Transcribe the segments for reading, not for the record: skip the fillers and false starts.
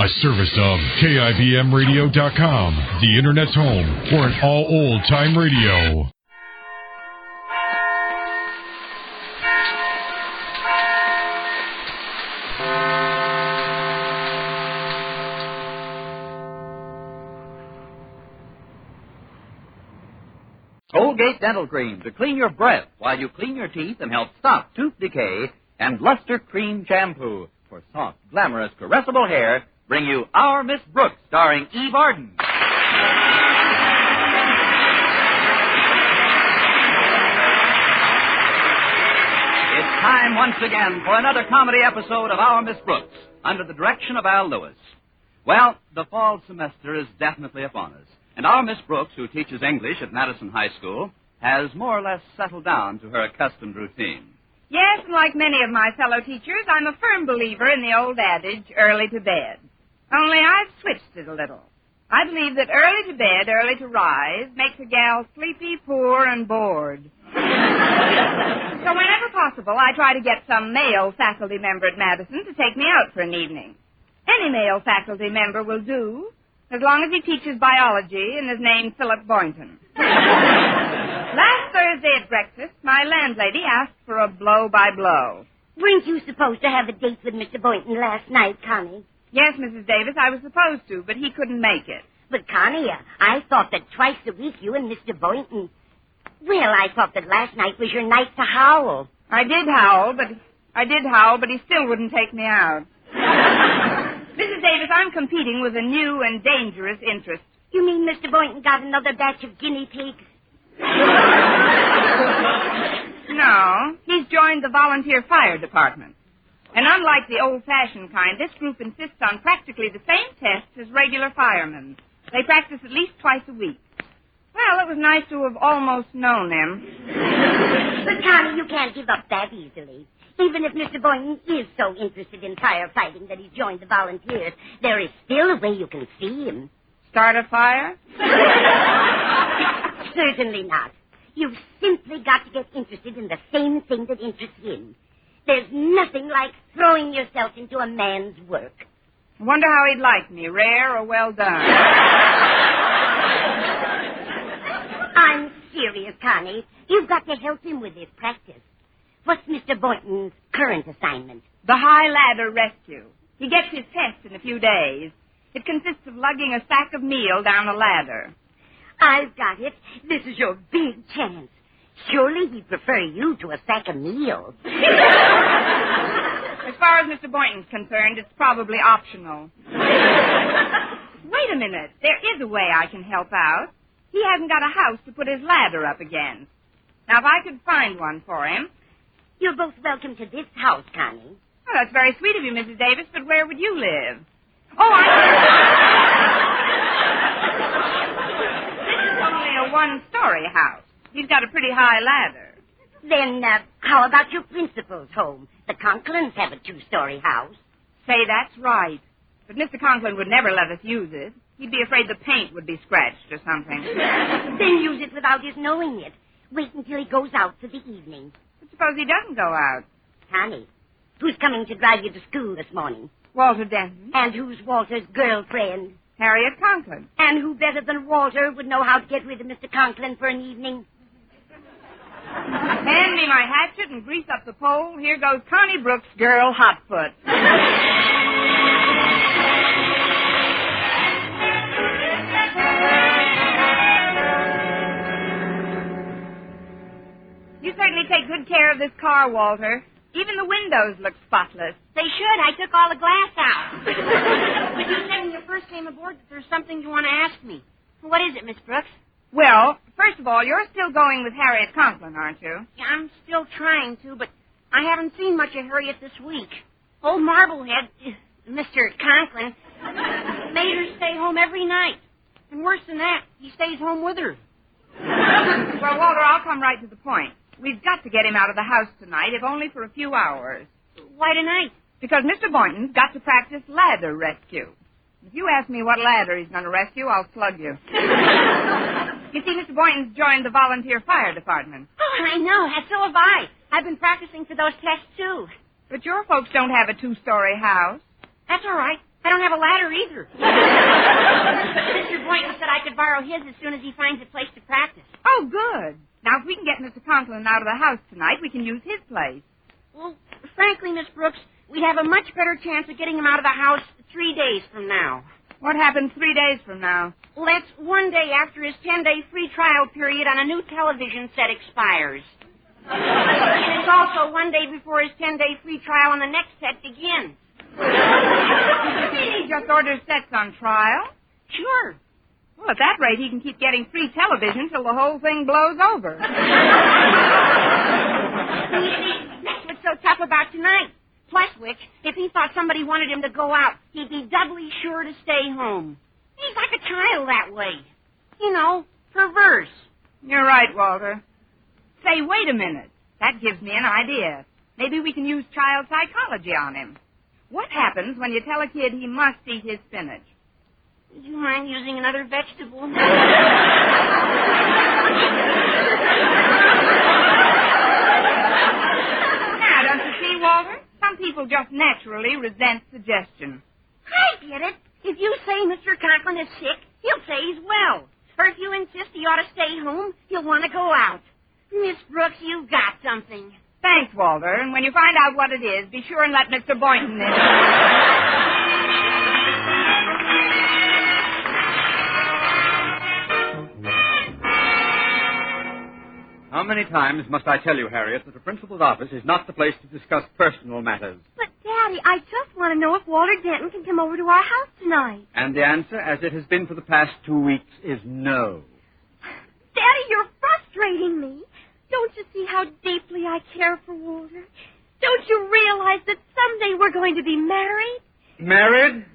A service of KIBMradio.com, the Internet's home for an all-old-time radio. Colgate Dental Cream to clean your breath while you clean your teeth and help stop tooth decay, and Luster Cream Shampoo for soft, glamorous, caressable hair bring you Our Miss Brooks, starring Eve Arden. It's time once again for another comedy episode of Our Miss Brooks, under the direction of Al Lewis. Well, the fall semester is definitely upon us, and our Miss Brooks, who teaches English at Madison High School, has more or less settled down to her accustomed routine. Yes, like many of my fellow teachers, I'm a firm believer in the old adage, early to bed. Only I've switched it a little. I believe that early to bed, early to rise makes a gal sleepy, poor, and bored. So whenever possible, I try to get some male faculty member at Madison to take me out for an evening. Any male faculty member will do, as long as he teaches biology and is named Philip Boynton. Last Thursday at breakfast, my landlady asked for a blow-by-blow. Weren't you supposed to have a date with Mr. Boynton last night, Connie? Yes, Mrs. Davis, I was supposed to, but he couldn't make it. But, Connie, I thought that twice a week you and Mr. Boynton... Well, I thought that last night was your night to howl. I did howl, but he still wouldn't take me out. Mrs. Davis, I'm competing with a new and dangerous interest. You mean Mr. Boynton got another batch of guinea pigs? No, he's joined the volunteer fire department. And unlike the old-fashioned kind, this group insists on practically the same tests as regular firemen. They practice at least twice a week. Well, it was nice to have almost known them. But, Connie, you can't give up that easily. Even if Mr. Boynton is so interested in firefighting that he's joined the volunteers, there is still a way you can see him. Start a fire? Certainly not. You've simply got to get interested in the same thing that interests him. There's nothing like throwing yourself into a man's work. I wonder how he'd like me, rare or well done. I'm serious, Connie. You've got to help him with his practice. What's Mr. Boynton's current assignment? The high ladder rescue. He gets his test in a few days. It consists of lugging a sack of meal down a ladder. I've got it. This is your big chance. Surely he'd prefer you to a sack of meal. As far as Mr. Boynton's concerned, it's probably optional. Wait a minute. There is a way I can help out. He hasn't got a house to put his ladder up against. Now, if I could find one for him... You're both welcome to this house, Connie. Oh, that's very sweet of you, Mrs. Davis, but where would you live? Oh, This is only a one-story house. He's got a pretty high ladder. Then, how about your principal's home? The Conklins have a two-story house. Say, that's right. But Mr. Conklin would never let us use it. He'd be afraid the paint would be scratched or something. Then use it without his knowing it. Wait until he goes out for the evening. But suppose he doesn't go out? Connie, who's coming to drive you to school this morning? Walter Denton. And who's Walter's girlfriend? Harriet Conklin. And who better than Walter would know how to get rid of Mr. Conklin for an evening? Hand me my hatchet and grease up the pole. Here goes Connie Brooks' girl, Hotfoot. You certainly take good care of this car, Walter. Even the windows look spotless. They should. I took all the glass out. But you said when you first came aboard that there's something you want to ask me. What is it, Miss Brooks? Well, first of all, you're still going with Harriet Conklin, aren't you? Yeah, I'm still trying to, but I haven't seen much of Harriet this week. Old Marblehead, Mr. Conklin, made her stay home every night. And worse than that, he stays home with her. Well, Walter, I'll come right to the point. We've got to get him out of the house tonight, if only for a few hours. Why tonight? Because Mr. Boynton's got to practice ladder rescue. If you ask me what ladder he's going to rescue, I'll slug you. You see, Mr. Boynton's joined the volunteer fire department. Oh, I know. So have I. I've been practicing for those tests, too. But your folks don't have a two-story house. That's all right. I don't have a ladder either. Mr. Boynton said I could borrow his as soon as he finds a place to practice. Oh, good. Now, if we can get Mr. Conklin out of the house tonight, we can use his place. Well, frankly, Miss Brooks, we'd have a much better chance of getting him out of the house 3 days from now. What happens 3 days from now? Well, that's 1 day after his 10-day free trial period on a new television set expires. And it's also 1 day before his 10-day free trial on the next set begins. He just orders sets on trial? Sure. Well, at that rate, he can keep getting free television till the whole thing blows over. You see, that's what's so tough about tonight. Plus, Wick, if he thought somebody wanted him to go out, he'd be doubly sure to stay home. He's like a child that way. You know, perverse. You're right, Walter. Say, wait a minute. That gives me an idea. Maybe we can use child psychology on him. What happens when you tell a kid he must eat his spinach? Would you mind using another vegetable? Now, don't you see, Walter? Some people just naturally resent suggestion. I get it. If you say Mr. Conklin is sick, he'll say he's well. Or if you insist he ought to stay home, he'll want to go out. Miss Brooks, you've got something. Thanks, Walter. And when you find out what it is, be sure and let Mr. Boynton in. How many times must I tell you, Harriet, that the principal's office is not the place to discuss personal matters? But, Daddy, I just want to know if Walter Denton can come over to our house tonight. And the answer, as it has been for the past 2 weeks, is no. Daddy, you're frustrating me. Don't you see how deeply I care for Walter? Don't you realize that someday we're going to be married? Married?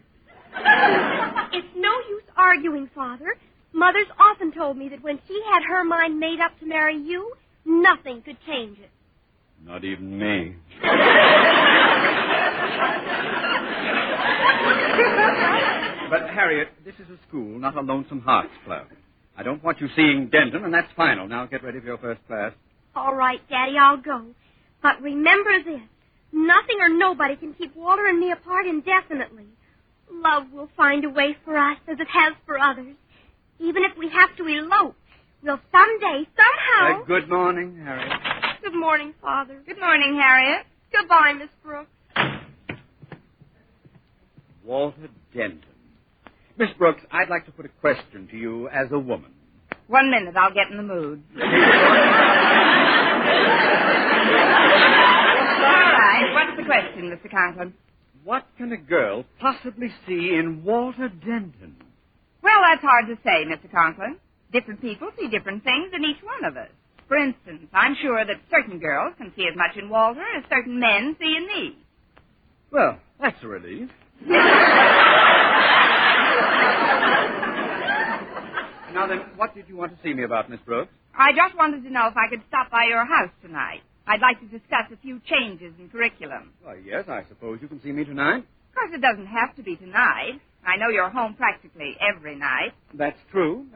It's no use arguing, Father. Mother's often told me that when she had her mind made up to marry you, nothing could change it. Not even me. But, Harriet, this is a school, not a Lonesome Hearts Club. I don't want you seeing Denton, and that's final. Now get ready for your first class. All right, Daddy, I'll go. But remember this. Nothing or nobody can keep Walter and me apart indefinitely. Love will find a way for us as it has for others. Even if we have to elope, we'll someday, somehow... Good morning, Harriet. Good morning, Father. Good morning, Harriet. Goodbye, Miss Brooks. Walter Denton. Miss Brooks, I'd like to put a question to you as a woman. 1 minute, I'll get in the mood. All right, what's the question, Mr. Conklin? What can a girl possibly see in Walter Denton? Well, that's hard to say, Mr. Conklin. Different people see different things in each one of us. For instance, I'm sure that certain girls can see as much in Walter as certain men see in me. Well, that's a relief. Now then, what did you want to see me about, Miss Brooks? I just wanted to know if I could stop by your house tonight. I'd like to discuss a few changes in curriculum. Why, yes, I suppose you can see me tonight. Of course, it doesn't have to be tonight. I know you're home practically every night. That's true.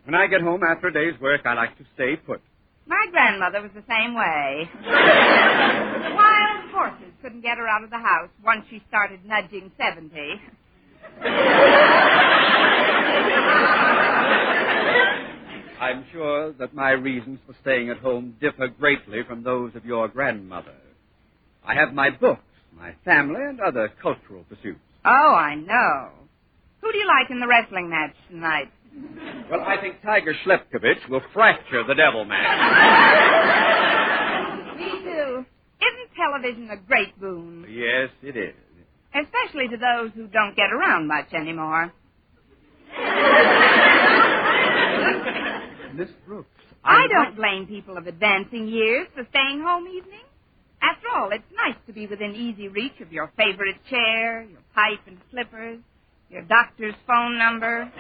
When I get home after a day's work, I like to stay put. My grandmother was the same way. Wild horses couldn't get her out of the house once she started nudging 70. I'm sure that my reasons for staying at home differ greatly from those of your grandmother. I have my books, my family, and other cultural pursuits. Oh, I know. Who do you like in the wrestling match tonight? Well, I think Tiger Schlepkovich will fracture the devil man. Me too. Isn't television a great boon? Yes, it is. Especially to those who don't get around much anymore. Miss Brooks, I don't blame people of advancing years for staying home evenings. After all, it's nice to be within easy reach of your favorite chair, your pipe and slippers, your doctor's phone number.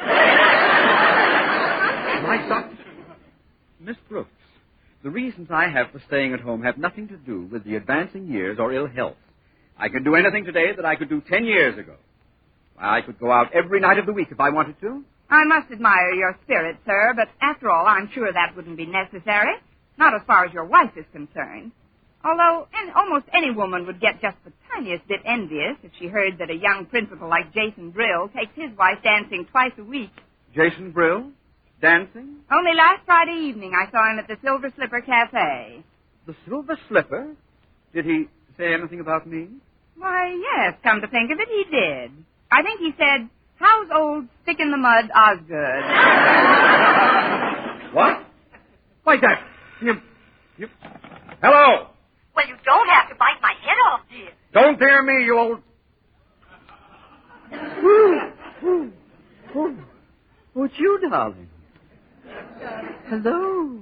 My doctor. Miss Brooks, the reasons I have for staying at home have nothing to do with the advancing years or ill health. I can do anything today that I could do 10 years ago. I could go out every night of the week if I wanted to. I must admire your spirit, sir, but after all, I'm sure that wouldn't be necessary. Not as far as your wife is concerned. Although almost any woman would get just the tiniest bit envious if she heard that a young principal like Jason Brill takes his wife dancing twice a week. Jason Brill? Dancing? Only last Friday evening I saw him at the Silver Slipper Cafe. The Silver Slipper? Did he say anything about me? Why, yes, come to think of it, he did. I think he said, "How's old stick-in-the-mud Osgood?" What? Why, that... You... Hello! Well, you don't have to bite my head off, dear. Don't dare me, you old... Oh, it's you, darling. Hello.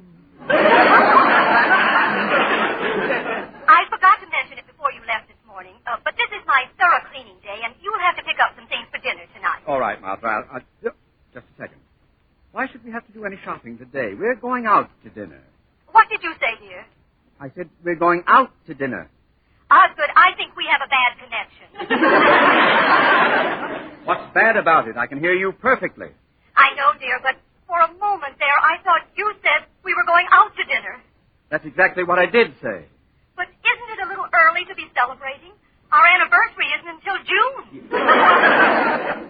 I forgot to mention it before you left this morning, but this is my thorough cleaning day, and you'll have to pick up some things for dinner tonight. All right, Martha. Just a second. Why should we have to do any shopping today? We're going out to dinner. What did you say, dear? I said we're going out to dinner. Osgood, I think we have a bad connection. What's bad about it? I can hear you perfectly. I know, dear, but for a moment there, I thought you said we were going out to dinner. That's exactly what I did say. But isn't it a little early to be celebrating? Our anniversary isn't until June.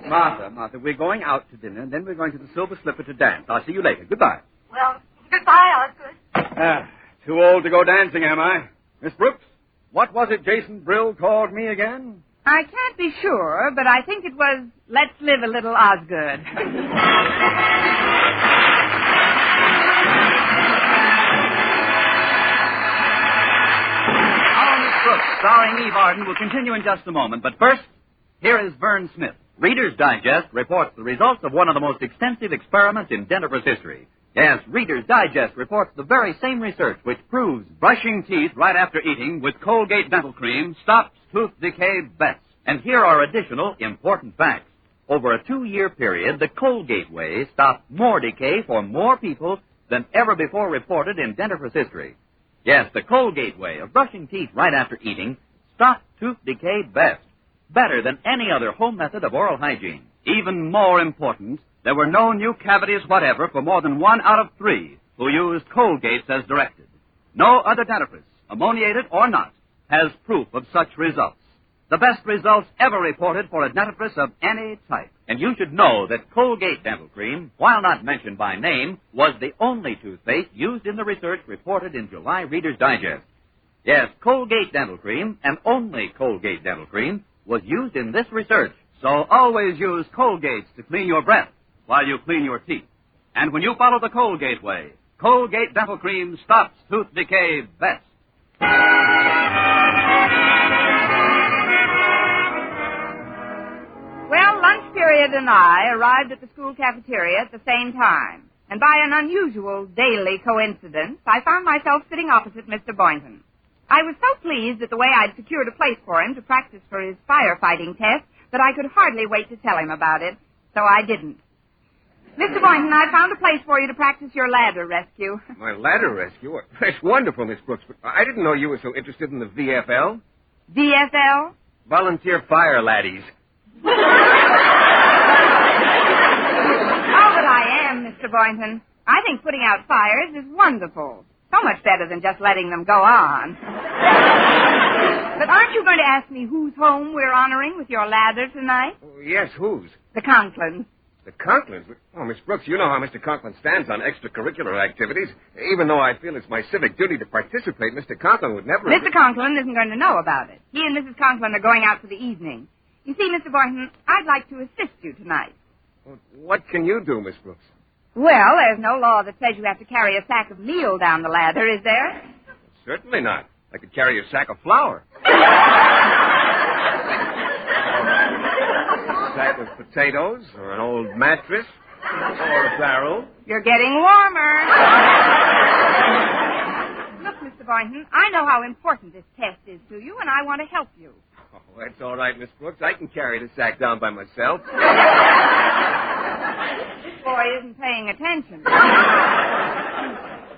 Martha, we're going out to dinner, and then we're going to the Silver Slipper to dance. I'll see you later. Goodbye. Well, goodbye, Osgood. Too old to go dancing, am I? Miss Brooks, what was it Jason Brill called me again? I can't be sure, but I think it was, "Let's live a little Osgood." Starring Eve Arden will continue in just a moment. But first, here is Vern Smith. Reader's Digest reports the results of one of the most extensive experiments in dentifrice history. Yes, Reader's Digest reports the very same research which proves brushing teeth right after eating with Colgate Dental Cream stops tooth decay best. And here are additional important facts. Over a 2-year period, the Colgate way stopped more decay for more people than ever before reported in dentifrice history. Yes, the Colgate way of brushing teeth right after eating stopped tooth decay best, better than any other home method of oral hygiene. Even more important, there were no new cavities whatever for more than 1 out of 3 who used Colgates as directed. No other dentifrice, ammoniated or not, has proof of such results. The best results ever reported for a dentifrice of any type. And you should know that Colgate Dental Cream, while not mentioned by name, was the only toothpaste used in the research reported in July Reader's Digest. Yes, Colgate Dental Cream, and only Colgate Dental Cream, was used in this research. So always use Colgates to clean your breath while you clean your teeth. And when you follow the Colgate way, Colgate Dental Cream stops tooth decay best. Well, lunch period and I arrived at the school cafeteria at the same time. And by an unusual daily coincidence, I found myself sitting opposite Mr. Boynton. I was so pleased at the way I'd secured a place for him to practice for his firefighting test that I could hardly wait to tell him about it, so I didn't. Mr. Boynton, I found a place for you to practice your ladder rescue. My ladder rescue? That's wonderful, Miss Brooks, but I didn't know you were so interested in the VFL. VFL? Volunteer Fire Laddies. Oh, but I am, Mr. Boynton. I think putting out fires is wonderful. So much better than just letting them go on. But aren't you going to ask me whose home we're honoring with your ladder tonight? Oh, yes, whose? The Conklins. The Conklins? Oh, Miss Brooks, you know how Mr. Conklin stands on extracurricular activities. Even though I feel it's my civic duty to participate, Mr. Conklin would never... Mr. Conklin isn't going to know about it. He and Mrs. Conklin are going out for the evening. You see, Mr. Boynton, I'd like to assist you tonight. Well, what can you do, Miss Brooks? Well, there's no law that says you have to carry a sack of meal down the ladder, is there? Certainly not. I could carry a sack of flour. A sack of potatoes, or an old mattress, or a barrel. You're getting warmer. Look, Mr. Boynton, I know how important this test is to you, and I want to help you. Oh, that's all right, Miss Brooks. I can carry the sack down by myself. This boy isn't paying attention.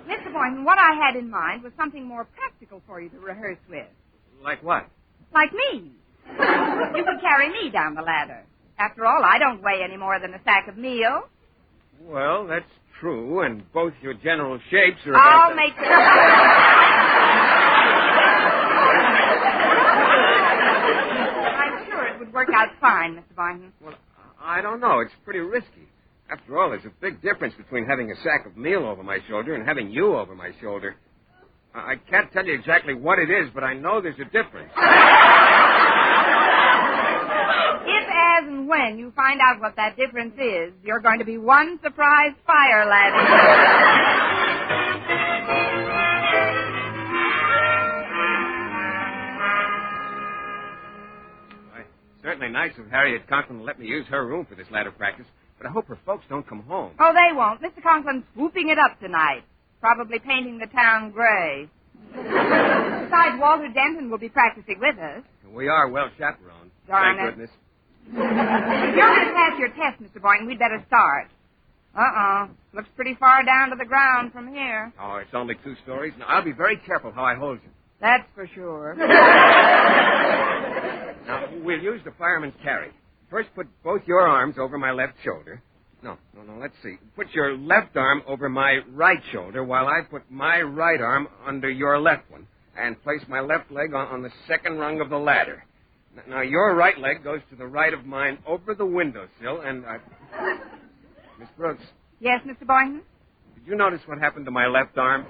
Mr. Boynton, what I had in mind was something more practical for you to rehearse with. Like what? Like me. You could carry me down the ladder. After all, I don't weigh any more than a sack of meal. Well, that's true, and both your general shapes are I'll about... make... would work out fine, Mr. Boynton. Well, I don't know. It's pretty risky. After all, there's a big difference between having a sack of meal over my shoulder and having you over my shoulder. I can't tell you exactly what it is, but I know there's a difference. If, as, and when you find out what that difference is, you're going to be one surprised fire, laddie. Certainly nice of Harriet Conklin to let me use her room for this ladder practice, but I hope her folks don't come home. Oh, they won't. Mr. Conklin's swooping it up tonight. Probably painting the town gray. Besides, Walter Denton will be practicing with us. We are well chaperoned. Darn Thank it. goodness. If you're going to pass your test, Mr. Boynton, we'd better start. Looks pretty far down to the ground from here. Oh, it's only 2 stories. Now, I'll be very careful how I hold you. That's for sure. Now, we'll use the fireman's carry. First, put both your arms over my left shoulder. No, let's see. Put your left arm over my right shoulder while I put my right arm under your left one and place my left leg on the second rung of the ladder. Now, your right leg goes to the right of mine over the windowsill and... Miss Brooks. Yes, Mr. Boynton? Did you notice what happened to my left arm?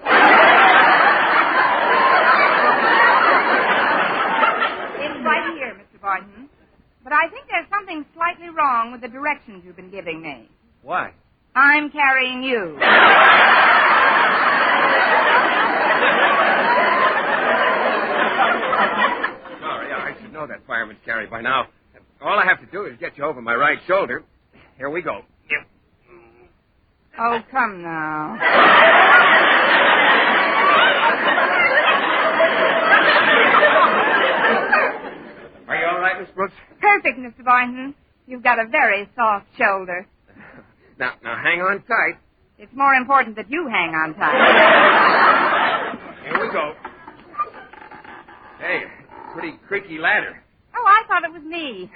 It's right here, Mr. Boynton. But I think there's something slightly wrong with the directions you've been giving me. Why? I'm carrying you. Sorry, I should know that fireman's carry by now. All I have to do is get you over my right shoulder. Here we go. Yep. Oh, come now. Are you all right, Miss Brooks? Perfect, Mr. Boynton. You've got a very soft shoulder. Now hang on tight. It's more important that you hang on tight. Here we go. Hey, pretty creaky ladder. Oh, I thought it was me.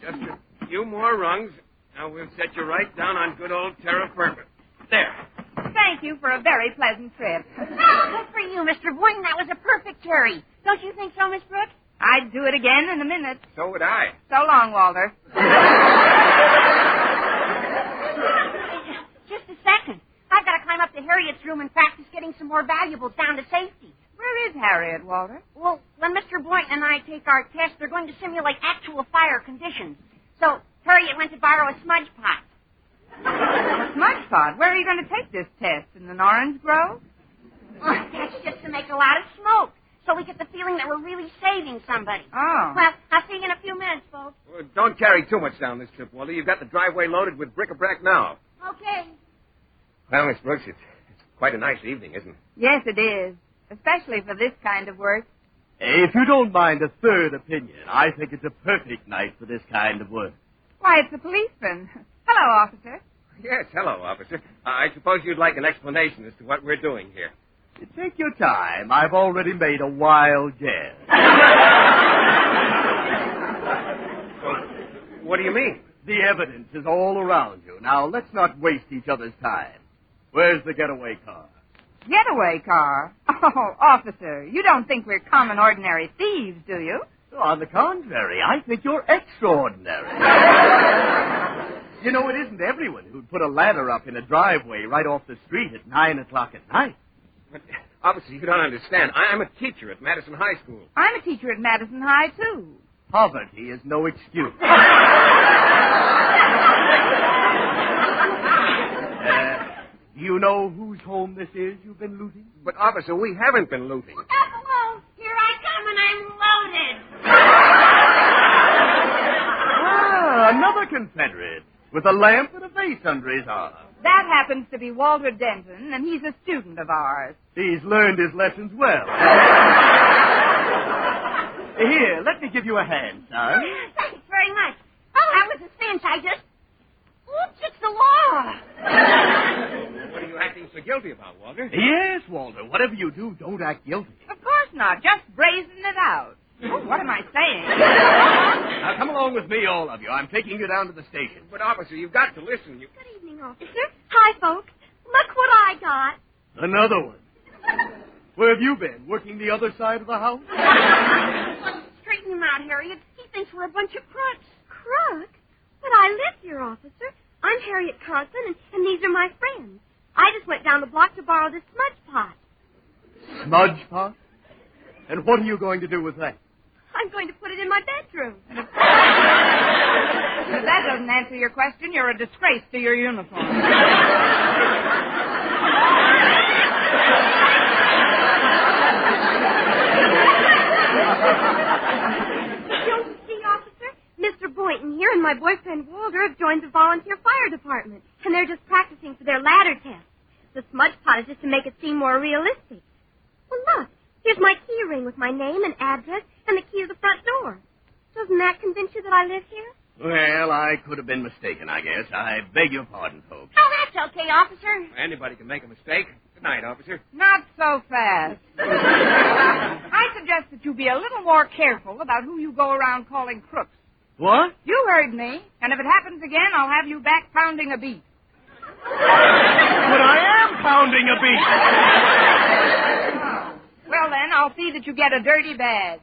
Just a few more rungs. Now we'll set you right down on good old terra firma. There. Thank you for a very pleasant trip. Oh, good for you, Mr. Boynton. That was a perfect carry. Don't you think so, Miss Brooks? I'd do it again in a minute. So would I. So long, Walter. Just a second. I've got to climb up to Harriet's room and practice getting some more valuables down to safety. Where is Harriet, Walter? Well, when Mr. Boynton and I take our test, they're going to simulate actual fire conditions. So Harriet went to borrow a smudge pot. A smudge pot? Where are you going to take this test? In an orange grove? Well, that's just to make a lot of smoke, so we get the feeling that we're really saving somebody. Oh. Well, I'll see you in a few minutes, folks. Well, don't carry too much down this trip, Walter. You've got the driveway loaded with bric-a-brac now. Okay. Well, Miss Brooks, it's quite a nice evening, isn't it? Yes, it is. Especially for this kind of work. If you don't mind a third opinion, I think it's a perfect night for this kind of work. Why, it's a policeman. Hello, officer. Yes, hello, officer. I suppose you'd like an explanation as to what we're doing here. Take your time. I've already made a wild guess. What do you mean? The evidence is all around you. Now, let's not waste each other's time. Where's the getaway car? Getaway car? Oh, officer, you don't think we're common, ordinary thieves, do you? On the contrary, I think you're extraordinary. You know, it isn't everyone who'd put a ladder up in a driveway right off the street at 9 o'clock at night. But, officer, you don't understand. I'm a teacher at Madison High School. I'm a teacher at Madison High, too. Poverty is no excuse. Do you know whose home this is you've been looting? But, officer, we haven't been looting. Hello. Here I come, and I'm loaded. Another Confederate with a lamp and a vase under his arm. That happens to be Walter Denton, and he's a student of ours. He's learned his lessons well. Here, let me give you a hand, son. Thanks very much. Oh, that was a cinch. I just... Oops, it's the law. What are you acting so guilty about, Walter? Yes, Walter. Whatever you do, don't act guilty. Of course not. Just brazen it out. Oh, what am I saying? Now, come along with me, all of you. I'm taking you down to the station. But, officer, you've got to listen. Good evening, officer. Hi, folks. Look what I got. Another one. Where have you been? Working the other side of the house? Straightening out, Harriet. He thinks we're a bunch of crooks. Crook? But I live here, officer. I'm Harriet Conklin, and these are my friends. I just went down the block to borrow this smudge pot. Smudge pot? And what are you going to do with that? I'm going to put it in my bedroom. If that doesn't answer your question, you're a disgrace to your uniform. Don't you see, officer? Mr. Boynton here and my boyfriend Walter have joined the volunteer fire department, and they're just practicing for their ladder test. The smudge pot is just to make it seem more realistic. Well, look, here's my key ring with my name and address and the key to the front door. Doesn't that convince you that I live here? Well, I could have been mistaken, I guess. I beg your pardon, folks. Oh, that's okay, officer. Anybody can make a mistake. Good night, officer. Not so fast. I suggest that you be a little more careful about who you go around calling crooks. What? You heard me, and if it happens again, I'll have you back pounding a beat. But I am pounding a beat. Well, then, I'll see that you get a dirty badge.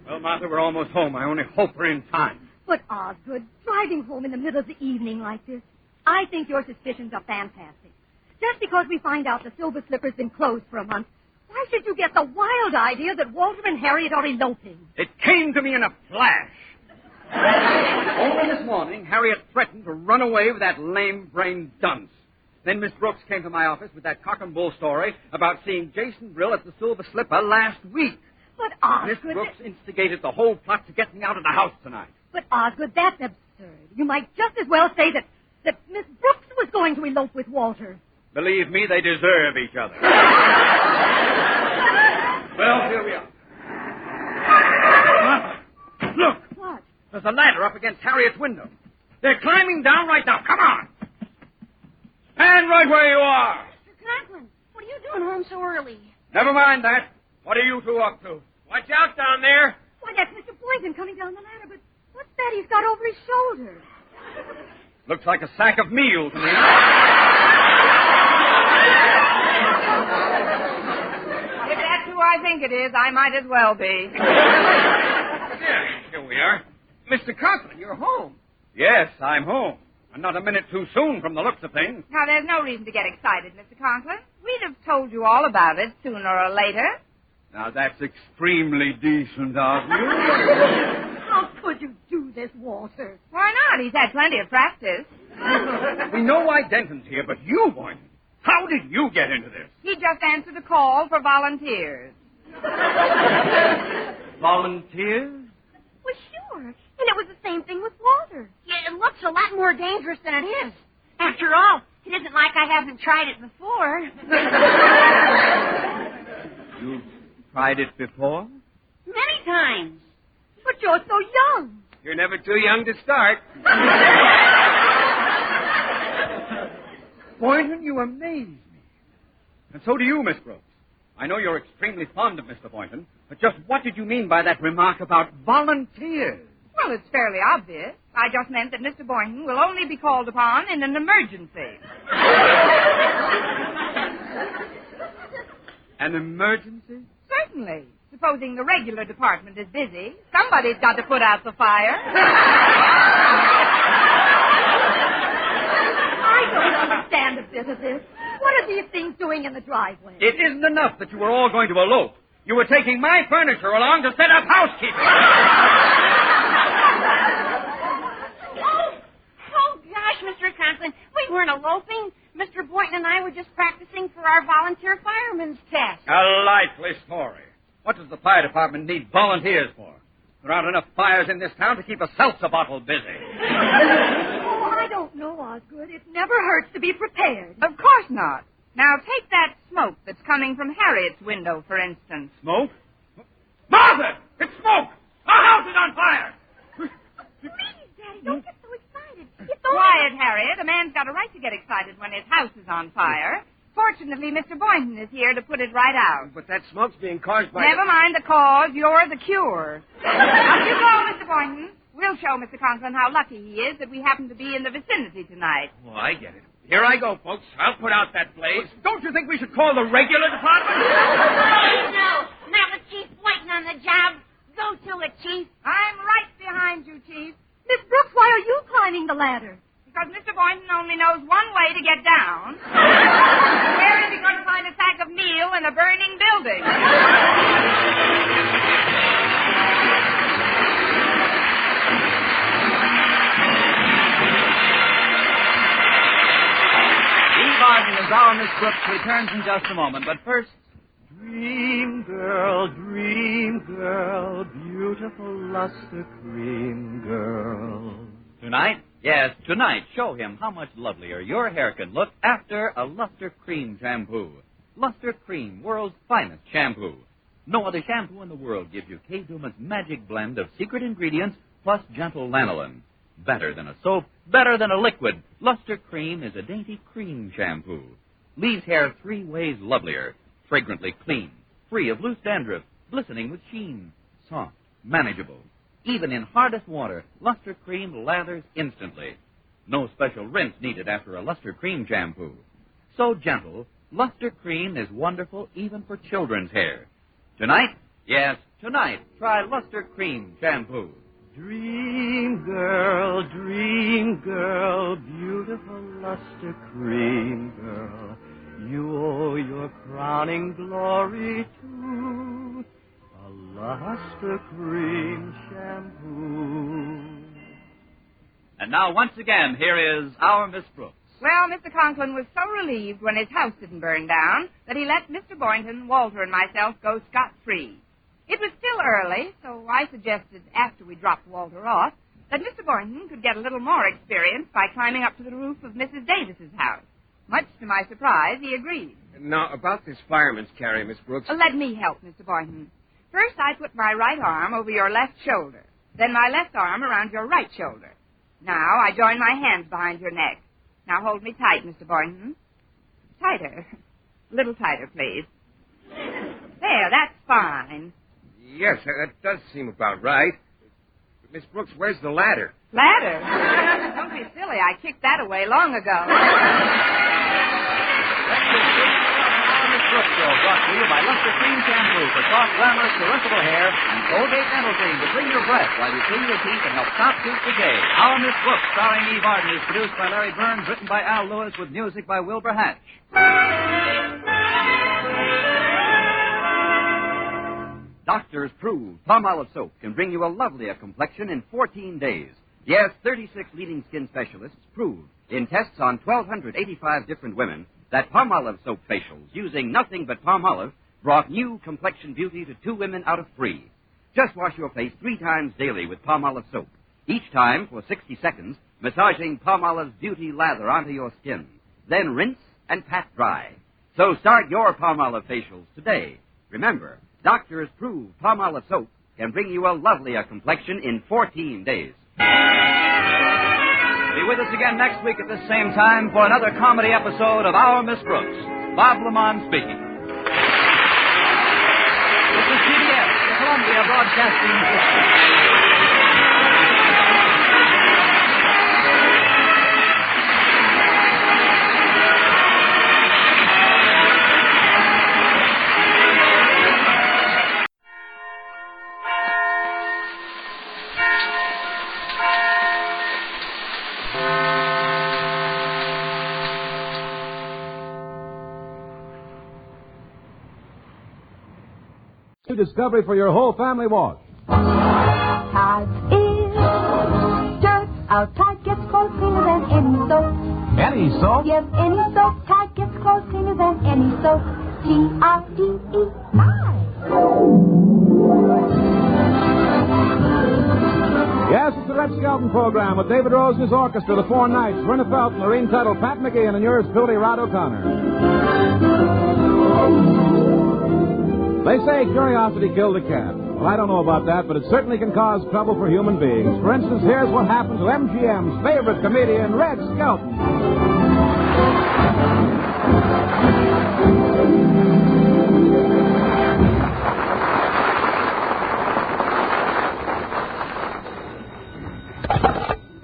Well, Martha, we're almost home. I only hope we're in time. But, Osgood, driving home in the middle of the evening like this, I think your suspicions are fantastic. Just because we find out the Silver Slipper's been closed for a month, why should you get the wild idea that Walter and Harriet are eloping? It came to me in a flash. Only this morning, Harriet threatened to run away with that lame-brained dunce. Then Miss Brooks came to my office with that cock and bull story about seeing Jason Brill at the Silver Slipper last week. But, Osgood... Miss Brooks instigated the whole plot to get me out of the house tonight. But, Osgood, that's absurd. You might just as well say that Miss Brooks was going to elope with Walter. Believe me, they deserve each other. Well, here we are. Martha, look. What? There's a ladder up against Harriet's window. They're climbing down right now. Come on. Stand right where you are. Mr. Conklin, what are you doing home so early? Never mind that. What are you two up to? Watch out down there. Why, that's Mr. Boynton coming down the ladder, but what's that he's got over his shoulder? Looks like a sack of meal to me. If that's who I think it is, I might as well be. Yeah, here we are. Mr. Conklin, you're home. Yes, I'm home. And not a minute too soon from the looks of things. Now, there's no reason to get excited, Mr. Conklin. We'd have told you all about it sooner or later. Now, that's extremely decent of you. How could you do this, Walter? Why not? He's had plenty of practice. We know why Denton's here, but you, Boynton, how did you get into this? He just answered a call for volunteers. Volunteers? Well, sure. And it was the same thing with Walter. Yeah, it looks a lot more dangerous than it is. After all, it isn't like I haven't tried it before. You've tried it before? Many times. But you're so young. You're never too young to start. Boynton, you amaze me. And so do you, Miss Brooks. I know you're extremely fond of Mr. Boynton, but just what did you mean by that remark about volunteers? Well, it's fairly obvious. I just meant that Mr. Boynton will only be called upon in an emergency. An emergency? Certainly. Supposing the regular department is busy, somebody's got to put out the fire. I don't understand a bit of this. What are these things doing in the driveway? It isn't enough that you were all going to elope. You were taking my furniture along to set up housekeeping. Oh, gosh, Mr. Conklin, we weren't eloping. Mr. Boynton and I were just practicing for our volunteer fireman's test. A likely story. What does the fire department need volunteers for? There aren't enough fires in this town to keep a seltzer bottle busy. Oh, I don't know, Osgood. It never hurts to be prepared. Of course not. Now, take that smoke that's coming from Harriet's window, for instance. Smoke? Martha! It's smoke! Our house is on fire! Please, Daddy, don't get so excited. It's Quiet, Harriet. A man's got a right to get excited when his house is on fire. Fortunately, Mr. Boynton is here to put it right out. But that smoke's being caused by... Never mind the cause. You're the cure. Up you go, Mr. Boynton. We'll show Mr. Conklin how lucky he is that we happen to be in the vicinity tonight. Oh, I get it. Here I go, folks. I'll put out that blaze. Don't you think we should call the regular department? No. Now the chief's waiting on the job. Go to it, Chief. I'm right behind you, Chief. Miss Brooks, why are you climbing the ladder? Because Mr. Boynton only knows one way to get down. Where is he going to find a sack of meal in a burning building? Eve Arden as our Miss Brooks returns in just a moment, but first... Dream girl, beautiful luster cream girl. Tonight? Yes, tonight, show him how much lovelier your hair can look after a Luster Cream shampoo. Luster Cream, world's finest shampoo. No other shampoo in the world gives you Kay Duma's magic blend of secret ingredients plus gentle lanolin. Better than a soap, better than a liquid, Luster Cream is a dainty cream shampoo. Leaves hair 3 ways lovelier. Fragrantly clean, free of loose dandruff, glistening with sheen, soft, manageable. Even in hardest water, Luster Cream lathers instantly. No special rinse needed after a Luster Cream shampoo. So gentle, Luster Cream is wonderful even for children's hair. Tonight, yes, tonight, try Luster Cream shampoo. Dream girl, beautiful luster cream girl. You owe your crowning glory to a luster cream shampoo. And now, once again, here is our Miss Brooks. Well, Mr. Conklin was so relieved when his house didn't burn down that he let Mr. Boynton, Walter, and myself go scot-free. It was still early, so I suggested, after we dropped Walter off, that Mr. Boynton could get a little more experience by climbing up to the roof of Mrs. Davis's house. Much to my surprise, he agreed. Now, about this fireman's carry, Miss Brooks. Let me help, Mr. Boynton. First, I put my right arm over your left shoulder, then my left arm around your right shoulder. Now, I join my hands behind your neck. Now, hold me tight, Mr. Boynton. Tighter. A little tighter, please. There, that's fine. Yes, that does seem about right. But Miss Brooks, where's the ladder? Ladder? Don't be silly. I kicked that away long ago. Miss Brooks Show, brought to you by Luster Cream Shampoo for soft, glamorous, caressable hair, and Colgate Dental Cream to clean your breath while you clean your teeth and help stop tooth decay. Our Miss Brooks, starring Eve Arden, is produced by Larry Burns, written by Al Lewis, with music by Wilbur Hatch. Doctors prove Palmolive soap can bring you a lovelier complexion in 14 days. Yes, 36 leading skin specialists proved in tests on 1,285 different women that Palmolive soap facials using nothing but Palmolive brought new complexion beauty to 2 women out of 3. Just wash your face 3 times daily with Palmolive soap. Each time for 60 seconds, massaging Palmolive's beauty lather onto your skin. Then rinse and pat dry. So start your Palmolive facials today. Remember, doctors prove Palmolive soap can bring you a lovelier complexion in 14 days. Be with us again next week at this same time for another comedy episode of Our Miss Brooks. Bob Lamont speaking. This is CBS, the Columbia Broadcasting System. Discovery for your whole family wash. Tide is dirt. Our Tide gets clothes cleaner than any soap. Any soap? Yes, any soap. Tide gets clothes cleaner than any soap. T-I-D-E, Tide. Yes, it's the Red Skelton program with David Rose and his orchestra, the 4 Knights, Verna Felton, Lorene Tuttle, Pat McGeehan, and yours, Philly Rod O'Connor. They say curiosity killed a cat. Well, I don't know about that, but it certainly can cause trouble for human beings. For instance, here's what happened to MGM's favorite comedian, Red Skelton.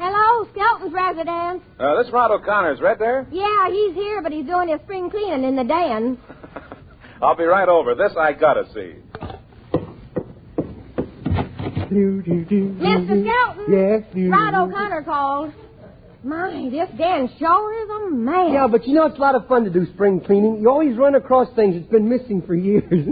Hello, Skelton's residence. This Rod O'Connor's right there? Yeah, he's here, but he's doing his spring cleaning in the den. I'll be right over. This I gotta see. Mr. Skelton? Yes? Rod O'Connor called. My, this den sure is a mess. Yeah, but you know it's a lot of fun to do spring cleaning. You always run across things that's been missing for years.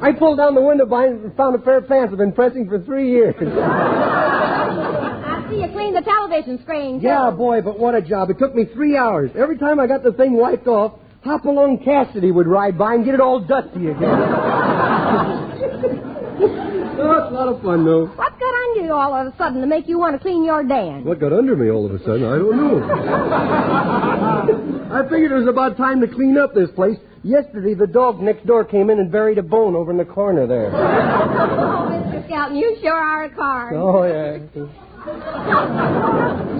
I pulled down the window blind and found a pair of pants I've been pressing for 3 years. I see you cleaned the television screen, too. Yeah, boy, but what a job. It took me 3 hours. Every time I got the thing wiped off, Hop-along Cassidy would ride by and get it all dusty again. Oh, it's a lot of fun, though. What got under you all of a sudden to make you want to clean your den? What got under me all of a sudden? I don't know. I figured it was about time to clean up this place. Yesterday, the dog next door came in and buried a bone over in the corner there. Oh, Mr. Skelton, you sure are a card. Oh, yeah.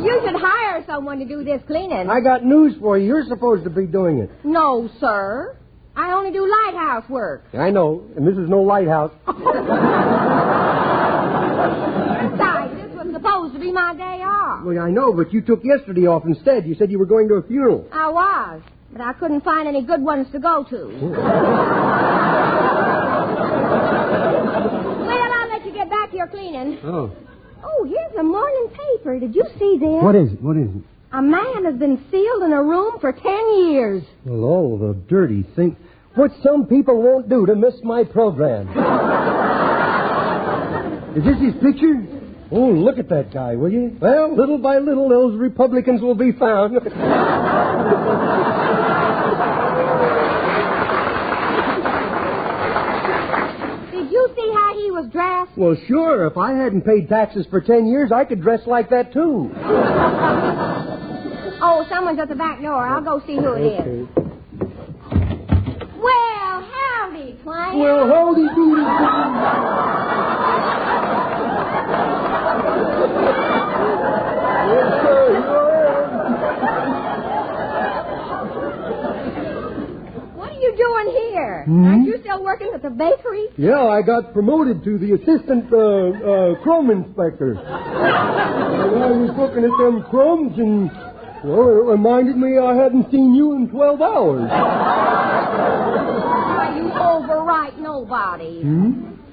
You should hire someone to do this cleaning. I got news for you. You're supposed to be doing it. No, sir. I only do lighthouse work. I know, and this is no lighthouse. Besides, this was supposed to be my day off. Well, I know, but you took yesterday off instead. You said you were going to a funeral. I was, but I couldn't find any good ones to go to. Well, I'll let you get back to your cleaning. Oh. Oh, here's a morning paper. Did you see this? What is it? What is it? A man has been sealed in a room for 10 years. Well, all the dirty thing. What some people won't do to miss my program. Is this his picture? Oh, look at that guy, will you? Well, little by little, those Republicans will be found. Did you see how he was dressed? Well, sure. If I hadn't paid taxes for 10 years, I could dress like that, too. Oh, someone's at the back door. I'll go see who it is. Well, howdy, Clyde. Well, howdy, doody. Yes, sir, What are you doing here? Aren't you still working at the bakery? Yeah, I got promoted to the assistant crumb inspector. And I was looking at them crumbs and... well, it reminded me I hadn't seen you in 12 hours. Why, you overwrite nobody.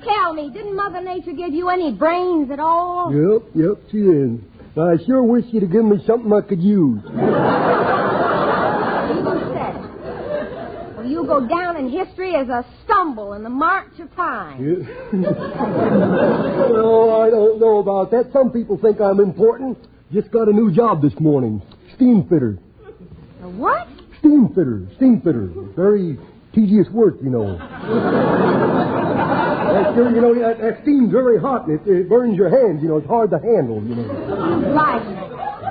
Tell me, didn't Mother Nature give you any brains at all? Yep, she did. I sure wish you'd have given me something I could use. You said it. Well, you go down in history as a stumble in the march of time. Yeah. Well, I don't know about that. Some people think I'm important. Just got a new job this morning. Steam fitter. A what? Steam fitter. Very tedious work, you know. That steam's very hot, and it burns your hands, you know. It's hard to handle, you know. Like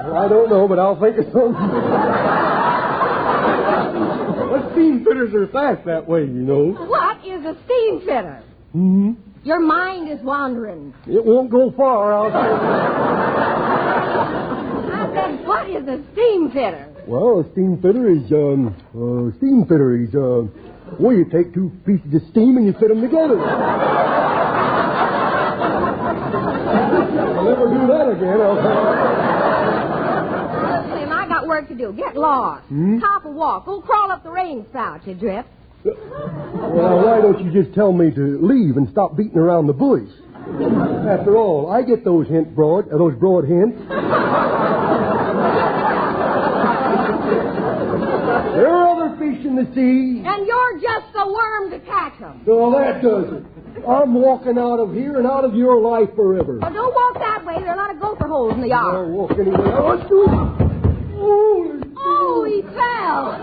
Well, I don't know, but I'll think of something. But steam fitters are fast that way, you know. What is a steam fitter? Your mind is wandering. It won't go far, I'll say. I said, what is a steam fitter? Well, a steam fitter is, well, you take two pieces of steam and you fit them together. I'll never do that again, I'll say. Tim, I got work to do. Get lost. Top a walk. Go crawl up the rain spout, you drift. Well, why don't you just tell me to leave and stop beating around the bush? After all, I get those broad hints. There are other fish in the sea. And you're just the worm to catch them. No, that does it. I'm walking out of here and out of your life forever. Well, don't walk that way. There are a lot of gopher holes in the yard. I'll walk anywhere I want to. Oh, he fell.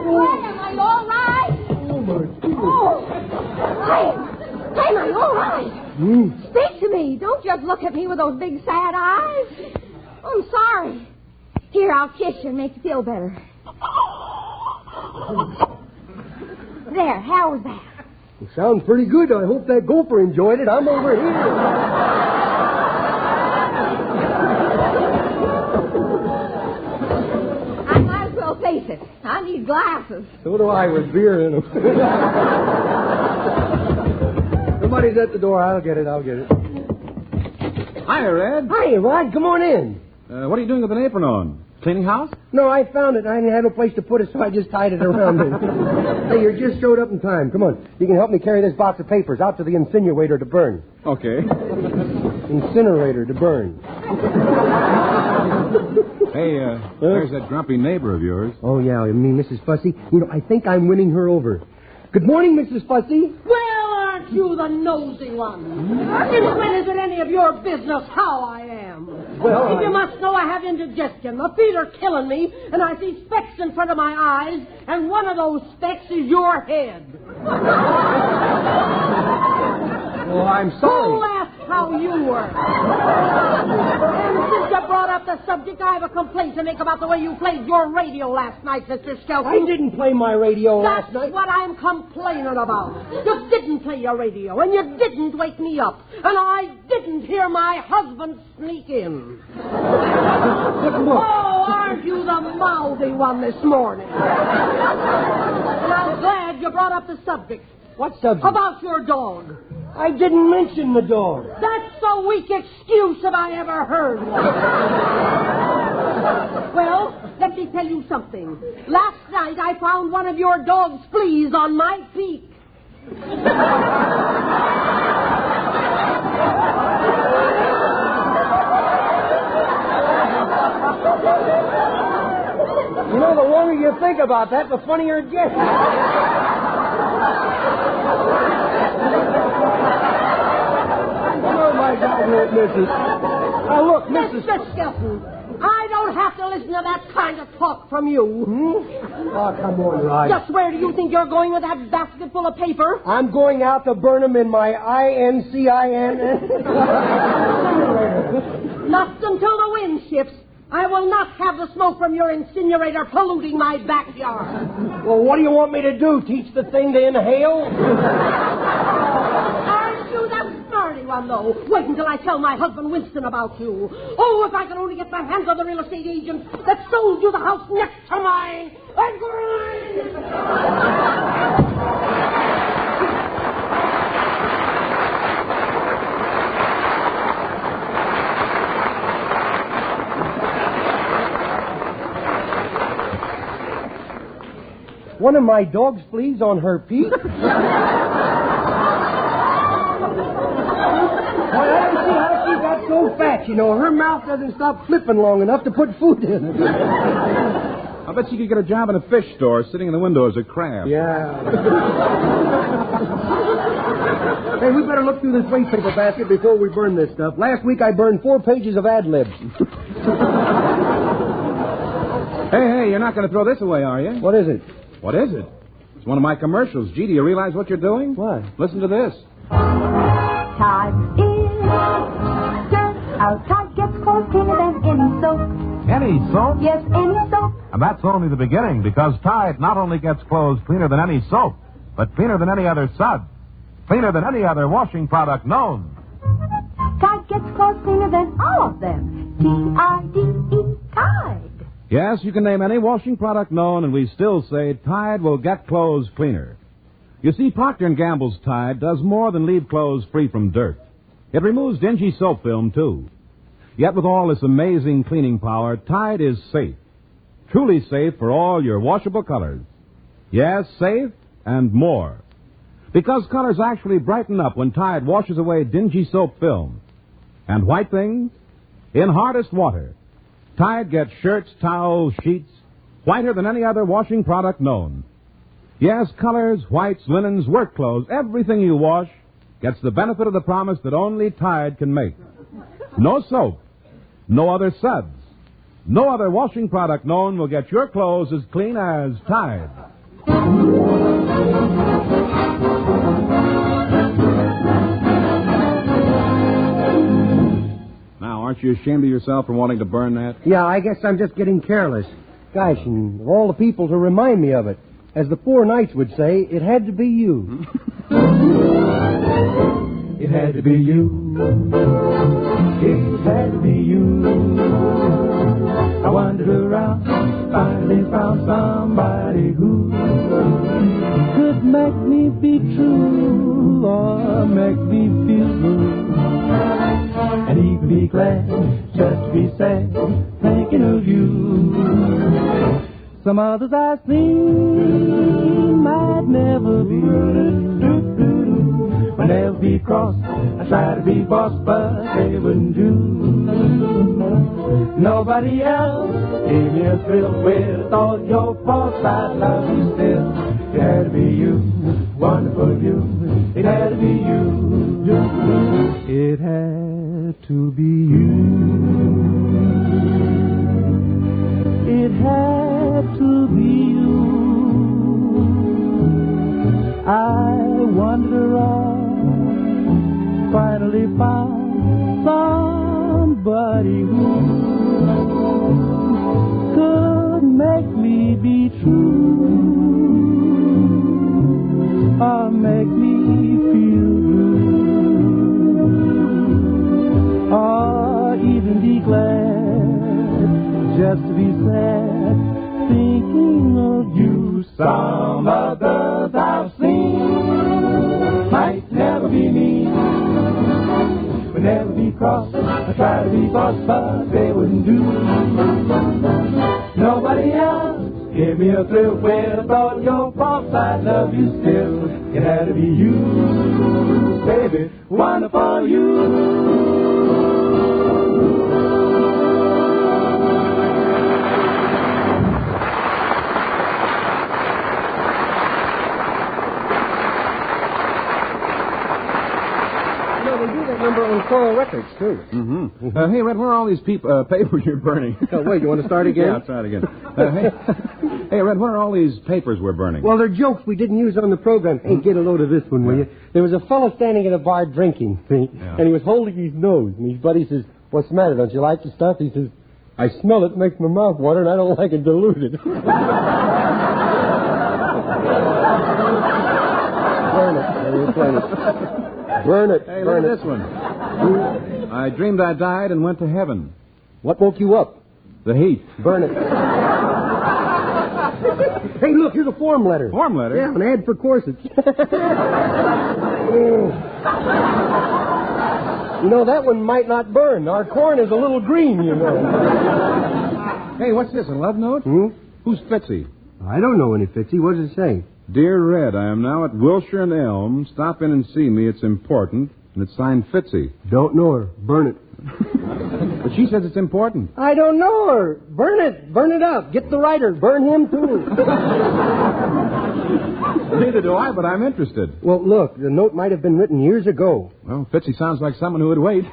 Graham, are you all right? Oh, my goodness. Oh, Graham, are you all right? Speak to me. Don't just look at me with those big sad eyes. I'm sorry. Here, I'll kiss you and make you feel better. There, how was that? It sounds pretty good. I hope that gopher enjoyed it. I'm over here. I might as well face it. I need glasses. So do I with beer in them. Somebody's at the door. I'll get it. Hi, Hi, Red. Hi, Rod. Come on in. What are you doing with an apron on? Cleaning house? No, I found it. I didn't have no place to put it, so I just tied it around me. Hey, you just showed up in time. Come on. You can help me carry this box of papers out to the incinerator to burn. Okay. Incinerator to burn. Hey, there's that grumpy neighbor of yours. Oh, yeah, you mean Mrs. Fussy? You know, I think I'm winning her over. Good morning, Mrs. Fussy. Well, aren't you the nosy one? Since when is it any of your business how I am? Well, You must know I have indigestion. My feet are killing me, and I see specks in front of my eyes, and one of those specks is your head. Oh, I'm sorry. Who asked how you were? And since you brought up the subject, I have a complaint to make about the way you played your radio last night, Mr. Skelton. I didn't play my radio last night. That's what I'm complaining about. You didn't play your radio, and you didn't wake me up, and I didn't hear my husband sneak in. Oh, aren't you the mouthy one this morning? And I'm glad you brought up the subject. What subject? About your dog. I didn't mention the dog. That's a weak excuse if I ever heard one. Well, let me tell you something. Last night I found one of your dog's fleas on my peak. You know, the longer you think about that, the funnier it gets. Oh, my God, Mrs. Now, look, Mrs. Mr. Skelton, I don't have to listen to that kind of talk from you. Oh, come on, Rod. Just where do you think you're going with that basket full of paper? I'm going out to burn them in my INCIN. Not until the wind shifts. I will not have the smoke from your incinerator polluting my backyard. Well, what do you want me to do? Teach the thing to inhale? Aren't you that smarty one, though? Wait until I tell my husband Winston about you. Oh, if I could only get my hands on the real estate agent that sold you the house next to mine. And grind! One of my dog's fleas on her peak? Well, I don't see how she got so fat, you know. Her mouth doesn't stop flipping long enough to put food in it. I bet she could get a job in a fish store sitting in the window as a crab. Yeah. Hey, we better look through this waste paper basket before we burn this stuff. Last week I burned 4 pages of ad-libs. Hey, you're not going to throw this away, are you? What is it? What is it? It's one of my commercials. Gee, do you realize what you're doing? What? Listen to this. Tide is dirt. Our Tide gets clothes cleaner than any soap. Any soap? Yes, any soap. And that's only the beginning, because Tide not only gets clothes cleaner than any soap, but cleaner than any other suds. Cleaner than any other washing product known. Tide gets clothes cleaner than all of them. T-I-D-E, Tide. Yes, you can name any washing product known, and we still say Tide will get clothes cleaner. You see, Procter & Gamble's Tide does more than leave clothes free from dirt. It removes dingy soap film, too. Yet with all this amazing cleaning power, Tide is safe. Truly safe for all your washable colors. Yes, safe and more. Because colors actually brighten up when Tide washes away dingy soap film. And white things? In hardest water. Tide gets shirts, towels, sheets, whiter than any other washing product known. Yes, colors, whites, linens, work clothes, everything you wash gets the benefit of the promise that only Tide can make. No soap, no other suds, no other washing product known will get your clothes as clean as Tide. Aren't you ashamed of yourself for wanting to burn that? Yeah, I guess I'm just getting careless. Gosh, and of all the people to remind me of it, as the Four Knights would say, it had to be you. It had to be you. It had to be you. I wandered around, finally found somebody who could make me be true or make me feel blue. and equally glad just to be sad, thinking of you. Some others I seen might never be. Might never be crossed. I try to be boss, but they wouldn't do. Nobody else gave me a thrill with all your faults. I love you still. It had to be you, wonderful you. It had to be you. It had to be you. It had to be you. I wandered around, finally found somebody who could make me be true, or make me feel blue, or even be glad just to be sad, thinking of you. Some others I've seen might never be me, would never be cross. I try to be boss, but they wouldn't do. Nobody else gave me a thrill with all your faults. I love you still. It had to be you, baby, wonderful you. Number on Coral Records, too. Mm-hmm. Hey, Red, where are all these papers you're burning? Oh, wait, you want to start again? Yeah, I'll try it again. Hey, Red, what are all these papers we're burning? Well, they're jokes we didn't use on the program. Hey, get a load of this one, will you? There was a fellow standing at a bar drinking, see? Yeah. And he was holding his nose. And his buddy says, "What's the matter? Don't you like the stuff?" He says, "I smell it, makes my mouth water, and I don't like it diluted." Burn it. Burn it. Hey, burn look it. at this one. I dreamed I died and went to heaven. What woke you up? The heat. Burn it. Hey, look, here's a form letter. Form letter? Yeah, an ad for corsets. You know, that one might not burn. Our corn is a little green, you know. Hey, what's this, a love note? Who's Fitzy? I don't know any Fitzy. What does it say? Dear Red, I am now at Wilshire and Elm. Stop in and see me. It's important. And it's signed Fitzy. Don't know her. Burn it. But she says it's important. I don't know her. Burn it. Burn it up. Get the writer. Burn him, too. Neither do I, but I'm interested. Well, look, the note might have been written years ago. Well, Fitzy sounds like someone who would wait.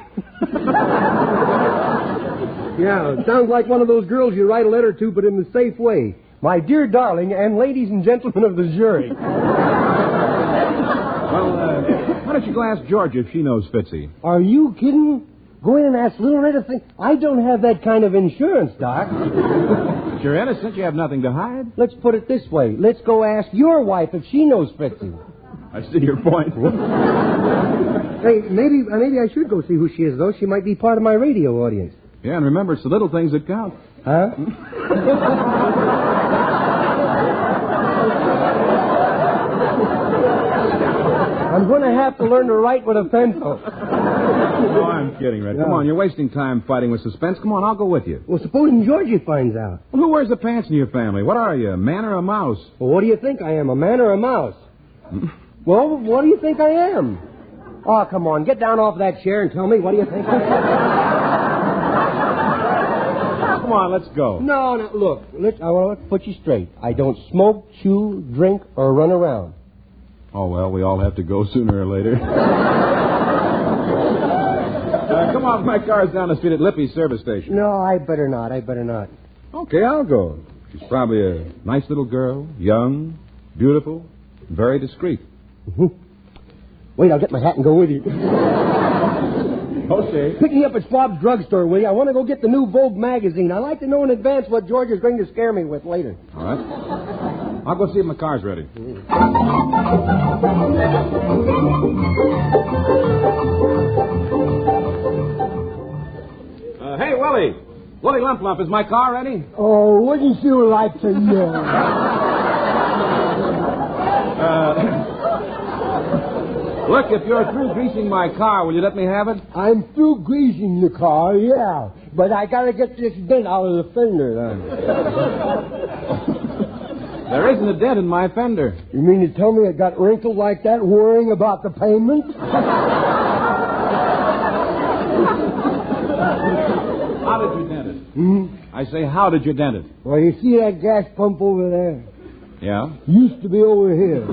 Yeah, it sounds like one of those girls you write a letter to, but in the safe way. My dear darling, and ladies and gentlemen of the jury. Well, why don't you go ask Georgia if she knows Fitzy? Are you kidding? Go in and ask little Red if I don't have that kind of insurance, Doc. But you're innocent. You have nothing to hide. Let's put it this way. Let's go ask your wife if she knows Fitzy. I see your point. Hey, maybe I should go see who she is, though. She might be part of my radio audience. Yeah, and remember, it's the little things that count. Huh? I'm going to have to learn to write with a pencil. No, I'm kidding, Red. Come on, you're wasting time fighting with suspense. Come on, I'll go with you. Well, supposing Georgie finds out. Well, who wears the pants in your family? What are you, a man or a mouse? Well, what do you think I am, a man or a mouse? Well, what do you think I am? Oh, come on, get down off that chair and tell me, what do you think I am? Come on, let's go. No, look, I want to put you straight. I don't smoke, chew, drink, or run around. Oh, well, we all have to go sooner or later. Come on, my car's down the street at Lippy's service station. No, I better not. Okay, I'll go. She's probably a nice little girl, young, beautiful, very discreet. Wait, I'll get my hat and go with you. Okay. Pick me up at Bob's drugstore, will you? I want to go get the new Vogue magazine. I like to know in advance what George is going to scare me with later. All right. I'll go see if my car's ready. Hey, Willie. Willie Lump Lump, is my car ready? Oh, wouldn't you like to know? Look, if you're through greasing my car, will you let me have it? I'm through greasing the car, yeah. But I gotta get this dent out of the fender, then. There isn't a dent in my fender. You mean to tell me it got wrinkled like that worrying about the payment? How did you dent it? Hmm? I say, how did you dent it? Well, you see that gas pump over there? Yeah? Used to be over here.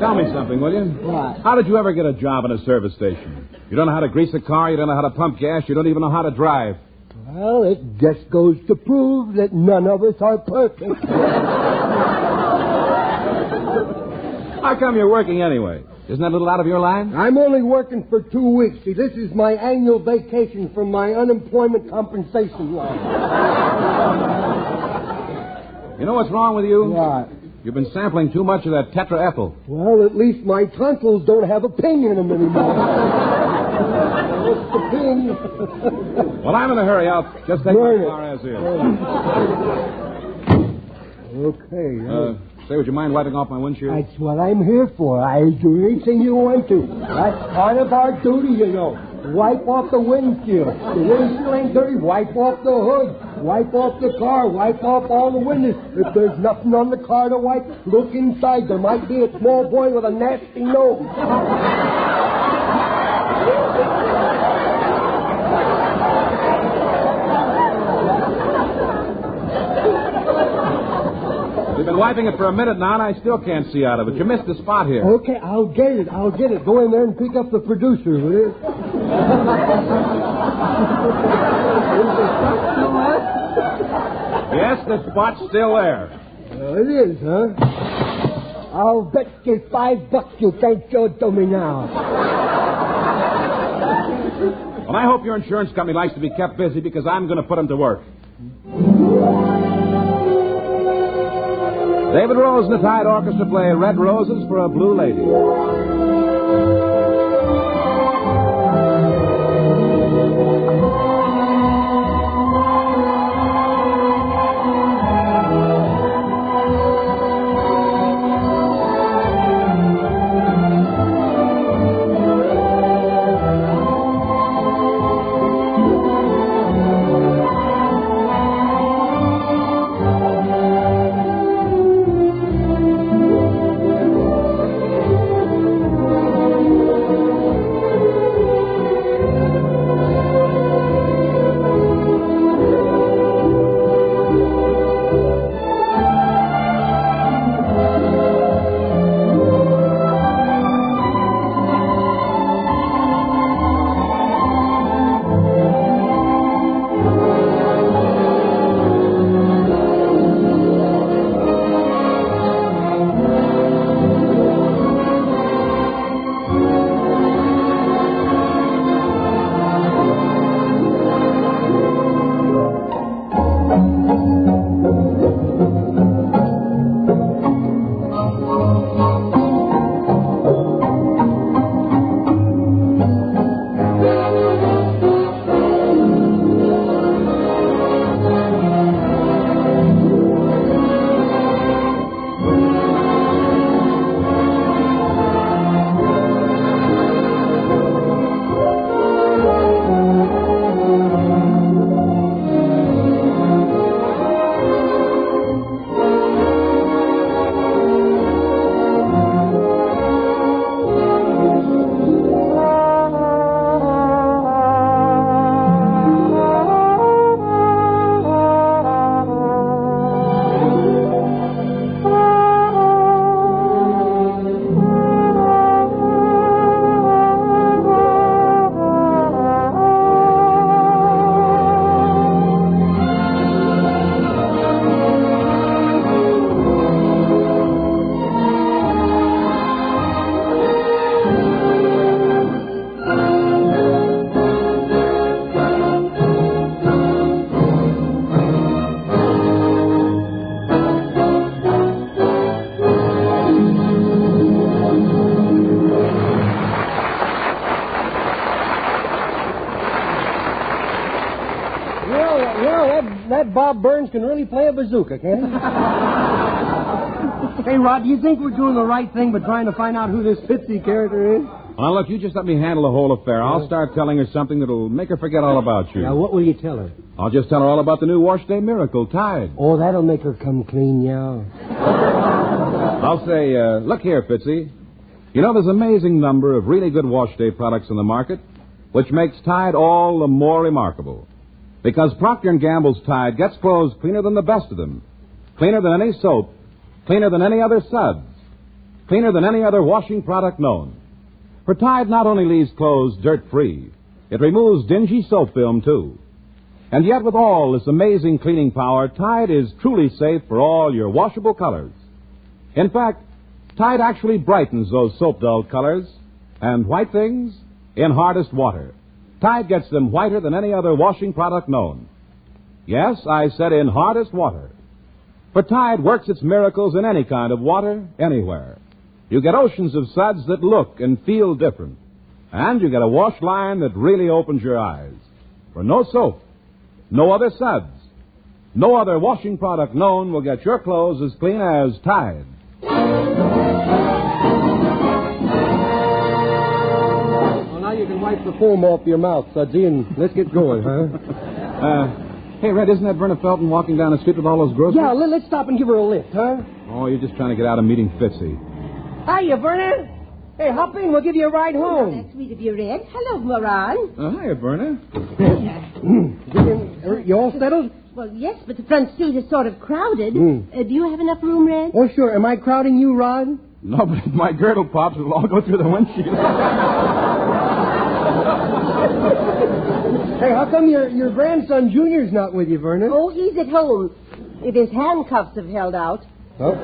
Tell me something, will you? What? How did you ever get a job in a service station? You don't know how to grease a car, you don't know how to pump gas, you don't even know how to drive. Well, it just goes to prove that none of us are perfect. How come you're working anyway? Isn't that a little out of your line? I'm only working for 2 weeks. See, this is my annual vacation from my unemployment compensation line. You know what's wrong with you? What? You've been sampling too much of that tetraethyl. Well, at least my tonsils don't have a ping in them anymore. What's the ping? Well, I'm in a hurry. I'll just take my car as is. Okay. Say, would you mind wiping off my windshield? That's what I'm here for. I'll do anything you want to. That's part of our duty, you know. Wipe off the windshield. The windshield ain't dirty. Wipe off the hood. Wipe off the car. Wipe off all the windows. If there's nothing on the car to wipe, look inside. There might be a small boy with a nasty nose. You've been wiping it for a minute now, and I still can't see out of it. You missed the spot here. Okay, I'll get it. Go in there and pick up the producer, will you? Yes, the spot's still there. It is, huh? I'll bet you $5 you can't show it to me now. Well, I hope your insurance company likes to be kept busy because I'm going to put them to work. David Rose and the Tide Orchestra play Red Roses for a Blue Lady. That Bob Burns can really play a bazooka, can't he? Hey, Rod, do you think we're doing the right thing by trying to find out who this Pitsy character is? Well, look, you just let me handle the whole affair. I'll start telling her something that'll make her forget all about you. Now, what will you tell her? I'll just tell her all about the new wash day miracle, Tide. Oh, that'll make her come clean, yeah. I'll say, look here, Fitzy. You know, there's an amazing number of really good wash day products in the market, which makes Tide all the more remarkable. Because Procter & Gamble's Tide gets clothes cleaner than the best of them. Cleaner than any soap. Cleaner than any other suds. Cleaner than any other washing product known. For Tide not only leaves clothes dirt-free, it removes dingy soap film, too. And yet, with all this amazing cleaning power, Tide is truly safe for all your washable colors. In fact, Tide actually brightens those soap-dulled colors and white things in hardest water. Tide gets them whiter than any other washing product known. Yes, I said in hardest water. For Tide works its miracles in any kind of water, anywhere. You get oceans of suds that look and feel different. And you get a wash line that really opens your eyes. For no soap, no other suds, no other washing product known will get your clothes as clean as Tide. Well, now you can wipe the foam off your mouth, Sudsy, and let's get going, huh? Hey, Red, isn't that Verna Felton walking down the street with all those groceries? Yeah, let's stop and give her a lift, huh? Oh, you're just trying to get out of meeting Fitzy. Hiya, Verna. Hey, hop in. We'll give you a ride home. That's sweet of you, Red. Hello, Moran. Hiya, Verna. You all settled? Well, yes, but the front seat is sort of crowded. Do you have enough room, Red? Oh, sure. Am I crowding you, Rod? No, but if my girdle pops, it'll all go through the windshield. Hey, how come your grandson Junior's not with you, Verna? Oh, he's at home. If his handcuffs have held out. Oh.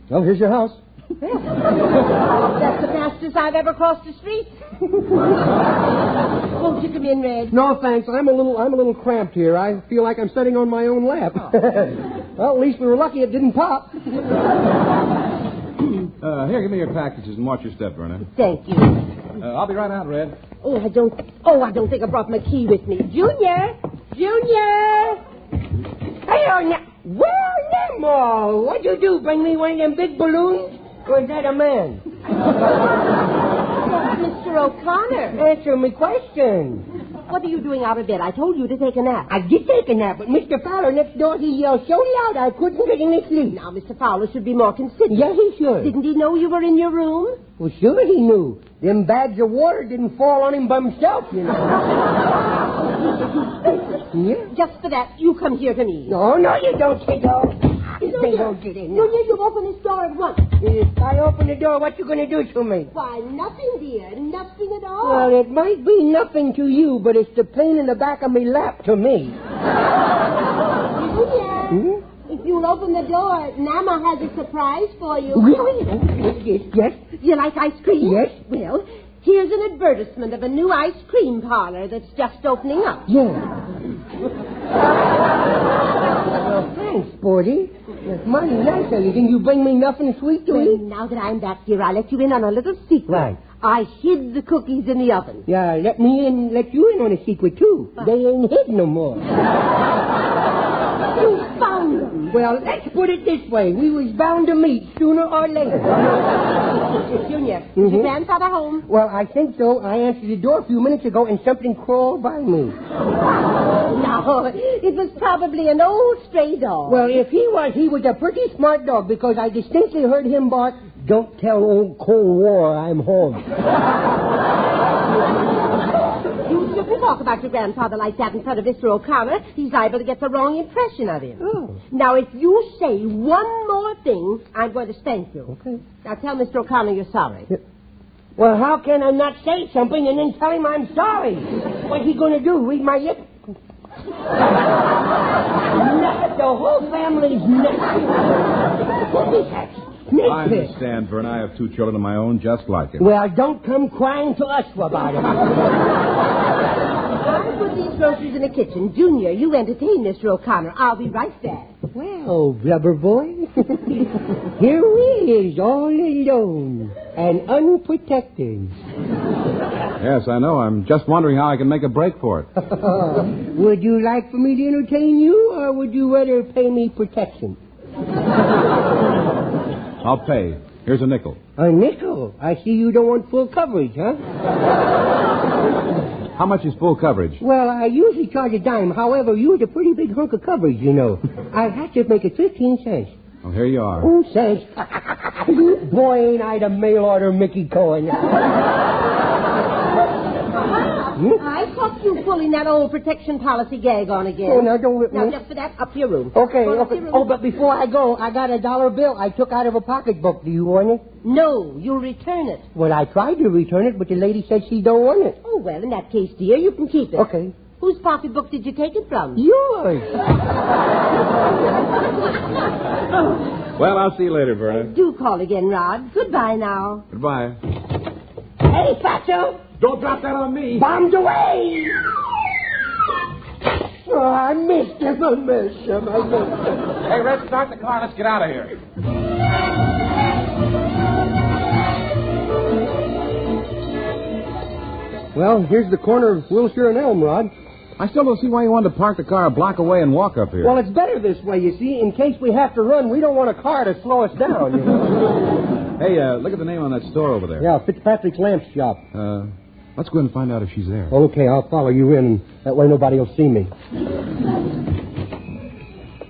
Well, here's your house. That's the fastest I've ever crossed the street. Won't you come in, Red? No, thanks. I'm a little cramped here. I feel like I'm sitting on my own lap. Well, at least we were lucky it didn't pop. Here, give me your packages and watch your step, Verna. Thank you. I'll be right out, Red. I don't think I brought my key with me. Junior! Hey, well, Nemo, what'd you do? Bring me one of them big balloons? Or is that a man? Mr. O'Connor. Answer me question. What are you doing out of bed? I told you to take a nap. I did take a nap, but Mr. Fowler next door, he yelled so loud I couldn't get any sleep. Now, Mr. Fowler should be more considerate. Yeah, he should. Didn't he know you were in your room? Well, sure he knew. Them bags of water didn't fall on him by himself, you know. Yeah? Just for that, you come here to me. No, you don't, kiddo. They don't get in. You need to open this door at once. If I open the door, what you going to do to me? Why, nothing, dear. Nothing at all. Well, it might be nothing to you, but it's the pain in the back of me lap to me. Junior, if you'll open the door, Mama has a surprise for you. Really? Yes. You like ice cream? Yes. Well, here's an advertisement of a new ice cream parlor that's just opening up. Yeah. Well, thanks, Sporty. That's mighty nice of you. Can you bring me nothing sweet to eat? Now that I'm back here, I'll let you in on a little secret. Right. I hid the cookies in the oven. Yeah, let you in on a secret, too. They ain't hid no more. You found them. Well, let's put it this way. We was bound to meet sooner or later. Junior, is your grandfather home? Well, I think so. I answered the door a few minutes ago and something crawled by me. No, it was probably an old stray dog. Well, if he was a pretty smart dog because I distinctly heard him bark, "Don't tell old Cold War I'm home." You shouldn't talk about your grandfather like that in front of Mr. O'Connor. He's liable to get the wrong impression of him. Oh. Now, if you say one more thing, I'm going to spank you. Okay. Now, tell Mr. O'Connor you're sorry. Yeah. Well, how can I not say something and then tell him I'm sorry? What's he going to do, read my lip? The whole family's nuts. What is that? I understand, Vern. I have 2 children of my own just like it. Well, don't come crying to us about it. I'll put these groceries in the kitchen. Junior, you entertain Mr. O'Connor. I'll be right back. Well, Blubber Boy, here we is all alone and unprotected. Yes, I know. I'm just wondering how I can make a break for it. Would you like for me to entertain you, or would you rather pay me protection? I'll pay. Here's a nickel. A nickel? I see you don't want full coverage, huh? How much is full coverage? Well, I usually charge a dime. However, you had a pretty big hunk of coverage, you know. I had to make it 15 cents. Well, here you are. Oh, thanks. Boy, ain't I the mail-order Mickey Cohen. I caught you pulling that old protection policy gag on again. Oh, now don't whip me. Now, just for that, up to your room. Okay, Go up to okay. your room. Oh, but before I go, I got a $1 bill I took out of a pocketbook. Do you want it? No, you'll return it. Well, I tried to return it, but the lady said she don't want it. Oh, well, in that case, dear, you can keep it. Okay. Whose pocketbook did you take it from? Yours. Well, I'll see you later, Verna. Do call again, Rod. Goodbye now. Goodbye. Hey, Fatso! Don't drop that on me. Bombs away! Oh, I missed him. I missed him. Hey, Red, start the car. Let's get out of here. Well, here's the corner of Wilshire and Elm, Rod. I still don't see why you wanted to park the car a block away and walk up here. Well, it's better this way, you see. In case we have to run, we don't want a car to slow us down, you know. Hey, look at the name on that store over there. Yeah, Fitzpatrick's Lamp Shop. Let's go and find out if she's there. Okay, I'll follow you in, and that way nobody will see me.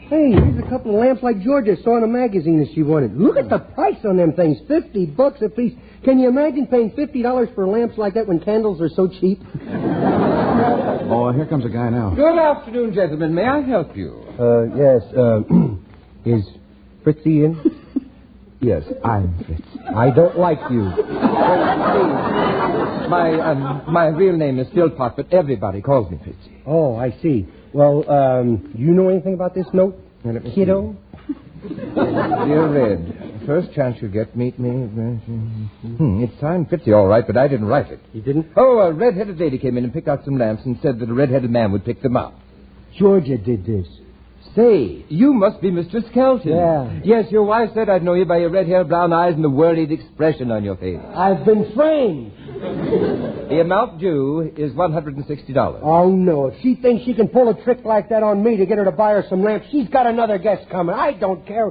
Hey, here's a couple of lamps like Georgia saw in a magazine that she wanted. Look at the price on them things, $50 a piece. Can you imagine paying $50 for lamps like that when candles are so cheap? Oh, here comes a guy now. Good afternoon, gentlemen. May I help you? Yes, is Fritzy in? Yes, I'm Fritz. I don't like you. My real name is Philpott, but everybody calls me Fritzy. Oh, I see. Well, you know anything about this note, kiddo? Dear Red, first chance you get, meet me. It's signed Fritzy, all right, but I didn't write it. You didn't? Oh, a red-headed lady came in and picked out some lamps and said that a red-headed man would pick them up. Georgia did this. Say, you must be Mr. Skelton. Yeah. Yes, your wife said I'd know you by your red hair, brown eyes, and the worried expression on your face. I've been trained. The amount due is $160. Oh, no. If she thinks she can pull a trick like that on me to get her to buy her some lamps, she's got another guest coming. I don't care.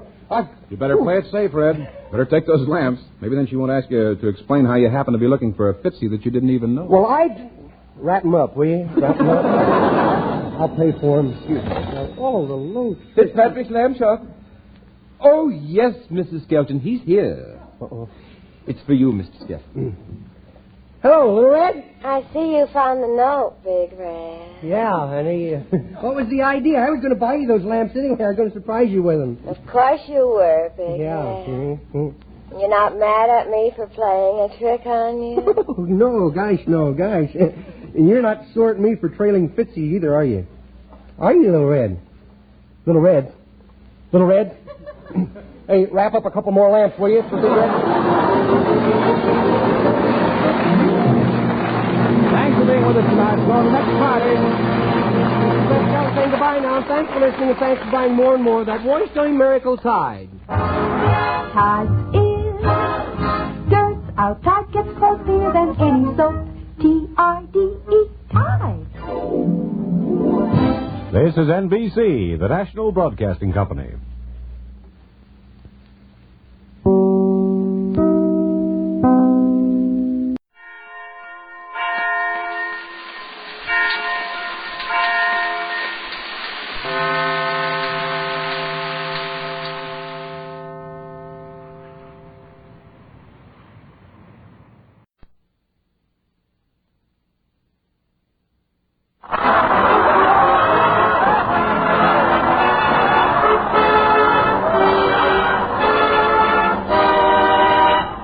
You better play it safe, Red. Better take those lamps. Maybe then she won't ask you to explain how you happen to be looking for a Fitzy that you didn't even know. Well, wrap him up, will you? Wrap him up. I'll pay for him. Excuse me. Oh, the low. Fitzpatrick's lamp shop. Oh, yes, Mrs. Skelton. He's here. Uh-oh. It's for you, Mr. Skelton. Hello, Little Red. I see you found the note, Big Red. Yeah, honey. What was the idea? I was going to buy you those lamps anyway. I was going to surprise you with them. Of course you were, Big Yeah. Red. Mm-hmm. You're not mad at me for playing a trick on you? No, gosh. And you're not sore at me for trailing Fitzy either, are you? Are you, Little Red? Little Red? Hey, wrap up a couple more lamps, will you, for Big Red? Thanks for being with us tonight. So the next Friday. Let's tell saying goodbye now. Thanks for listening and thanks for buying more and more of that One-Stone Miracle Tide. Tide is dirt. Our Tide gets clothes cleaner than any soap. T-I-D-E, Tide. This is NBC, the National Broadcasting Company.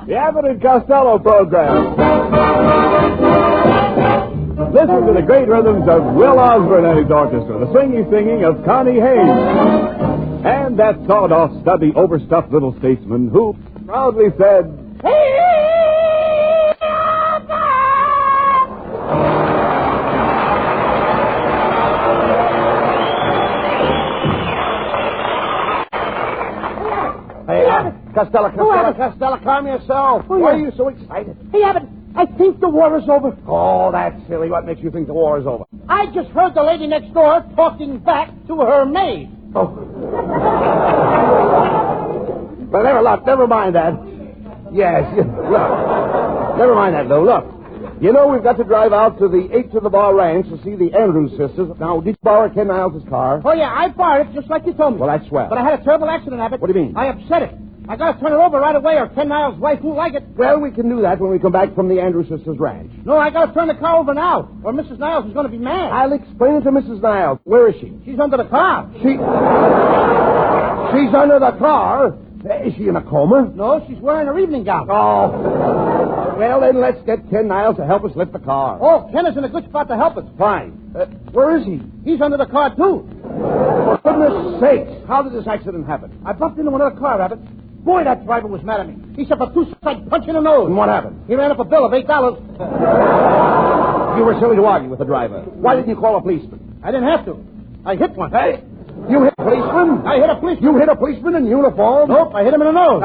The Abbott Costello program. Listen to the great rhythms of Will Osborne and his orchestra, the swingy singing of Connie Haynes, and that sawed-off, stubby, overstuffed little statesman who proudly said, Hey, Costello, calm yourself. Why are you so excited? Hey, Abbott, I think the war is over. Oh, that's silly. What makes you think the war is over? I just heard the lady next door talking back to her maid. Oh. But never mind that. Yes, look. Never mind that, Lou. Look. You know, we've got to drive out to the 8 to the Bar Ranch to see the Andrews sisters. Now, did you borrow Ken Niles' car? Oh, yeah, I borrowed it just like you told me. Well, that's swell. But I had a terrible accident, Abbott. What do you mean? I upset it. I got to turn it over right away or Ken Niles' wife won't like it. Well, we can do that when we come back from the Andrews sisters' ranch. No, I got to turn the car over now or Mrs. Niles is going to be mad. I'll explain it to Mrs. Niles. Where is she? She's under the car. She's under the car? Is she in a coma? No, she's wearing her evening gown. Oh. Well, then let's get Ken Niles to help us lift the car. Oh, Ken is in a good spot to help us. Fine. Where is he? He's under the car, too. For goodness sakes, how did this accident happen? I bumped into another car, Abbott. Boy, that driver was mad at me. He suffered a two-side punch in the nose. And what happened? He ran up a bill of $8. You were silly to argue with the driver. Why didn't you call a policeman? I didn't have to. I hit one. Hey, you hit a policeman? I hit a policeman. You hit a policeman in uniform? Nope, I hit him in the nose.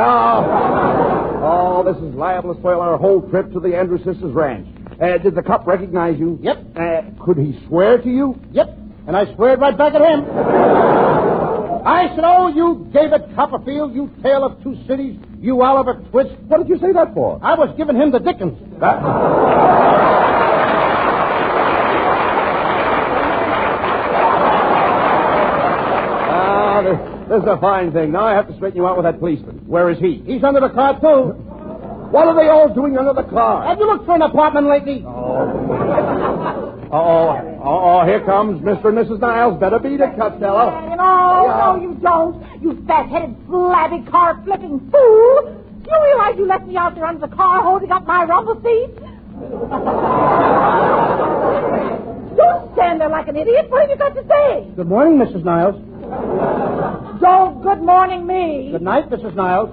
Oh, this is liable to spoil our whole trip to the Andrews sisters' ranch. Did the cop recognize you? Yep. Could he swear to you? Yep. And I sweared right back at him. I said, oh, you David Copperfield, you tale of two cities, you Oliver Twist. What did you say that for? I was giving him the Dickens. This is a fine thing. Now I have to straighten you out with that policeman. Where is he? He's under the car, too. What are they all doing under the car? Have you looked for an apartment lately? Oh, here comes Mr. and Mrs. Niles. Better beat it, Costello. No, you don't. You fat-headed, flabby, car-flipping fool. You realize you left me out there under the car holding up my rumble seat? Don't stand there like an idiot. What have you got to say? Good morning, Mrs. Niles. Don't good morning me. Good night, Mrs. Niles.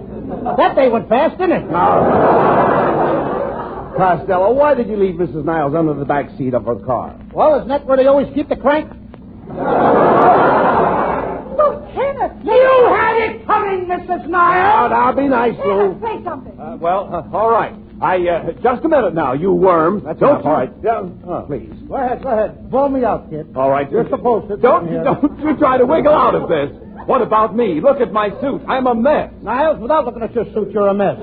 That day went fast, didn't it? Costello, why did you leave Mrs. Niles under the back seat of her car? Well, isn't that where they always keep the crank? So, Kenneth, you had it coming, Mrs. Niles. Now, be nice, Lou. Say something. All right. Just a minute now, you worm. That's enough. All right. Please. Go ahead. Blow me out, kid. All right. You're supposed to. Don't you try to wiggle out of this. What about me? Look at my suit. I'm a mess. Niles, without looking at your suit, you're a mess.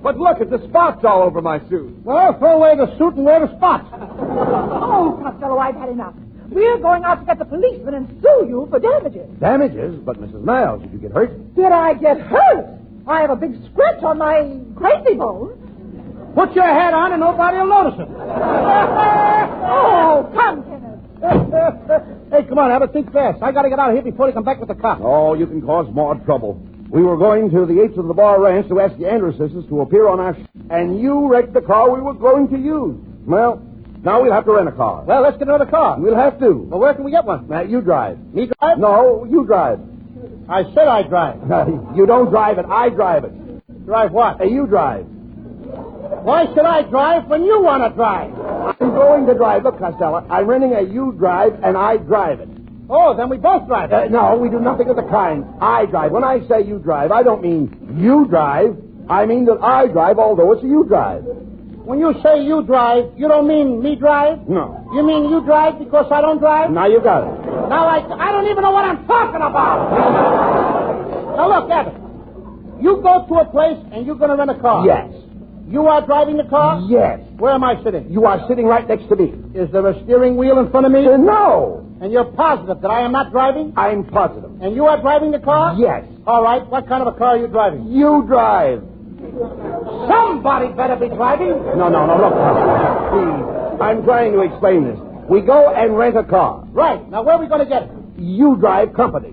But look at the spots all over my suit. Well, throw away the suit and wear the spots. Oh, Costello, I've had enough. We're going out to get the policeman and sue you for damages. Damages? But, Mrs. Niles, did you get hurt? Did I get hurt? I have a big scratch on my crazy bone. Put your hat on and nobody will notice it. Oh, come, Kenneth. Hey, come on, Abbott, think fast. I got to get out of here before they come back with the cops. Oh, you can cause more trouble. We were going to the 8 to the Bar Ranch to ask the Andrews sisters to appear on our and you wrecked the car we were going to use. Well, now we'll have to rent a car. Well, let's get another car. We'll have to. Well, where can we get one? You drive. Me drive? No, you drive. I said I drive. You don't drive it. I drive it. Drive what? You drive. Why should I drive when you want to drive? I'm going to drive. Look, Costello, I'm renting a you drive and I drive it. Oh, then we both drive. No, we do nothing of the kind. I drive. When I say you drive, I don't mean you drive. I mean that I drive, although it's a you drive. When you say you drive, you don't mean me drive? No. You mean you drive because I don't drive? Now you got it. Now I don't even know what I'm talking about. Now look, Abbott. You go to a place and you're going to rent a car. Yes. You are driving the car? Yes. Where am I sitting? You are sitting right next to me. Is there a steering wheel in front of me? No. And you're positive that I am not driving? I'm positive. And you are driving the car? Yes. All right. What kind of a car are you driving? You drive. Somebody better be driving. No, look. Please. I'm trying to explain this. We go and rent a car. Right. Now, where are we going to get it? You drive company.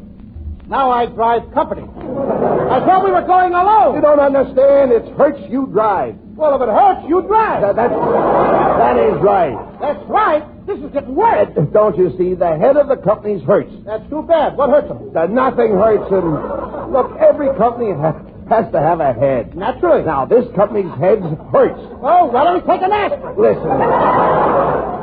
Now I drive company. I thought we were going alone. You don't understand. It hurts you drive. Well, if it hurts, you drive. That is right. That's right. This is getting worse. Don't you see? The head of the company's hurts. That's too bad. What hurts him? Nothing hurts him. Look, every company has to have a head. Naturally. Now, this company's head hurts. Oh, well, let me take an aspirin. Listen,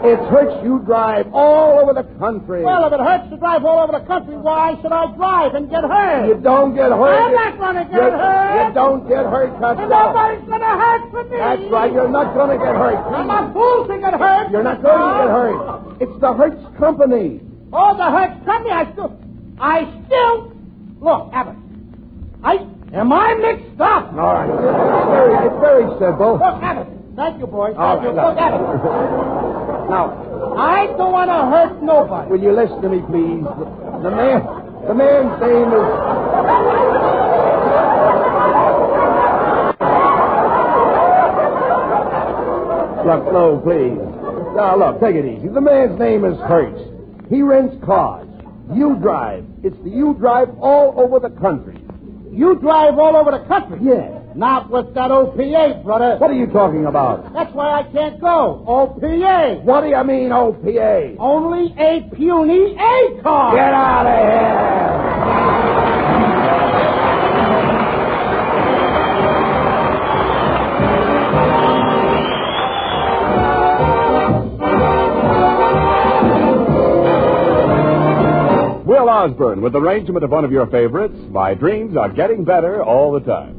it hurts you drive all over the country. Well, if it hurts to drive all over the country, why should I drive and get hurt? You don't get hurt. I'm not going to get hurt. You don't get hurt, Costello. Nobody's going to hurt for me. That's right. You're not going to get hurt. I'm a fool to get hurt. You're not going to get hurt. It's the Hertz Company. Oh, the Hertz Company. I still... Look, Abbott. Am I mixed up? All right. It's very simple. Look, Abbott. Thank you, boys. Thank you. Right, Look, Abbott. Now, I don't want to hurt nobody. Will you listen to me, please? The man's name is... Look, no, please. Now, look, take it easy. The man's name is Hertz. He rents cars. You drive. It's the you drive all over the country. You drive all over the country? Yeah. Not with that OPA, brother. What are you talking about? That's why I can't go. OPA. What do you mean, OPA? Only a puny A car. Get out of here. Will Osborne with the arrangement of one of your favorites, My Dreams Are Getting Better All the Time.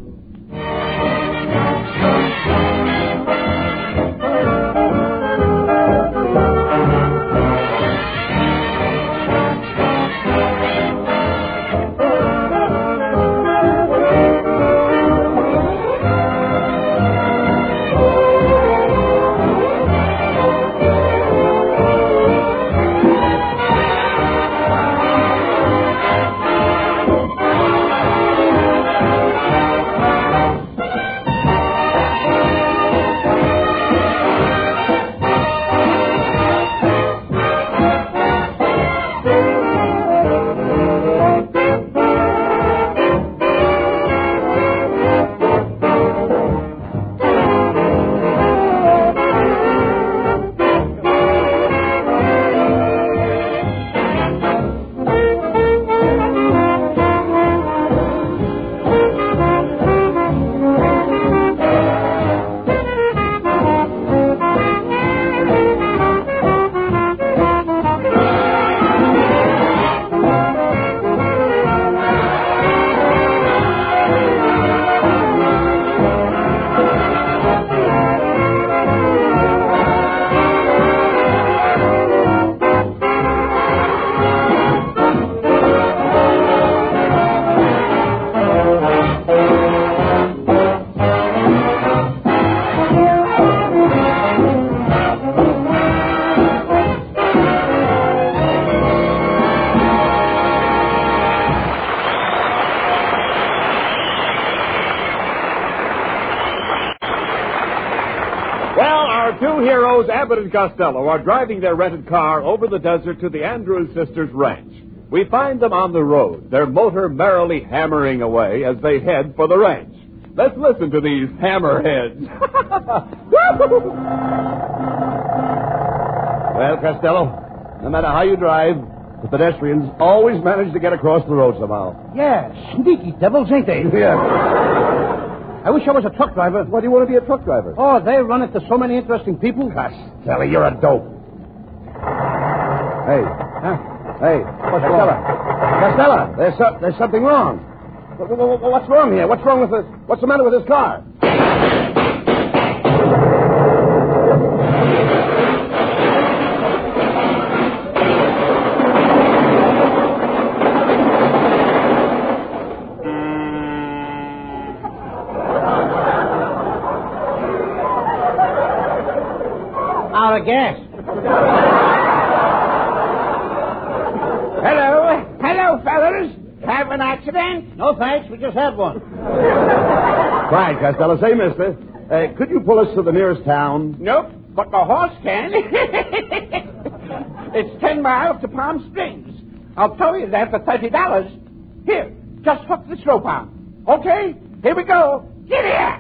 Abbott and Costello are driving their rented car over the desert to the Andrews sisters' ranch. We find them on the road, their motor merrily hammering away as they head for the ranch. Let's listen to these hammerheads. Well, Costello, no matter how you drive, the pedestrians always manage to get across the road somehow. Yeah, sneaky devils, ain't they? Yeah. I wish I was a truck driver. Why do you want to be a truck driver? Oh, they run into so many interesting people. Costello, you're a dope. Hey. Huh? Hey, Costello, there's something wrong. What's wrong here? What's the matter with this car? Out of gas. Hello, fellas. Have an accident? No, thanks. We just had one. Quiet, Costello. Say, mister, could you pull us to the nearest town? Nope, but the horse can. It's 10 miles to Palm Springs. I'll tow you there for $30. Here, just hook this rope on. Okay, here we go. Get here.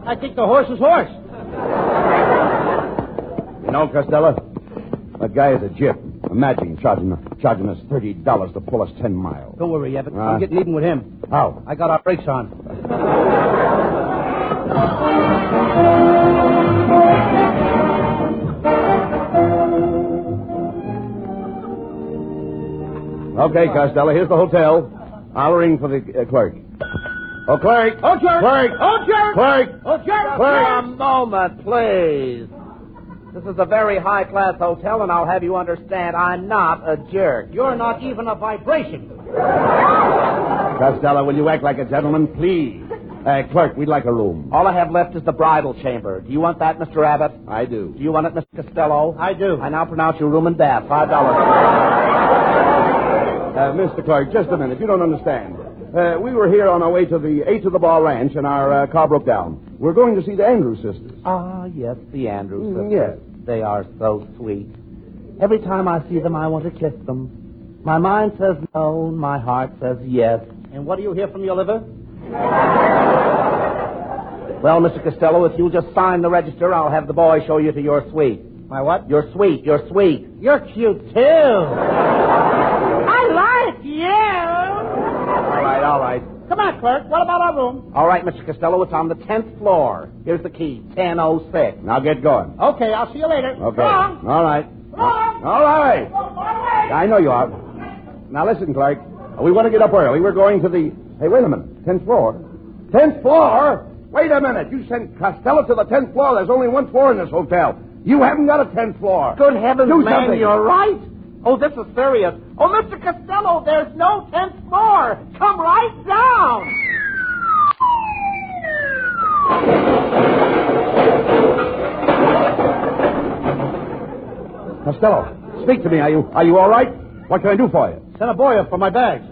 I think the horse is hoarse. You know, Costello, that guy is a gyp. And Imagine charging us $30 to pull us 10 miles. Don't worry, Abbott. I'm getting even with him. How? I got our brakes on. Okay, Costello, here's the hotel. I'll ring for the clerk. Oh, clerk! Oh, clerk! Clerk! Oh, clerk! Clerk! Oh, clerk! Clerk! A moment, please. This is a very high-class hotel, and I'll have you understand I'm not a jerk. You're not even a vibration. Costello, will you act like a gentleman, please? Clerk, we'd like a room. All I have left is the bridal chamber. Do you want that, Mr. Abbott? I do. Do you want it, Mr. Costello? I do. I now pronounce your room and bath. $5. Mr. Clerk, just a minute. You don't understand. We were here on our way to the 8 to the Bar Ranch, and our car broke down. We're going to see the Andrews sisters. Ah, yes, the Andrews sisters. Yes. They are so sweet. Every time I see them, I want to kiss them. My mind says no, my heart says yes. And what do you hear from your liver? Well, Mr. Costello, if you'll just sign the register, I'll have the boy show you to your suite. My what? Your suite, your suite. You're cute, too. I like you. All right. Come on, clerk. What about our room? All right, Mr. Costello, it's on the 10th floor. Here's the key, 1006. Now get going. Okay, I'll see you later. Okay. Come on. All right. All right. I know you are. Now listen, Clark. We want to get up early. We're going to the... Hey, wait a minute. 10th floor? 10th floor? Wait a minute. You sent Costello to the 10th floor. There's only one floor in this hotel. You haven't got a 10th floor. Good heavens, Do man, something. you're right. Oh, this is serious. Oh, Mr. Costello, there's no 10th floor. Come right down. Costello, speak to me. Are you all right? What can I do for you? Send a boy up for my bags.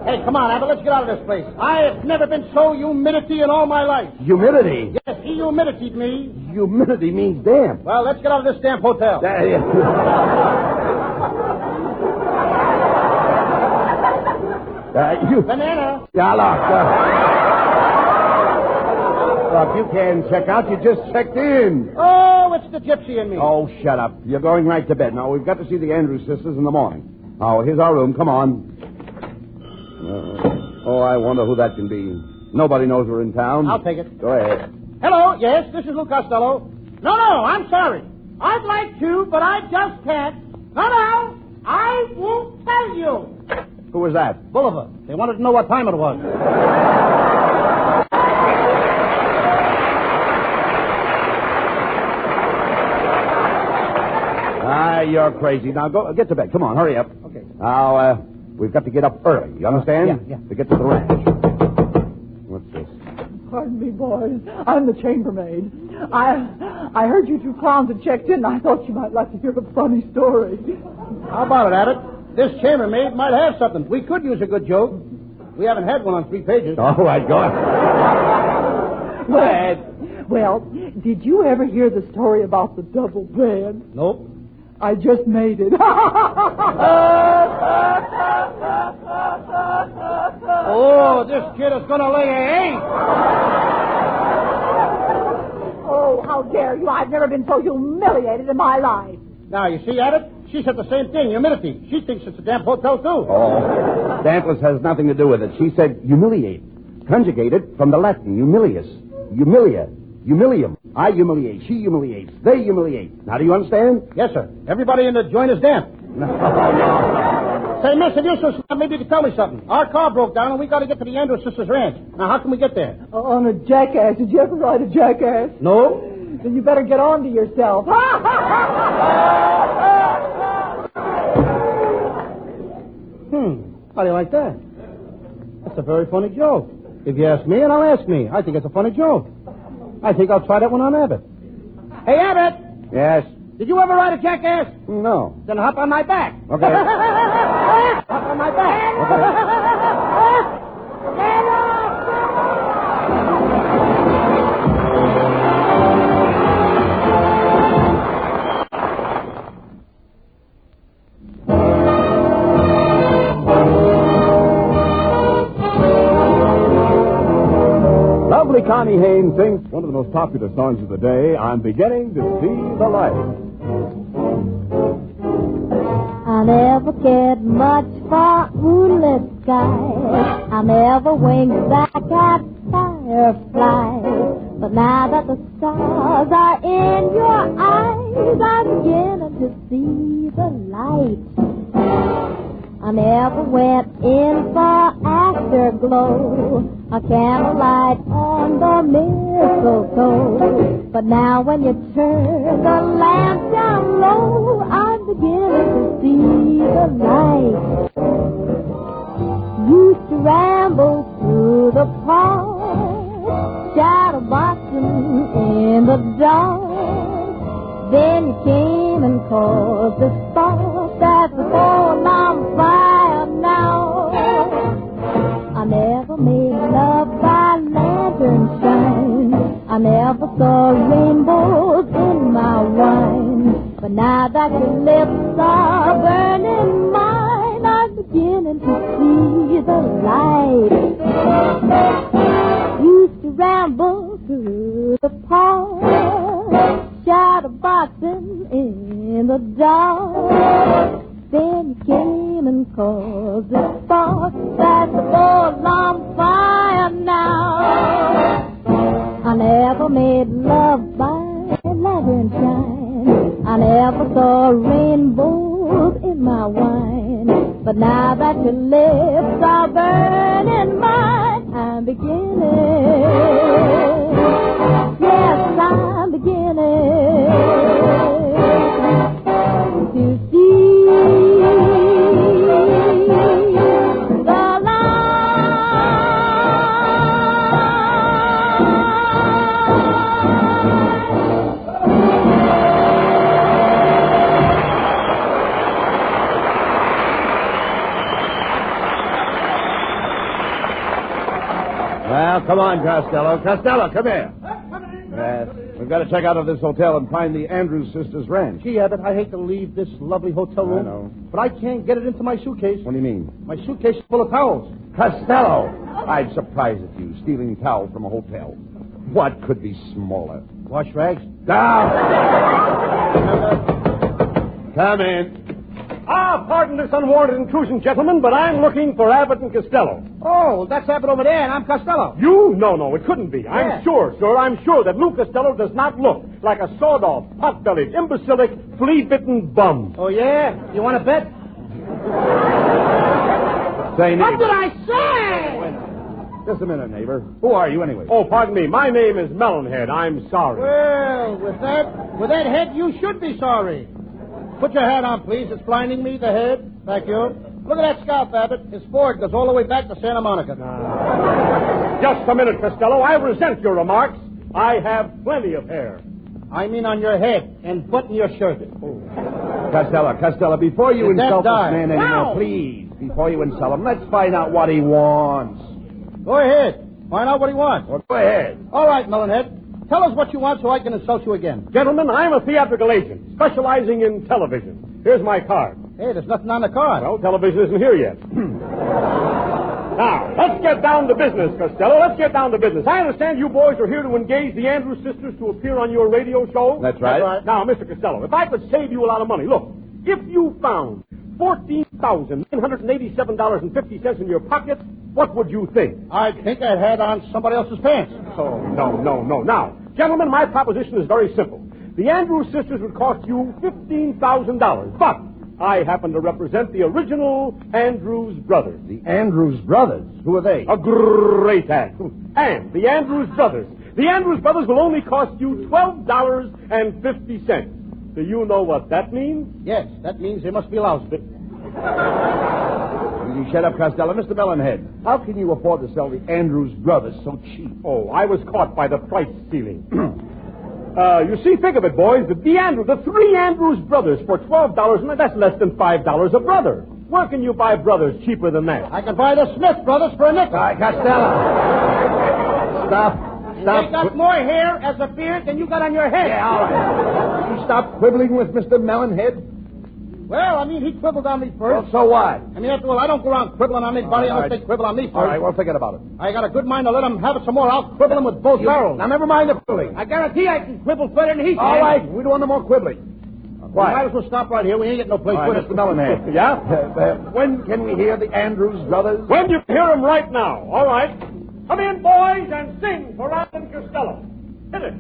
Hey, come on, Abbott. Let's get out of this place. I have never been so humidity in all my life. Humidity? Yes, he humiditied me. Humidity means damp. Well, let's get out of this damp hotel. You... Banana. Yeah, look, you can check out. You just checked in. Oh, it's the gypsy in me. Oh, shut up. You're going right to bed. Now, we've got to see the Andrews sisters in the morning. Oh, here's our room. Come on. I wonder who that can be. Nobody knows we're in town. I'll take it. Go ahead. Hello, yes, this is Lou Costello. No, I'm sorry. I'd like to, but I just can't. No, I won't tell you. Who was that? Bolivar. They wanted to know what time it was. You're crazy. Now, go get to bed. Come on, hurry up. Okay. Now, we've got to get up early. You understand? Yeah. To get to the ranch. What's this? Pardon me, boys. I'm the chambermaid. I heard you two clowns had checked in, and I thought you might like to hear a funny story. How about it, Abbott? This chambermaid might have something. We could use a good joke. We haven't had one on 3 pages. All right, go ahead. Go ahead. Well, did you ever hear the story about the double bed? Nope. I just made it. Oh, this kid is going to lay an 8. Oh, how dare you. I've never been so humiliated in my life. Now, you see, Abbott? She said the same thing, humidity. She thinks it's a damp hotel, too. Oh, dampness has nothing to do with it. She said humiliate. Conjugated from the Latin, humilius. Humilia. Humilium. I humiliate. She humiliates. They humiliate. Now, do you understand? Yes, sir. Everybody in the joint is damp. No. Say, miss, if you're so smart, maybe you can tell me something. Our car broke down, and we got to get to the Andrews sisters' ranch. Now, how can we get there? On a jackass. Did you ever ride a jackass? No. Then you better get on to yourself. How do you like that? That's a very funny joke. If you ask me, and I'll ask me. I think it's a funny joke. I think I'll try that one on Abbott. Hey, Abbott! Yes? Did you ever ride a jackass? No. Then hop on my back. Okay. Hop on my back. Lovely Connie Haynes sings one of the most popular songs of the day, I'm Beginning to See the Light. I never cared much for moonlit skies. I never winked back at fireflies. But now that the stars are in your eyes, I'm beginning to see the light. I never went in for afterglow, a candlelight on the mistletoe. But now when you turn the lamp down low, I'm beginning to see the light. Used to ramble through the park, shadow boxing in the dark. Then you came and caused a spark that was all on fire now. I never made love by lantern shine. I never saw rainbows in my wine. But now that your lips are burning mine, I'm beginning to see the light. Used to ramble through the park, shadow boxing in the dark. Then you came and caused a spark that's all on fire now. I never made love by lantern shine. I never saw rainbows in my wine. But now that your lips are burning mine, I'm beginning. Yes, I'm beginning to see the Well, come on, Costello. Costello, come here. Yes, we've got to check out of this hotel and find the Andrews sisters' ranch. Gee, Abbott, I hate to leave this lovely hotel room. I know. But I can't get it into my suitcase. What do you mean? My suitcase is full of towels. Costello! I'm surprised at you, stealing towels from a hotel. What could be smaller? Wash rags? Down! Come in. Pardon this unwarranted intrusion, gentlemen, but I'm looking for Abbott and Costello. Oh, that's Abbott over there, and I'm Costello. You? No, it couldn't be. I'm sure, sir, I'm sure that Lou Costello does not look like a sawed-off, pot-bellied, imbecilic, flea-bitten bum. Oh, yeah? You want to bet? Say, neighbor. What did I say? Just a minute, neighbor. Who are you, anyway? Oh, pardon me. My name is Melonhead. I'm sorry. Well, with that head, you should be sorry. Put your hat on, please. It's blinding me, the head. Thank you. Look at that scalp, Abbott. His forehead goes all the way back to Santa Monica. Just a minute, Costello. I resent your remarks. I have plenty of hair. I mean on your head and button your shirt. Oh. Costello, before you insult this man anymore, please, before you insult him, let's find out what he wants. Go ahead. Find out what he wants. Well, go ahead. All right, Melonhead. Tell us what you want so I can insult you again. Gentlemen, I'm a theatrical agent specializing in television. Here's my card. Hey, there's nothing on the card. Well, television isn't here yet. Now, let's get down to business, Costello. Let's get down to business. I understand you boys are here to engage the Andrews sisters to appear on your radio show. That's right. Now, Mr. Costello, if I could save you a lot of money, look, if you found $14,987.50 in your pocket, what would you think? I'd think I had on somebody else's pants. Oh, no. Now, gentlemen, my proposition is very simple. The Andrews sisters would cost you $15,000, but I happen to represent the original Andrews brothers. The Andrews brothers? Who are they? A great act. And the Andrews brothers. The Andrews brothers will only cost you $12.50. Do you know what that means? Yes, that means they must be lousy. Will you shut up, Costello? Mr. Melonhead, how can you afford to sell the Andrews brothers so cheap? Oh, I was caught by the price ceiling. You see, think of it, boys. The three Andrews brothers for $12, that's less than $5 a brother. Where can you buy brothers cheaper than that? I can buy the Smith brothers for a nickel. All right, Costello. Stop. They got more hair as a beard than you got on your head. Yeah, all right. You stop quibbling with Mr. Melonhead? Well, I mean, he quibbled on me first. Well, so what? I mean, after all, I don't go around quibbling on anybody unless they quibble on me first. All right, well, forget about it. I got a good mind to let him have it some more. I'll quibble him with both barrels. Now, never mind the quibbling. I guarantee I can quibble better than he can. All right, we don't want no more quibbling. Why? We might as well stop right here. We ain't getting no place All right, with Mr. Melonhead. Yeah? When can we hear the Andrews Brothers? When you hear them right now. All right. Come in, boys, and sing for Abbott Costello. Hit it.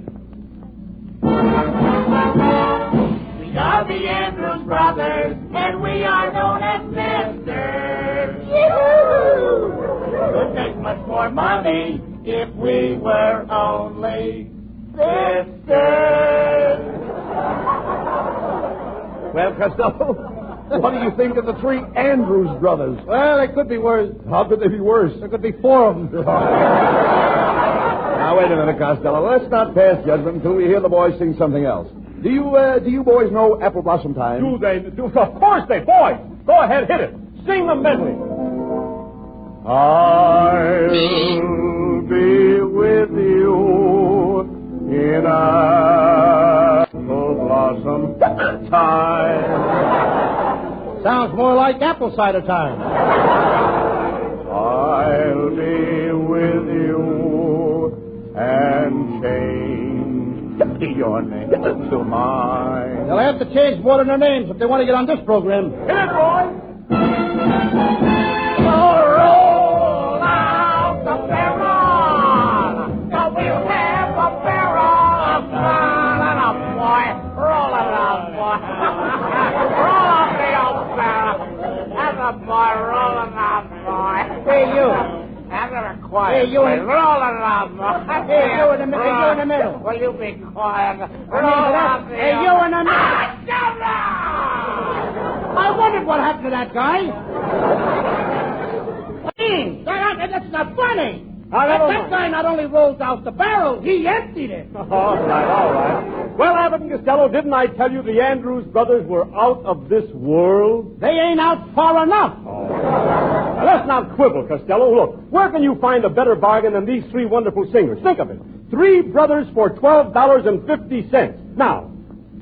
We are the Andrews Brothers, and we are known as Misters. Yoo-hoo! Could make much more money if we were only sisters. Well, Costello, what do you think of the three Andrews Brothers? Well, they could be worse. How could they be worse? There could be four of them. Now, wait a minute, Costello. Let's not pass judgment until we hear the boys sing something else. Do you boys know Apple Blossom Time? Do they? Of course they. Boys, go ahead, hit it. Sing the medley. I'll be with you in apple blossom time. Sounds more like apple cider time. I'll be with you and change your name to mine. They'll have to change more than their names if they want to get on this program. Hit it, boy! Roll out the barrel! So we'll have a barrel of fun and a boy. Roll it out, boy. Roll out the old barrel. That's a boy. Roll it out, boy. Hey, you. That's a quiet. Hey, you boy. in... Roll it out, boy. Hey, you in the middle. Hey, you in the middle. Will you be quiet? Roll out the... Hey, you in the middle. I wondered what happened to that guy. That's not funny. That guy not only rolls out the barrel, he emptied it. All right. Well, Abbott and Costello, didn't I tell you the Andrews Brothers were out of this world? They ain't out far enough. Now, let's not quibble, Costello. Look, where can you find a better bargain than these three wonderful singers? Think of it. Three brothers for $12.50. Now,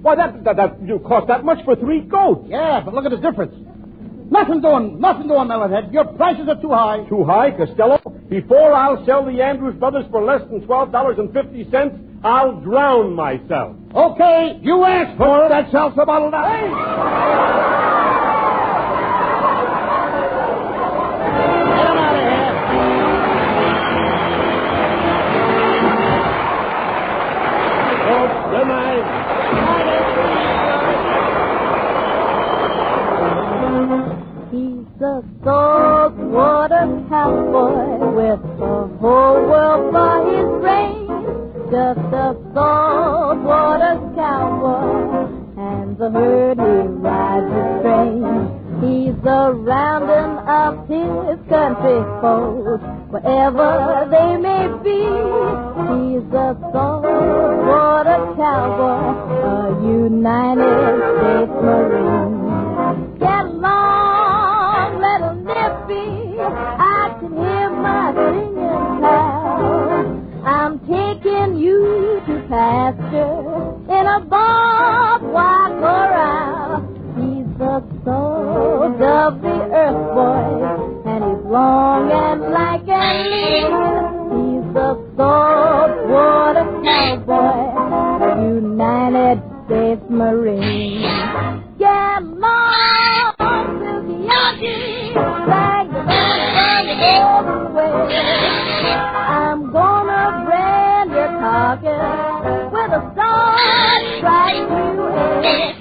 why, that you cost that much for three goats. Yeah, but look at the difference. Nothing doing, Melonhead. Your prices are too high. Too high, Costello? Before I'll sell the Andrews Brothers for less than $12.50, I'll drown myself. Okay, you asked for it. That seltzer bottle down. Hey! Get him out of here. Folks, good night. He's a saltwater cowboy with the whole world for his reins. Just a saltwater cowboy, and the herd he rides his train. He's a rounding up his country foes, wherever they may be. He's a saltwater cowboy, a United States Marine. Get along, little Nippy, I can hear my singing pal. I'm taking you to pasture in a barbed wire corral. He's the soul of the earth, boy, and he's long and lank and lean. He's the saltwater cowboy, United States Marine. Get along to the Yankee, flag the band all the way. I'm gonna brand your carcass with a star right to it.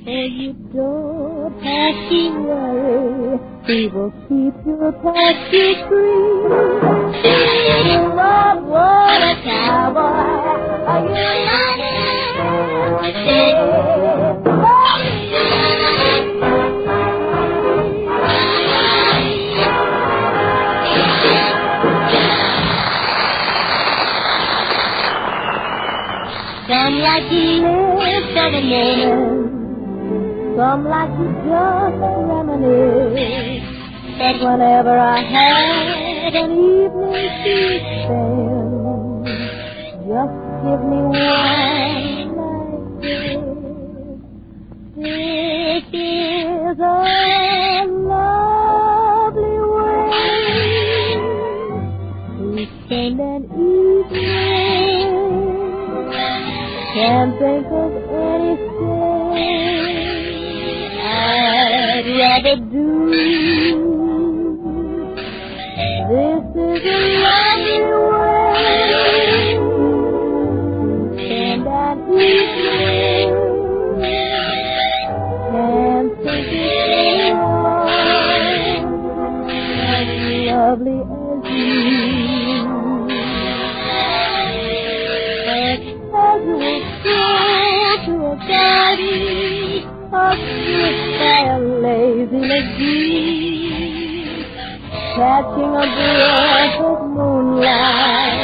And you don't have to worry, we will keep your taxi free. Lord, what a cowboy, are you Some like you live for the moment, some like you just reminisce. But whenever I have an evening to spend, just give me one like this. This is a lovely way to spend an evening. Can't think of anything ever do. This is a lovely way to spend an evening. Can't think it's as lovely as you. A casual stroll to a garden, a kiss by a lazy McGee, catching a breath of moonlight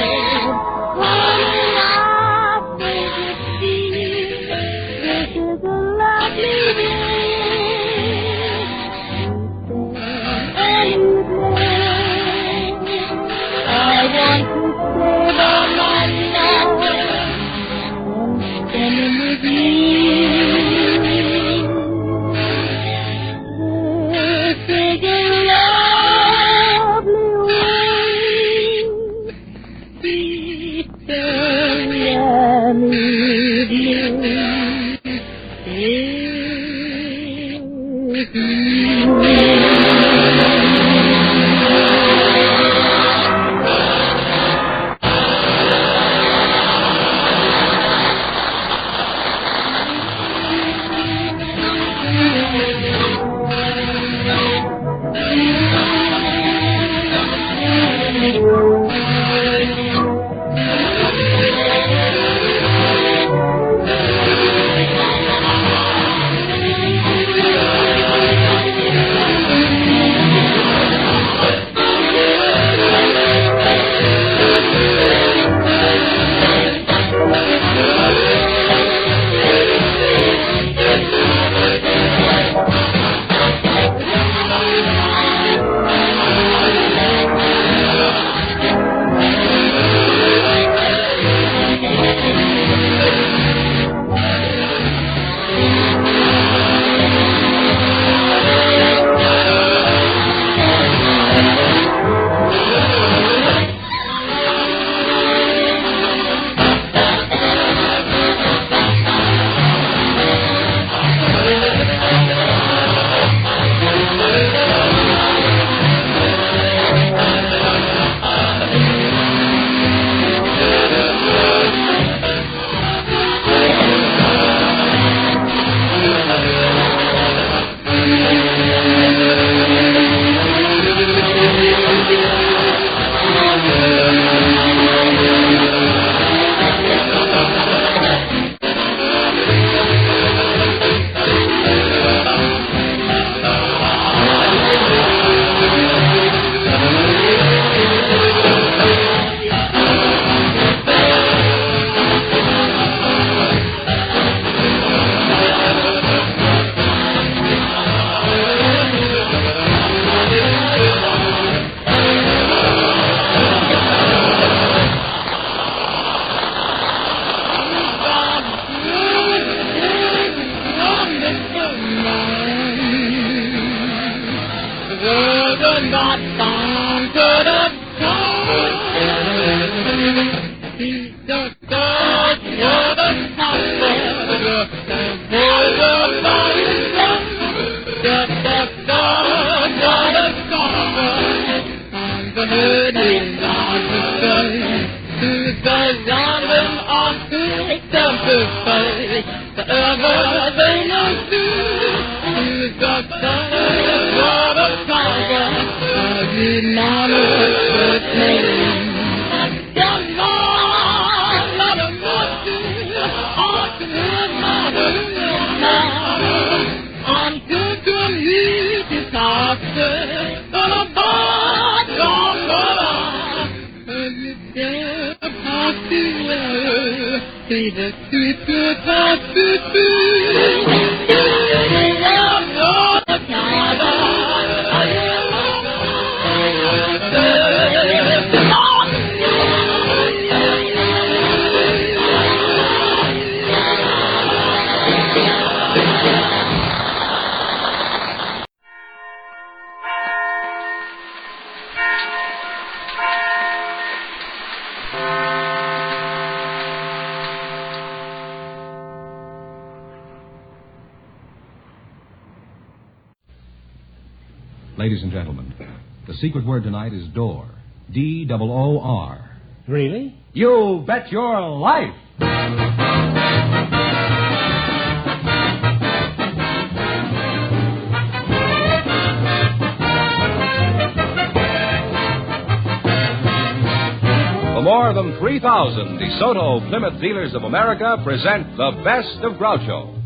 on my favorite sea. This is a lovely day to spend an evening. I want to save all my life and spend it with you. Ladies and gentlemen, the secret word tonight is door. D-O-O-R. Really? You bet your life! The more than 3,000 DeSoto Plymouth dealers of America present the best of Groucho.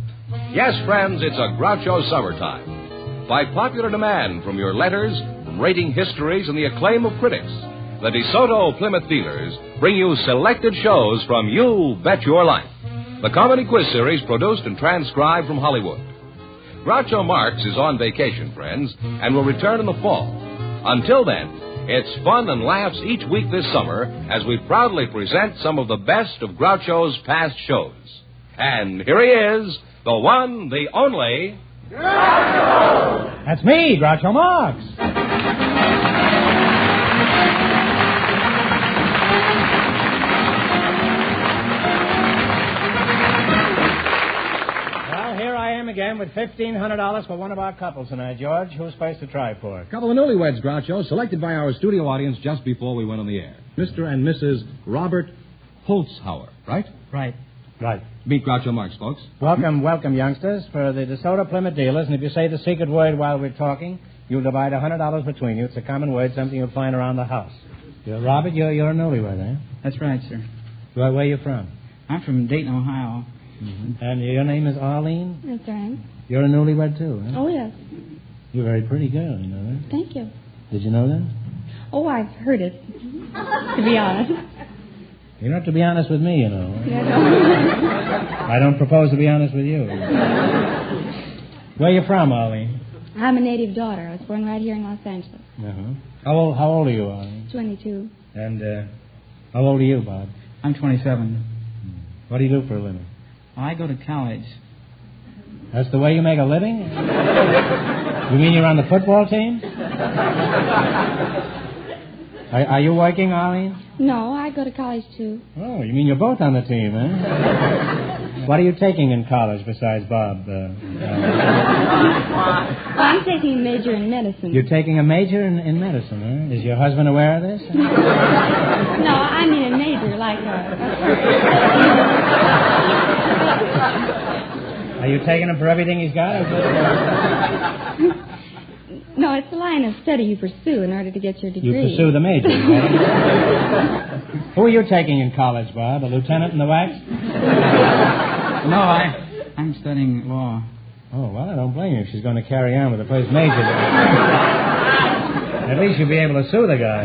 Yes, friends, it's a Groucho summertime. By popular demand from your letters, from rating histories, and the acclaim of critics, the DeSoto Plymouth dealers bring you selected shows from You Bet Your Life, the comedy quiz series produced and transcribed from Hollywood. Groucho Marx is on vacation, friends, and will return in the fall. Until then, it's fun and laughs each week this summer as we proudly present some of the best of Groucho's past shows. And here he is, the one, the only... Groucho! That's me, Groucho Marx. Well, here I am again with $1,500 for one of our couples tonight, George. Who's supposed to try for it? A couple of newlyweds, Groucho, selected by our studio audience just before we went on the air. Mr. and Mrs. Robert Holzhauer, right? Right. Meet Groucho Marx, folks. Welcome, youngsters, for the DeSoto Plymouth dealers. And if you say the secret word while we're talking, you'll divide $100 between you. It's a common word, something you'll find around the house. Robert, you're a newlywed, eh? That's right, sir. Where are you from? I'm from Dayton, Ohio. Mm-hmm. And your name is Arlene? That's right. You're a newlywed, too, huh? Oh, yes. You're a very pretty girl, you know that? Thank you. Did you know that? Oh, I've heard it, to be honest. You don't have to be honest with me, you know. Yeah, no. I don't propose to be honest with you. Where are you from, Arlene? I'm a native daughter. I was born right here in Los Angeles. Uh-huh. How old are you, Arlene? 22. And how old are you, Bob? I'm 27. What do you do for a living? I go to college. That's the way you make a living? You mean you're on the football team? Are you working, Arlene? No, I go to college, too. Oh, you mean you're both on the team, eh? What are you taking in college besides Bob? I'm taking a major in medicine. You're taking a major in medicine, huh? Is your husband aware of this? No, I mean a major, like Are you taking him for everything he's got? No, it's the line of study you pursue in order to get your degree. You pursue the major, right? Who are you taking in college, Bob? A lieutenant in the wax? No, I'm studying law. Oh, well, I don't blame you if she's going to carry on with the first major. At least you'll be able to sue the guy.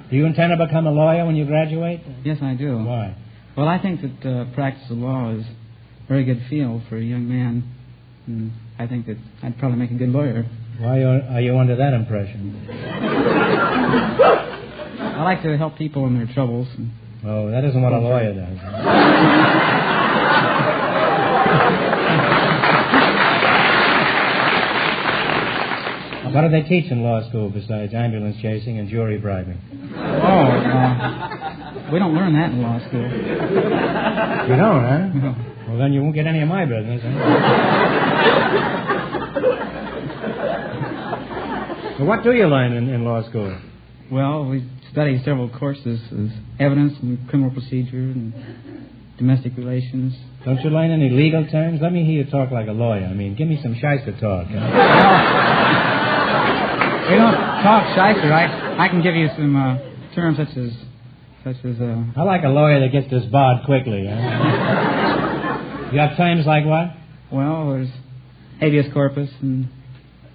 Do you intend to become a lawyer when you graduate? Yes, I do. Why? Well, I think that practice of law is a very good field for a young man. And I think that I'd probably make a good lawyer. Why are you under that impression? I like to help people in their troubles. Oh, that isn't what a lawyer does. What do they teach in law school besides ambulance chasing and jury bribing? We don't learn that in law school. You don't, huh? No. Well, then you won't get any of my business, huh? Well, what do you learn in law school? Well, we study several courses as evidence and criminal procedure and domestic relations. Don't you learn any legal terms? Let me hear you talk like a lawyer. I mean, give me some shyster talk. We don't talk shyster. I can give you some terms such as I like a lawyer that gets this barred quickly. Huh? You have terms like what? Well, there's habeas corpus and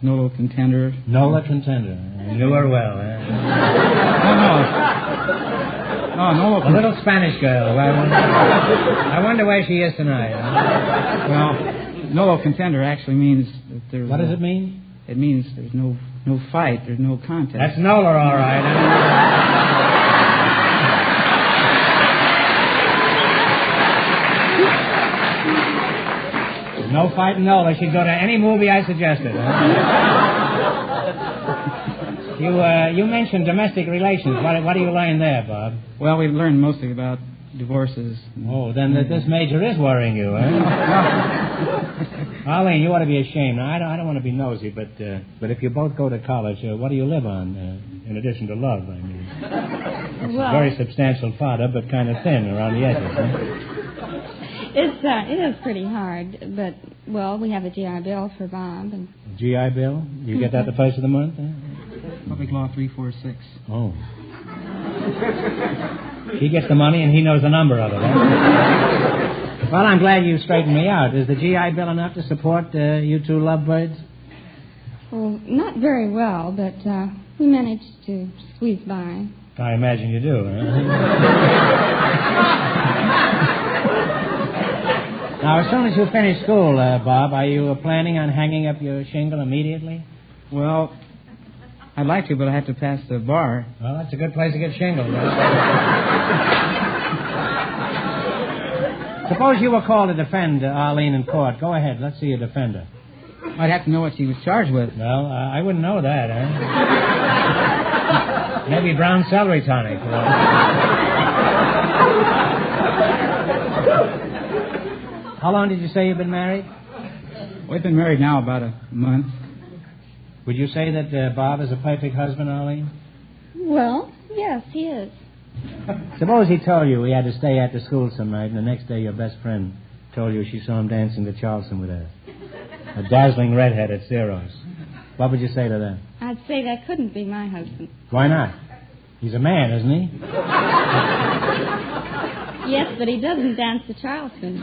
nolo contender. Nolo contender. I knew her well, eh? No, nolo. A little Spanish girl. I wonder where she is tonight. Huh? Well, nolo contender actually means that there's... What does it mean? It means there's no fight, there's no contest. That's Nola, all right. No fighting Nola. She'd go to any movie I suggested. You mentioned domestic relations. What do you learn there, Bob? Well, we've learned mostly about divorces. Oh, then this major is worrying you, eh? Arlene, you ought to be ashamed. Now, I don't want to be nosy, but if you both go to college, what do you live on, in addition to love, I mean? It's a very substantial fodder, but kind of thin around the edges, huh? It is pretty hard, but, well, we have a GI Bill for Bob. And... GI Bill? You get that the first of the month? Eh? Public Law 346. Oh. He gets the money and he knows the number of it, eh? Well, I'm glad you straightened me out. Is the GI Bill enough to support you two lovebirds? Well, not very well, but we managed to squeeze by. I imagine you do, huh? Now, as soon as you finish school, Bob, are you planning on hanging up your shingle immediately? Well, I'd like to, but I have to pass the bar. Well, that's a good place to get shingled. Suppose you were called to defend Arlene in court. Go ahead. Let's see you defend her. I'd have to know what she was charged with. Well, I wouldn't know that, eh? Maybe brown celery tonic. How long did you say you've been married? We've been married now about a month. Would you say that Bob is a perfect husband, Arlene? Well, yes, he is. Suppose he told you he had to stay after school some night, and the next day your best friend told you she saw him dancing to Charleston with a dazzling redhead at Zero's. What would you say to that? I'd say that couldn't be my husband. Why not? He's a man, isn't he? Yes, but he doesn't dance to Charleston.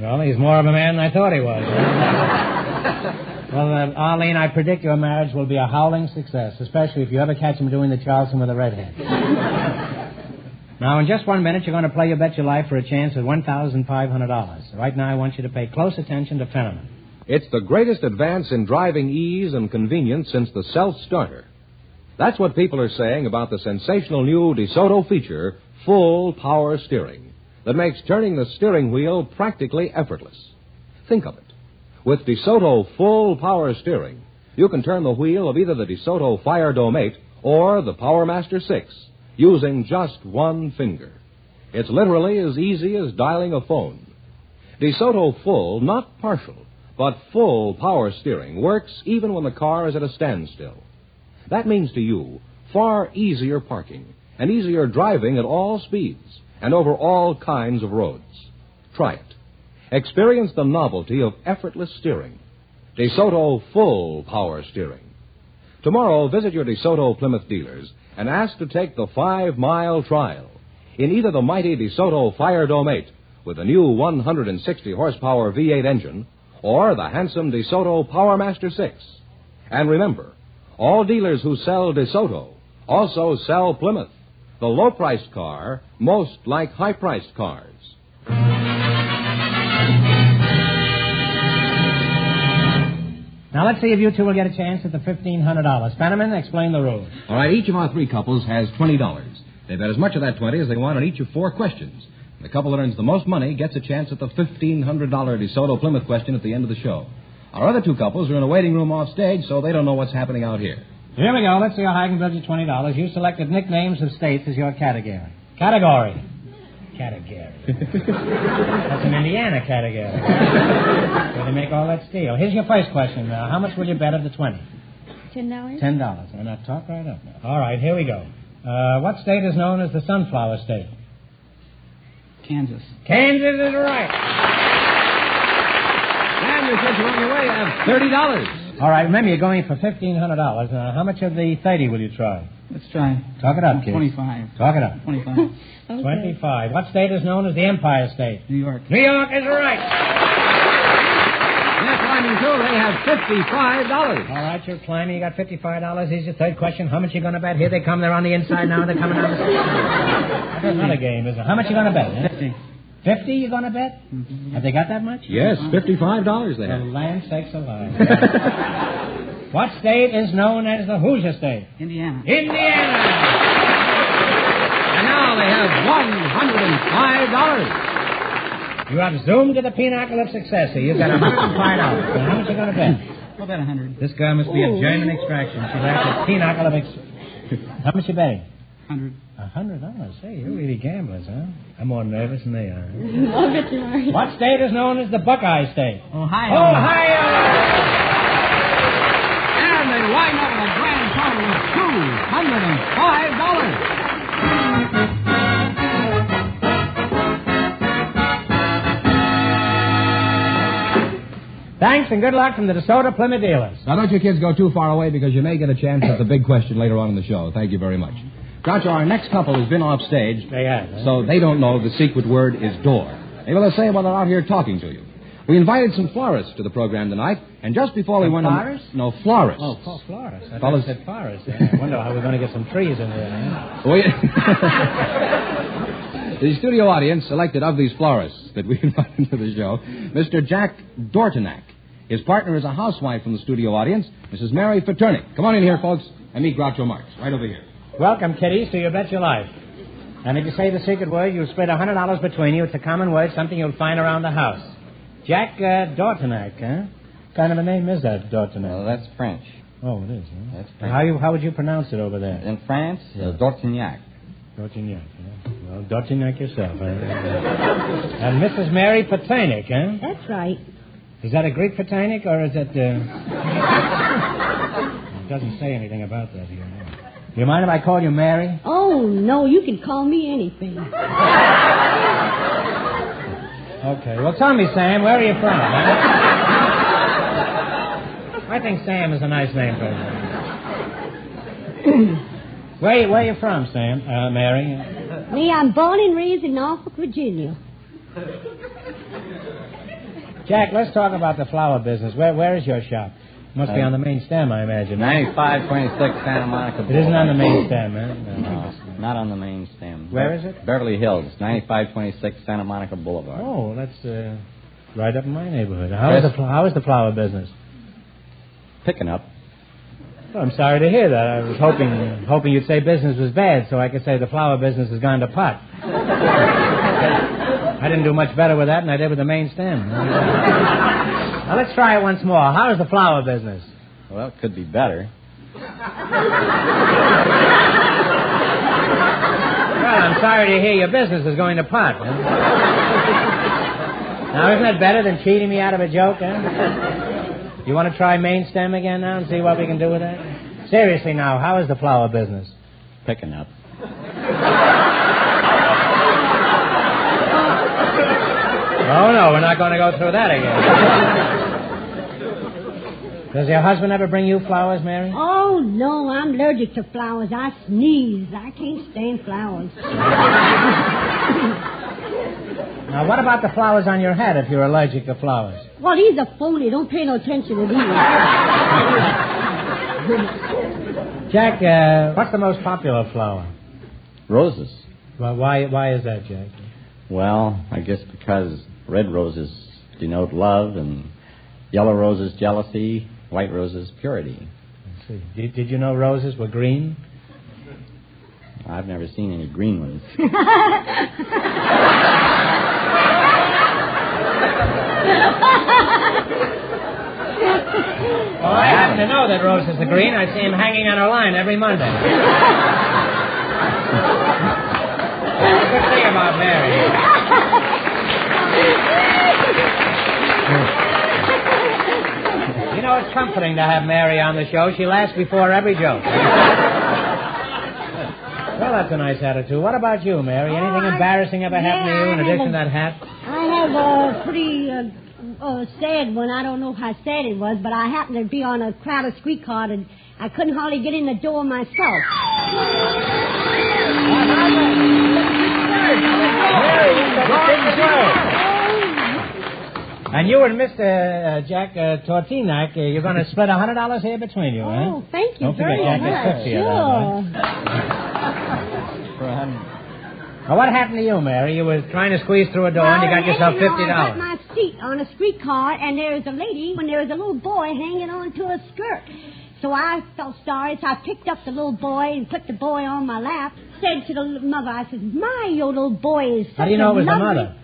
Well, he's more of a man than I thought he was. Well, Arlene, I predict your marriage will be a howling success, especially if you ever catch him doing the Charleston with a redhead. Now, in just 1 minute, you're going to play You Bet Your Life for a chance at $1,500. Right now, I want you to pay close attention to Fenneman. It's the greatest advance in driving ease and convenience since the self-starter. That's what people are saying about the sensational new DeSoto feature, Full Power Steering, that makes turning the steering wheel practically effortless. Think of it. With DeSoto Full Power Steering, you can turn the wheel of either the DeSoto Fire Dome 8 or the Power Master 6 using just one finger. It's literally as easy as dialing a phone. DeSoto Full, not partial, but full power steering works even when the car is at a standstill. That means to you far easier parking and easier driving at all speeds and over all kinds of roads. Try it. Experience the novelty of effortless steering. DeSoto Full Power Steering. Tomorrow, visit your DeSoto Plymouth dealers and ask to take the 5-mile trial in either the mighty DeSoto Fire Dome 8 with the new 160-horsepower V8 engine or the handsome DeSoto Power Master 6. And remember, all dealers who sell DeSoto also sell Plymouth, the low-priced car most like high-priced cars. Now, let's see if you two will get a chance at the $1,500. Fenneman, explain the rules. All right, each of our three couples has $20. They bet as much of that 20 as they want on each of 4 questions. The couple that earns the most money gets a chance at the $1,500 DeSoto Plymouth question at the end of the show. Our other 2 couples are in a waiting room off stage, so they don't know what's happening out here. Here we go. Let's see how high I can build you $20. You selected nicknames of states as your category. Category. That's an Indiana category. Where they make all that steel. Here's your first question. How much will you bet of the 20? $10. $10. Why not talk right up now? All right, here we go. What state is known as the Sunflower State? Kansas. Kansas is right. And you said you're on your way. You have $30. All right, remember, you're going for $1,500. Now, how much of the 30 will you try? Let's try. Talk it up, kid. 25. Talk it up. 25. Okay. 25. What state is known as the Empire State? New York. New York is right. They're climbing too. They have $55. All right, you're climbing. You got $55. Here's your third question. How much you going to bet? Here they come. They're on the inside now. They're coming on the side. That's not a game, is it? How much you going to bet? 50. 50 you going to bet? Mm-hmm. Have they got that much? Yes, $55 they have. The land sakes alive. What state is known as the Hoosier State? Indiana. Indiana! And now they have $105. You have zoomed to the pinnacle of success here. You've got $105. Now, how much you going to bet? I'll bet 100. This girl must be of German extraction. She's after pinochle of How much you betting? 100. $100. Say, you're really gamblers, huh? I'm more nervous than they are. I'll bet you are. What state is known as the Buckeye State? Ohio. Ohio! And they wind up with a grand total of $205. Thanks and good luck from the DeSoto Plymouth dealers. Now, don't you kids go too far away because you may get a chance at the big question later on in the show. Thank you very much. Groucho, our next couple has been off stage. They have. So they don't know the secret word is door. They will say while they're out here talking to you. We invited some florists to the program tonight, and just before we went... Florists? No, florists. Oh, florists. I thought you said florists. I wonder how we're going to get some trees in there. The studio audience selected of these florists that we invited to the show, Mr. Jack Dortonak. His partner is a housewife from the studio audience, Mrs. Mary Paternick. Come on in here, folks, and meet Groucho Marx, right over here. Welcome, kiddies, to You Bet Your Life. And if you say the secret word, you'll split $100 between you. It's a common word, something you'll find around the house. Jack Dortonak, huh? What kind of a name is that, Dortonak? Well, that's French. Oh, it is, huh? That's French. How would you pronounce it over there? In France, Dortignac. Dortignac, yeah. Well, Dortignac yourself, huh? And Mrs. Mary Paternick, huh? That's right. Is that a Greek Paternick, or is it... It doesn't say anything about that here. No. Do you mind if I call you Mary? Oh, no, you can call me anything. Okay, well, tell me, Sam, where are you from, huh? I think Sam is a nice name for you. Where are you from, Sam? Mary? Me, I'm born and raised in Norfolk, Virginia. Jack, let's talk about the flower business. Where is your shop? Must be on the main stem, I imagine. 9526 Santa Monica Boulevard. It isn't on the main stem, man. No, not on the main stem. Where is it? Beverly Hills, 9526 Santa Monica Boulevard. Oh, that's right up in my neighborhood. How is the flower business? Picking up. Well, I'm sorry to hear that. I was hoping you'd say business was bad so I could say the flower business has gone to pot. I didn't do much better with that than I did with the main stem. Now, let's try it once more. How is the flower business? Well, it could be better. Well, I'm sorry to hear your business is going to pot. Huh? Now, isn't that better than cheating me out of a joke, huh? You want to try main stem again now and see what we can do with that? Seriously now, how is the flower business? Picking up. Oh, no, we're not going to go through that again. Does your husband ever bring you flowers, Mary? Oh, no, I'm allergic to flowers. I sneeze. I can't stand flowers. Now, what about the flowers on your hat if you're allergic to flowers? Well, these are phony. Don't pay no attention to these. Jack, what's the most popular flower? Roses. Well, why is that, Jack? Well, I guess because red roses denote love, and yellow roses jealousy, white roses purity. I see. Did you know roses were green? I've never seen any green ones. Well, I happen to know that roses are green. I see them hanging on a line every Monday. That's a good thing about Mary. You know, it's comforting to have Mary on the show. She laughs before every joke. Well, that's a nice attitude. What about you, Mary? Anything embarrassing ever happened to you in addition to that hat? I have a pretty sad one. I don't know how sad it was, but I happened to be on a crowded streetcar, and I couldn't hardly get in the door myself. And you and Mr. Jack Tortinac, you're going to split $100 here between you, huh? Oh, thank you Don't forget very Jack much. gets 50 of that, right? Now, what happened to you, Mary? You were trying to squeeze through a door and you got yourself $50. I got my seat on a streetcar, and there was a lady, and there was a little boy hanging on to a skirt. So I felt sorry, so I picked up the little boy and put the boy on my lap. Said to the mother, I said, "My, your little boy is such How do you know it was lovely... the mother?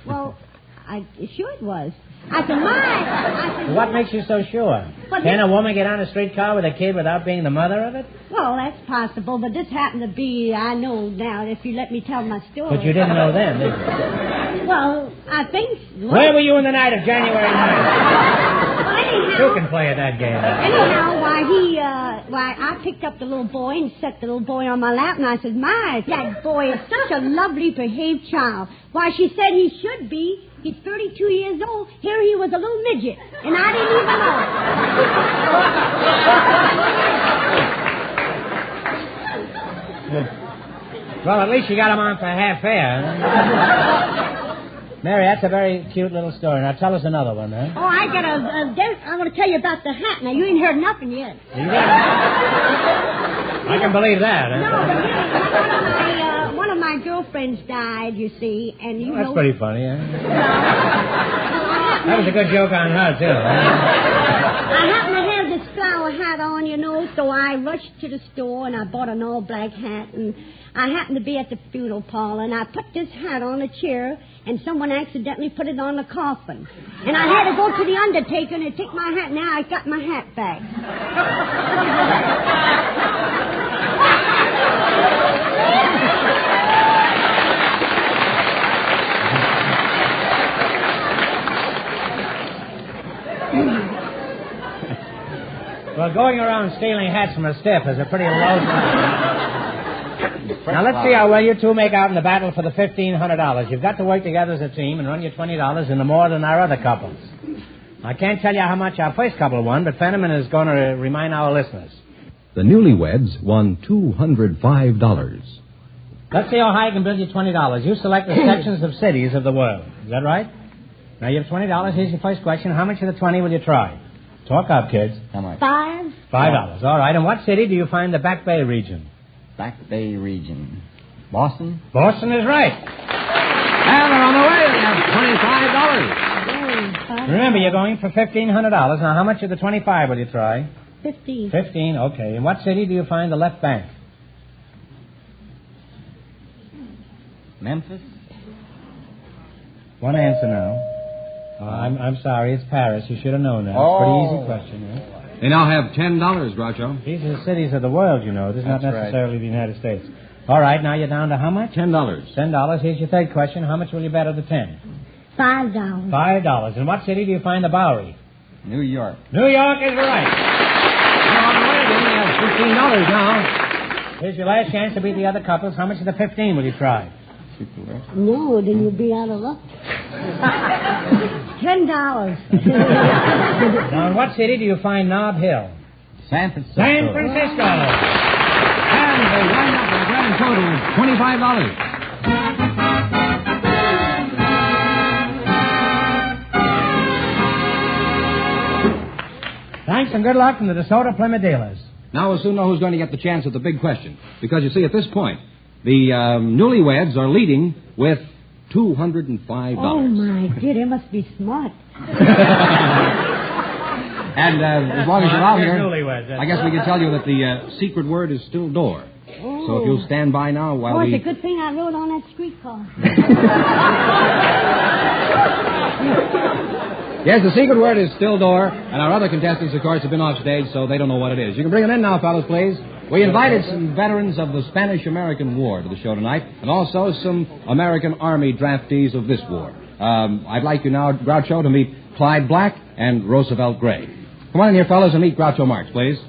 Well, sure it was. I said, my. What makes you so sure? Well, Can a woman get on a streetcar with a kid without being the mother of it? Well, that's possible, but this happened to be, I know now, if you let me tell my story. But you didn't know then, did you? Well, I think... Where were you in the night of January 9th? Well, anyhow... Who can play at that game? Anyhow, I picked up the little boy and set the little boy on my lap, and I said, my, that boy is such a lovely behaved child. Why, she said he should be. He's 32 years old. Here he was a little midget, and I didn't even know. Well, at least you got him on for half fare. Mary, that's a very cute little story. Now, tell us another one, huh? Oh, I got I want to tell you about the hat. Now, you ain't heard nothing yet. I can believe that, huh? No, but one of my girlfriends died, you see, and you know... That's pretty funny, huh? That was a good joke on her, too. I happen to have this flower hat on, you know, so I rushed to the store and I bought an all-black hat, and I happened to be at the funeral parlor, and I put this hat on a chair, and someone accidentally put it on the coffin. And I had to go to the undertaker and take my hat. Now I got my hat back. Well, going around stealing hats from a stiff is a pretty low... Now, let's see how well you two make out in the battle for the $1,500. You've got to work together as a team and run your $20 into more than our other couples. I can't tell you how much our first couple won, but Fenneman is going to remind our listeners. The newlyweds won $205. Let's see how high I can build you $20. You select the sections of cities of the world. Is that right? Now, you have $20. Here's your first question. How much of the 20 will you try? Talk up, kids. How much? $5. $5. All right. In what city do you find the Back Bay region? Back Bay region. Boston? Boston is right. And they're on the way. They have $25. Remember, you're going for $1,500. Now, how much of the 25 will you try? 15. 15, okay. In what city do you find the left bank? Memphis? One answer now. I'm sorry, it's Paris. You should have known that. It's a pretty easy question, eh? They now have $10, Groucho. These are the cities of the world, you know. This is not necessarily the United States. All right, now you're down to how much? $10. $10. Here's your third question. How much will you bet of the 10? $5. $5. In what city do you find the Bowery? New York. New York is right. $15 now. Here's your last chance to beat the other couples. How much of the 15 will you try? No, then you'll be out of luck. $10. Now, in what city do you find Nob Hill? San Francisco. San Francisco. And they wind up with a grand total of $25. Thanks and good luck from the DeSoto Plymouth dealers. Now we'll soon know who's going to get the chance at the big question. Because, you see, at this point, the newlyweds are leading with $205. Oh, my dear, they must be smart. And as long as you're out here, newlyweds, I guess we can tell you that the secret word is still door. Oh. So if you'll stand by now while it's we... a good thing I rode on that streetcar. Yes, the secret word is still door, and our other contestants, of course, have been off stage, so they don't know what it is. You can bring them in now, fellas, please. We invited some veterans of the Spanish-American War to the show tonight, and also some American Army draftees of this war. I'd like you now, Groucho, to meet Clyde Black and Roosevelt Gray. Come on in here, fellas, and meet Groucho Marx, please.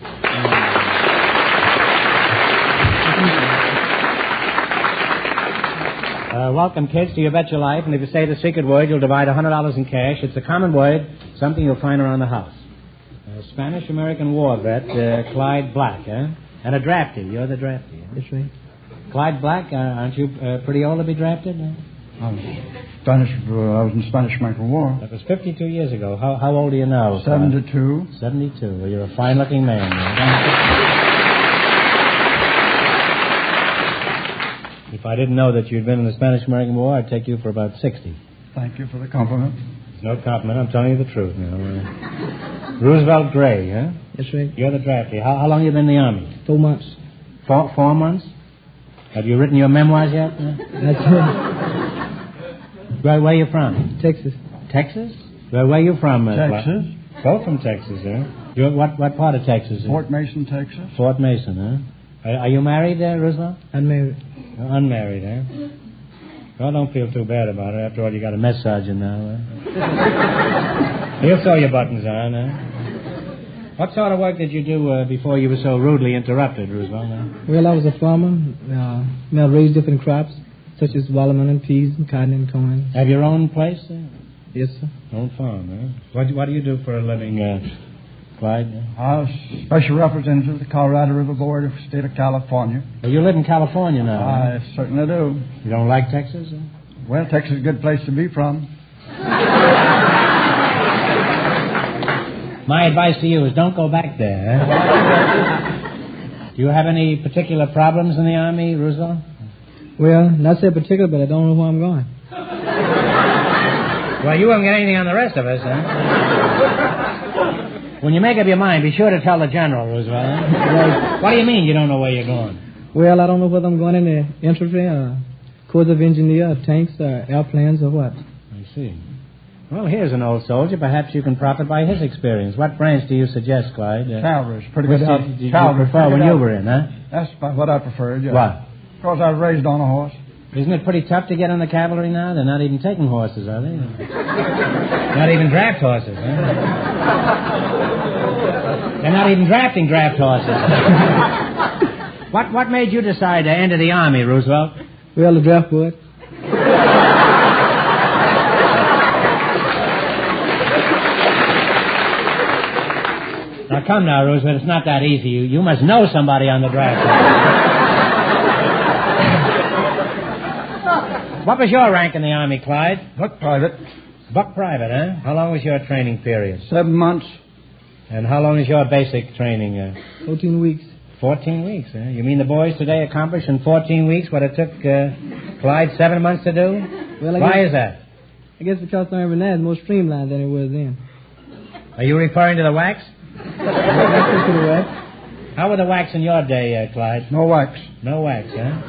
Welcome, kids, to You Bet Your Life. And if you say the secret word, you'll divide $100 in cash. It's a common word, something you'll find around the house. Spanish-American War vet, Clyde Black, eh? And a drafty. You're the drafty, eh? That's right. Clyde Black, aren't you pretty old to be drafted? I was in Spanish-American War. That was 52 years ago. How old are you now? 72. 72. Well, you're a fine-looking man. If I didn't know that you'd been in the Spanish-American War, I'd take you for about 60. Thank you for the compliment. No compliment. I'm telling you the truth now. Roosevelt Gray, huh? Yes, sir. You're the draftee. How long have you been in the Army? 4 months. 4 months? Have you written your memoirs yet? That's it. Where are you from? Texas. Texas? Well, where are you from? Texas. Both from Texas, huh? You're what part of Texas? Fort Mason, Texas. Fort Mason, huh? Are you married, Roosevelt? Unmarried. Unmarried, huh? Well, don't feel too bad about it. After all, you got a mess sergeant now, huh? He'll sew your buttons on, huh? What sort of work did you do before you were so rudely interrupted, Roosevelt? Huh? Well, I was a farmer. I raised different crops, such as watermelon and peas and cotton and corn. Have your own place there? Yes, sir. Own farm, huh? What do you do for a living, Clyde? I was special representative of the Colorado River Board of the state of California. Well, you live in California now. I certainly do. You don't like Texas? Huh? Well, Texas is a good place to be from. My advice to you is don't go back there. Huh? Do you have any particular problems in the Army, Roosevelt? Well, not so particular, but I don't know where I'm going. Well, you won't get anything on the rest of us, huh? When you make up your mind, be sure to tell the general, Roosevelt. Huh? Right. What do you mean you don't know where you're going? Well, I don't know whether I'm going in the infantry or Corps of Engineer, or tanks, or airplanes, or what. I see. Well, here's an old soldier. Perhaps you can profit by his experience. What branch do you suggest, Clyde? Cavalry's pretty good. Did you prefer when you were in, huh? That's what I preferred, yeah. What? Because I was raised on a horse. Isn't it pretty tough to get in the cavalry now? They're not even taking horses, are they? Not even draft horses, huh? They're not even drafting draft horses. What made you decide to enter the Army, Roosevelt? Well, the draft board. Now, come now, Roosevelt. It's not that easy. You must know somebody on the draft board. What was your rank in the Army, Clyde? Buck private. Buck private, huh? How long was your training period? 7 months. And how long is your basic training? 14 weeks. 14 weeks, huh? You mean the boys today accomplished in 14 weeks what it took Clyde 7 months to do? Well, Why is that? I guess because Army now is more streamlined than it was then. Are you referring to the wax? To the wax. How were the wax in your day, Clyde? No wax. No wax, huh?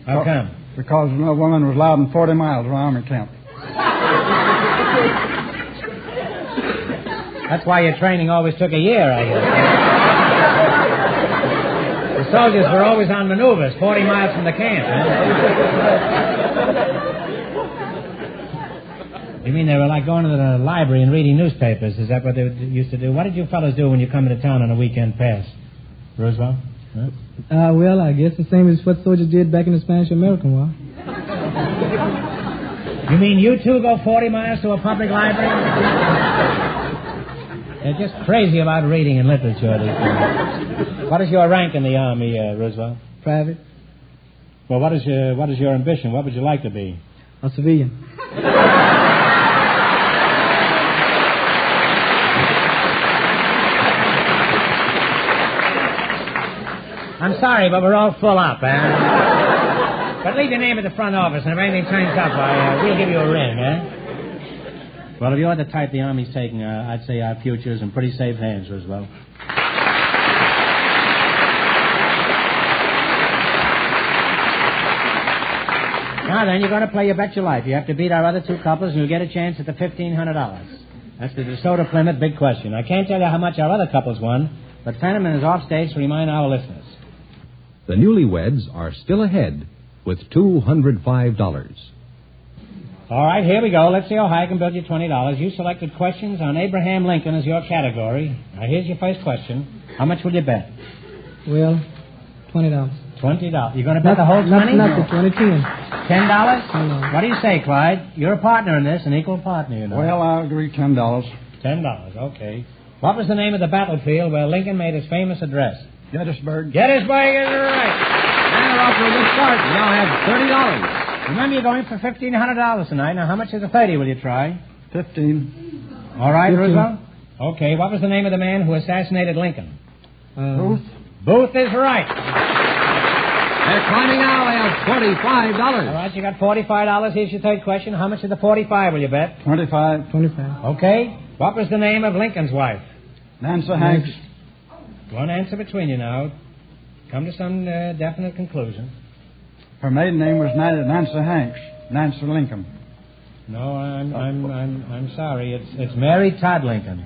How come? Because no woman was allowed in 40 miles of Army camp. That's why your training always took a year, I guess. The soldiers were always on maneuvers, 40 miles from the camp, huh? You mean they were like going to the library and reading newspapers? Is that what they used to do? What did you fellas do when you come into town on a weekend pass? Roosevelt? Huh? Well, I guess the same as what soldiers did back in the Spanish-American War. You mean you two go 40 miles to a public library? They're just crazy about reading and literature these days. What is your rank in the Army, Roosevelt? Private. Well, what is your ambition? What would you like to be? A civilian. I'm sorry, but we're all full up, huh? But leave your name at the front office, and if anything turns up, we'll give you a ring, huh? Well, if you're the type the Army's taking, I'd say our future's in pretty safe hands, Roosevelt. Now then, you're going to play You Bet Your Life. You have to beat our other two couples, and you'll get a chance at the $1,500. That's the DeSoto Plymouth big question. I can't tell you how much our other couples won, but Fenneman is off stage to remind our listeners. The newlyweds are still ahead with $205. All right, here we go. Let's see how high I can build you $20. You selected questions on Abraham Lincoln as your category. Now, here's your first question. How much will you bet? Well, $20. $20. You're going to bet the whole 20? Not the 20, $10. $10? What do you say, Clyde? You're a partner in this, an equal partner, you know. Well, I agree, $10. $10, okay. What was the name of the battlefield where Lincoln made his famous address? Gettysburg. Gettysburg is right. And they're off to a good start. You now have $30. Remember, you're going for $1,500 tonight. Now, how much is a 30 will you try? 15. All right, 15. Roosevelt? Okay, what was the name of the man who assassinated Lincoln? Booth. Booth is right. They're climbing now. They have $45. All right, you got $45. Here's your third question. How much is the 45 will you bet? 25. 25. Okay. What was the name of Lincoln's wife? Nancy Hanks. One answer between you now. Come to some definite conclusion. Her maiden name was Nancy Hanks. Nancy Lincoln. No, I'm sorry. It's Mary Todd Lincoln.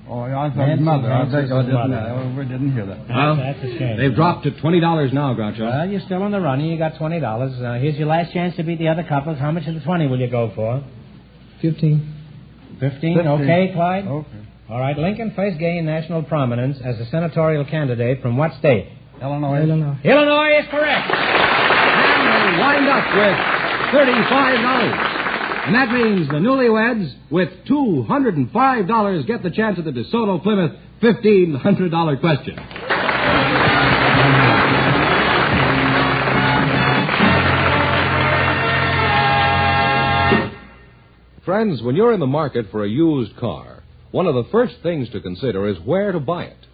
Oh, I thought his mother. I beg you didn't. We didn't hear that. Well, that's a shame. They've dropped to $20 now, Groucho. Well, you're still on the run. You got $20. Here's your last chance to beat the other couples. How much of the 20 will you go for? 15. 15? Okay, Clyde? Okay. All right. Lincoln first gained national prominence as a senatorial candidate from what state? Illinois. Illinois is correct. And they wind up with $35. And that means the newlyweds, with $205, get the chance at the DeSoto Plymouth $1,500 question. Friends, when you're in the market for a used car, one of the first things to consider is where to buy it.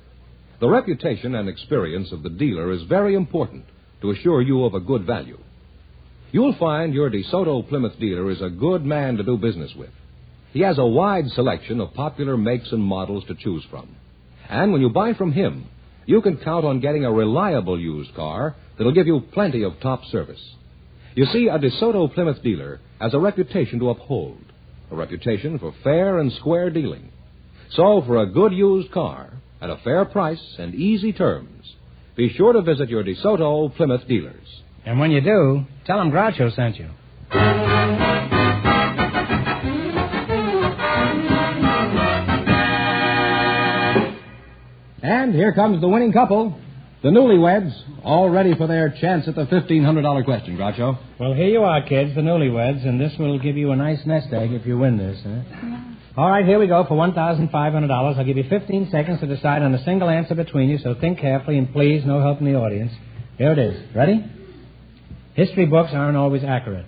The reputation and experience of the dealer is very important to assure you of a good value. You'll find your DeSoto Plymouth dealer is a good man to do business with. He has a wide selection of popular makes and models to choose from. And when you buy from him, you can count on getting a reliable used car that'll give you plenty of top service. You see, a DeSoto Plymouth dealer has a reputation to uphold, a reputation for fair and square dealing. So for a good used car at a fair price and easy terms, be sure to visit your DeSoto Plymouth dealers. And when you do, tell them Groucho sent you. And here comes the winning couple, the newlyweds, all ready for their chance at the $1,500 question, Groucho. Well, here you are, kids, the newlyweds, and this will give you a nice nest egg if you win this, huh? Yeah. All right, here we go for $1,500. I'll give you 15 seconds to decide on a single answer between you, so think carefully, and please, no help in the audience. Here it is. Ready? History books aren't always accurate.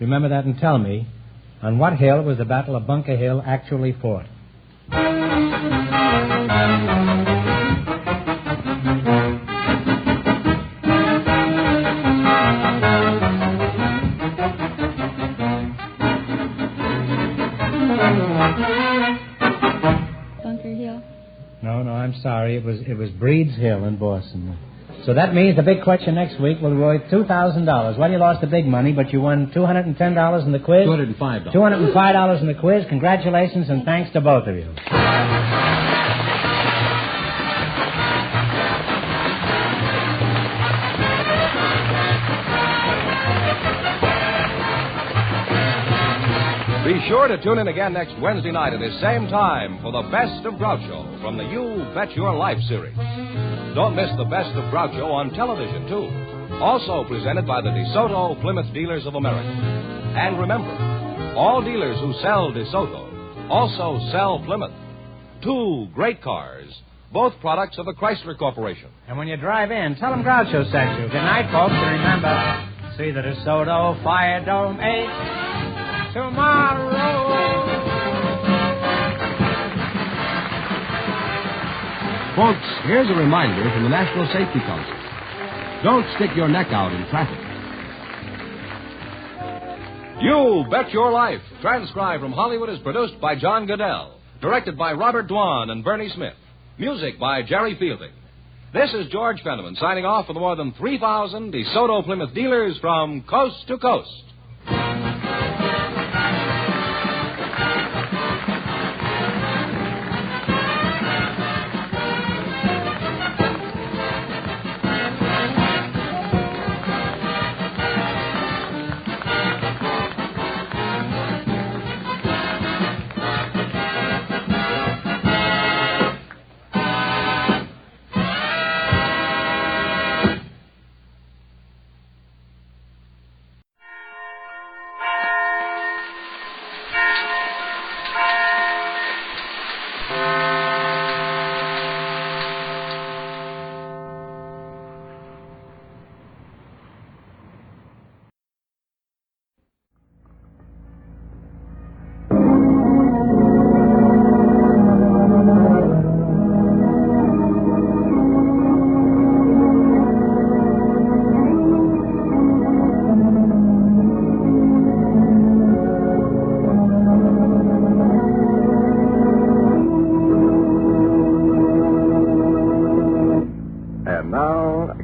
Remember that and tell me, on what hill was the Battle of Bunker Hill actually fought? Bunker Hill. No, I'm sorry. It was Breed's Hill in Boston. So that means the big question next week will be worth $2,000. Well, you lost the big money, but you won $210 in the quiz. $205. $205 in the quiz. Congratulations and thanks to both of you. Be sure to tune in again next Wednesday night at this same time for the Best of Groucho from the You Bet Your Life series. Don't miss the Best of Groucho on television, too. Also presented by the DeSoto Plymouth Dealers of America. And remember, all dealers who sell DeSoto also sell Plymouth. Two great cars, both products of the Chrysler Corporation. And when you drive in, tell them Groucho sent you. Good night, folks, and remember, see the DeSoto Fire Dome 8 tomorrow. Folks, here's a reminder from the National Safety Council. Don't stick your neck out in traffic. You Bet Your Life, transcribed from Hollywood, is produced by John Goodell. Directed by Robert Dwan and Bernie Smith. Music by Jerry Fielding. This is George Fenneman signing off for the more than 3,000 DeSoto Plymouth dealers from coast to coast.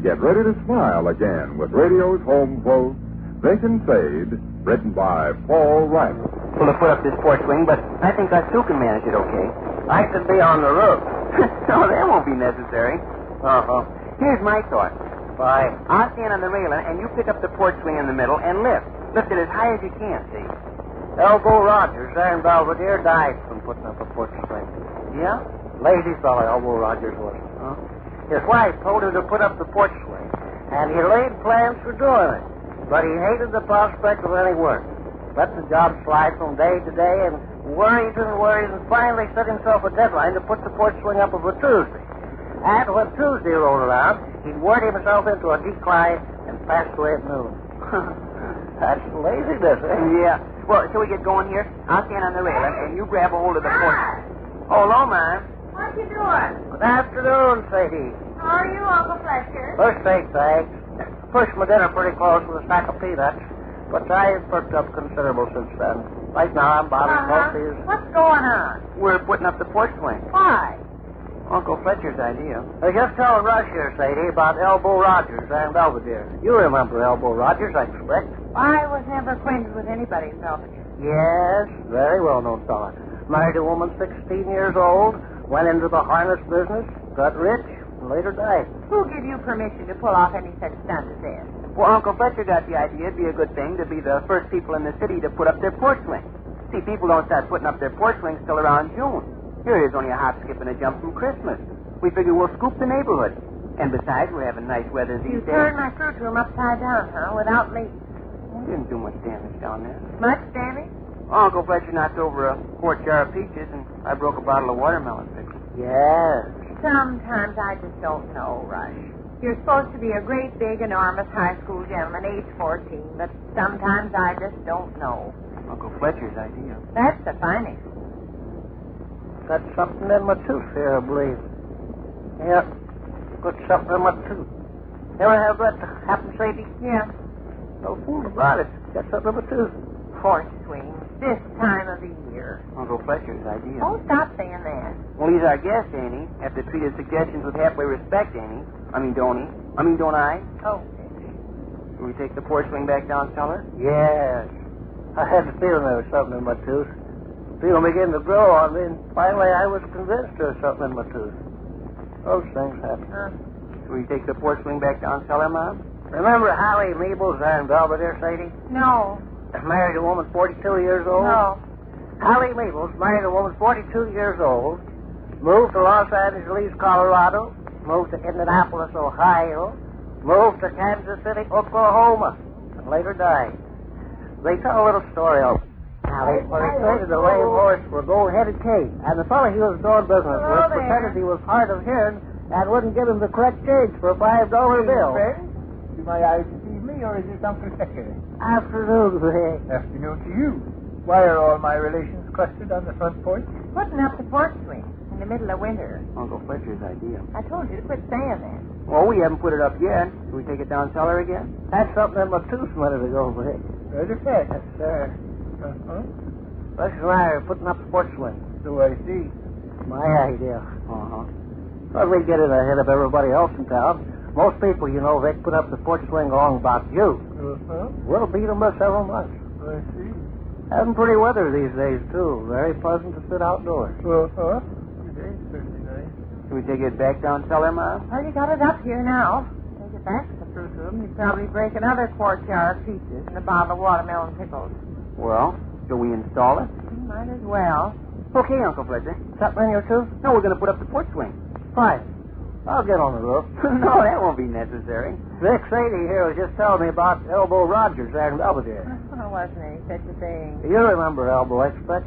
Get ready to smile again with radio's home quote, Vic Sade, written by Paul Riley. We'll put up this porch swing, but I think us two can manage it okay. I could be on the roof. No, that won't be necessary. Uh-huh. Here's my thought. Why? I'll stand on the railing, and you pick up the porch swing in the middle and lift. Lift it as high as you can, see? Elbow Rogers there in Belvedere died from putting up a porch swing. Yeah? Lazy fellow, Elbow Rogers was. Huh? His wife told him to put up the porch swing, and he laid plans for doing it. But he hated the prospect of any work. Let the job slide from day to day, and worries, and finally set himself a deadline to put the porch swing up of a Tuesday. And when Tuesday rolled around, he'd worked himself into a decline and passed away at noon. That's laziness, eh? Yeah. Well, shall we get going here? I'll stand on the railing, and you grab a hold of the porch. Oh, hello, ma'am. What you doing? Good afternoon, Sadie. How are you, Uncle Fletcher? First rate, thanks. Pushed my dinner pretty close with a sack of peanuts, but I've perked up considerable since then. Right now, I'm bottling both these. What's going on? We're putting up the porch swing. Why? Uncle Fletcher's idea. I just telling Rush here, Sadie, about Elbow Rogers and Belvedere. You remember Elbow Rogers, I expect. I was never acquainted with anybody in Belvedere. Yes, very well-known fellow. Married a woman 16 years old, went into the harness business, got rich, and later died. Who gave you permission to pull off any such stunt as this? Well, Uncle Fletcher got the idea it'd be a good thing to be the first people in the city to put up their porch swing. See, people don't start putting up their porch swings till around June. Here it is only a hop, skip, and a jump from Christmas. We figure we'll scoop the neighborhood. And besides, we're having nice weather these days. You turned my fruit room upside down, huh, without me? We didn't do much damage down there. Much damage? Uncle Fletcher knocked over a quart jar of peaches, and I broke a bottle of watermelon pickle. Yes. Sometimes I just don't know, Rush. You're supposed to be a great, big, enormous high school gentleman, age 14, but sometimes I just don't know. Uncle Fletcher's idea. That's the finest. Got something in my tooth here, I believe. Yeah, got something in my tooth. Ever have that happen, Sadie? Yeah. No fool about it. Got something in my tooth. Porch swing. This time of the year. Uncle Fletcher's idea. Oh, stop saying that. Well, he's our guest, ain't he? Have to treat his suggestions with halfway respect, ain't he? Don't he? Don't I? Oh. Will we take the porch swing back down cellar? Yes. I had the feeling there was something in my tooth. Feeling began to grow on me, and finally I was convinced there was something in my tooth. Those things happen. Will we take the porch swing back down cellar, Mom? Remember Hallie Meebles there in Belvedere, Sadie? No. Married a woman 42 years old? No. Hallie Meebles married a woman 42 years old, moved to Los Angeles, Colorado, moved to Indianapolis, Ohio, moved to Kansas City, Oklahoma, and later died. They tell a little story of Hallie, where he traded the lame horse for a gold-headed Kate, and the fellow he was doing business with pretended he was hard of hearing and wouldn't give him the correct change for a $5 bill. Do my eyes deceive me, or is this Uncle Fletcher? Afternoon, Vic. Afternoon to you. Why are all my relations clustered on the front porch? Putting up the porch swing in the middle of winter. Uncle Fletcher's idea. I told you to quit saying that. Well, we haven't put it up yet. Can we take it down cellar again? Had something in my tooth a minute ago, Vic. Rather fast. Yes, sir. Fletcher and I are putting up the porch swing. So I see. My idea. Well, we get it ahead of everybody else in town. Most people, Vic, put up the porch swing long about you. We'll beat them by several months. I see. Having pretty weather these days, too. Very pleasant to sit outdoors. Today's pretty nice. Can we take it back down cellar, Mom? Well, you got it up here now. Take it back to the fruit room. You'd probably break another quart jar of peaches and a bottle of watermelon pickles. Well, shall we install it? Might as well. Okay, Uncle Fletcher. Something in your tooth? No, we're going to put up the porch swing. Fine. I'll get on the roof. No, that won't be necessary. Vic Sade here was just telling me about Elbow Rogers there in Belvedere. Oh, wasn't he such a thing? You remember Elbow, I expect?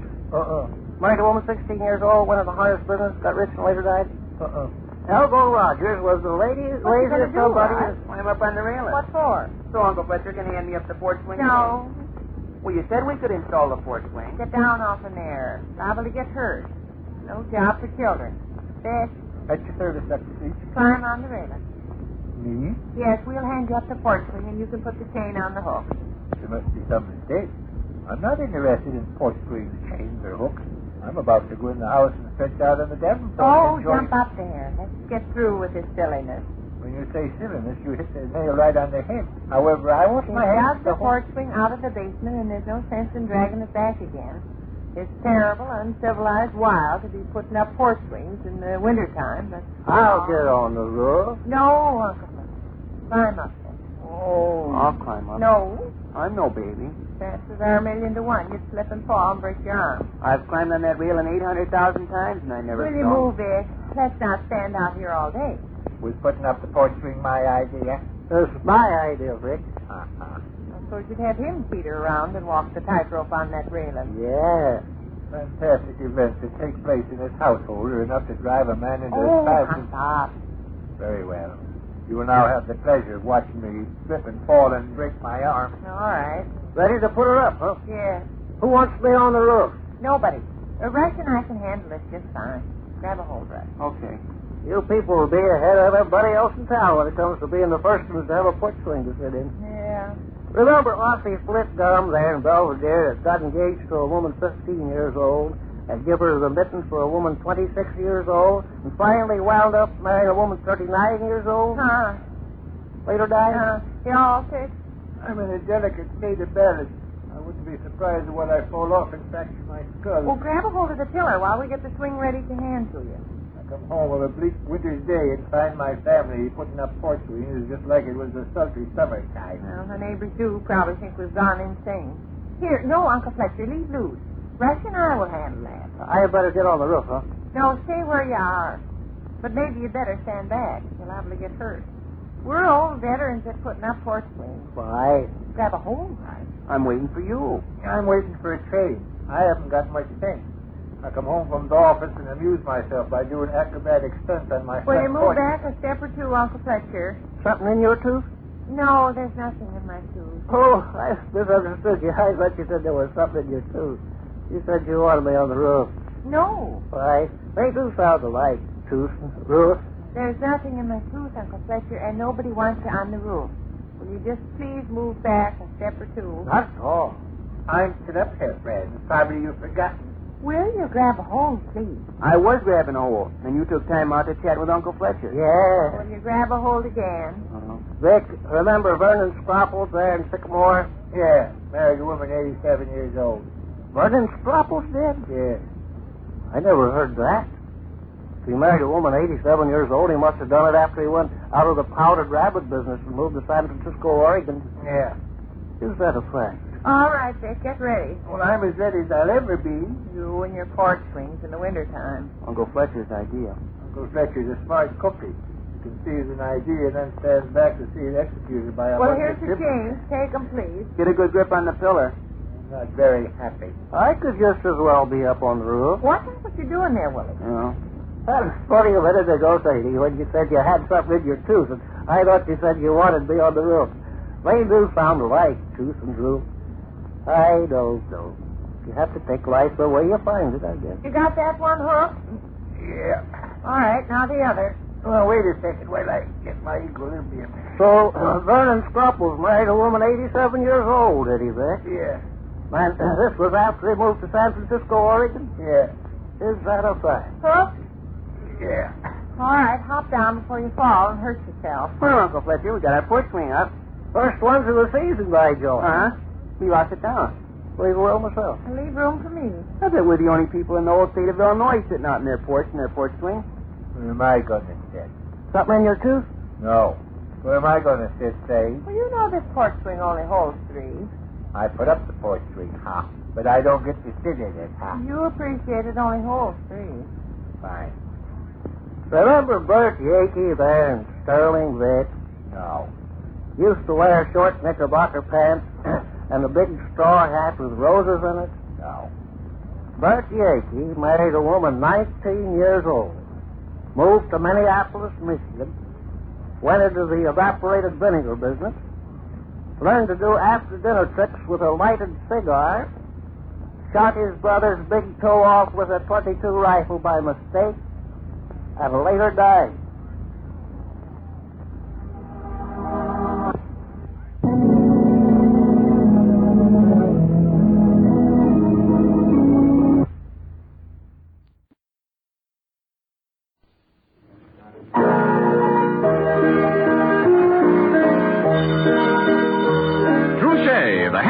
Married a woman 16 years old, went into the harness business, got rich and later died? Elbow Rogers was the laziest somebody to climb up on the railing. What for? So Uncle Fletcher can hand me up the porch swing? No. Well, you said we could install the porch swing. Get down off in there. Liable to get hurt. No job for children. Best. At your service, Dr. Street. Climb on the railing. Me? Yes, we'll hand you up the porch swing and you can put the chain on the hook. There must be some mistake. I'm not interested in porch swings, chains, or hooks. I'm about to go in the house and stretch out on the Tavern. Oh, jump up there. Let's get through with this silliness. When you say silliness, you hit the nail right on the head. However, I want my Out head the porch swing out of the basement, and there's no sense in dragging it back again. It's terrible, uncivilized, wild to be putting up porch swings in the wintertime, but... I'll get on the roof. No, Uncle Flip. Climb up then. Oh. I'll climb up. No. I'm no baby. Chances are 1,000,000 to 1. You'd slip and fall and break your arm. I've climbed on that railing 800,000 times, and I never Will you fell. move, Vic? Let's not stand out here all day. Was putting up the porch swing my idea? That's my idea, Vic. I suppose you'd have him teeter around and walk the tightrope on that railing. Yeah. Fantastic events that take place in this household are enough to drive a man into Oh, a passion. stop. Very well. You will now have the pleasure of watching me slip and fall and break my arm. All right. Ready to put her up, huh? Yeah. Who wants to be on the roof? Nobody. Rush and I can handle this just fine. Grab a hold, Rush. Okay. You people will be ahead of everybody else in town when it comes to being the first ones to have a porch swing to sit in. Yeah. Remember Ossie Flitgum there in Belvedere that got engaged to a woman 15 years old and give her the mittens for a woman 26 years old and finally wound up marrying a woman 39 years old? Huh. Later died? You all sick? I'm in a delicate state of balance. I wouldn't be surprised when I fall off and fracture my skull. Well, grab a hold of the tiller while we get the swing ready to hand to you. I come home on a bleak winter's day and find my family putting up porch swings just like it was the sultry summertime. Well, the neighbors do probably think we've gone insane. Here, no, Uncle Fletcher, leave loose. Rush and I will handle that. I had better get on the roof, huh? No, stay where you are. But maybe you'd better stand back. You're liable to get hurt. We're old veterans at putting up porch swings. Why? Grab a hold. I'm waiting for you. I'm waiting for a train. I haven't got much sense. I come home from the office and amuse myself by doing acrobatic stunts on my Will front you move porch. back a step or two, Uncle Fletcher? Something in your tooth? No, there's nothing in my tooth. Oh, I misunderstood you. I thought you said there was something in your tooth. You said you wanted me on the roof. No. Why, they do sound alike. Tooth, roof. There's nothing in my tooth, Uncle Fletcher, and nobody wants you on the roof. Will you just please move back a step or two? Not at all. I'm sit up here, friend. Probably you've forgotten. Will you grab a hold, please? I was grabbing a hold, and you took time out to chat with Uncle Fletcher. Yeah. Will you grab a hold again? Vic, remember Vernon Spropples there in Sycamore? Yeah, married a woman 87 years old. Vernon Spropples did? Yeah. I never heard that. If he married a woman 87 years old, he must have done it after he went out of the powdered rabbit business and moved to San Francisco, Oregon. Yeah. Is that a fact? All right, Vic, get ready. Well, I'm as ready as I'll ever be. You and your porch swings in the wintertime. Uncle Fletcher's idea. Uncle Fletcher's a smart cookie. He conceives an idea and then stands back to see it executed by a Well, here's the change. Take them, please. Get a good grip on the pillar. I'm not very happy. I could just as well be up on the roof. What you doing there, Willie? Yeah. That was funny a minute ago, Sadie, when you said you had something in your tooth, and I thought you said you wanted me on the roof. They do sound alike, tooth and roof. I don't know. You have to take life the way you find it, I guess. You got that one hooked? Yeah. All right, now the other. Well, wait a second while I get my equilibrium. So, Vernon Spropples married a woman 87 years old, did he, Vic? Yeah. And this was after he moved to San Francisco, Oregon? Yeah. Is that a fact? Hooked? Yeah. All right, hop down before you fall and hurt yourself. Well, Uncle Fletcher, we got our porch swing up. First ones of the season, by Joe. Huh? We lost it down. Leave well myself. Leave room for me. I bet we're the only people in the whole state of Illinois sitting out in their porch swing. Where am I going to sit? Something in your tooth? No. Where am I going to sit, say? Well, you know this porch swing only holds 3. I put up the porch swing, huh? But I don't get to sit in it, huh? You appreciate it only holds 3. Fine. Remember Bert Yakey there in Sterling, Vic? No. Used to wear short knickerbocker pants and a big straw hat with roses in it? No. Bert Yakey married a woman 19 years old, moved to Minneapolis, Michigan, went into the evaporated vinegar business, learned to do after-dinner tricks with a lighted cigar, shot his brother's big toe off with a .22 rifle by mistake, and later died.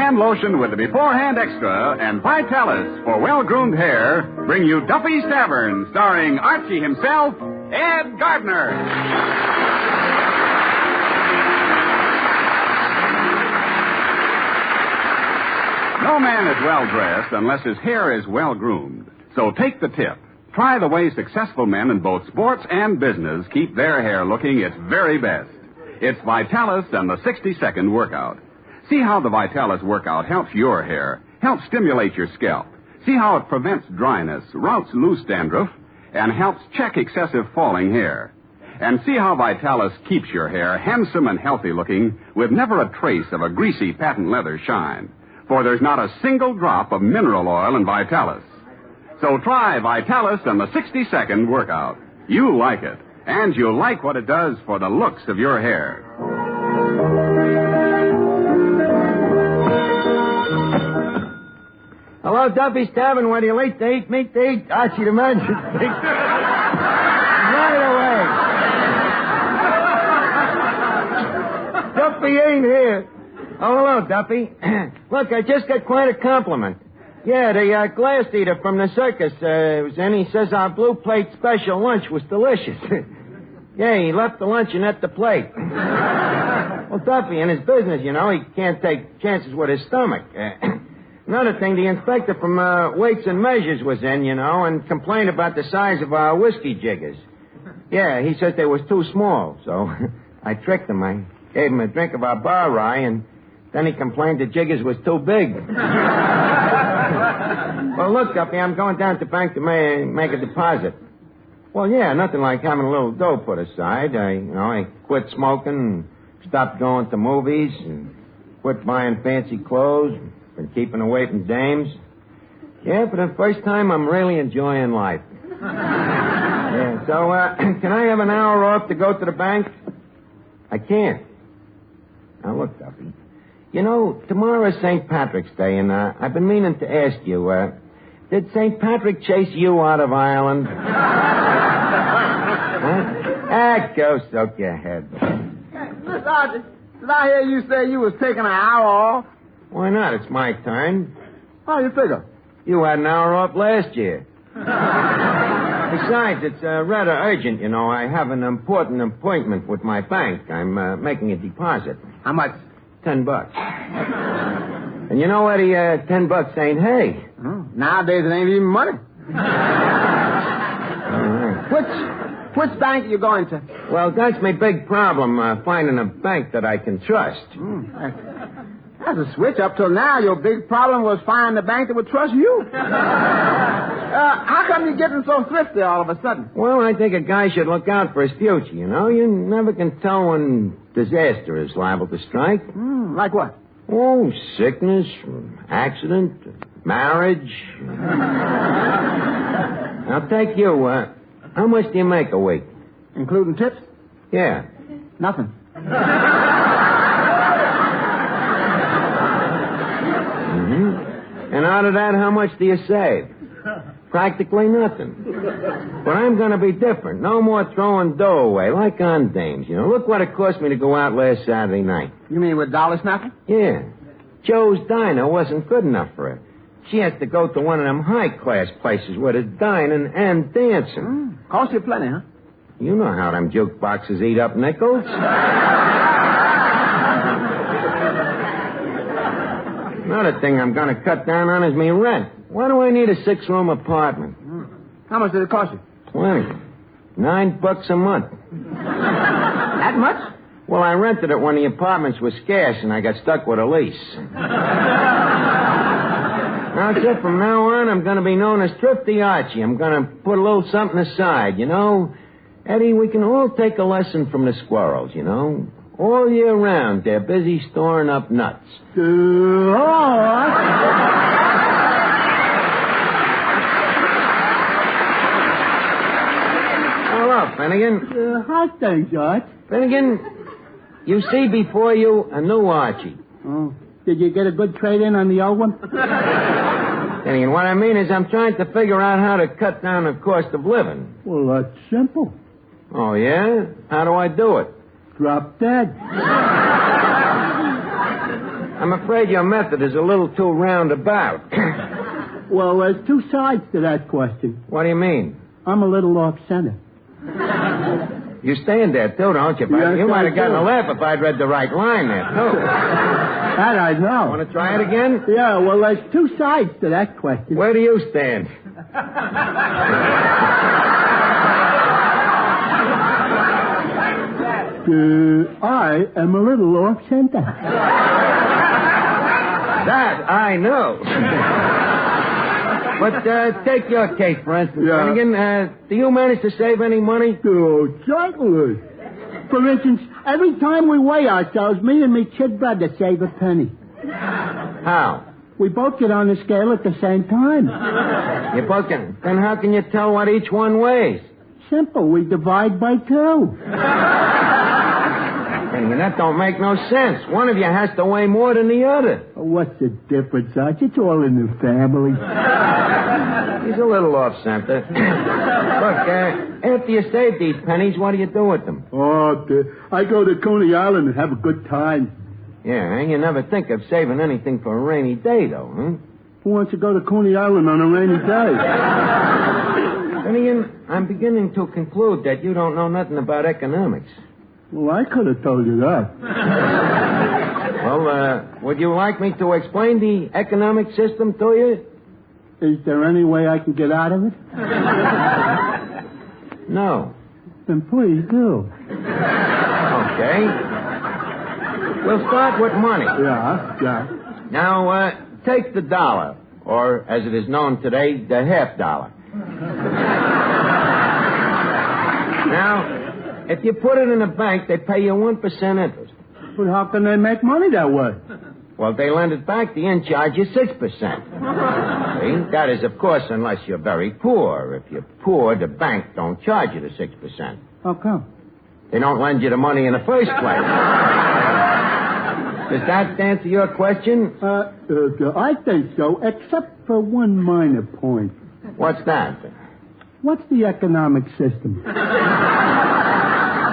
hand lotion with the Beforehand Extra and Vitalis for well-groomed hair bring you Duffy's Tavern, starring Archie himself, Ed Gardner. No man is well-dressed unless his hair is well-groomed. So take the tip. Try the way successful men in both sports and business keep their hair looking its very best. It's Vitalis and the 60-second workout. See how the Vitalis workout helps your hair, helps stimulate your scalp. See how it prevents dryness, routs loose dandruff, and helps check excessive falling hair. And see how Vitalis keeps your hair handsome and healthy looking with never a trace of a greasy patent leather shine. For there's not a single drop of mineral oil in Vitalis. So try Vitalis and the 60-second workout. You'll like it, and you'll like what it does for the looks of your hair. Hello, Duffy's Tavern. Where do you like to eat? Meat to eat? Archie the manager. Right away. Duffy ain't here. Oh, hello, Duffy. Look, I just got quite a compliment. Yeah, the glass eater from the circus was in. He says our blue plate special lunch was delicious. Yeah, he left the luncheon at the plate. Well, Duffy, in his business, you know, he can't take chances with his stomach. Another thing, the inspector from Weights and Measures was in, you know, and complained about the size of our whiskey jiggers. Yeah, he said they was too small, so I tricked him. I gave him a drink of our bar rye, and then he complained the jiggers was too big. Well, look, Duffy, I'm going down to the bank to make a deposit. Well, yeah, nothing like having a little dough put aside. I quit smoking, stopped going to movies, and quit buying fancy clothes, been keeping away from dames. Yeah, for the first time, I'm really enjoying life. Yeah, so, can I have an hour off to go to the bank? I can't. Now, look, Duffy. You know, tomorrow is St. Patrick's Day, and I've been meaning to ask you, did St. Patrick chase you out of Ireland? Huh? Go soak your head. Miss Archie, did I hear you say you was taking an hour off? Why not? It's my turn. How you figure? You had an hour off last year. Besides, it's rather urgent, you know. I have an important appointment with my bank. I'm making a deposit. How much? $10. And you know, Eddie, $10 ain't hay. Nowadays, it ain't even money. Which bank are you going to? Well, that's my big problem, finding a bank that I can trust. That's a switch. Up till now, your big problem was finding a bank that would trust you. How come you're getting so thrifty all of a sudden? Well, I think a guy should look out for his future, you know. You never can tell when disaster is liable to strike. Like what? Oh, sickness, accident, marriage. Now, take you. How much do you make a week? Including tips? Yeah. Nothing. And out of that, how much do you save? Practically nothing. But I'm going to be different. No more throwing dough away, like on dames. You know, look what it cost me to go out last Saturday night. You mean with dollar snapping? Yeah. Joe's diner wasn't good enough for her. She has to go to one of them high-class places where there's dining and dancing. Cost you plenty, huh? You know how them jukeboxes eat up nickels. Another thing I'm going to cut down on is me rent. Why do I need a 6-room apartment? How much did it cost you? Plenty. $9 a month. That much? Well, I rented it when the apartments were scarce and I got stuck with a lease. Now, so from now on, I'm going to be known as Thrifty Archie. I'm going to put a little something aside, you know. Eddie, we can all take a lesson from the squirrels, you know. All year round, they're busy storing up nuts. Hello, Finnegan. How's things, George? Finnegan, you see before you a new Archie. Oh, did you get a good trade-in on the old one? Finnegan, what I mean is I'm trying to figure out how to cut down the cost of living. Well, that's simple. Oh, yeah? How do I do it? Drop dead. I'm afraid your method is a little too roundabout. Well, there's two sides to that question. What do you mean? I'm a little off-center. You stand there, too, don't you? Yes, You might have I gotten do. a laugh if I'd read the right line there, too. That I know. Want to try it again? Yeah, well, there's two sides to that question. Where do you stand? I am a little off-center. That I know. But take your case, for instance, Finnegan. Do you manage to save any money? Oh, certainly. For instance, every time we weigh ourselves, me and me kid brother save a penny. How? We both get on the scale at the same time. You both can. Then how can you tell what each one weighs? Simple. We divide by 2. Finnegan, that don't make no sense. One of you has to weigh more than the other. What's the difference, Arch? It's all in the family. He's a little off-center. Look, after you save these pennies, what do you do with them? Oh, I go to Coney Island and have a good time. Yeah, and you never think of saving anything for a rainy day, though, huh? Who wants to go to Coney Island on a rainy day? Finnegan, I'm beginning to conclude that you don't know nothing about economics. Well, I could have told you that. Well, would you like me to explain the economic system to you? Is there any way I can get out of it? No. Then please do. Okay. We'll start with money. Yeah. Now, take the dollar, or as it is known today, the $half. Now, if you put it in a bank, they pay you 1% interest. But how can they make money that way? Well, they lend it back to you and charge you 6%. See? That is, of course, unless you're very poor. If you're poor, the bank don't charge you the 6%. How come? They don't lend you the money in the first place. Does that answer your question? I think so, except for one minor point. What's that? What's the economic system?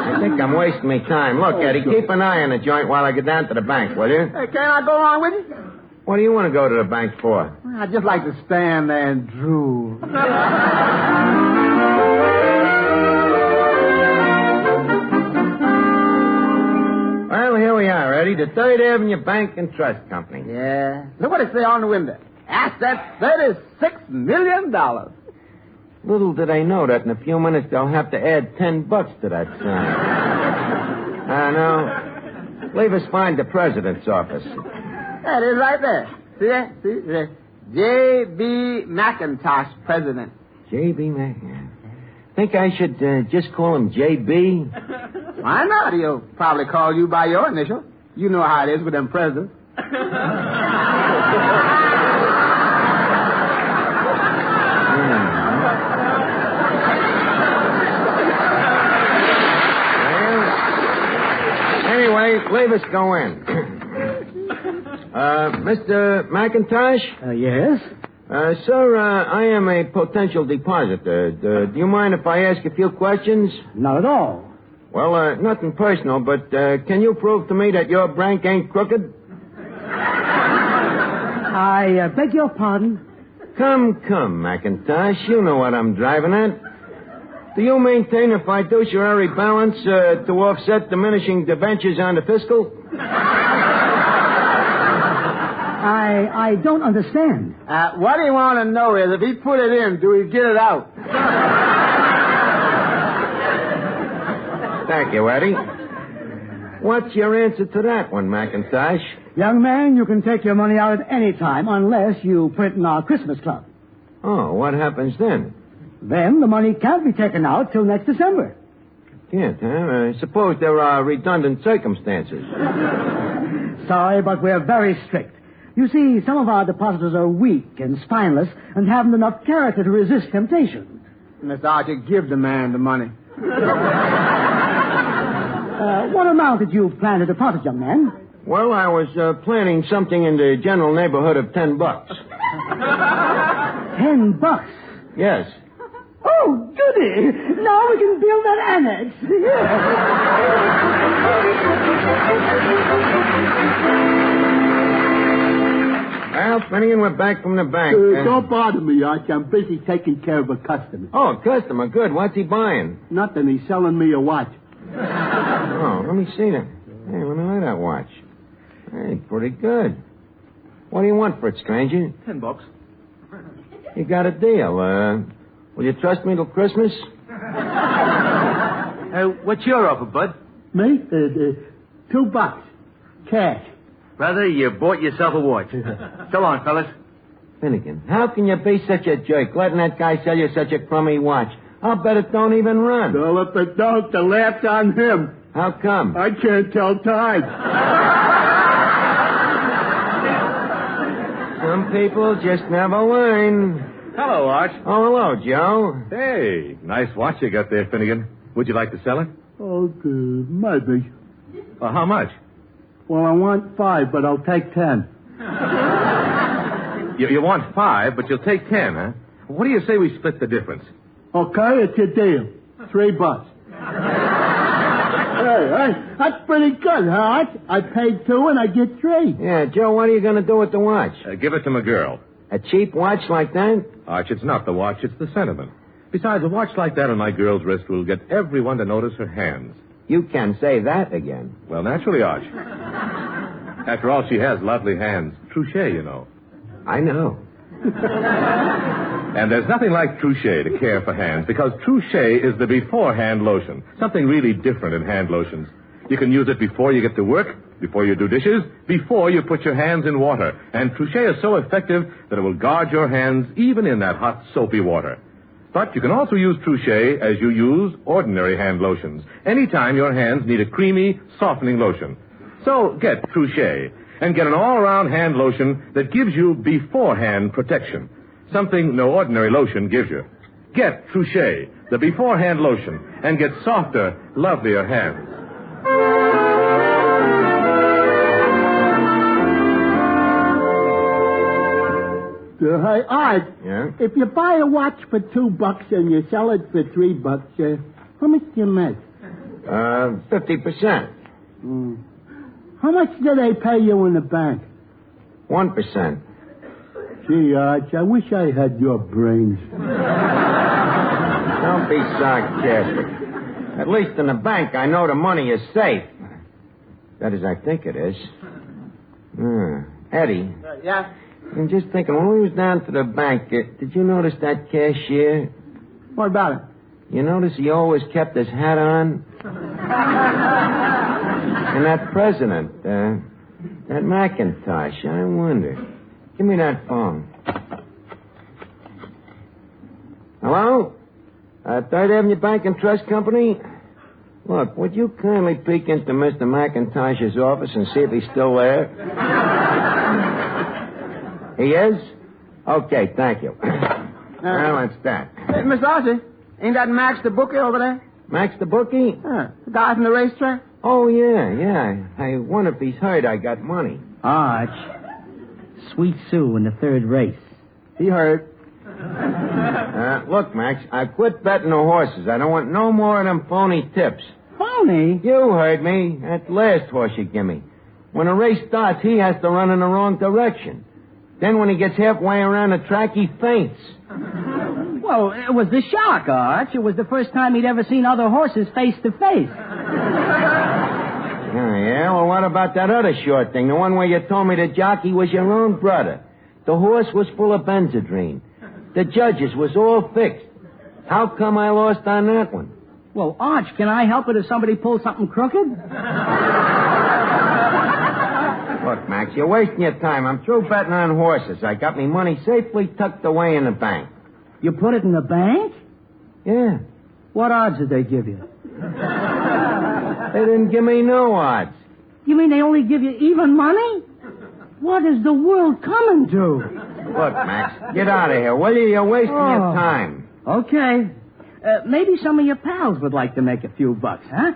I think I'm wasting my time. Look, Eddie, keep an eye on the joint while I get down to the bank, will you? Hey, can I go along with you? What do you want to go to the bank for? I'd just like to stand there and drool. Well, here we are, Eddie. The 3rd Avenue Bank and Trust Company. Yeah. Look what it say on the window. Assets $36 million. Little do they know that in a few minutes they'll have to add $10 to that sign. No. Leave us find the president's office. That is right there. See that? See? J.B. McIntosh, president. J.B. McIntosh. Think I should just call him J.B.? Why not? He'll probably call you by your initial. You know how it is with them presidents. Anyway, leave us go in. Mr. McIntosh? Yes? Sir, I am a potential depositor. Do you mind if I ask a few questions? Not at all. Well, nothing personal, but can you prove to me that your bank ain't crooked? I beg your pardon? Come, McIntosh. You know what I'm driving at. Do you maintain a fiduciary balance to offset diminishing debentures on the fiscal? I don't understand. What he want to know is if he put it in, do he get it out? Thank you, Eddie. What's your answer to that one, McIntosh? Young man, you can take your money out at any time unless you put it in our Christmas club. Oh, what happens then? Then the money can't be taken out till next December. Can't, huh? Suppose there are redundant circumstances. Sorry, but we're very strict. You see, some of our depositors are weak and spineless and haven't enough character to resist temptation. Mr. Archer, give the man the money. What amount did you plan to deposit, young man? Well, I was planning something in the general neighborhood of $10. $10? Yes. Oh, goody! Now we can build that annex. Well, Finnegan, we're back from the bank. Don't bother me, Arch. I'm busy taking care of a customer. Oh, a customer. Good. What's he buying? Nothing. He's selling me a watch. Oh, let me see that. Hey, let me look at that watch. Hey, pretty good. What do you want for it, stranger? $10. You got a deal. Will you trust me till Christmas? What's your offer, Bud? Me? $2. Cash. Brother, you bought yourself a watch. So long, fellas. Finnegan, how can you be such a jerk, letting that guy sell you such a crummy watch? I'll bet it don't even run. Well, if it don't, the laugh's on him. How come? I can't tell time. Some people just never learn. Hello, Arch. Oh, hello, Joe. Hey, nice watch you got there, Finnegan. Would you like to sell it? Oh, maybe. Well, how much? Well, I want 5, but I'll take 10. You want 5, but you'll take 10, huh? What do you say we split the difference? Okay, it's a deal. $3. Hey, that's pretty good, huh, Arch? I paid 2 and I get 3. Yeah, Joe, what are you going to do with the watch? Give it to my girl. A cheap watch like that? Arch, it's not the watch, it's the sentiment. Besides, a watch like that on my girl's wrist will get everyone to notice her hands. You can say that again. Well, naturally, Arch. After all, she has lovely hands. Trouchet, you know. I know. And there's nothing like Trouchet to care for hands, because Trouchet is the before-hand lotion. Something really different in hand lotions. You can use it before you get to work, before you do dishes, before you put your hands in water. And Trouchet is so effective that it will guard your hands even in that hot, soapy water. But you can also use Trouchet as you use ordinary hand lotions, anytime your hands need a creamy, softening lotion. So get Trouchet and get an all-around hand lotion that gives you beforehand protection, something no ordinary lotion gives you. Get Trouchet, the beforehand lotion, and get softer, lovelier hands. Hey, Art. Yeah? If you buy a watch for $2 and you sell it for $3, how much do you make? 50%. How much do they pay you in the bank? 1%. Gee, Arch, I wish I had your brains. Don't be sarcastic. At least in the bank, I know the money is safe. That is, I think it is. Eddie. Yeah? I'm just thinking, when we was down to the bank, did you notice that cashier? What about it? You notice he always kept his hat on? And that president, that McIntosh, I wonder. Give me that phone. Hello? Third Avenue Bank and Trust Company? Look, would you kindly peek into Mr. McIntosh's office and see if he's still there? He is? Okay, thank you. Well, that's that. Hey, Miss Archie, ain't that Max the bookie over there? Max the bookie? The guy from the racetrack? Oh, yeah. I wonder if he's heard I got money. Arch. Sweet Sue in the third race. He heard. Look, Max, I quit betting the horses. I don't want no more of them phony tips. Phony? You heard me. That last horse you give me. When a race starts, he has to run in the wrong direction. Then when he gets halfway around the track, he faints. Well, it was the shock, Arch. It was the first time he'd ever seen other horses face to face. Yeah, well, what about that other short thing? The one where you told me the jockey was your own brother. The horse was full of Benzedrine. The judges was all fixed. How come I lost on that one? Well, Arch, can I help it if somebody pulls something crooked? Look, Max, you're wasting your time. I'm through betting on horses. I got me money safely tucked away in the bank. You put it in the bank? Yeah. What odds did they give you? They didn't give me no odds. You mean they only give you even money? What is the world coming to? Look, Max, get out of here, will you? You're wasting your time. Okay. Maybe some of your pals would like to make a few bucks, huh?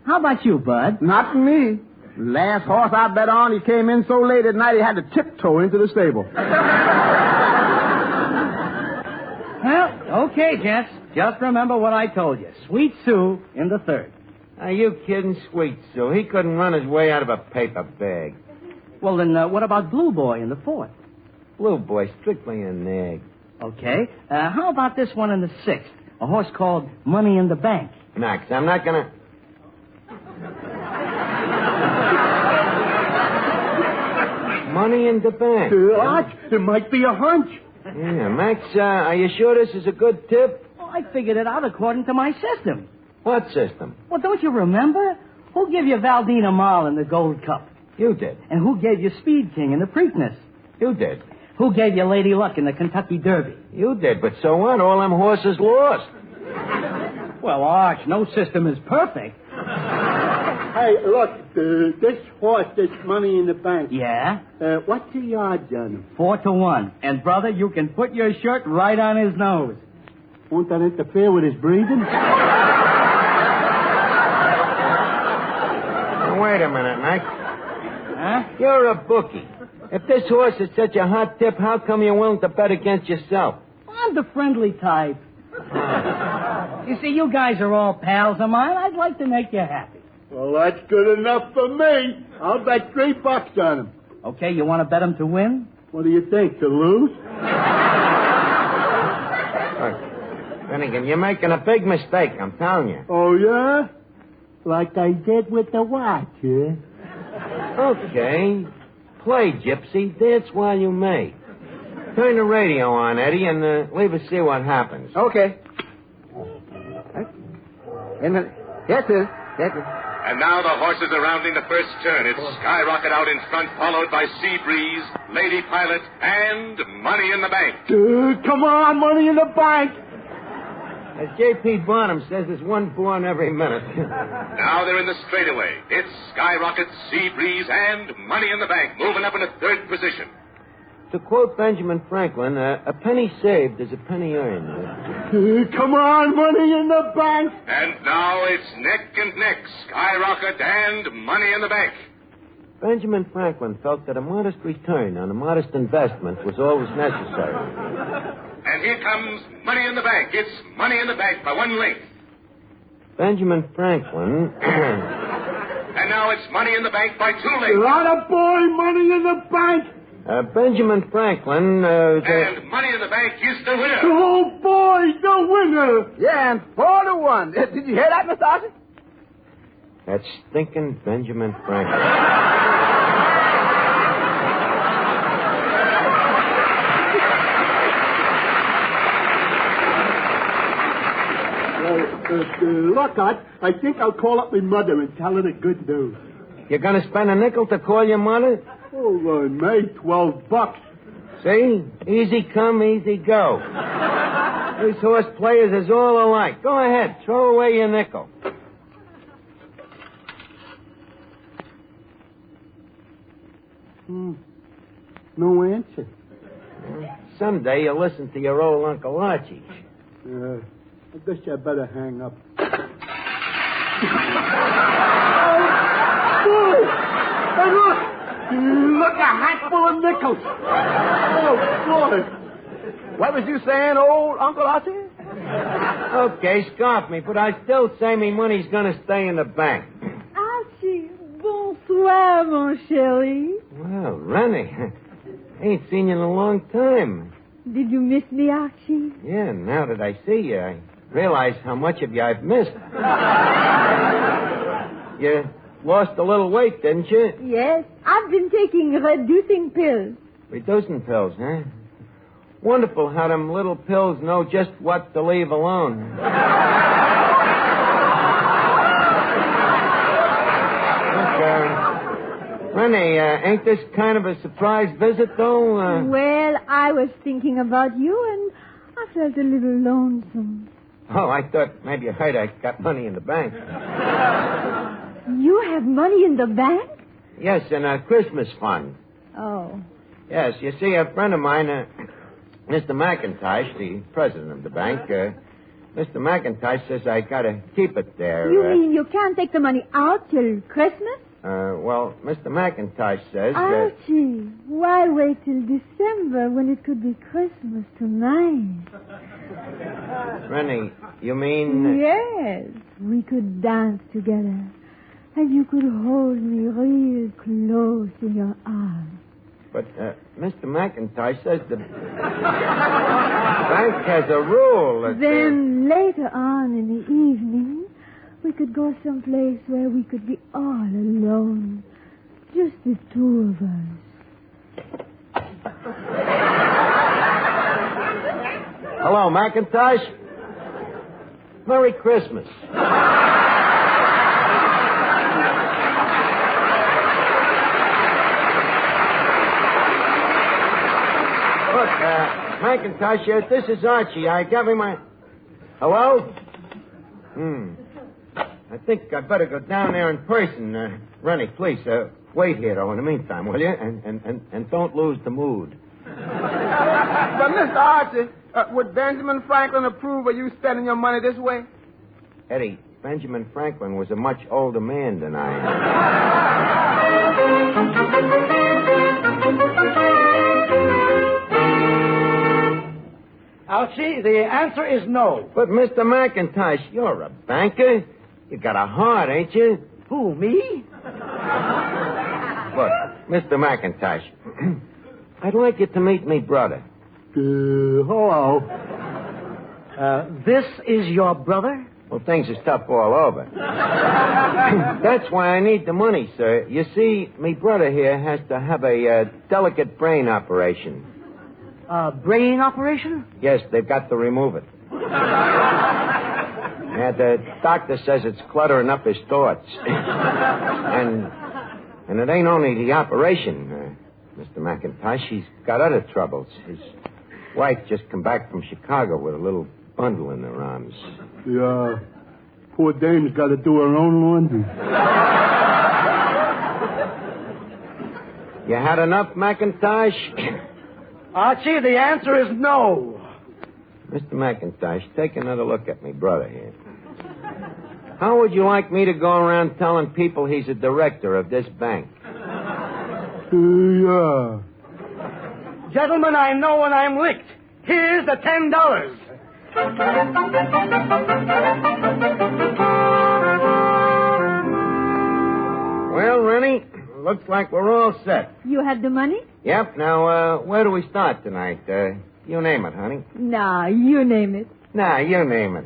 How about you, Bud? Not me. Last horse I bet on, he came in so late at night he had to tiptoe into the stable. Well, okay, gents. Just remember what I told you. Sweet Sue in the third. Are you kidding, Sweet Sue? He couldn't run his way out of a paper bag. Well, then what about Blue Boy in the fourth? Blue boy, strictly a nag. Okay. How about this one in the 6th? A horse called Money in the Bank. Max, I'm not gonna... Money in the bank. Arch, it might be a hunch. Yeah, Max, are you sure this is a good tip? Oh, I figured it out according to my system. What system? Well, don't you remember? Who gave you Valdina Mall in the Gold Cup? You did. And who gave you Speed King in the Preakness? You did. Who gave you Lady Luck in the Kentucky Derby? You did, but so what? All them horses lost. Well, Arch, no system is perfect. Hey, look, this horse, this Money in the Bank. Yeah? What's the odds on him? 4-1. And, brother, you can put your shirt right on his nose. Won't that interfere with his breathing? Now, wait a minute, Max. Huh? You're a bookie. If this horse is such a hot tip, how come you're willing to bet against yourself? I'm the friendly type. You see, you guys are all pals of mine. I'd like to make you happy. Well, that's good enough for me. I'll bet $3 on him. Okay, you want to bet him to win? What do you think, to lose? Look, Finnegan, you're making a big mistake, I'm telling you. Oh, yeah? Like I did with the watch, huh? Okay. Play, Gypsy. Dance while you may. Turn the radio on, Eddie, and leave us see what happens. Okay. Yes, sir. Yes, sir. And now the horses are rounding the first turn. It's Skyrocket out in front, followed by Sea Breeze, Lady Pilot, and Money in the Bank. Come on, Money in the Bank. As J.P. Bonham says, there's one born every minute. Now they're in the straightaway. It's Skyrocket, Sea Breeze, and Money in the Bank, moving up in a third position. To quote Benjamin Franklin, a penny saved is a penny earned. Come on, Money in the Bank. And now it's neck and neck, Skyrocket and Money in the Bank. Benjamin Franklin felt that a modest return on a modest investment was always necessary. And here comes Money in the Bank. It's Money in the Bank by 1 length. Benjamin Franklin... And now it's Money in the Bank by 2 lengths. Atta boy, Money in the Bank. Benjamin Franklin... And Money in the Bank is the winner. Oh, boy, the winner. Yeah, and 4-1. Did you hear that, Mr. Archie? That stinking Benjamin Franklin. Look, I think I'll call up my mother and tell her the good news. You're going to spend a nickel to call your mother? Oh, I made $12. See? Easy come, easy go. These horse players is all alike. Go ahead, throw away your nickel. No answer. Someday you'll listen to your old Uncle Archie. I guess I better hang up. Hey, look! Look, a hatful of nickels. Oh, boy. What was you saying, old Uncle Archie? Okay, scoff me, but I still say me money's going to stay in the bank. Archie, bonsoir, mon chéri. Well, Rennie, ain't seen you in a long time. Did you miss me, Archie? Yeah, now that I see you, I realize how much of you I've missed. You lost a little weight, didn't you? Yes, I've been taking reducing pills. Reducing pills, huh? Wonderful how them little pills know just what to leave alone. Look, Rennie, ain't this kind of a surprise visit, though? Well, I was thinking about you, and I felt a little lonesome. Oh, I thought maybe you heard I got money in the bank. You have money in the bank? Yes, in a Christmas fund. Oh. Yes, you see, a friend of mine, Mr. McIntosh, the president of the bank, Mr. McIntosh says I gotta keep it there. You mean you can't take the money out till Christmas? Well, Mr. McIntosh says Archie, why wait till December when it could be Christmas tonight? Rennie, you mean... Yes, we could dance together, and you could hold me real close in your arms. But Mr. McIntosh says the bank has a rule that... Then later on in the evening, we could go someplace where we could be all alone. Just the two of us. Hello, McIntosh. Merry Christmas. Look, McIntosh, this is Archie. I gave him my... Hello? I think I'd better go down there in person. Rennie, please, wait here, though, in the meantime, will you? And don't lose the mood. But, Mr. Archie, would Benjamin Franklin approve of you spending your money this way? Eddie, Benjamin Franklin was a much older man than I am. Archie, the answer is no. But, Mr. McIntosh, you're a banker. You got a heart, ain't you? Who, me? Look, Mr. McIntosh, I'd like you to meet me brother. Hello. This is your brother? Well, things is tough all over. That's why I need the money, sir. You see, me brother here has to have a delicate brain operation. Brain operation? Yes, they've got to remove it. Yeah, the doctor says it's cluttering up his thoughts. And it ain't only the operation, Mr. McIntosh. He's got other troubles. His wife just come back from Chicago with a little bundle in her arms. Yeah, poor dame's got to do her own laundry. You had enough, McIntosh? Archie, the answer is no. Mr. McIntosh, take another look at me brother here. How would you like me to go around telling people he's a director of this bank? Yeah. Gentlemen, I know when I'm licked. Here's the $10. Well, Rennie, looks like we're all set. You had the money? Yep. Now, where do we start tonight? You name it, honey. Nah, you name it. Nah, you name it.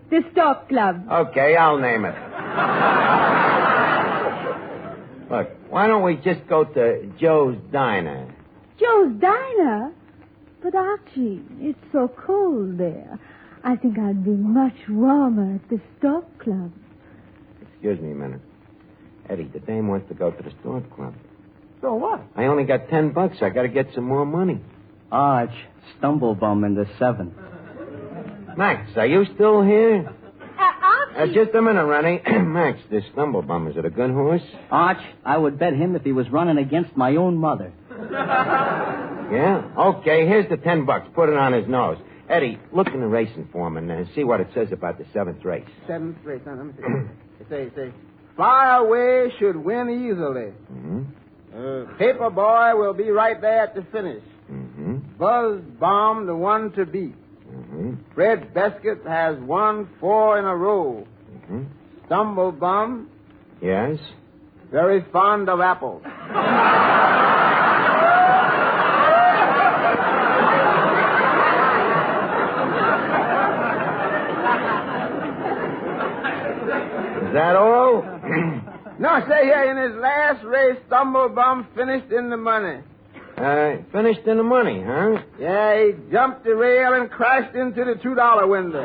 The Stock Club. Okay, I'll name it. Look, why don't we just go to Joe's Diner? Joe's Diner? But Archie, it's so cold there. I think I'd be much warmer at the Stock Club. Excuse me a minute. Eddie, the dame wants to go to the Stock Club. So what? I only got $10. I got to get some more money. Arch, Stumblebum in the 7th. Max, are you still here? Archie. Just a minute, Rennie. Max, this Stumblebum, is it a good horse? Arch, I would bet him if he was running against my own mother. Yeah? Okay, here's the $10. Put it on his nose. Eddie, look in the racing form and see what it says about the 7th race. 7th race. Let me see. It say, Fly Away should win easily. Mm-hmm. Paperboy will be right there at the finish. Mm-hmm. Buzz Bomb, the one to beat. Mm-hmm. Fred Beskett has won 4 in a row. Mm-hmm. Stumblebum. Yes? Very fond of apples. Is that all? No, say here, in his last race, Stumblebum finished in the money. Finished in the money, huh? Yeah, he jumped the rail and crashed into the $2 window.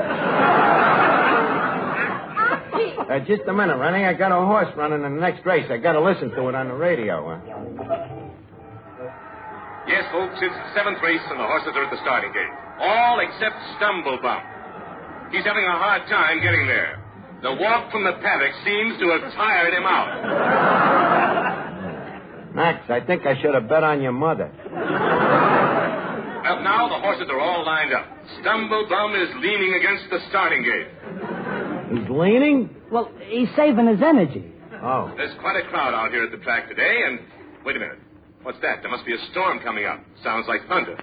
Just a minute, Rennie. I got a horse running in the next race. I got to listen to it on the radio. Yes, folks, it's the 7th race, and the horses are at the starting gate. All except Stumblebum. He's having a hard time getting there. The walk from the paddock seems to have tired him out. Max, I think I should have bet on your mother. Well, now the horses are all lined up. Stumblebum is leaning against the starting gate. He's leaning? Well, he's saving his energy. Oh. There's quite a crowd out here at the track today, and... Wait a minute. What's that? There must be a storm coming up. Sounds like thunder.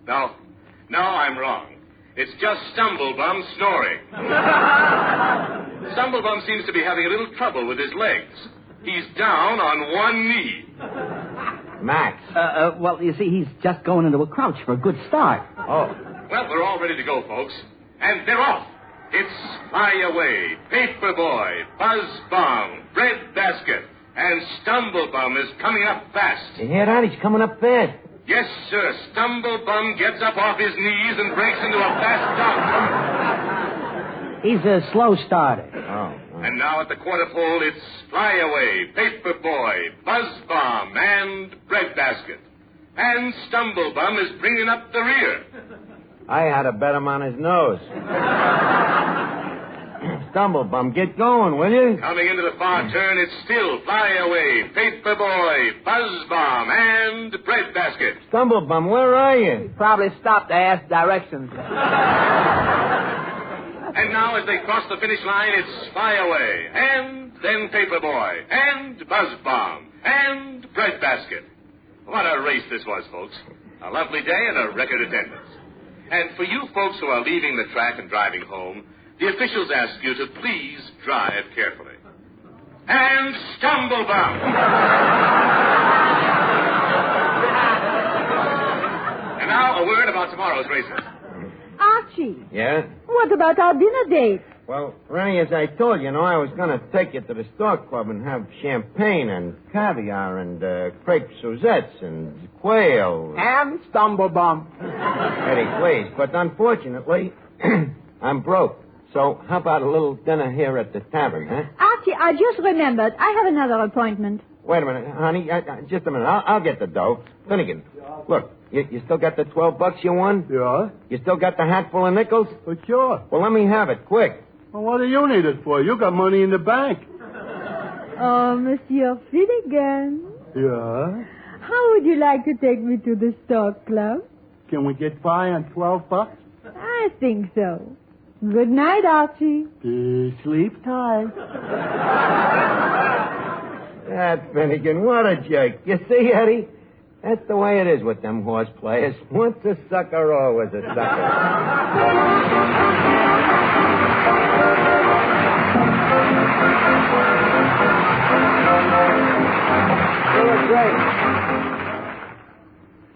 No, I'm wrong. It's just Stumblebum snoring. Stumblebum seems to be having a little trouble with his legs. He's down on one knee. Max. Well, you see, he's just going into a crouch for a good start. Oh. Well, we're all ready to go, folks. And they're off. It's Fly Away, Paper Boy, Buzz Bomb, Bread Basket, and Stumble Bum is coming up fast. You hear that? He's coming up fast. Yes, sir. Stumble Bum gets up off his knees and breaks into a fast jump. He's a slow starter. Oh. And now at the quarter pole, it's Fly Away, Paper Boy, Buzz Bomb, and Bread Basket. And Stumble Bum is bringing up the rear. I had to bet him on his nose. Stumble Bum, get going, will you? Coming into the far turn, it's still Fly Away, Paper Boy, Buzz Bomb, and Bread Basket. Stumble Bum, where are you? Probably stopped to ask directions. And now as they cross the finish line, it's Fly Away, and then Paper Boy, and Buzz Bomb, and Bread Basket. What a race this was, folks. A lovely day and a record attendance. And for you folks who are leaving the track and driving home, the officials ask you to please drive carefully. And Stumble Bum. And now a word about tomorrow's races. Archie, Yeah? what about our dinner date? Well, Rennie, as I told you, I was going to take you to the Stork Club and have champagne and caviar and crepe Suzettes and quail. And Stumble Bum. Eddie, please. But unfortunately, I'm broke. So how about a little dinner here at the tavern, huh? Archie, I just remembered. I have another appointment. Wait a minute, honey. Just a minute. I'll get the dough. Finnegan, look, you still got the $12 you won? Yeah? You still got the hat full of nickels? Well, sure. Well, let me have it, quick. Well, what do you need it for? You got money in the bank. Oh, Monsieur Finnegan. Yeah? How would you like to take me to the Stork Club? Can we get by on $12? I think so. Good night, Archie. Sleep tight. That Finnegan, what a jerk. You see, Eddie? That's the way it is with them horse players. Once a sucker, always a sucker. You look great.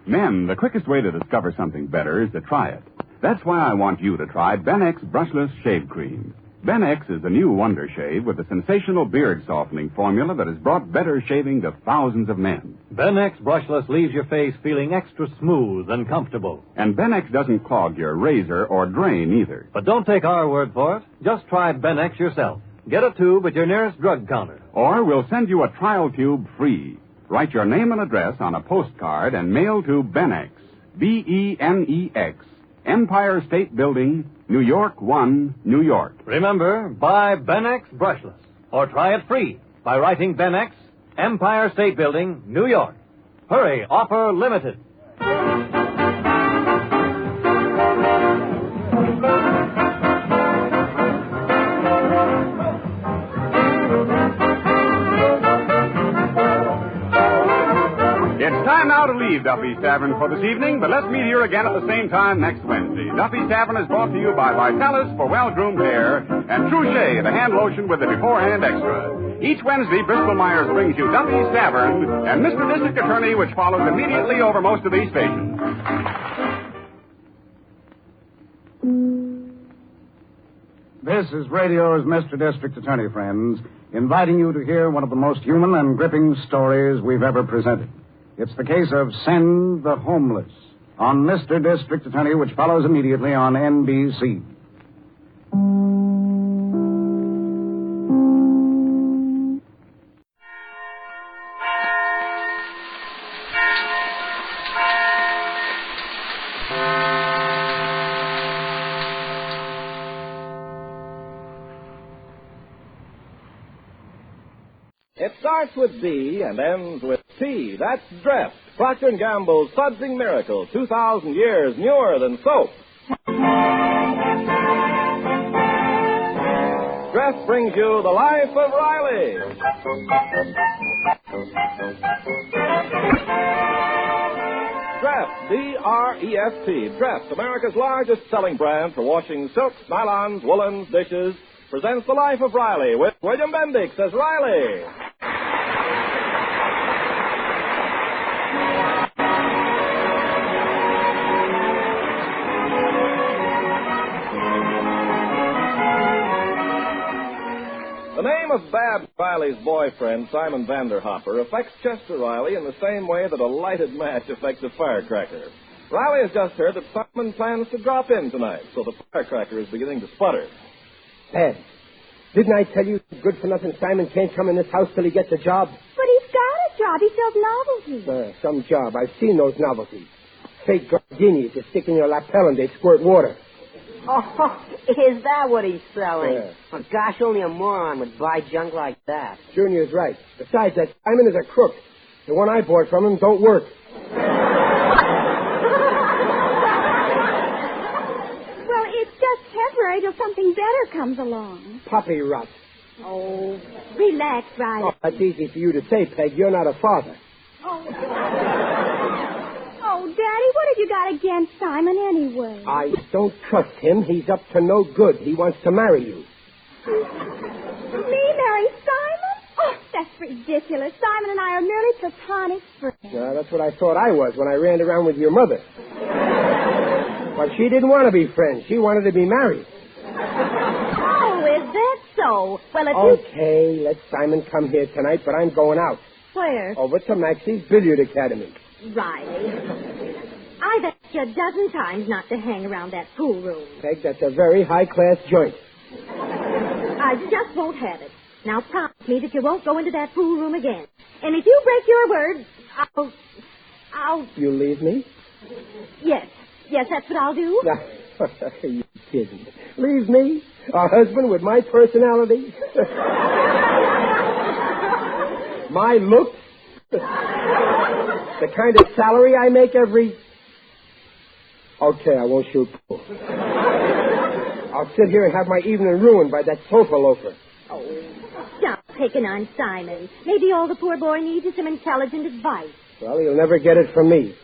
Men, the quickest way to discover something better is to try it. That's why I want you to try Ben-X Brushless Shave Cream. Ben-X is the new wonder shave with the sensational beard softening formula that has brought better shaving to thousands of men. Ben-X Brushless leaves your face feeling extra smooth and comfortable. And Ben-X doesn't clog your razor or drain either. But don't take our word for it. Just try Ben-X yourself. Get a tube at your nearest drug counter. Or we'll send you a trial tube free. Write your name and address on a postcard and mail to Ben-X, B-E-N-E-X, Empire State Building, New York 1, New York. Remember, buy Ben-X Brushless. Or try it free by writing Ben-X, Empire State Building, New York. Hurry, offer limited. It's time now to leave Duffy's Tavern for this evening, but let's meet here again at the same time next Wednesday. Duffy's Tavern is brought to you by Vitalis for well-groomed hair and Trouchet, the hand lotion with the beforehand extra. Each Wednesday, Bristol-Myers brings you Duffy's Tavern and Mr. District Attorney, which follows immediately over most of these stations. This is radio's Mr. District Attorney, friends, inviting you to hear one of the most human and gripping stories we've ever presented. It's the case of Send the Homeless on Mr. District Attorney, which follows immediately on NBC. It starts with D and ends with T. That's Dreft, Procter & Gamble's Sudsing Miracle, 2,000 years newer than soap. Dreft brings you The Life of Riley. Dreft, D-R-E-F-T, Dreft, America's largest selling brand for washing silks, nylons, woolens, dishes, presents The Life of Riley with William Bendix as Riley. The name of Babs Riley's boyfriend, Simon Vanderhopper, affects Chester Riley in the same way that a lighted match affects a firecracker. Riley has just heard that Simon plans to drop in tonight, so the firecracker is beginning to sputter. Babs, didn't I tell you good-for-nothing Simon can't come in this house till he gets a job? But he's got a job. He sells novelties. Some job. I've seen those novelties. Fake gardenias you stick in your lapel and they squirt water. Oh, is that what he's selling? Yeah. Oh, gosh, only a moron would buy junk like that. Junior's right. Besides, that Simon is a crook. The one I bought from him don't work. Well, it's just temporary till something better comes along. Puppy rot. Oh, relax, Riley. Oh, that's easy for you to say, Peg. You're not a father. Oh, Daddy, what have you got against Simon anyway? I don't trust him. He's up to no good. He wants to marry you. Me marry Simon? Oh, that's ridiculous. Simon and I are merely platonic friends. That's what I thought I was when I ran around with your mother. But she didn't want to be friends. She wanted to be married. Oh, is that so? Well, if Okay, let Simon come here tonight, but I'm going out. Where? Over to Maxie's Billiard Academy. Riley, I've asked you a dozen times not to hang around that pool room. Peg, that's a very high-class joint. I just won't have it. Now promise me that you won't go into that pool room again. And if you break your word, I'll... You leave me? Yes, that's what I'll do. You kidding. Leave me? A husband with my personality? My looks? The kind of salary I make every... Okay, I won't shoot pool. I'll sit here and have my evening ruined by that sofa loafer. Oh, stop picking on Simon. Maybe all the poor boy needs is some intelligent advice. Well, he'll never get it from me.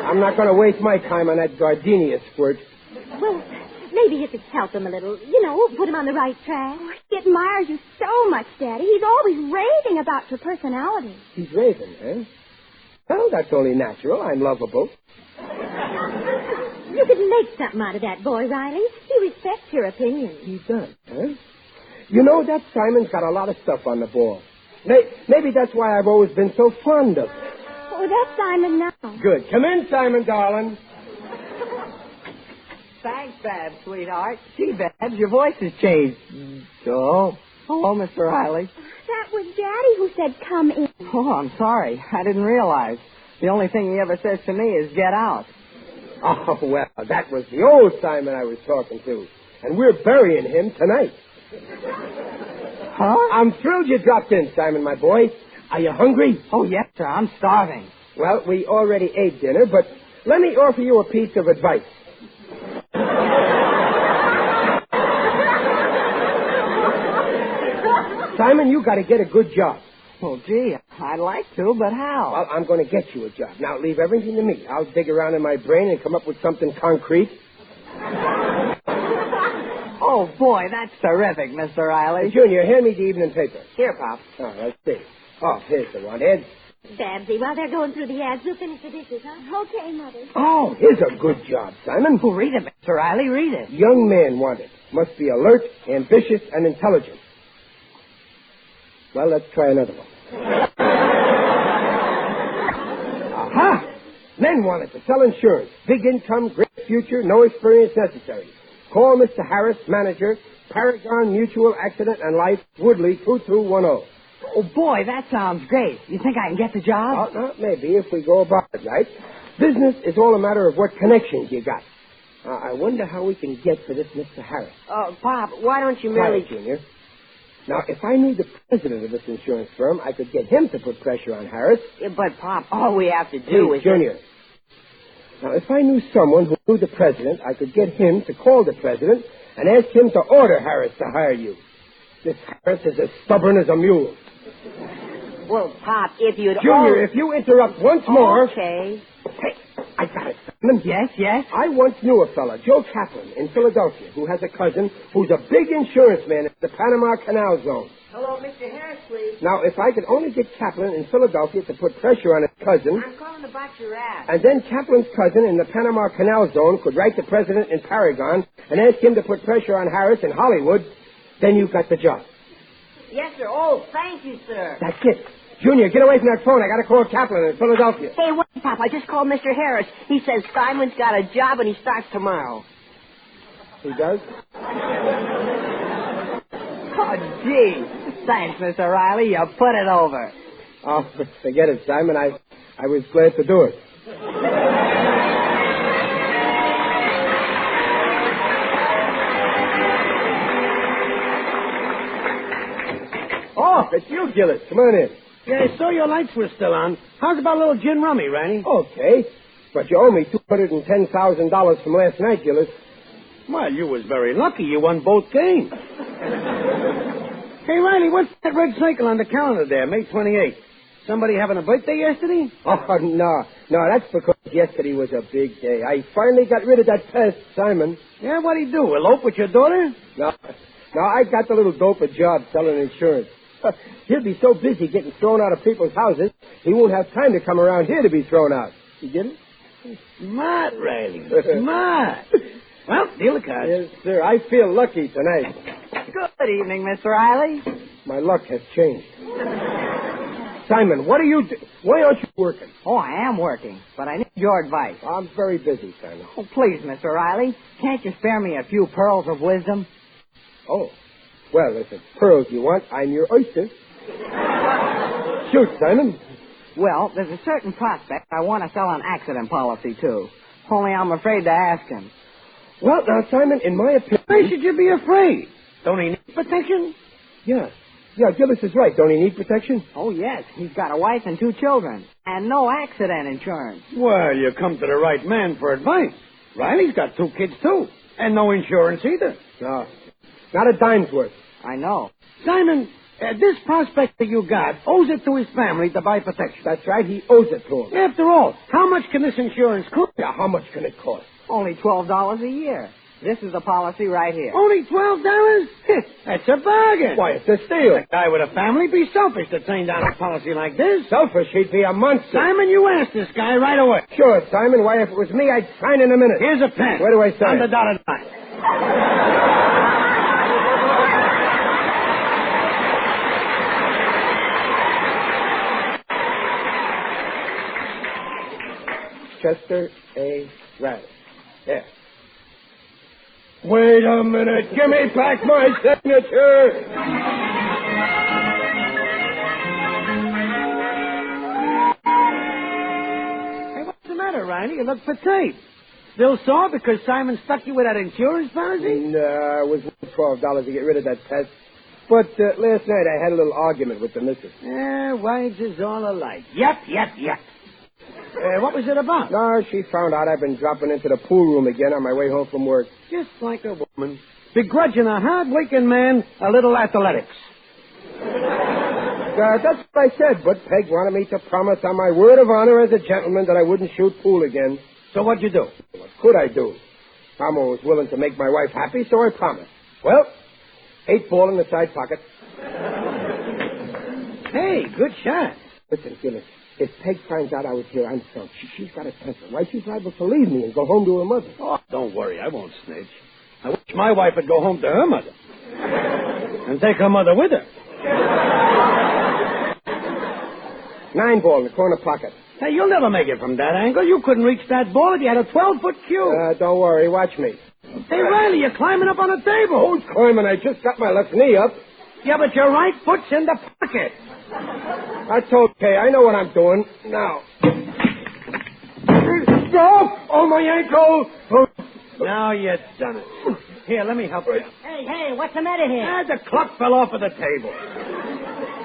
I'm not going to waste my time on that gardenia squirt. Well, maybe you could help him a little. Put him on the right track. Oh, he admires you so much, Daddy. He's always raving about your personality. He's raving, eh? Well, that's only natural. I'm lovable. You could make something out of that boy, Riley. He respects your opinion. He does, huh? That Simon's got a lot of stuff on the ball. Maybe that's why I've always been so fond of him. Oh, that's Simon now. Good. Come in, Simon, darling. Thanks, Babs, sweetheart. Gee, Babs, your voice has changed. Oh, hello, Mr. Riley. That was Daddy who said come in. Oh, I'm sorry. I didn't realize. The only thing he ever says to me is get out. Oh, well, that was the old Simon I was talking to. And we're burying him tonight. Huh? I'm thrilled you dropped in, Simon, my boy. Are you hungry? Oh, yes, sir. I'm starving. Well, we already ate dinner, but let me offer you a piece of advice. Simon, you got to get a good job. Well, gee, I'd like to, but how? Well, I'm going to get you a job. Now, leave everything to me. I'll dig around in my brain and come up with something concrete. Oh, boy, that's terrific, Mr. Riley. Hey, Junior, hand me the evening paper. Here, Pop. Oh, let's see. Oh, here's the one, Ed. Babsy, while they're going through the ads, we'll finish the dishes, huh? Okay, Mother. Oh, here's a good job, Simon. Well, read it, Mr. Riley, read it. Young man wanted. Must be alert, ambitious, and intelligent. Well, let's try another one. Aha! Men wanted to sell insurance. Big income, great future, no experience necessary. Call Mr. Harris, manager, Paragon Mutual Accident and Life, Woodley, 2210. Oh, boy, that sounds great. You think I can get the job? Well, maybe if we go about it right. Business is all a matter of what connections you got. I wonder how we can get to this Mr. Harris. Pop, why don't you merely... Quiet, Junior. Now, if I knew the president of this insurance firm, I could get him to put pressure on Harris. Yeah, but, Pop, all we have to do is... Junior. Now, if I knew someone who knew the president, I could get him to call the president and ask him to order Harris to hire you. This Harris is as stubborn as a mule. Well, Pop, if you'd... Junior, if you interrupt once more... Okay. Hey, I got it, Simon. Yes? I once knew a fella, Joe Kaplan, in Philadelphia, who has a cousin who's a big insurance man in the Panama Canal Zone. Hello, Mr. Harris, please. Now, if I could only get Kaplan in Philadelphia to put pressure on his cousin, I'm calling about your ad. and then Kaplan's cousin in the Panama Canal Zone could write the president in Paragon and ask him to put pressure on Harris in Hollywood, then you got the job. Yes, sir. Oh, thank you, sir. That's it. Junior, get away from that phone. I got to call Kaplan in Philadelphia. Hey, wait, Pop. I just called Mr. Harris. He says Simon's got a job and he starts tomorrow. He does? Oh, gee. Thanks, Mr. Riley. You put it over. Oh, forget it, Simon. I was glad to do it. Oh, it's you, Gillis. Come on in. Yeah, I saw your lights were still on. How's about a little gin rummy, Ranny? Okay. But you owe me $210,000 from last night, Gillis. Well, you was very lucky. You won both games. Hey, Riley, what's that red cycle on the calendar there, May 28th? Somebody having a birthday yesterday? Oh, no. No, that's because yesterday was a big day. I finally got rid of that pest, Simon. Yeah, what'd he do, elope with your daughter? No, I got the little dope a job selling insurance. He'll be so busy getting thrown out of people's houses, he won't have time to come around here to be thrown out. You get it? Smart, Riley. Smart. Well, deal the cards. Yes, sir. I feel lucky tonight. Good evening, Mr. Riley. My luck has changed. Simon, what are you why aren't you working? Oh, I am working, but I need your advice. I'm very busy, Simon. Oh, please, Mr. Riley. Can't you spare me a few pearls of wisdom? Oh. Well, if it's pearls you want, I'm your oyster. Shoot, Simon. Well, there's a certain prospect I want to sell an accident policy to. Only I'm afraid to ask him. Well, now, Simon, in my opinion... Why should you be afraid? Don't he need protection? Yeah, Gillis is right. Don't he need protection? Oh, yes. He's got a wife and 2 children. And no accident insurance. Well, you come to the right man for advice. Riley's got 2 kids, too. And no insurance either. No, not a dime's worth. I know. Simon, this prospect that you got owes it to his family to buy protection. That's right. He owes it to him. After all, how much can this insurance cost? Yeah, how much can it cost? Only $12 a year. This is the policy right here. Only $12? That's a bargain. Why, it's a steal. A guy with a family be selfish to turn down a policy like this. Selfish? He'd be a monster. Simon, you ask this guy right away. Sure, Simon. Why, if it was me, I'd sign in a minute. Here's a pen. Where do I sign? On the dotted line. Chester A. Riley. There. Wait a minute. Give me back my signature. Hey, what's the matter, Riley? You look fatigued. Still sore because Simon stuck you with that insurance policy? No, it was $12 to get rid of that pest. But last night I had a little argument with the missus. Wives is all alike. Yep. What was it about? No, she found out I've been dropping into the pool room again on my way home from work. Just like a woman. Begrudging a hard-working man a little athletics. That's what I said, but Peg wanted me to promise on my word of honor as a gentleman that I wouldn't shoot pool again. So what'd you do? What could I do? Mama was willing to make my wife happy, so I promised. Well, 8 ball in the side pocket. Hey, good shot. Listen, Gillis, if Peg finds out I was here, I'm stumped. She's got a temper. Why, she's liable to leave me and go home to her mother. Oh, don't worry. I won't snitch. I wish my wife would go home to her mother. And take her mother with her. 9 ball in the corner pocket. Hey, you'll never make it from that angle. You couldn't reach that ball if you had a 12-foot cue. Don't worry. Watch me. Hey, Riley, you're climbing up on the table. Who's climbing? I just got my left knee up. Yeah, but your right foot's in the pocket. That's okay. I know what I'm doing. Now. Oh, my ankle. Now you've done it. Here, let me help you. Hey, what's the matter here? The clock fell off of the table.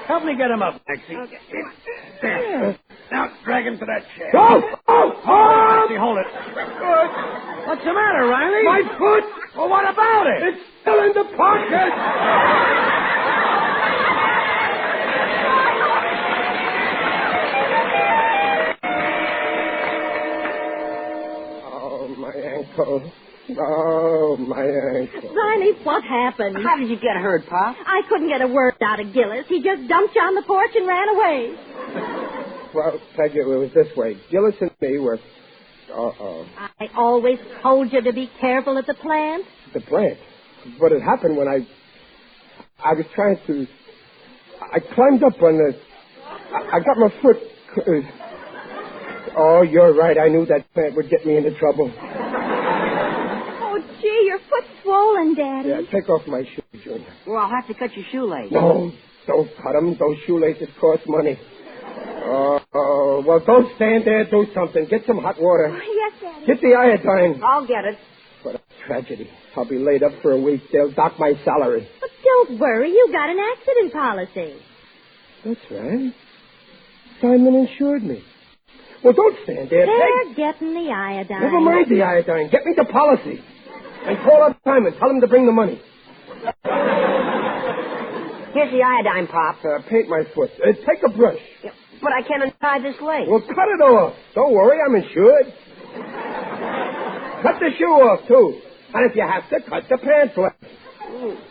Help me get him up, Maxie. Okay. There. Now, drag him to that chair. Oh! Maxie, hold it. What's the matter, Riley? My foot. Well, what about it? It's still in the pocket. Oh, my ankle. Oh, my ankle. Riley, what happened? How did you get hurt, Pop? I couldn't get a word out of Gillis. He just dumped you on the porch and ran away. Well, Peg, it was this way. Gillis and me were... I always told you to be careful at the plant. The plant? What had happened when I was trying to... I climbed up on the... I got my foot... Oh, you're right. I knew that plant would get me into trouble. Oh, gee, your foot's swollen, Daddy. Yeah, take off my shoe, Junior. Well, I'll have to cut your shoelace. No, don't cut them. Those shoelaces cost money. Oh, well, don't stand there. Do something. Get some hot water. Oh, yes, Daddy. Get the iodine. I'll get it. What a tragedy. I'll be laid up for a week. They'll dock my salary. But don't worry. You got an accident policy. That's right. Simon insured me. Well, don't stand there. They're getting the iodine. Never mind the iodine. Get me the policy. And call up Simon. Tell him to bring the money. Here's the iodine, Pop. Paint my foot. Take a brush. Yeah, but I can't untie this lace. Well, cut it off. Don't worry. I'm insured. Cut the shoe off, too. And if you have to, cut the pants leg.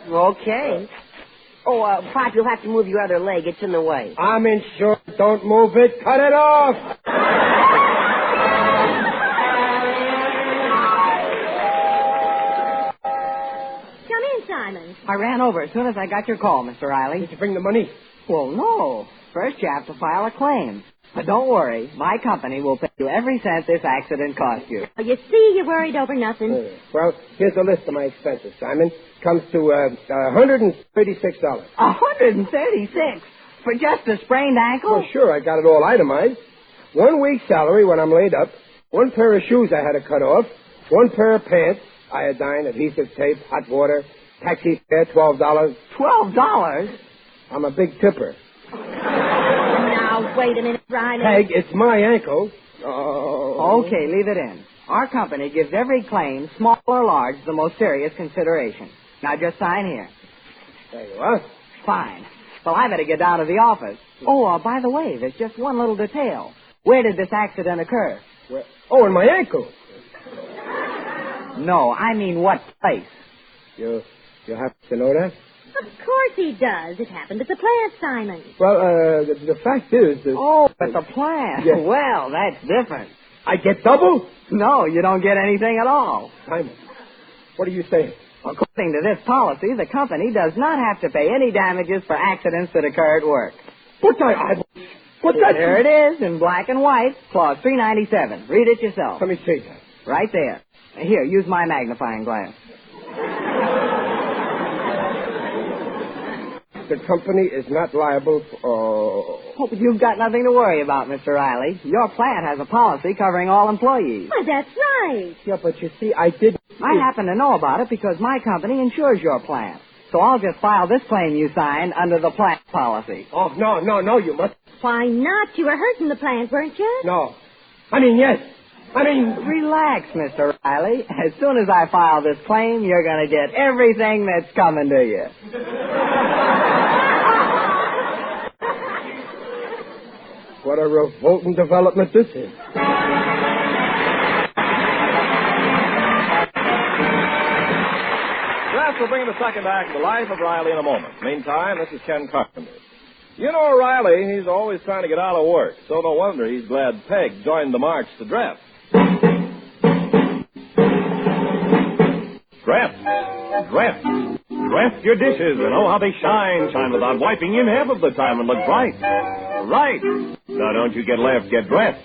Okay. Oh, Pop, you'll have to move your other leg. It's in the way. I'm insured. Don't move it. Cut it off. Come in, Simon. I ran over as soon as I got your call, Mr. Riley. Did you bring the money? Well, no. First, you have to file a claim. But don't worry. My company will pay you every cent this accident cost you. Oh, you see, you worried over nothing. Well, here's a list of my expenses, Simon. Comes to $136. $136? For just a sprained ankle? Oh, sure. I got it all itemized. 1 week's salary when I'm laid up. 1 pair of shoes I had to cut off. 1 pair of pants. Iodine, adhesive tape, hot water. Taxi fare, $12. $12? I'm a big tipper. Now, wait a minute, Riley. Peg, it's my ankle. Oh. Okay, leave it in. Our company gives every claim, small or large, the most serious consideration. Now, just sign here. There you are. Fine. Well, I better get down to the office. Oh, by the way, there's just one little detail. Where did this accident occur? Where? Oh, in my ankle. No, I mean what place? You happen to know that? Of course he does. It happened at the plant, Simon. Well, the fact is that... Oh, at the plant. Yes. Well, that's different. I get double? No, you don't get anything at all. Simon, what are you saying? According to this policy, the company does not have to pay any damages for accidents that occur at work. What's that? There it is, in black and white, clause 397. Read it yourself. Let me see. Right there. Here, use my magnifying glass. The company is not liable for... Oh, but you've got nothing to worry about, Mr. Riley. Your plant has a policy covering all employees. Well, that's right. Yeah, but you see, I happen to know about it because my company insures your plant. So I'll just file this claim you signed under the plant policy. Oh, no, you must... Why not? You were hurting the plant, weren't you? No. I mean, yes. Relax, Mr. Riley. As soon as I file this claim, you're going to get everything that's coming to you. What a revolting development this is. We'll bring the second act of The Life of Riley in a moment. Meantime, this is Ken Carpenter. You know Riley, he's always trying to get out of work, so no wonder he's glad Peg joined the march to dress. Dress your dishes and oh how they shine without wiping in half of the time and look bright. Right. Now don't you get left, get dressed.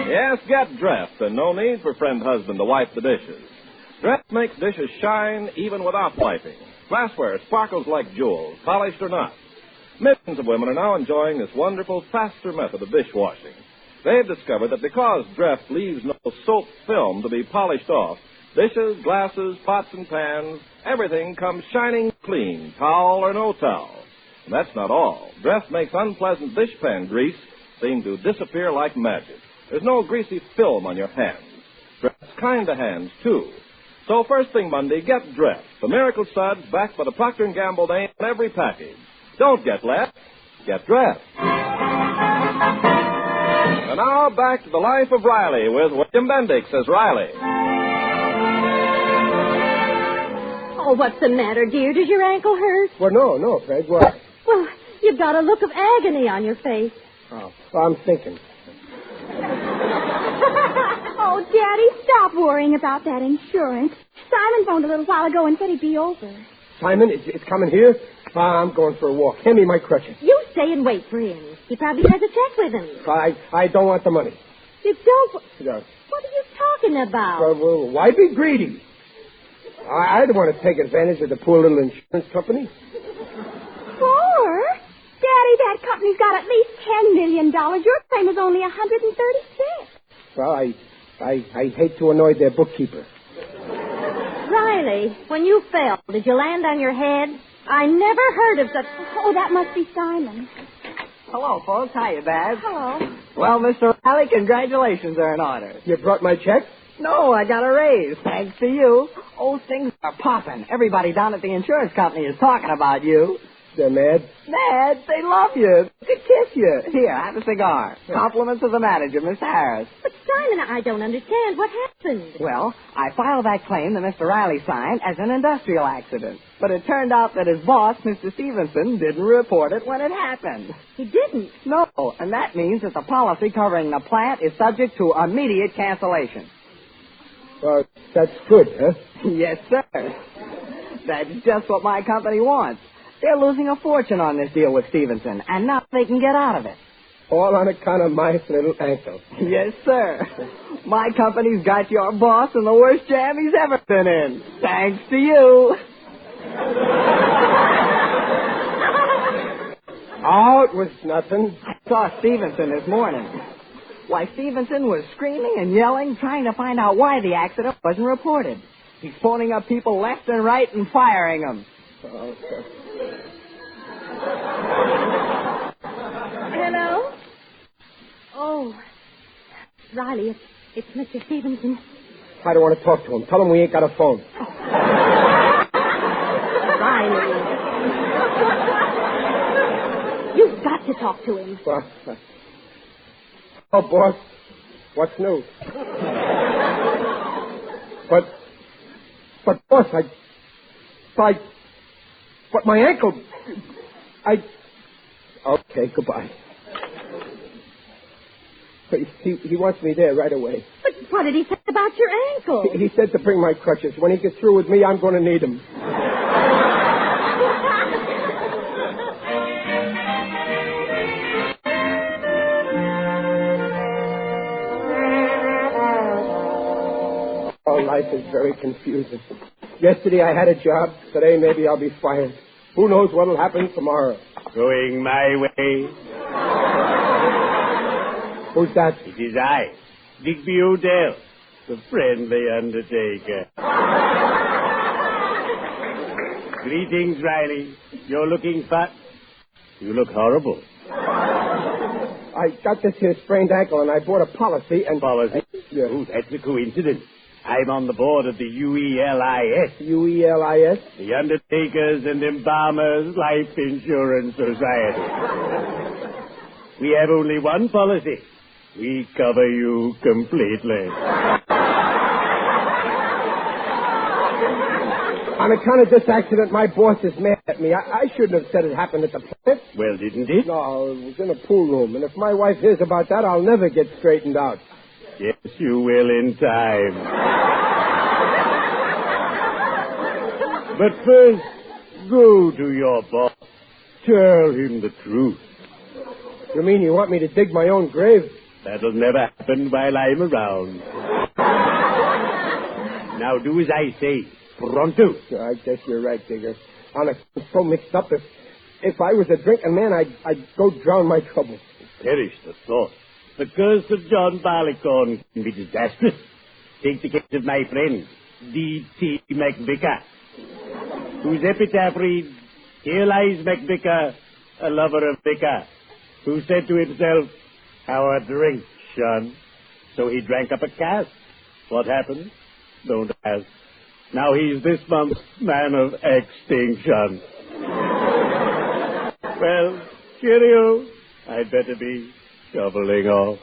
Yes, get dressed, and no need for friend husband to wipe the dishes. Dress makes dishes shine even without wiping. Glassware sparkles like jewels, polished or not. Millions of women are now enjoying this wonderful, faster method of dishwashing. They've discovered that because Dress leaves no soap film to be polished off, dishes, glasses, pots and pans, everything comes shining clean, towel or no towel. And that's not all. Dress makes unpleasant dishpan grease seem to disappear like magic. There's no greasy film on your hands. Dress kind to hands, too. So first thing Monday, get Dress. The miracle suds backed by the Procter & Gamble name on every package. Don't get left. Get Dress. And now back to The Life of Riley with William Bendix as Riley. Oh, what's the matter, dear? Does your ankle hurt? Well, no, Fred. What? Well, you've got a look of agony on your face. Oh, well, I'm thinking. Oh, Daddy, stop worrying about that insurance. Simon phoned a little while ago and said he'd be over. Simon, it's coming here? I'm going for a walk. Hand me my crutches. You stay and wait for him. He probably has a check with him. I don't want the money. You don't? No. What are you talking about? Well, why be greedy? I don't want to take advantage of the poor little insurance company. Poor? Daddy, that company's got at least $10 million. Your claim is only $136. Well, I hate to annoy their bookkeeper. Riley, when you fell, did you land on your head? I never heard of such... Oh, that must be Simon. Hello, folks. Hiya, Babs. Hello. Well, Mr. Riley, congratulations are in order. You brought my check? No, I got a raise, thanks to you. Oh, things are popping. Everybody down at the insurance company is talking about you. They're mad? Mad? They love you. They could kiss you. Here, have a cigar. Compliments of the manager, Miss Harris. But, Simon, I don't understand. What happened? Well, I filed that claim that Mr. Riley signed as an industrial accident. But it turned out that his boss, Mr. Stevenson, didn't report it when it happened. He didn't? No, and that means that the policy covering the plant is subject to immediate cancellation. Well, that's good, huh? Yes, sir. That's just what my company wants. They're losing a fortune on this deal with Stevenson, and now they can get out of it. All on account of my little ankle. Yes, sir. My company's got your boss in the worst jam he's ever been in. Thanks to you. Oh, it was nothing. I saw Stevenson this morning. Why, Stevenson was screaming and yelling, trying to find out why the accident wasn't reported. He's phoning up people left and right and firing them. Oh, okay. Hello? Oh, Riley, it's Mr. Stevenson. I don't want to talk to him. Tell him we ain't got a phone. Riley. You've got to talk to him. Oh, boss. What's new? But, boss, but my ankle, okay, goodbye. He wants me there right away. But what did he say about your ankle? He said to bring my crutches. When he gets through with me, I'm going to need them. Oh, life is very confusing. Yesterday I had a job. Today maybe I'll be fired. Who knows what'll happen tomorrow? Going my way. Who's that? It is I, Digby Odell, the friendly undertaker. Greetings, Riley. You're looking fat. You look horrible. I got this here sprained ankle, and I bought a policy and... Policy? Yeah. Oh, that's a coincidence. I'm on the board of the UELIS. UELIS? The Undertakers and Embalmers Life Insurance Society. We have only one policy. We cover you completely. On account of this accident, my boss is mad at me. I shouldn't have said it happened at the plant. Well, didn't it? No, it was in a pool room. And if my wife hears about that, I'll never get straightened out. Yes, you will in time. But first, go to your boss. Tell him the truth. You mean you want me to dig my own grave? That'll never happen while I'm around. Now do as I say. Pronto. I guess you're right, Digger. I'm so mixed up. If I was a drinking man, I'd go drown my troubles. Perish the thought. The curse of John Barleycorn can be disastrous. Take the case of my friend, D.T. McVicker, whose epitaph reads, "Here lies McVicker, a lover of Vicar, who said to himself, 'How a drink, Sean.' So he drank up a cask. What happened? Don't ask. Now he's this month's man of extinction." Well, cheerio. I'd better be shoveling off.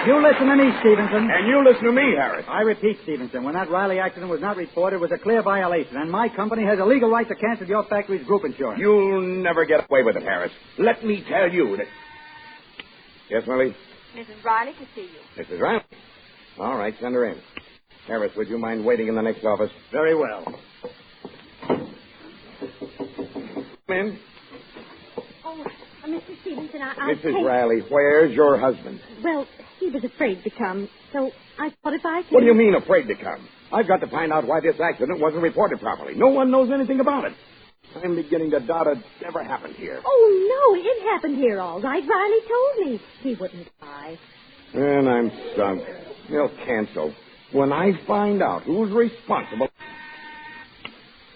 You listen to me, Stevenson. And you listen to me, Harris. I repeat, Stevenson, when that Riley accident was not reported, it was a clear violation, and my company has a legal right to cancel your factory's group insurance. You'll never get away with it, Harris. Let me tell you that... Yes, Willie? Mrs. Riley to see you. Mrs. Riley? All right, send her in. Harris, would you mind waiting in the next office? Very well. Come in. Oh, Mr. Stevenson, I Mrs. Riley, where's your husband? Well, he was afraid to come, so I thought if I could... What do you mean, afraid to come? I've got to find out why this accident wasn't reported properly. No one knows anything about it. I'm beginning to doubt it ever happened here. Oh, no, it happened here all right. Riley told me he wouldn't die. And I'm sunk. They'll cancel. When I find out who's responsible...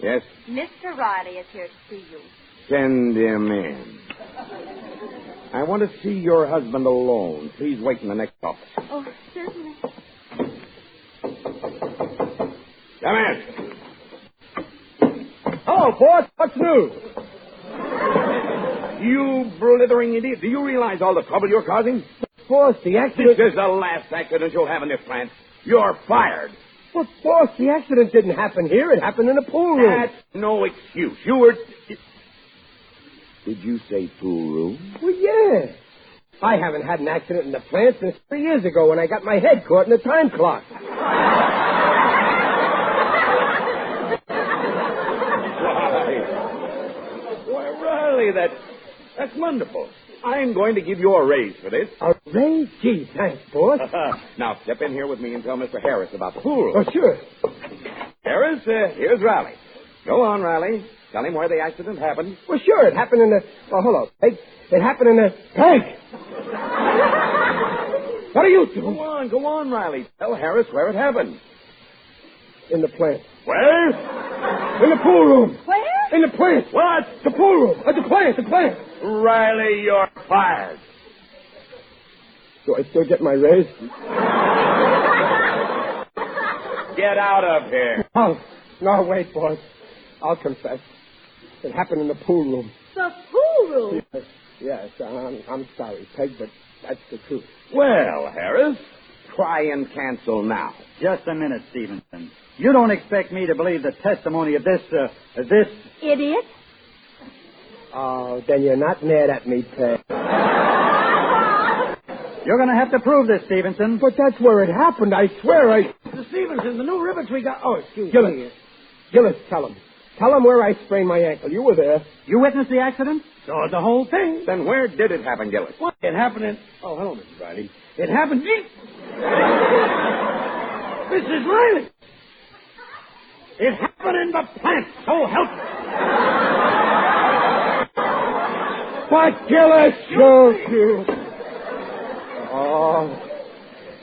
Yes? Mr. Riley is here to see you. Send him in. I want to see your husband alone. Please wait in the next office. Oh, certainly. Come in. Hello, Porch. What's new? You blithering idiot. Do you realize all the trouble you're causing? Boss, the accident... This is the last accident you'll have in this plant. You're fired. But, boss, the accident didn't happen here. It happened in a pool room. That's no excuse. You were... Did you say pool room? Well, yeah. I haven't had an accident in the plant since 3 years ago when I got my head caught in the time clock. Why, Riley, that's wonderful. I'm going to give you a raise for this. A raise? Gee, thanks, boss. Now, step in here with me and tell Mr. Harris about the pool room. Oh, sure. Harris, here's Riley. Go on, Riley. Tell him where the accident happened. Well, sure, it happened in the... Oh, hello. It happened in the tank. What are you doing? Go on, Riley. Tell Harris where it happened. In the plant. Where? In the pool room. Where? In the plant. What? The pool room. The plant. Riley, you're fired. Do I still get my raise? Get out of here. Oh, no, wait, boss. I'll confess. It happened in the pool room. The pool room? Yes, I'm sorry, Peg, but that's the truth. Well, Harris, try and cancel now. Just a minute, Stevenson. You don't expect me to believe the testimony of this... Idiot? Oh, then you're not mad at me, Peg. You're going to have to prove this, Stevenson. But that's where it happened, I swear. Mr. Stevenson, the new rivets we got... Oh, excuse me. Gillis, tell him. Tell him where I sprained my ankle. You were there. You witnessed the accident? Saw the whole thing. Then where did it happen, Gillis? What? It happened in... Oh, hello, Mrs. Riley. It happened... Mrs. Riley! It happened in the plant, so help me. But Gillis, you... Oh,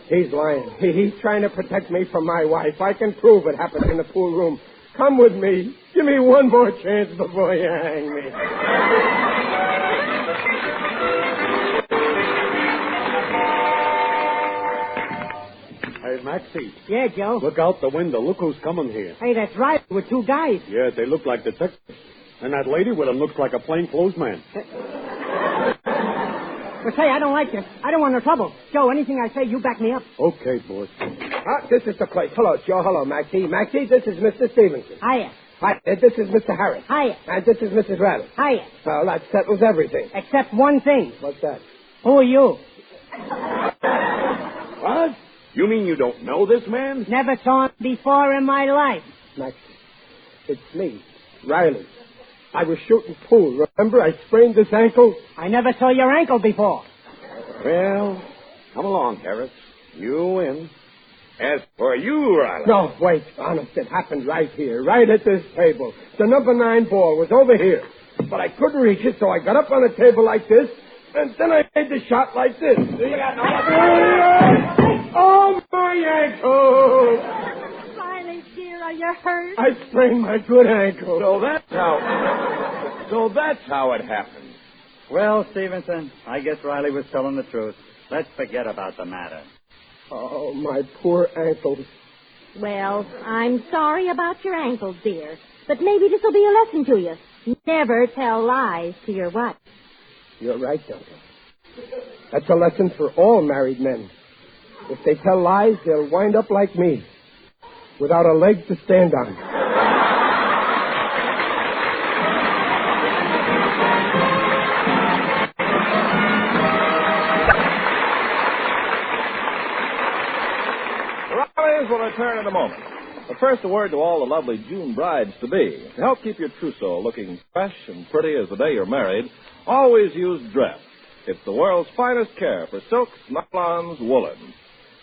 he's lying. He's trying to protect me from my wife. I can prove it happened in the pool room. Come with me. Give me one more chance before you hang me. Hey, Maxie. Yeah, Joe? Look out the window. Look who's coming here. Hey, that's right. With two guys. Yeah, they look like detectives. And that lady with him looks like a plainclothes man. But say, I don't like this. I don't want no trouble. Joe, anything I say, you back me up. Okay, boss. This is the place. Hello, Joe. Hello, Maxie. Maxie, this is Mr. Stevenson. Hiya. Hi, this is Mr. Harris. Hiya. And this is Mrs. Riley. Hiya. Well, that settles everything. Except one thing. What's that? Who are you? What? You mean you don't know this man? Never saw him before in my life. Maxie, it's me, Riley. I was shooting pool. Remember, I sprained this ankle? I never saw your ankle before. Well, come along, Harris. You win. As for you, Riley... No, wait. Honest, it happened right here, right at this table. The number 9 ball was over here. But I couldn't reach it, so I got up on a table like this, and then I made the shot like this. Oh, my ankle! Riley, dear, are you hurt? I sprained my good ankle. So that's how it happened. Well, Stevenson, I guess Riley was telling the truth. Let's forget about the matter. Oh, my poor ankles. Well, I'm sorry about your ankles, dear. But maybe this will be a lesson to you. Never tell lies to your wife. You're right, Duncan. That's a lesson for all married men. If they tell lies, they'll wind up like me, without a leg to stand on. Riley's will return in a moment. But first, a word to all the lovely June brides-to-be. To help keep your trousseau looking fresh and pretty as the day you're married, always use Dress. It's the world's finest care for silks, nylons, woolens.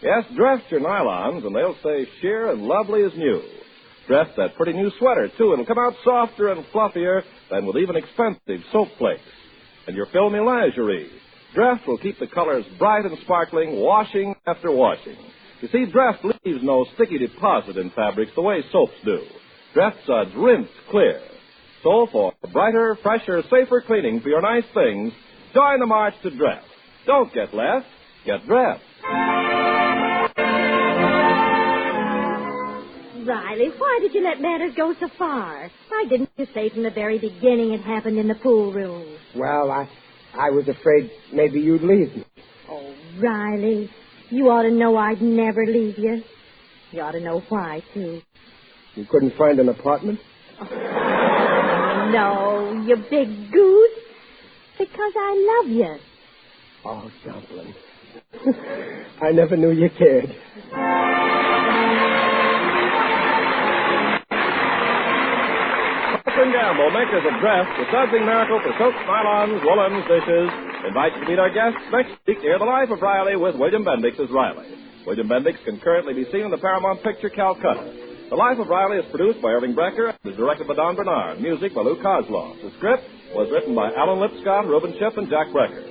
Yes, dress your nylons, and they'll stay sheer and lovely as new. Dress that pretty new sweater, too. It'll come out softer and fluffier than with even expensive soap flakes. And your filmy lingerie. Dress will keep the colors bright and sparkling, washing after washing. You see, Dress leaves no sticky deposit in fabrics the way soaps do. Dress suds rinse clear. So for brighter, fresher, safer cleaning for your nice things, join the march to Dress. Don't get less, get Dress. Riley, why did you let matters go so far? Why didn't you say from the very beginning it happened in the pool room? Well, I was afraid maybe you'd leave me. Oh, Riley, you ought to know I'd never leave you. You ought to know why, too. You couldn't find an apartment? Oh, no, you big goose. Because I love you. Oh, Dumpling. I never knew you cared. Procter & Gamble, makers of Dress, the sudsing miracle for soaps, nylons, woolens, dishes, invite you to meet our guests next week to hear The Life of Riley with William Bendix as Riley. William Bendix can currently be seen in the Paramount picture Calcutta. The Life of Riley is produced by Irving Brecker and is directed by Don Bernard. Music by Lou Kozloff. The script was written by Alan Lipscott, Reuben Ship, and Jack Brecker.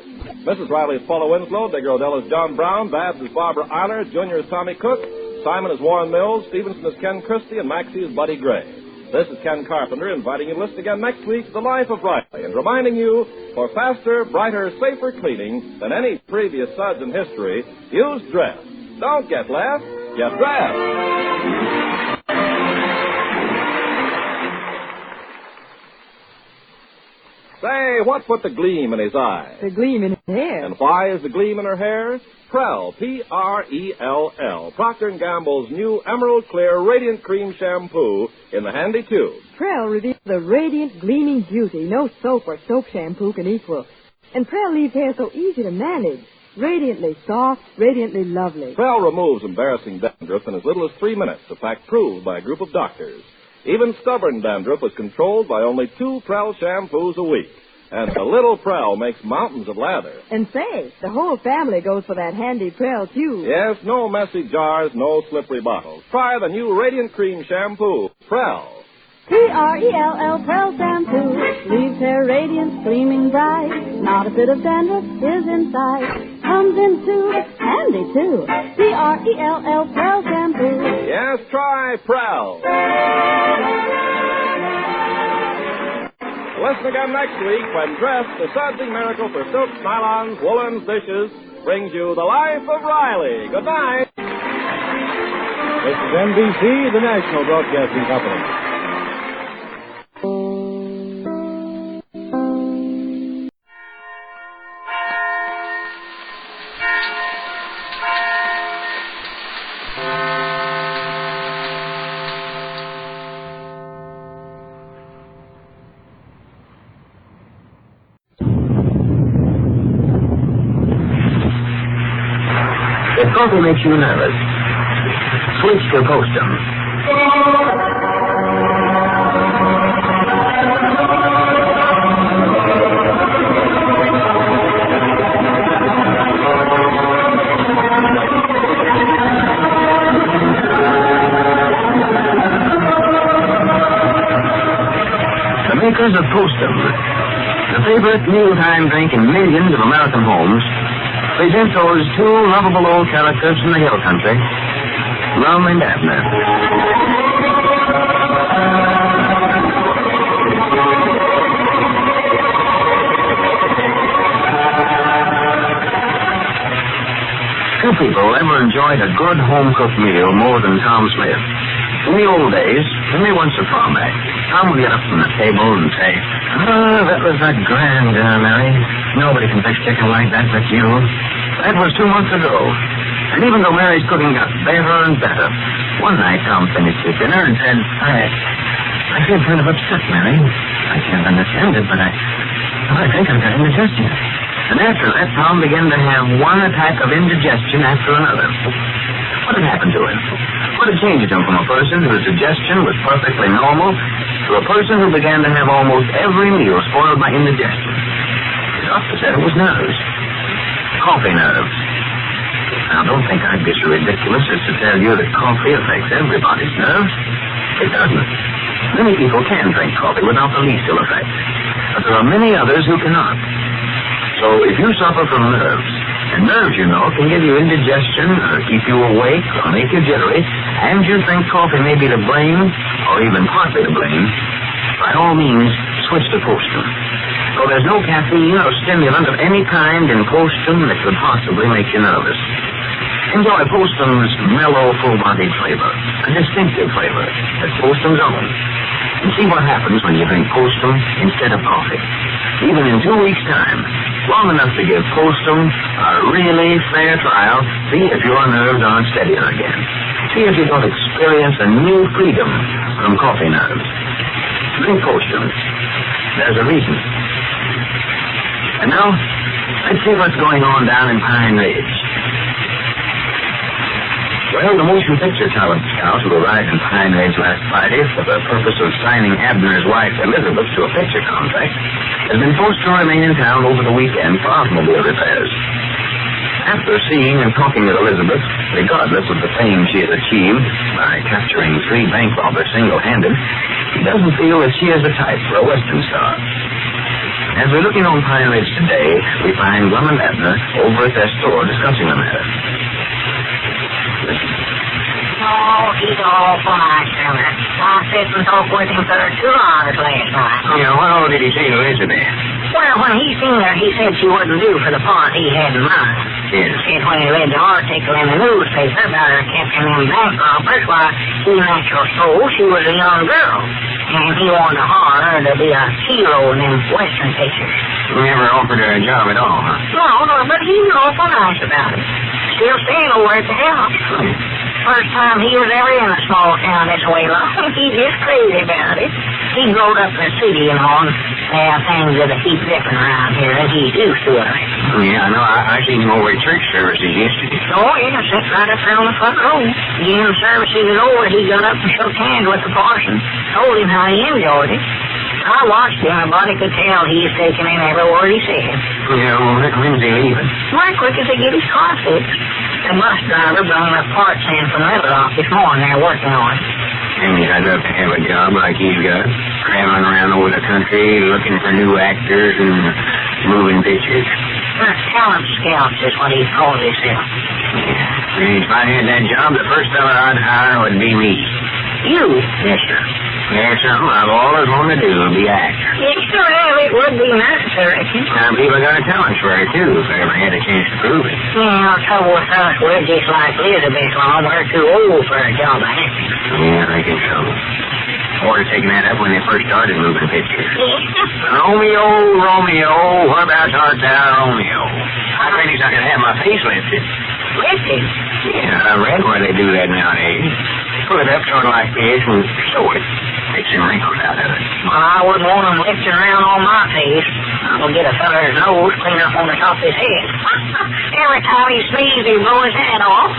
Mrs. Riley is Paula Winslow. Digger Odell is John Brown. Babs is Barbara Eiler. Junior is Tommy Cook. Simon is Warren Mills. Stevenson is Ken Christie. And Maxie is Buddy Gray. This is Ken Carpenter inviting you to listen again next week to The Life of Riley and reminding you, for faster, brighter, safer cleaning than any previous suds in history, use Dress. Don't get less, get Dress. Say, what put the gleam in his eye? The gleam in his hair. And why is the gleam in her hair? Prell, P-R-E-L-L, Procter & Gamble's new Emerald Clear Radiant Cream Shampoo in the handy tube. Prell reveals the radiant, gleaming beauty no soap or soap shampoo can equal. And Prell leaves hair so easy to manage. Radiantly soft, radiantly lovely. Prell removes embarrassing dandruff in as little as 3 minutes, a fact proved by a group of doctors. Even stubborn dandruff was controlled by only 2 Prell shampoos a week. And a little Prell makes mountains of lather. And say, the whole family goes for that handy Prell tube. Yes, no messy jars, no slippery bottles. Try the new Radiant Cream Shampoo, Prell. P-R-E-L-L, Prell Shampoo. Leaves hair radiant, gleaming bright. Not a bit of dandruff is in sight. Comes in tube, handy too. P-R-E-L-L, Prell Shampoo. Yes, try Prell. Listen again next week when Dress, the sudsing miracle for silks, nylons, woolens, dishes, brings you The Life of Riley. Good night. This is NBC, the National Broadcasting Company. If coffee makes you nervous, switch to Postum. The makers of Postum, the favorite mealtime drink in millions of American homes, present those 2 lovable old characters from the hill country, Lum and Abner. Few people ever enjoyed a good home-cooked meal more than Tom Smith. In the old days, when they once a farmer, Tom would get up from the table and say, "Oh, that was a grand dinner, Mary. Nobody can fix chicken like that but you." That was 2 months ago. And even though Mary's cooking got better and better, one night Tom finished his dinner and said, I feel kind of upset, Mary. I can't understand it, but I think I've got indigestion. And after that, Tom began to have one attack of indigestion after another. What had happened to him? What had changed him from a person whose digestion was perfectly normal to a person who began to have almost every meal spoiled by indigestion? The doctor said it was nerves. Coffee nerves. Now, don't think I'd be so ridiculous as to tell you that coffee affects everybody's nerves. It doesn't. Many people can drink coffee without the least ill effect. But there are many others who cannot. So if you suffer from nerves, and nerves, you know, can give you indigestion or keep you awake or make you jittery, and you think coffee may be to blame, or even partly to blame, by all means, switch to Postum. So there's no caffeine or stimulant of any kind in Postum that could possibly make you nervous. Enjoy Postum's mellow, full-bodied flavor, a distinctive flavor that's Postum's own. And see what happens when you drink Postum instead of coffee. Even in 2 weeks' time, long enough to give Postum a really fair trial. See if your nerves aren't steadier again. See if you don't experience a new freedom from coffee nerves. Drink Postum. There's a reason. And now, let's see what's going on down in Pine Ridge. Well, the motion picture talent scout who arrived in Pine Ridge last Friday for the purpose of signing Abner's wife, Elizabeth, to a picture contract, has been forced to remain in town over the weekend for automobile repairs. After seeing and talking with Elizabeth, regardless of the fame she has achieved by capturing 3 bank robbers single-handed, he doesn't feel that she is the type for a Western star. As we're looking on Pine Ridge today, we find Lum and Abner over at their store discussing the matter. Oh, he's all fine, Summer. I sat and talked with him for 2 hours last night. Yeah, what all did he say to Elizabeth? Well, when he seen her, he said she wouldn't do for the part he had in mind. Yes. Said when he read the article in the newspaper about her capturing them bank robbers, why, he naturally told she was a young girl. And he wanted to hire her to be a hero in them Western pictures. He never offered her a job at all, huh? No, but he was awful nice about it. Still staying over at the house. First time he was ever in a small town this way long. He's just crazy about it. He growed up in the city, you know, and things that keep different around here, and he's used to it. Yeah, I know. I seen him over at church services yesterday. Oh, yeah, sat right up there on the front row. When the services was over, he got up and shook hands with the parson. Told him how he enjoyed it. I watched him. A body could tell he's taking in every word he said. Yeah, well, when's he leaving? Why, quick as they get his car fixed. The bus driver brought the parts in from Little Rock this morning. They're working on it. And I'd love to have a job like he's got, traveling around over the country, looking for new actors and moving pictures. Talent scouts is what he calls himself. Yeah. If I had that job, the first fella I'd hire would be me. You? Yes, sir. There's something I've always wanted to do, be an actor. Yes, sir, well, it would be nice, I reckon. I believe I got a talent for it, too, if I ever had a chance to prove it. Yeah, the trouble with us, we're just like Elizabeth Long. We're too old for a job of acting. Yeah, I reckon so. Order taking that up when they first started moving pictures. Romeo, Romeo, whereabouts art thou, Romeo? I finished I could have my face lifted. Lifted? Yeah, I read where they do that nowadays. Pull it up sort of like this and sew it. Take some wrinkles out of it. Well, I wouldn't want them lifting around on my face. I'll get a feller's nose clean up on the top of his head. Every time he sneezes, he blow his hat off.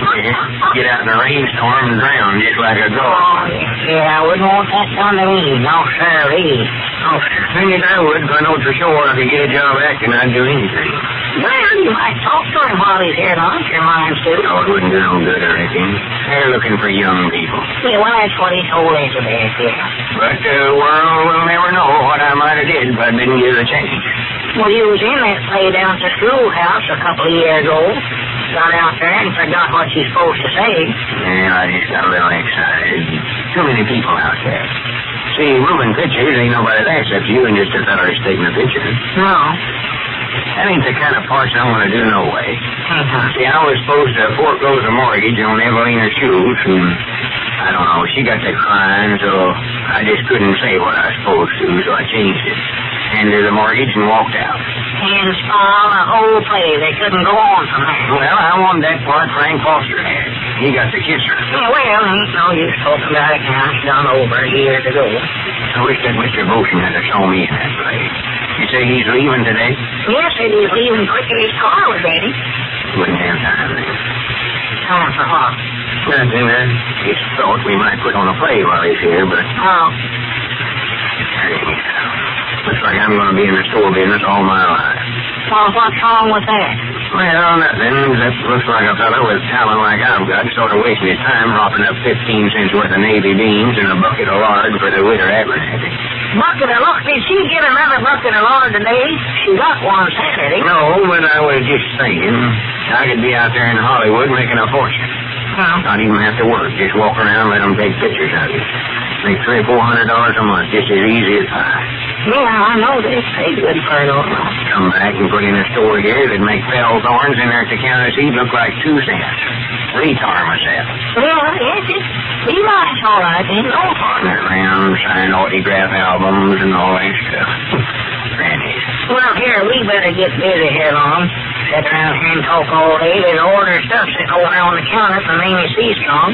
Get out in a rainstorm and drown just like a ghost. Oh, yeah, I wouldn't want that done to me. No, sirree. Oh, thing is, I would, if I know for sure I could get a job acting, I'd do anything. Well, you might talk to him while he's here, lunch, your mind, too. No, it wouldn't do no good, I reckon. They're looking for young people. Yeah, well, that's what he told Elizabeth, yeah. But the world will never know what I might have did if I'd been given a chance. Well, you was in that play down at the schoolhouse a couple of years ago. Got out there and forgot what you're supposed to say. Yeah, I just got a little excited. Too many people out there. See, moving pictures, ain't nobody there except you and just a feller who's taking a picture. No. That ain't the kind of parts I want to do no way. See, I was supposed to foreclose a mortgage on Evelina Schultz, and I don't know, she got to crying, so I just couldn't say what I was supposed to, so I changed it. handed the mortgage, and walked out. And spoiled the whole play. They couldn't go on from there. Well, I wanted that part Frank Foster had. He got the kisser. Yeah, well, ain't no use talking about it now. It's done over years ago. I wish that Mr. Motion had shown me in that play. You say he's leaving today? Yes, said he was leaving quick in his car was ready. Wouldn't have time then. Time for what? Nothing, I just thought we might put on a play while he's here, but... Oh. Looks like I'm going to be in the store business all my life. Well, what's wrong with that? Well, nothing. That looks like a fellow with talent like I've got sort of wasting his time hopping up 15 cents worth of Navy beans and a bucket of lard for the winter Abernathy. Bucket of lard? Did she get another bucket of lard today? She got one Saturday. No, but I was just thinking I could be out there in Hollywood making a fortune. Not even have to work. Just walk around and let them take pictures of you. Make $300 or $400 a month, just as easy as pie. Yeah, I know they pay good for it all. Come back and put in a store here that'd make fell thorns in there at the counter seat look like 2 cents. Retar myself. Well, yes, be nice, all right. Ain't no fun. Around, sign autograph albums and all that stuff. Granny. Well, here, we better get busy here, Lum. Sit around here and talk all day. There's order stuff sitting over there on the counter from Amy Seastrong.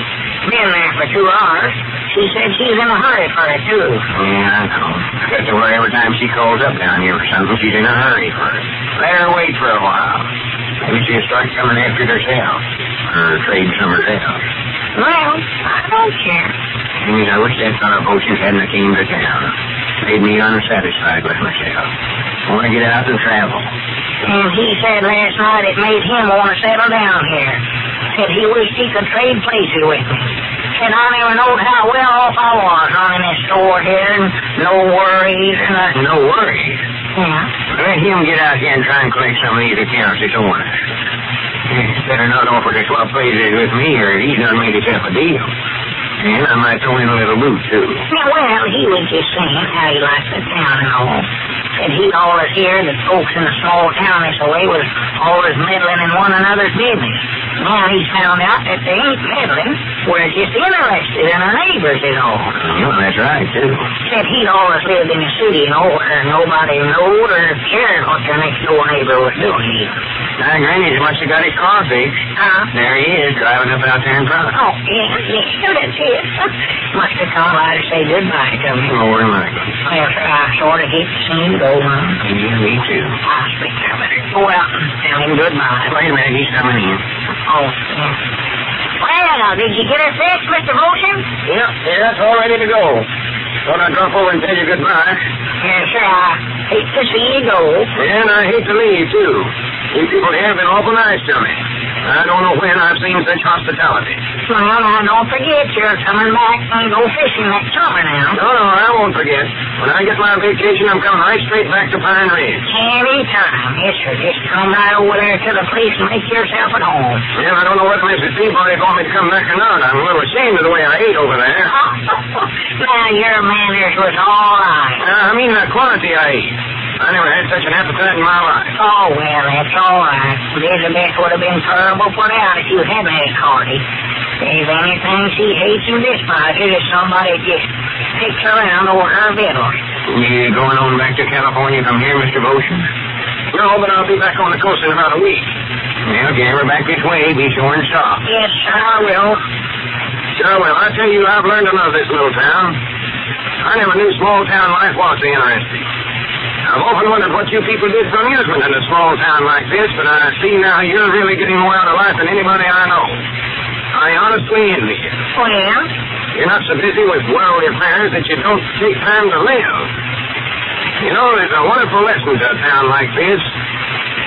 Been there for 2 hours. She said she's in a hurry for it, too. Yeah, I know. I got to worry every time she calls up down here for something, she's in a hurry for it. Let her wait for a while. Maybe she'll start coming after it herself. Or trade somewhere else. Well, I don't care. I wish that fellow Potions hadn't came to town. Made me unsatisfied with myself. I want to get out and travel. And he said last night it made him want to settle down here. Said he wished he could trade places with me. Said I never knowed how well off I was running this store here, and no worries or nothing. No worries? Yeah. Let him get out here and try and collect some of these accounts he's on us. Better not offer to swap places with me, or he's done made himself a deal. And I might throw in a little loot, too. Yeah, well, he was just saying how he liked the town and all. Said he'd always hear that folks in a small town this way was always meddling in one another's business. Now he's found out that they ain't meddling. We're just interested in our neighbors is all. Well, that's right, too. Said he'd always lived in the city, where nobody knowed or cared what their next-door neighbor was doing. Now, Granny must have got his car fixed. There he is, driving up out there in front. Oh, yeah, that's it. Must have come by to say goodbye to me. Lord, my God. Well, sir, I sort of hate to see him go, Yeah, me too. I'll speak to him. Go out and tell him goodbye. Wait a minute, he's coming in. Oh, yeah. Well, did you get it fixed, Mr. Motion? Yeah, it's all ready to go. Thought I'd drop over and tell you goodbye. Yes, sir, I hate to see you go. And I hate to leave, too. You people here have been awful nice to me. I don't know when I've seen such hospitality. Well, now, don't forget you're coming back and go fishing next summer now. No, I won't forget. When I get my vacation, I'm coming right straight back to Pine Ridge. Anytime. Yes, sir. Just come right over there to the place and make yourself at home. Yeah, I don't know whether Mrs. Peabody want me to come back or not. I'm a little ashamed of the way I ate over there. Now, your manners was all right. I mean the quantity I ate. I never had such an appetite in my life. Oh, well, that's all right. Elizabeth would have been terrible put out if you hadn't had Cardi. If anything she hates and despises is somebody just picks around over her victuals. You going on back to California from here, Mr. Motion? No, but I'll be back on the coast in about a week. Well, if you're ever back this way, be sure and stop. Yes, sir, I will. Sure will. I tell you, I've learned to love this little town. I never knew small town life was so interesting. I've often wondered what you people did for amusement in a small town like this, but I see now you're really getting more out of life than anybody I know. I honestly envy you. Well? You're not so busy with worldly affairs that you don't take time to live. You know, there's a wonderful lesson to a town like this.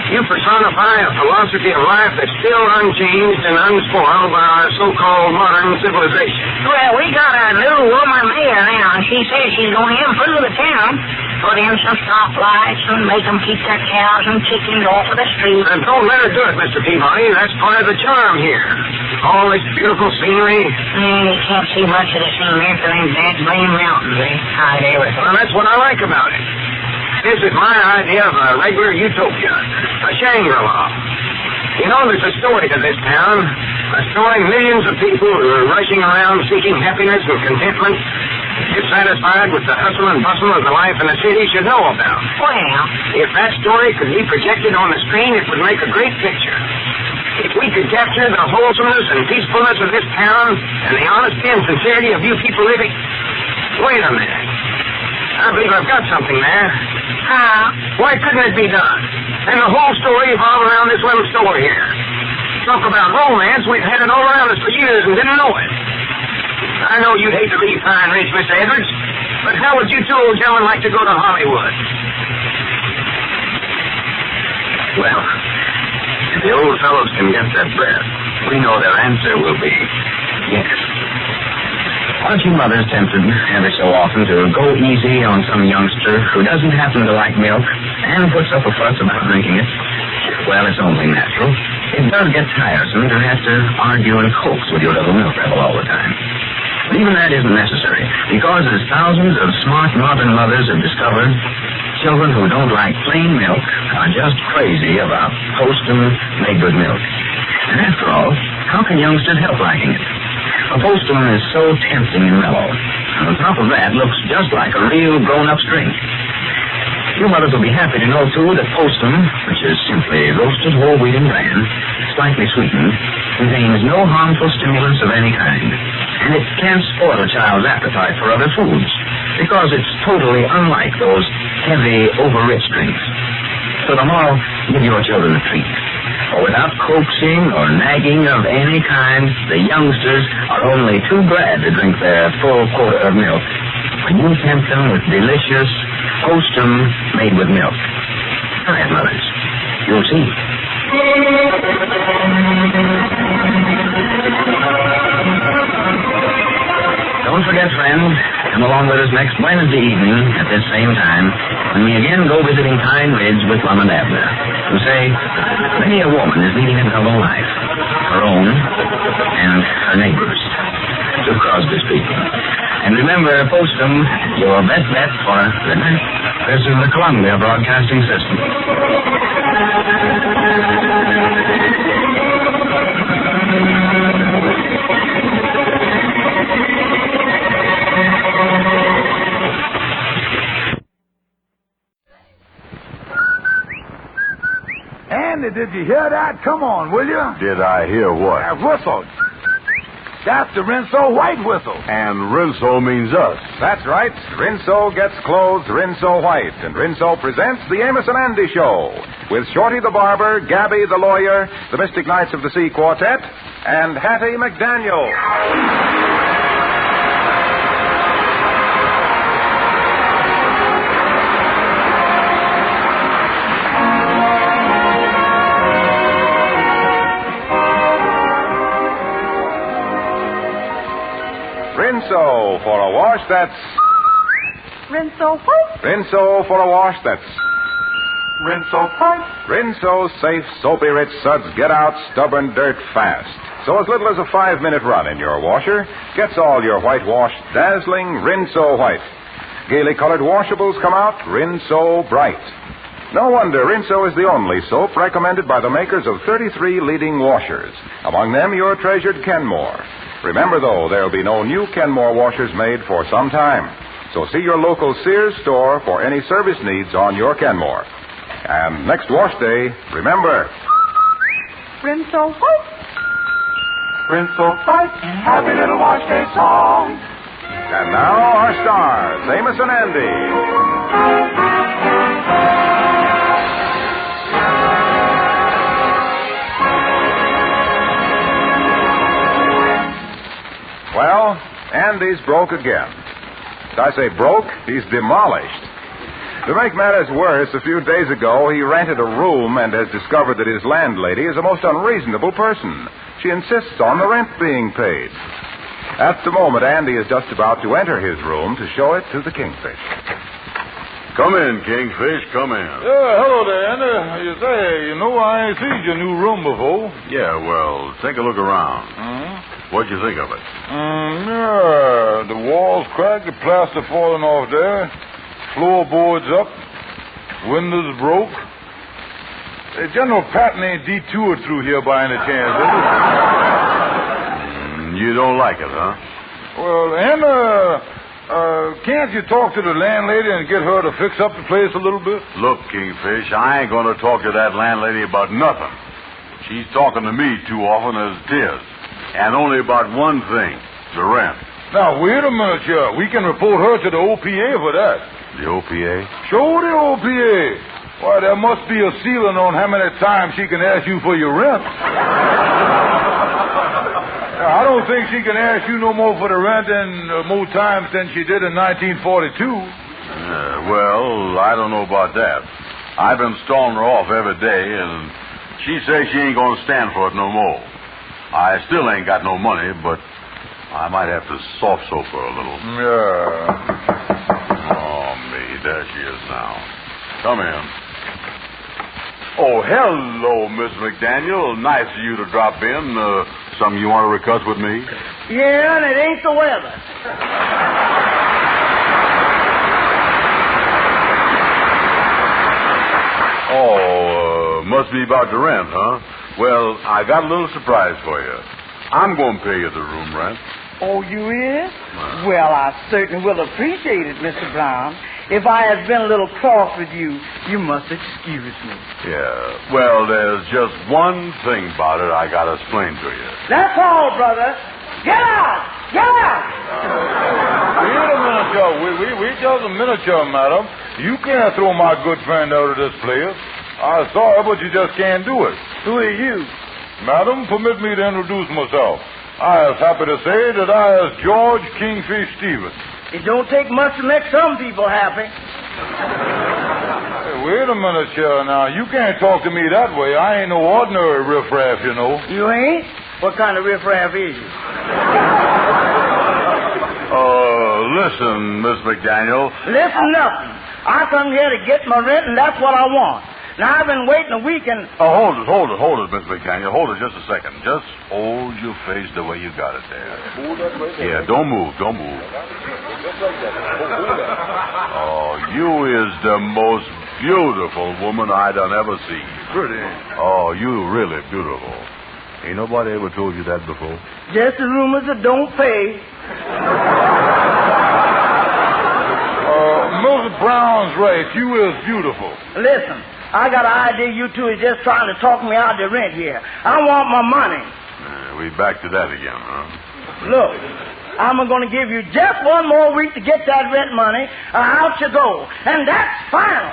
You personify a philosophy of life that's still unchanged and unspoiled by our so-called modern civilization. Well, we got a new woman mayor now, and she says she's going to improve the town. Put in some stoplights and make them keep their cows and chickens off of the street. And don't let her do it, Mr. Peabody. That's part of the charm here. All this beautiful scenery. You can't see much of the scenery for them bad blame mountains. They hide everything. Well, that's what I like about it. This is my idea of a regular utopia, a Shangri-La. You know, there's a story to this town, a story millions of people who are rushing around seeking happiness and contentment If satisfied with the hustle and bustle of the life in the city, should know about. Well, If that story could be projected on the screen, it would make a great picture. If we could capture the wholesomeness and peacefulness of this town and the honesty and sincerity of you people living... Wait a minute. I believe I've got something there. How? Why couldn't it be done? And the whole story evolved around this little store here. Talk about romance, we've had it all around us for years and didn't know it. I know you'd hate to leave Pine Ridge, Mr. Edwards, but how would you two old gentlemen like to go to Hollywood? Well, if the old fellows can get their breath, we know their answer will be yes. Aren't you mothers tempted ever so often to go easy on some youngster who doesn't happen to like milk and puts up a fuss about drinking it? Well, it's only natural. It does get tiresome to have to argue and coax with your little milk rebel all the time. But even that isn't necessary, because as thousands of smart modern mothers have discovered, children who don't like plain milk are just crazy about Postum made with milk. And after all, how can youngsters help liking it? A Postum is so tempting and mellow, and on top of that, looks just like a real grown-up drink. You mothers will be happy to know, too, that Postum, which is simply roasted whole wheat and bran, slightly sweetened, contains no harmful stimulants of any kind. And it can't spoil a child's appetite for other foods, because it's totally unlike those heavy, over-rich drinks. So tomorrow, give your children a treat. For without coaxing or nagging of any kind, the youngsters are only too glad to drink their full quota of milk when you tempt them with delicious Postum made with milk. Try it, mothers. You'll see. Don't forget, friends, come along with us next Wednesday evening at this same time when we again go visiting Pine Ridge with Lum and Abner, who say many a woman is leading a double life, her own and her neighbor's. To Crosby speaking. And remember, Postum, your best bet for dinner. This is the Columbia Broadcasting System. Andy, did you hear that? Come on, will you? Did I hear what? That whistle. That's the Rinso White whistle. And Rinso means us. That's right. Rinso gets clothes Rinso White. And Rinso presents the Amos and Andy Show with Shorty the Barber, Gabby the Lawyer, the Mystic Knights of the Sea Quartet, and Hattie McDaniel. Rinso for a wash that's... Rinso White. Rinso for a wash that's... Rinso White. Rinso safe, soapy rich suds get out stubborn dirt fast. So as little as a 5-minute run in your washer gets all your whitewash dazzling Rinso White. Gaily colored washables come out Rinso Bright. No wonder Rinso is the only soap recommended by the makers of 33 leading washers. Among them, your treasured Kenmore. Remember, though, there'll be no new Kenmore washers made for some time. So see your local Sears store for any service needs on your Kenmore. And next wash day, remember... Rinso White. Rinso White. Happy little wash day song. And now our stars, Amos and Andy. Well, Andy's broke again. Did I say broke? He's demolished. To make matters worse, a few days ago, he rented a room and has discovered that his landlady is a most unreasonable person. She insists on the rent being paid. At the moment, Andy is just about to enter his room to show it to the Kingfish. Come in, Kingfish, come in. Yeah, hello there, Andy. You say, I ain't seen your new room before. Yeah, well, take a look around. What'd you think of it? Yeah, the walls cracked, the plaster falling off there, floorboards up, windows broke. General Patton ain't detoured through here by any chance, is it? You don't like it, huh? Well, Anna, Can't you talk to the landlady and get her to fix up the place a little bit? Look, Kingfish, I ain't going to talk to that landlady about nothing. She's talking to me too often as it is. And only about one thing, the rent. Now, wait a minute, here. We can report her to the OPA for that. The OPA? Sure, the OPA. Why, there must be a ceiling on how many times she can ask you for your rent. I don't think she can ask you no more for the rent more times than she did in 1942. Well, I don't know about that. I've been stalling her off every day, and she says she ain't going to stand for it no more. I still ain't got no money, but I might have to soft soap her a little. Yeah. Oh, me. There she is now. Come in. Oh, hello, Miss McDaniel. Nice of you to drop in. Something you want to discuss with me? Yeah, and it ain't the weather. Must be about the rent, huh? Well, I got a little surprise for you. I'm going to pay you the room rent. Oh, you is? Well, I certainly will appreciate it, Mr. Brown. If I have been a little cross with you, you must excuse me. Yeah. Well, there's just one thing about it I got to explain to you. That's all, brother. Get out! Get out! Wait a minute, Joe. Wait just a minute, Joe, madam. You can't throw my good friend out of this place. I'm sorry, but you just can't do it. Who are you? Madam, permit me to introduce myself. I am happy to say that I is George Kingfish Stevens. It don't take much to make some people happy. Hey, wait a minute, sir. Now, you can't talk to me that way. I ain't no ordinary riffraff, you know. You ain't? What kind of riffraff is you? Listen, Miss McDaniel. Listen nothing. I come here to get my rent, and that's what I want. Now, I've been waiting a week and... Oh, hold it, Miss McDaniel. Hold it just a second. Just hold your face the way you got it there. Yeah, don't move. Oh, you is the most beautiful woman I done ever seen. Pretty. Oh, you really beautiful. Ain't nobody ever told you that before? Just the rumors that don't pay. Mr. Brown's right. You is beautiful. Listen, I got an idea you two is just trying to talk me out of the rent here. I want my money. We back to that again, huh? Look, I'm going to give you just one more week to get that rent money, or out you go. And that's final.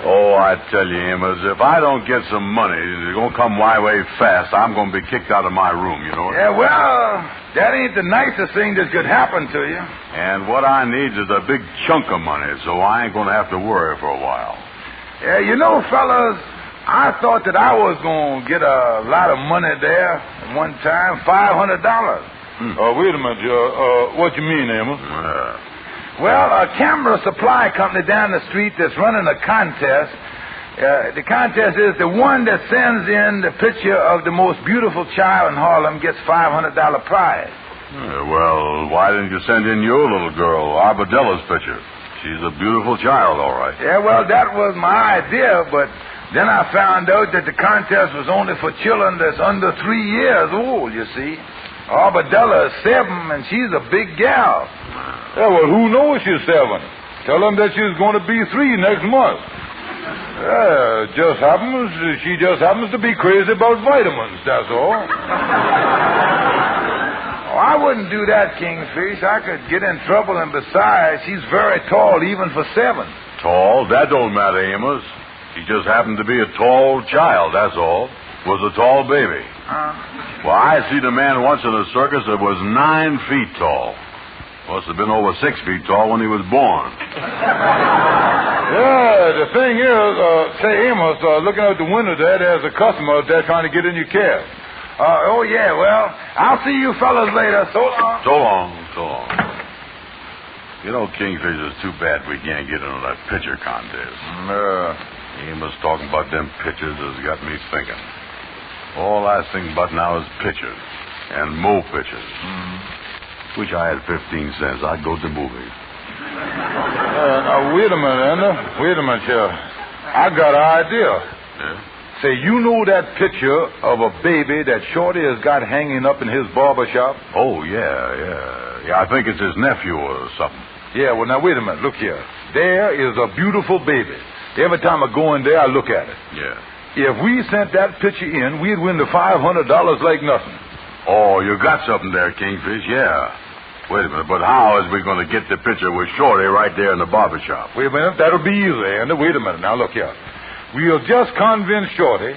Oh, I tell you, Amos, if I don't get some money, it's going to come my way fast, I'm going to be kicked out of my room, you know? Yeah, well, that ain't the nicest thing that could happen to you. And what I need is a big chunk of money, so I ain't going to have to worry for a while. Yeah, you know, fellas, I thought that I was going to get a lot of money there at one time, $500. Wait a minute, what you mean, Amos? Well, a camera supply company down the street that's running a contest. The contest is the one that sends in the picture of the most beautiful child in Harlem gets $500 prize. Well, why didn't you send in your little girl, Arbedella's picture? She's a beautiful child, all right. Yeah, well, that was my idea, but then I found out that the contest was only for children that's under 3 years old, you see. Arbedella is 7, and she's a big gal. Yeah, well, who knows she's 7? Tell them that she's going to be 3 next month. Yeah, she just happens to be crazy about vitamins, that's all. Oh, I wouldn't do that, Kingfish. I could get in trouble, and besides, she's very tall, even for 7. Tall? That don't matter, Amos. She just happened to be a tall child, that's all. Was a tall baby. Well, I seen a man once in a circus that was 9 feet tall. Must have been over 6 feet tall when he was born. Yeah, the thing is, say, Amos, looking out the window there's a customer out there trying to get in your cab. Oh, yeah, well, I'll see you fellas later. So long. So long. You know, Kingfish, it's too bad we can't get into that picture contest. Amos talking about them pictures has got me thinking. All I think about now is pictures. And more pictures. Wish I had 15 cents. I'd go to the movies. Now, wait a minute, Anna. Wait a minute, here. I got an idea. Yeah? Say, you know that picture of a baby that Shorty has got hanging up in his barber shop? Oh, yeah. Yeah, I think it's his nephew or something. Yeah, well, now, wait a minute. Look here. There is a beautiful baby. Every time I go in there, I look at it. Yeah. If we sent that picture in, we'd win the $500 like nothing. Oh, you got something there, Kingfish, yeah. Wait a minute, but how is we going to get the picture with Shorty right there in the barber shop? Wait a minute, that'll be easy, Andy. Wait a minute, now look here. We'll just convince Shorty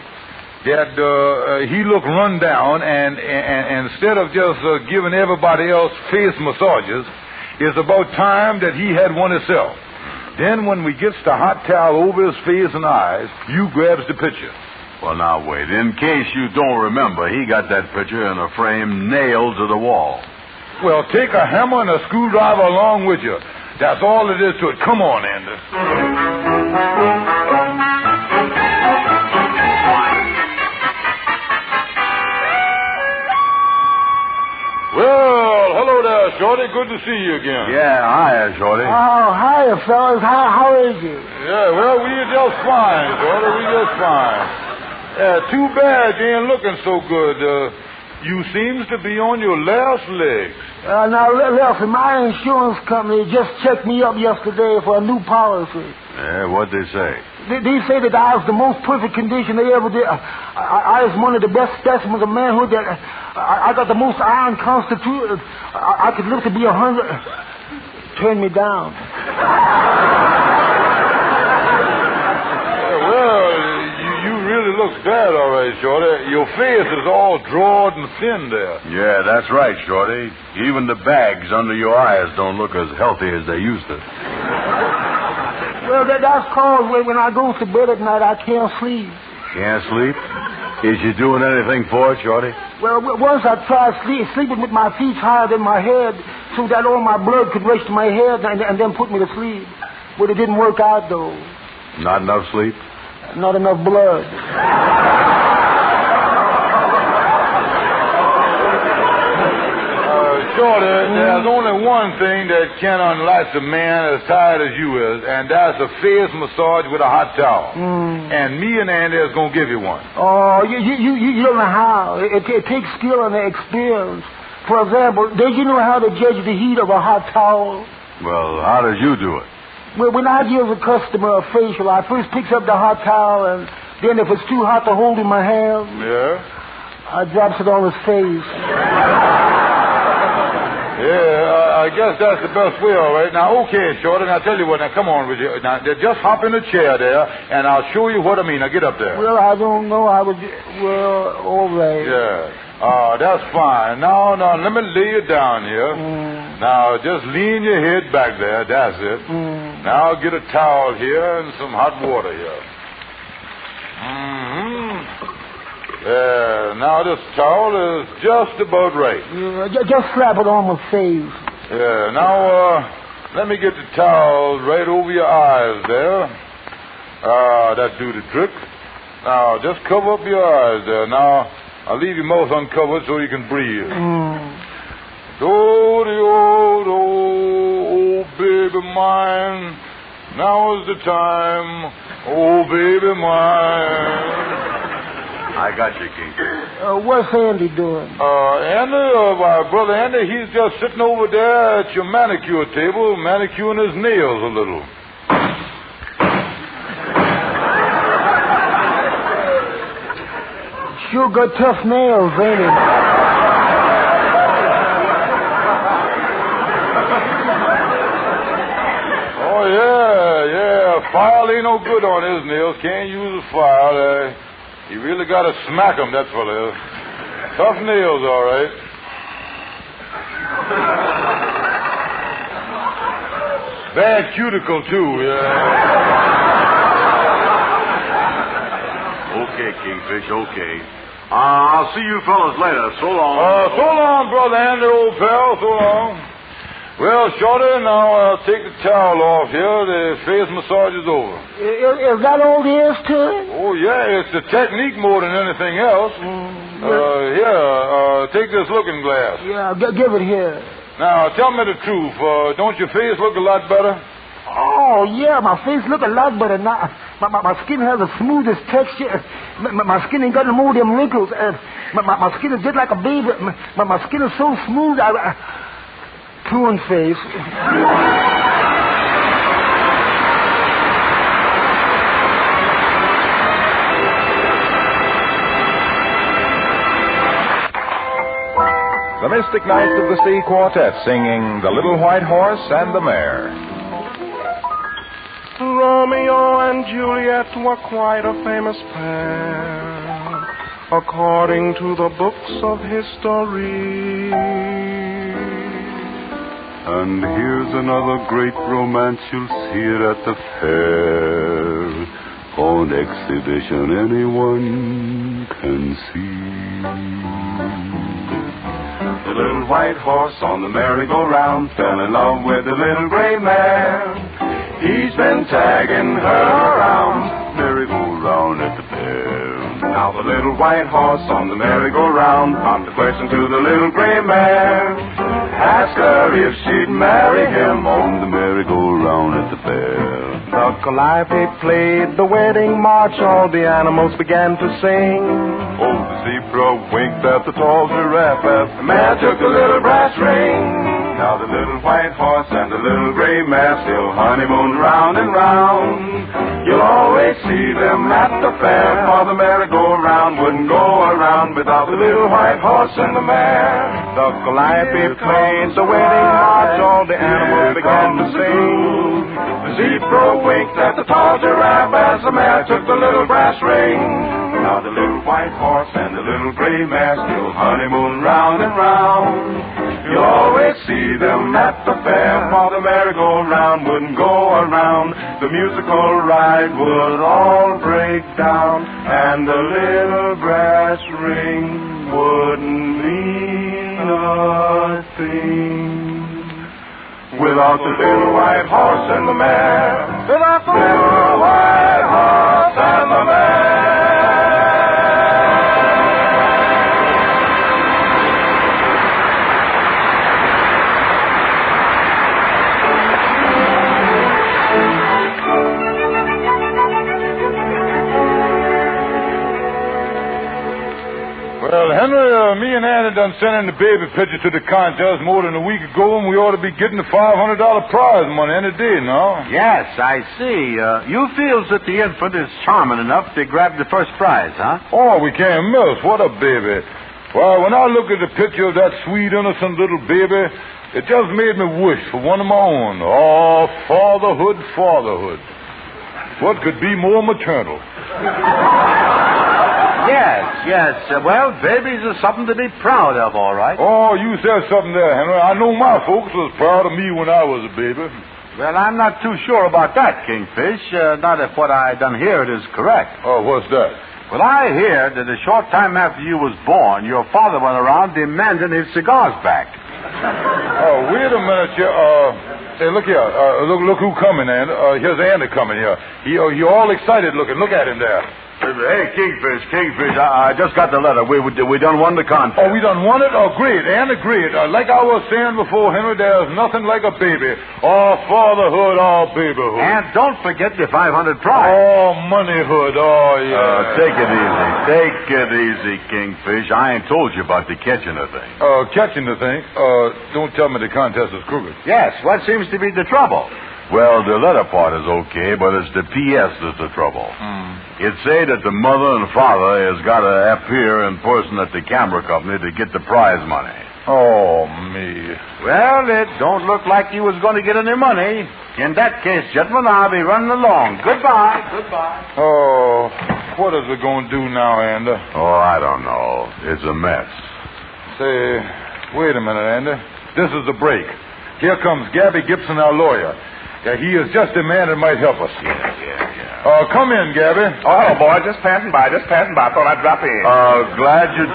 that he looked run down, and instead of just giving everybody else face massages, it's about time that he had one himself. Then when we gets the hot towel over his face and eyes, you grabs the picture. Well, now, wait. In case you don't remember, he got that picture in a frame nailed to the wall. Well, take a hammer and a screwdriver along with you. That's all it is to it. Come on, Andy. Well, hello there, Shorty. Good to see you again. Yeah, hiya, Shorty. Oh, hiya, fellas. How is you? Yeah, well, we're just fine, Shorty. We're just fine. Too bad you ain't looking so good. You seems to be on your last legs. Now, listen, my insurance company just checked me up yesterday for a new policy. Yeah, what'd they say? They say that I was the most perfect condition they ever did. I was one of the best specimens of manhood. That I got the most iron constitution. I could live to be 100. Turn me down. Well, you really look bad, all right, Shorty. Your face is all drawed and thin there. Yeah, that's right, Shorty. Even the bags under your eyes don't look as healthy as they used to. Well, that's cause when I go to bed at night, I can't sleep. Can't sleep? Is you doing anything for it, Shorty? Well, once I tried sleeping with my feet higher than my head so that all my blood could rush to my head and then put me to sleep. But it didn't work out, though. Not enough sleep? Not enough blood. Shorty, there's only one thing that can unlatch a man as tired as you is, and that's a face massage with a hot towel. And me and Andy is going to give you one. Oh, you don't know how. It takes skill and experience. For example, did you know how to judge the heat of a hot towel? Well, how did you do it? Well, when I give a customer a facial, I first picks up the hot towel, and then if it's too hot to hold in my hand, I drops it on his face. Yeah, I guess that's the best way, all right. Now, okay, Shorty, now tell you what, now come on with you. Now, just hop in the chair there, and I'll show you what I mean. Now, get up there. Well, I don't know. All right. Yeah. That's fine. Now, let me lay you down here. Now, just lean your head back there. That's it. Now, get a towel here and some hot water here. Now this towel is just about right. Just slap it on my face. Yeah, now, let me get the towel right over your eyes there. That do the trick. Now, just cover up your eyes there. Now, I'll leave your mouth uncovered so you can breathe. Oh, baby mine, now is the time. Oh, baby mine. I got you, King. What's Andy doing? Brother Andy, he's just sitting over there at your manicure table, manicuring his nails a little. Sure got tough nails, ain't it? Oh, yeah. File ain't no good on his nails. Can't use a file. You really got to smack him, that fella. Tough nails, all right. Bad cuticle, too, yeah. Okay, Kingfish, okay. I'll see you fellas later. So long. So long, Brother Andy, old pal. So long. Well, Shorty, now take the towel off here. The face massage is over. Is that all there is to it? Oh, yeah. It's the technique more than anything else. Here, take this looking glass. Yeah, give it here. Now, tell me the truth. Don't your face look a lot better? Oh, Oh, yeah, my face look a lot better now. My skin has the smoothest texture. My skin ain't got no more of them wrinkles. My skin is just like a baby. My skin is so smooth. Coon face. The Mystic Knights of the Sea Quartet singing The Little White Horse and the Mare. Romeo and Juliet were quite a famous pair, according to the books of history. And here's another great romance, you'll see it at the fair. On exhibition anyone can see. The little white horse on the merry-go-round fell in love with the little gray mare. He's been tagging her around, merry-go-round at the fair. Now the little white horse on the merry-go-round popped the question to the little gray mare. Ask her if she'd marry him on the merry-go-round at the fair. The calliope played the wedding march, all the animals began to sing. Oh, the zebra winked at the tall giraffe as the mare took a little brass ring. Now the little white horse and the little gray mare still honeymoon round and round. You'll always see them at the fair, for the merry-go-round wouldn't go around without the little white horse and the mare. The calliope played the wedding march, all the animals began to sing. The zebra winked at the tall giraffe as the mare took the little brass ring. Now the little white horse and the little gray mare still honeymoon round and round. You'll always see them at the fair, for the merry-go-round wouldn't go around. The musical ride would all break down, and the little brass ring wouldn't mean a thing without the little white horse and the mare. Without the little white horse and the mare. Well, Henry, me and Annie done sent in the baby picture to the contest more than a week ago, and we ought to be getting the $500 prize money any day now. Yes, I see. You feels that the infant is charming enough to grab the first prize, huh? Oh, we can't miss. What a baby. Well, when I look at the picture of that sweet, innocent little baby, it just made me wish for one of my own. Oh, fatherhood, fatherhood. What could be more maternal? Yes. Well, babies are something to be proud of, all right. Oh, you said something there, Henry. I know my folks was proud of me when I was a baby. Well, I'm not too sure about that, Kingfish. Not if what I done here is correct. Oh, what's that? Well, I hear that a short time after you was born, your father went around demanding his cigars back. Oh, wait a minute, hey, look here. Look who coming, Andy. Here's Andy coming here. He all excited looking. Look at him there. Hey, Kingfish, I just got the letter. We done won the contest. Oh, we done won it? Oh, great, Andy, great. Like I was saying before, Henry, there's nothing like a baby. Oh, fatherhood, oh, babyhood. And don't forget the $500 prize. Oh, moneyhood, oh, yeah. Take it easy, Kingfish. I ain't told you about the catching the thing. Catching the thing? Don't tell me the contest is crooked. Yes, what seems to be the trouble? Well, the letter part is okay, but it's the P.S. that's the trouble. It say that the mother and father has got to appear in person at the camera company to get the prize money. Oh, me. Well, it don't look like you was going to get any money. In that case, gentlemen, I'll be running along. Goodbye. Oh, what is it going to do now, Andy? Oh, I don't know. It's a mess. Say, wait a minute, Andy. This is the break. Here comes Gabby Gibson, our lawyer. Yeah, he is just a man that might help us. Yeah. Come in, Gabby. Oh, hello, boy. Just passing by. Thought I'd drop in. Glad you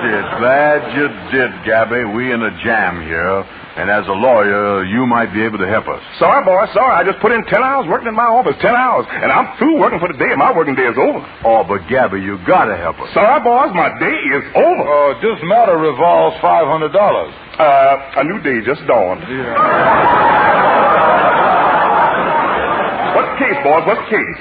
did, Gabby. We in a jam here. And as a lawyer, you might be able to help us. Sorry, boy. I just put in 10 hours working in my office. 10 hours. And I'm through working for the day. My working day is over. Oh, but Gabby, you got to help us. Sorry, boys. My day is over. This matter revolves $500. A new day just dawned. Yeah. What's the case, boys? What's the case?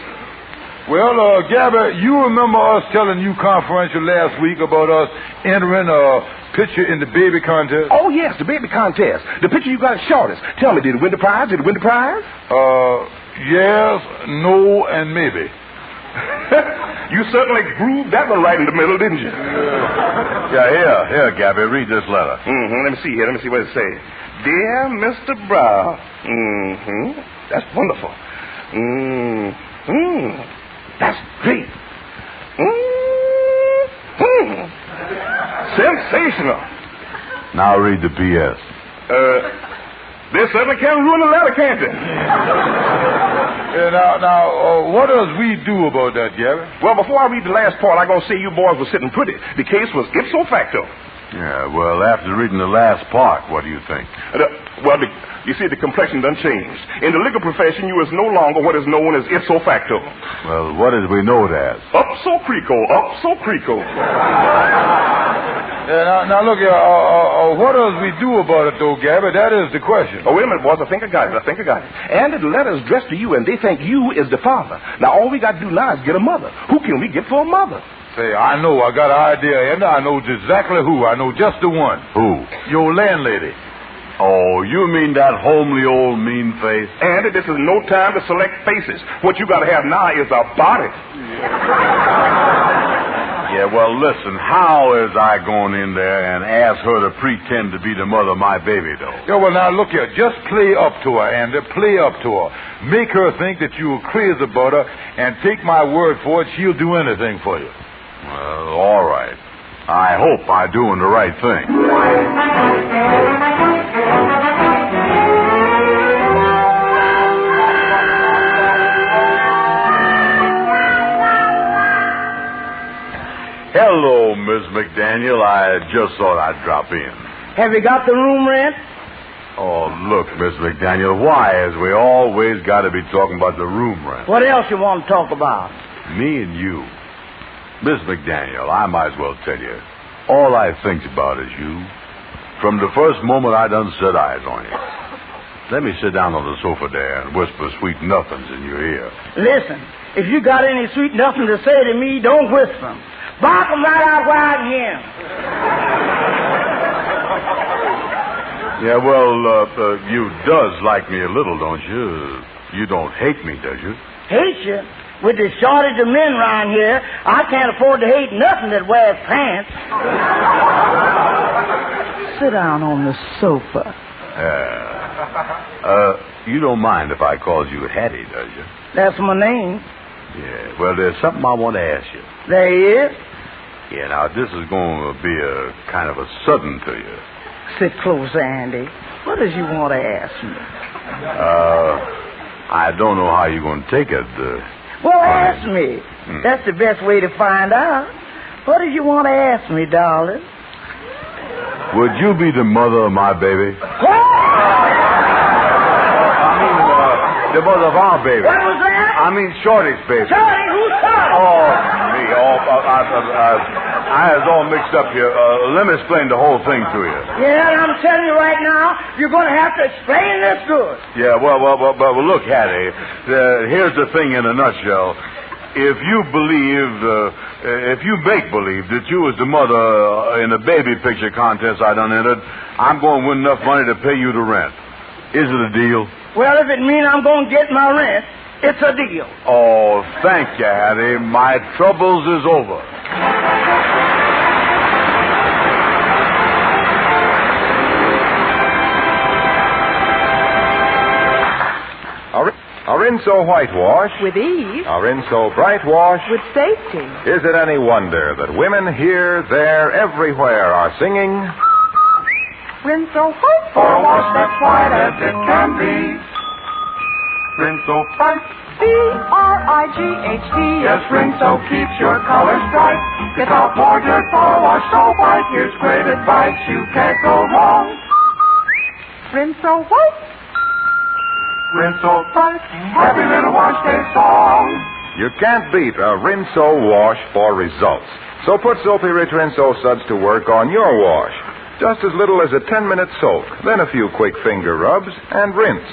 Well, Gabby, you remember us telling you confidential last week about us entering a picture in the baby contest? Oh, yes, the baby contest. The picture you got shortest. Tell me, did it win the prize? Did it win the prize? Yes, no, and maybe. You certainly grooved that one right in the middle, didn't you? Yeah, here, Gabby, read this letter. Let me see here. Let me see what it says. Dear Mr. Brown. That's wonderful. That's great. Sensational. Now read the P.S. They certainly can't ruin the letter, can't they? Now, what does we do about that, Gabby? Well, before I read the last part, I'm going to say you boys were sitting pretty. The case was ipso facto. Yeah, well, after reading the last part, what do you think? You see, the complexion done changed. In the legal profession, you is no longer what is known as ipso facto. Well, what did we know it as? Upso crico. Now look here, what does we do about it, though, Gabby? That is the question. Oh, wait a minute, boys. I think I got it. And the letter is addressed to you, and they think you is the father. Now, all we got to do now is get a mother. Who can we get for a mother? Say, I know. I got an idea, and I know exactly who. I know just the one. Who? Your landlady. Oh, you mean that homely old mean face? Andy, this is no time to select faces. What you got to have now is a body. Yeah, well, listen, how is I going in there and ask her to pretend to be the mother of my baby, though? Yeah, well, now, look here. Just play up to her, Andy. Play up to her. Make her think that you're crazy about her, and take my word for it, she'll do anything for you. Well, all right. I hope I'm doing the right thing. Hello, Miss McDaniel. I just thought I'd drop in. Have you got the room rent? Oh, look, Miss McDaniel, why has we always got to be talking about the room rent? What else you want to talk about? Me and you. Miss McDaniel, I might as well tell you, all I think about is you. From the first moment I done set eyes on you. Let me sit down on the sofa there and whisper sweet nothings in your ear. Listen, if you got any sweet nothing to say to me, don't whisper them. Bark them right out where I can hear 'em. Yeah, well, you does like me a little, don't you? You don't hate me, does you? Hate you? With the shortage of men around here, I can't afford to hate nothing that wears pants. Sit down on the sofa. You don't mind if I call you Hattie, does you? That's my name. Yeah, well, there's something I want to ask you. There is? Yeah, now, this is going to be a kind of a sudden to you. Sit closer, Andy. What does you want to ask me? I don't know how you're going to take it. Well, ask me. That's the best way to find out. What did you want to ask me, darling? Would you be the mother of my baby? The mother of our baby. What was that? I mean Shorty's baby. Shorty? Who's Shorty? Oh, me. I was all mixed up here. Let me explain the whole thing to you. Yeah, and I'm telling you right now, you're going to have to explain this good. Yeah, well, look, Hattie, here's the thing in a nutshell. If you make believe that you was the mother in the baby picture contest I done entered, I'm going to win enough money to pay you the rent. Is it a deal? Well, if it means I'm going to get my rent, it's a deal. Oh, thank you, Hattie. My troubles is over. A Rinso whitewash. With ease. A Rinso bright wash. With safety. Is it any wonder that women here, there, everywhere are singing? Rinso white. For a wash that's white as it can be. Rinso bright. B-R-I-G-H-T. Yes, Rinso keeps your colors bright. Without more dirt for a wash so white. Here's great advice, you can't go wrong. Rinso white. Rinso bright. Happy little wash day song. You can't beat a Rinso wash for results. So put Soapy Rich Rinso suds to work on your wash. Just as little as a 10-minute soak, then a few quick finger rubs, and rinse.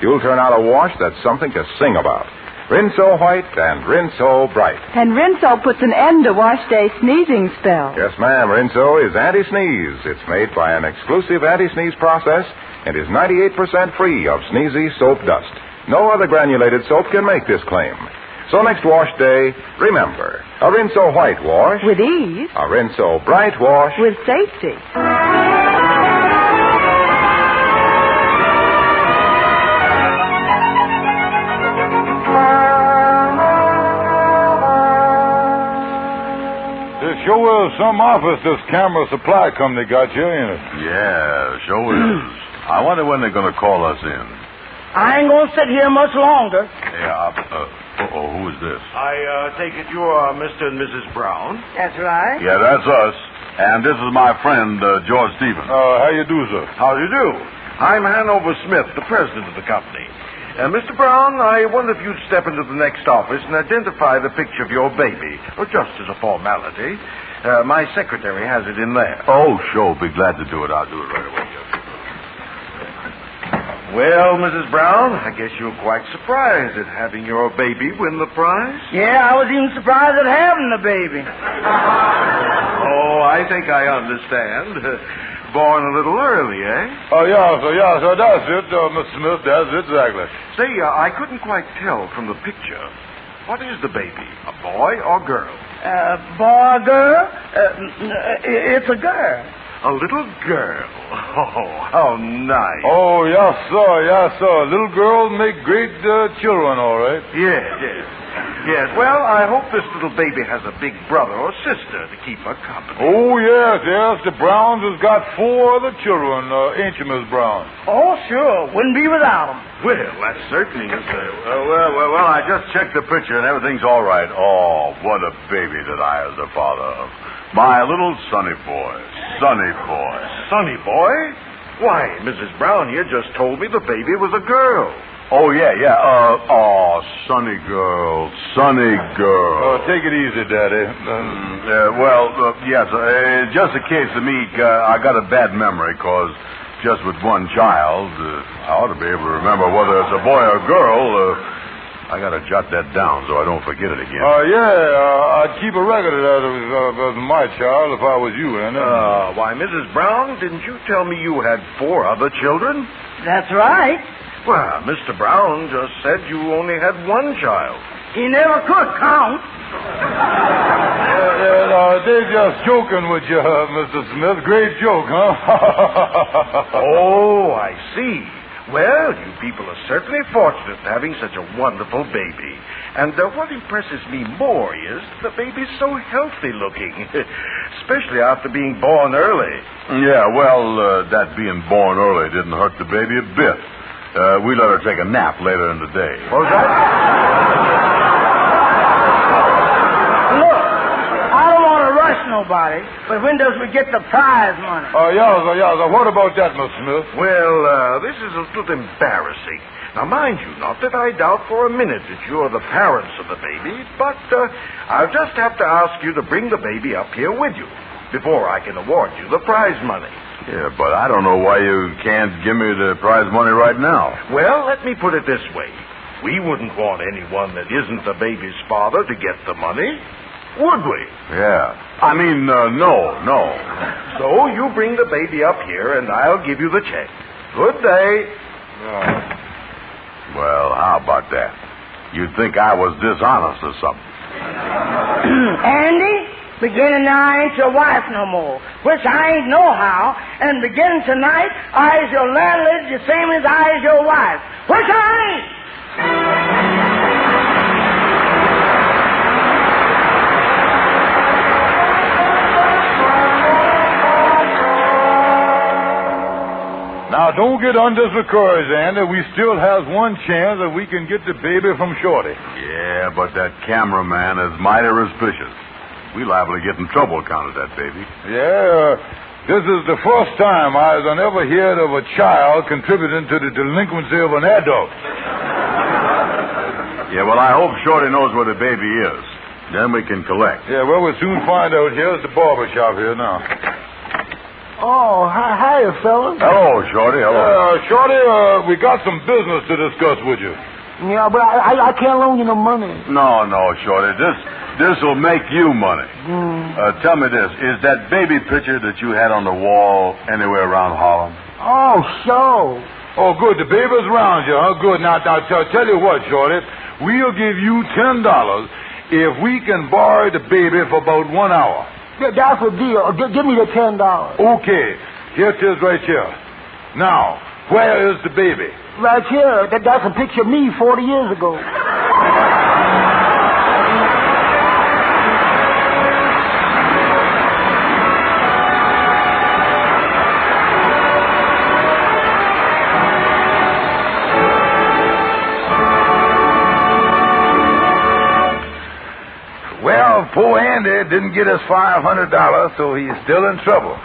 You'll turn out a wash that's something to sing about. Rinso White and Rinso Bright. And Rinso puts an end to wash day sneezing spell. Yes, ma'am. Rinso is anti-sneeze. It's made by an exclusive anti-sneeze process and is 98% free of sneezy soap dust. No other granulated soap can make this claim. So next wash day, remember, a Rinso White wash. With ease. A Rinso Bright wash. With safety. Sure is some office this camera supply company got you, ain't it? Yeah, sure is. I wonder when they're going to call us in. I ain't going to sit here much longer. Yeah, who is this? I take it you're Mr. and Mrs. Brown? That's right. Yeah, that's us. And this is my friend, George Stevens. How you do, sir? How do you do? I'm Hanover Smith, the president of the company. Mr. Brown, I wonder if you'd step into the next office and identify the picture of your baby, or just as a formality. My secretary has it in there. Oh, sure. Be glad to do it. I'll do it right away. Well, Mrs. Brown, I guess you're quite surprised at having your baby win the prize. Yeah, I was even surprised at having the baby. Oh, I think I understand. Born a little early, eh? Oh, yeah, so that's it, Mr. Smith, that's it, exactly. Say, I couldn't quite tell from the picture. What is the baby, a boy or girl? Boy or girl? It's a girl. A little girl. Oh, how nice. Oh, yes, sir. Little girls make great children, all right. Yes, well, I hope this little baby has a big brother or sister to keep her company. Oh, yes. The Browns has got 4 other children, ain't you, Miss Brown? Oh, sure. Wouldn't be without them. Well, that certainly is Well, I just checked the picture and everything's all right. Oh, what a baby that I was the father of. My little Sonny boy. Sonny boy. Sonny boy? Why, Mrs. Brown here just told me the baby was a girl. Oh, yeah. Sonny girl. Take it easy, Daddy. Yes, just a case of me, I got a bad memory, because just with one child, I ought to be able to remember whether it's a boy or a girl. I got to jot that down so I don't forget it again. I'd keep a record of that if it was my child if I was you, Why, Mrs. Brown, didn't you tell me you had 4 other children? That's right. Well, Mr. Brown just said you only had 1 child. He never could count. They're just joking with you, Mr. Smith. Great joke, huh? Oh, I see. Well, you people are certainly fortunate having such a wonderful baby. And what impresses me more is the baby's so healthy looking, especially after being born early. Yeah, well, that being born early didn't hurt the baby a bit. We let her take a nap later in the day. What was that? Look, I don't want to rush nobody, but when does we get the prize money? What about that, Mr. Smith? Well, this is a little embarrassing. Now, mind you, not that I doubt for a minute that you're the parents of the baby, but I'll just have to ask you to bring the baby up here with you before I can award you the prize money. Yeah, but I don't know why you can't give me the prize money right now. Well, let me put it this way. We wouldn't want anyone that isn't the baby's father to get the money, would we? Yeah. I mean, no. So you bring the baby up here, and I'll give you the check. Good day. Well, how about that? You'd think I was dishonest or something. Andy? Beginning now, I ain't your wife no more, which I ain't know how. And beginning tonight, I is your landlady the same as I is your wife, which I ain't. Now, don't get undiscouraged, Andy. We still has one chance that we can get the baby from Shorty. Yeah, but that cameraman is mighty suspicious. We liable to get in trouble account of that baby. Yeah, this is the first time I've ever heard of a child contributing to the delinquency of an adult. Yeah, well, I hope Shorty knows where the baby is. Then we can collect. Yeah, well, we'll soon find out. Here's the barber shop here now. Oh, hiya, fellas. Hello, Shorty. Hello. Shorty, we got some business to discuss with you. Yeah, but I can't loan you no money. No, Shorty. This will make you money. Tell me this. Is that baby picture that you had on the wall anywhere around Harlem? Oh, sure. Oh, good. The baby's around you, huh? Good. Now, tell you what, Shorty. We'll give you $10 if we can borrow the baby for about 1 hour. That's a deal. Give me the $10. Okay. Here it is right here. Now, where is the baby? Right here. That's a picture of me 40 years ago. Well, poor Andy didn't get his $500, so he's still in trouble.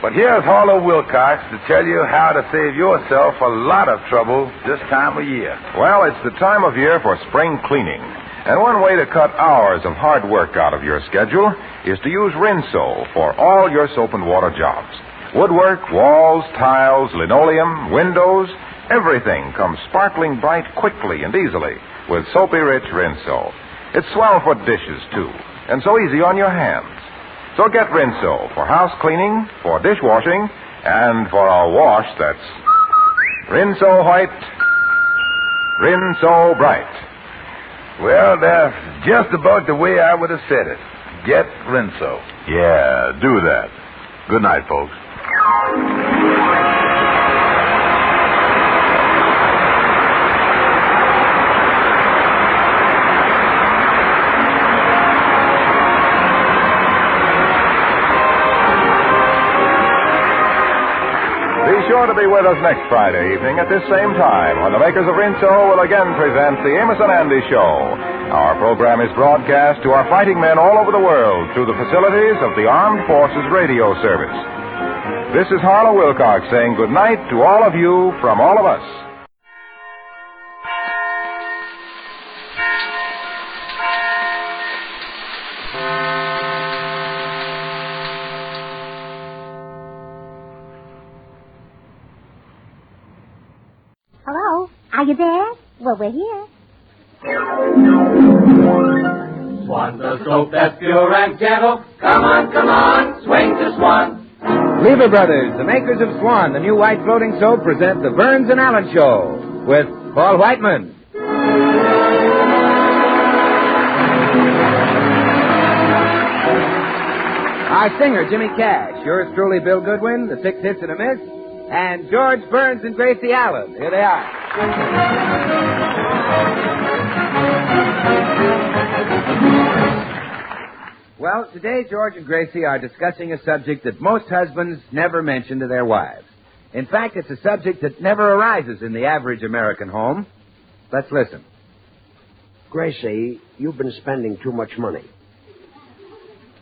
But here's Harlow Wilcox to tell you how to save yourself a lot of trouble this time of year. Well, it's the time of year for spring cleaning. And one way to cut hours of hard work out of your schedule is to use Rinso for all your soap and water jobs. Woodwork, walls, tiles, linoleum, windows, everything comes sparkling bright quickly and easily with Soapy Rich Rinso. It's swell for dishes, too, and so easy on your hands. So get Rinso for house cleaning, for dishwashing, and for a wash that's Rinso white, Rinso bright. Well, that's just about the way I would have said it. Get Rinso. Yeah, do that. Good night, folks. Be sure to be with us next Friday evening at this same time when the makers of Rinso will again present the Amos and Andy Show. Our program is broadcast to our fighting men all over the world through the facilities of the Armed Forces Radio Service. This is Harlow Wilcox saying good night to all of you from all of us. Hello? Are you there? Well, we're here. Swan's a soap that's pure and gentle. Come on, swing to Swan. Lever Brothers, the makers of Swan, the new white floating soap, present the Burns and Allen Show with Paul Whiteman. Our singer, Jimmy Cash. Yours truly, Bill Goodwin, the 6 hits and a miss. And George Burns and Gracei Allen. Here they are. Well, today George and Gracei are discussing a subject that most husbands never mention to their wives. In fact, it's a subject that never arises in the average American home. Let's listen. Gracei, you've been spending too much money.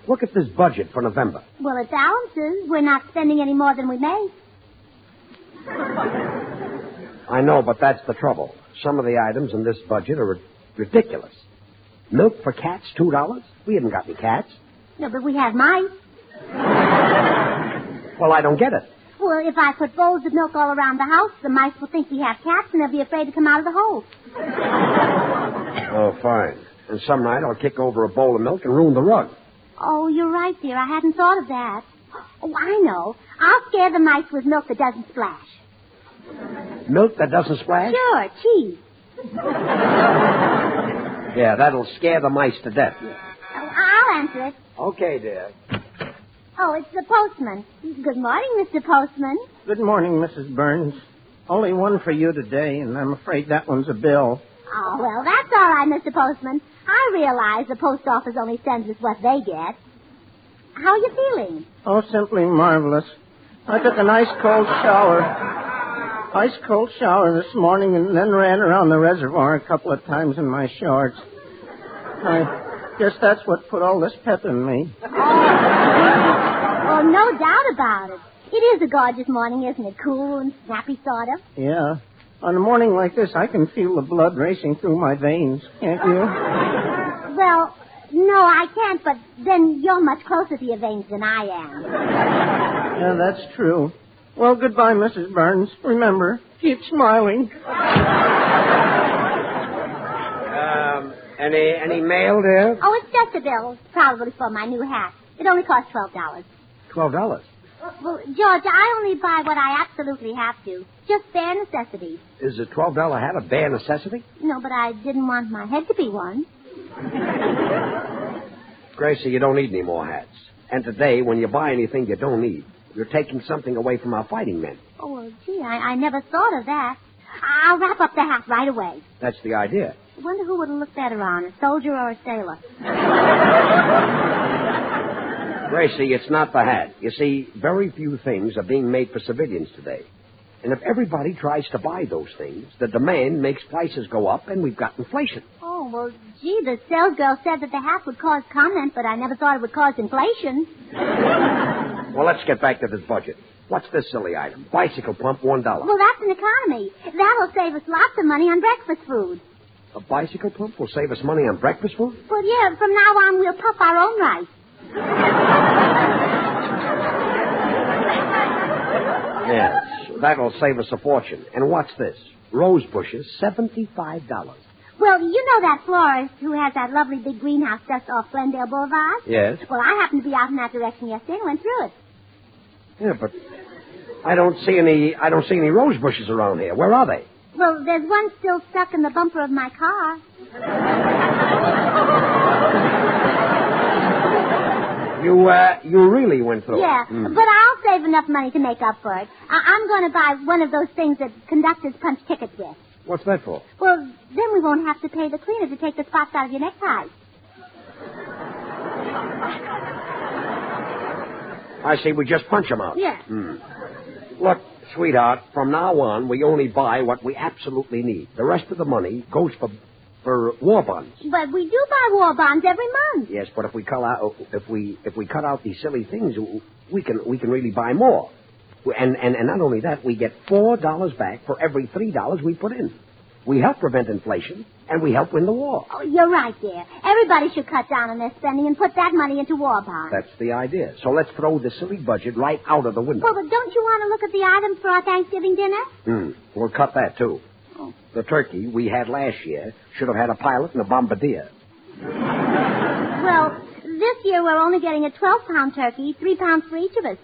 Look at this budget for November. Well, it's Allen's. We're not spending any more than we make. I know, but that's the trouble. Some of the items in this budget are ridiculous. Milk for cats, $2? We haven't got any cats. No, but we have mice. Well, I don't get it. Well, if I put bowls of milk all around the house, the mice will think we have cats and they'll be afraid to come out of the hole. Oh, fine. And some night I'll kick over a bowl of milk and ruin the rug. Oh, you're right, dear. I hadn't thought of that. Oh, I know. I'll scare the mice with milk that doesn't splash. Milk that doesn't splash? Sure, cheese. Yeah, that'll scare the mice to death. Yeah. Oh, I'll answer it. Okay, dear. Oh, it's the postman. Good morning, Mr. Postman. Good morning, Mrs. Burns. Only one for you today, and I'm afraid that one's a bill. Oh, well, that's all right, Mr. Postman. I realize the post office only sends us what they get. How are you feeling? Oh, simply marvelous. I took a nice cold shower. Ice cold shower this morning and then ran around the reservoir a couple of times in my shorts. I guess that's what put all this pep in me. Oh, no doubt about it. It is a gorgeous morning, isn't it? Cool and snappy, sort of. Yeah. On a morning like this, I can feel the blood racing through my veins. Can't you? Well, no, I can't, but then you're much closer to your veins than I am. Yeah, that's true. Well, goodbye, Mrs. Burns. Remember, keep smiling. Any mail, dear? Oh, it's just a bill, probably for my new hat. It only costs $12. $12. Well, George, I only buy what I absolutely have to. Just bare necessities. Is a $12 hat a bare necessity? No, but I didn't want my head to be one. Gracei, you don't need any more hats. And today, when you buy anything you don't need, you're taking something away from our fighting men. Oh, well, gee, I never thought of that. I'll wrap up the hat right away. That's the idea. I wonder who would have looked better on, a soldier or a sailor. Gracei, it's not the hat. You see, very few things are being made for civilians today. And if everybody tries to buy those things, the demand makes prices go up, and we've got inflation. Oh, well, gee, the sales girl said that the hat would cause comment, but I never thought it would cause inflation. Well, let's get back to this budget. What's this silly item? Bicycle pump, $1. Well, that's an economy. That'll save us lots of money on breakfast food. A bicycle pump will save us money on breakfast food? Well, yeah, from now on we'll puff our own rice. Yes, that'll save us a fortune. And what's this? Rose bushes, $75. Well, you know that florist who has that lovely big greenhouse just off Glendale Boulevard? Yes. Well, I happened to be out in that direction yesterday and went through it. Yeah, but I don't see any rose bushes around here. Where are they? Well, there's one still stuck in the bumper of my car. You really went through Yeah, it? but I'll save enough money to make up for it. I'm going to buy one of those things that conductors punch tickets with. What's that for? Well, then we won't have to pay the cleaner to take the spots out of your neckties. I see, we just punch them out. Yeah. Look, sweetheart, from now on, we only buy what we absolutely need. The rest of the money goes for war bonds. But we do buy war bonds every month. Yes, but if we cut out these silly things, we can really buy more. And not only that, we get $4 back for every $3 we put in. We help prevent inflation, and we help win the war. Oh, you're right, dear. Everybody should cut down on their spending and put that money into war bonds. That's the idea. So let's throw the silly budget right out of the window. Well, but don't you want to look at the items for our Thanksgiving dinner? We'll cut that, too. Oh. The turkey we had last year should have had a pilot and a bombardier. Well, this year we're only getting a 12-pound turkey, 3 pounds for each of us.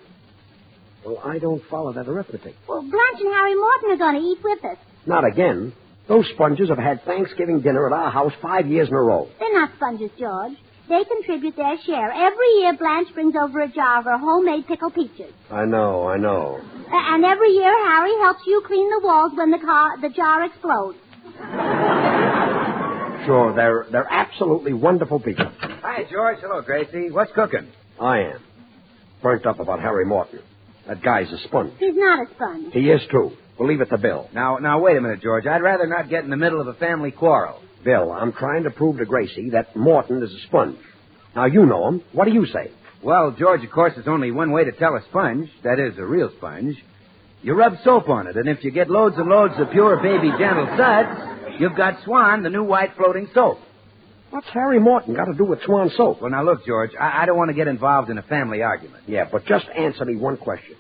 Well, I don't follow that arithmetic. Well, Blanche and Harry Morton are going to eat with us. Not again. Those sponges have had Thanksgiving dinner at our house 5 years in a row. They're not sponges, George. They contribute their share. Every year Blanche brings over a jar of her homemade pickled peaches. I know. And every year Harry helps you clean the walls when the jar explodes. Sure, they're absolutely wonderful people. Hi, George. Hello, Gracei. What's cooking? I am. Burnt up about Harry Morton. That guy's a sponge. He's not a sponge. He is, too. We'll leave it to Bill. Now, wait a minute, George. I'd rather not get in the middle of a family quarrel. Bill, I'm trying to prove to Gracei that Morton is a sponge. Now, you know him. What do you say? Well, George, of course, there's only one way to tell a sponge. That is, a real sponge. You rub soap on it, and if you get loads and loads of pure baby gentle suds, you've got Swan, the new white floating soap. What's Harry Morton got to do with Swan soap? Well, now, look, George, I don't want to get involved in a family argument. Yeah, but just answer me one question.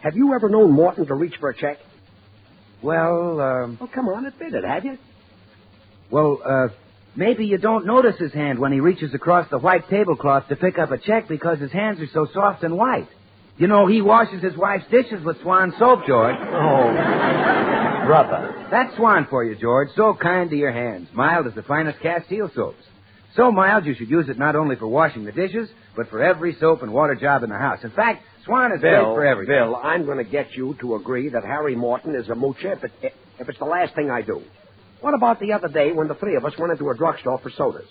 Have you ever known Morton to reach for a check? Well, Oh, come on, admit it, have you? Well, maybe you don't notice his hand when he reaches across the white tablecloth to pick up a check because his hands are so soft and white. You know, he washes his wife's dishes with Swan soap, George. Oh, brother. That's Swan for you, George. So kind to your hands. Mild as the finest Castile soaps. So mild you should use it not only for washing the dishes, but for every soap and water job in the house. In fact, Swan is great for everything. Bill, I'm going to get you to agree that Harry Morton is a moocher if it's the last thing I do. What about the other day when the three of us went into a drugstore for sodas?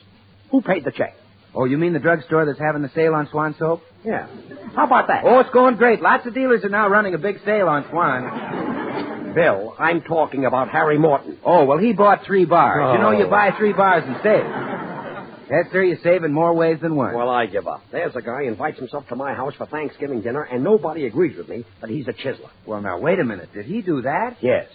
Who paid the check? Oh, you mean the drugstore that's having the sale on Swan soap? Yeah. How about that? Oh, it's going great. Lots of dealers are now running a big sale on Swan. Bill, I'm talking about Harry Morton. Oh, well, he bought 3 bars. Oh. You know, you buy 3 bars and save. Yes, sir, you save in more ways than one. Well, I give up. There's a guy invites himself to my house for Thanksgiving dinner, and nobody agrees with me that he's a chiseler. Well, now, wait a minute. Did he do that? Yes.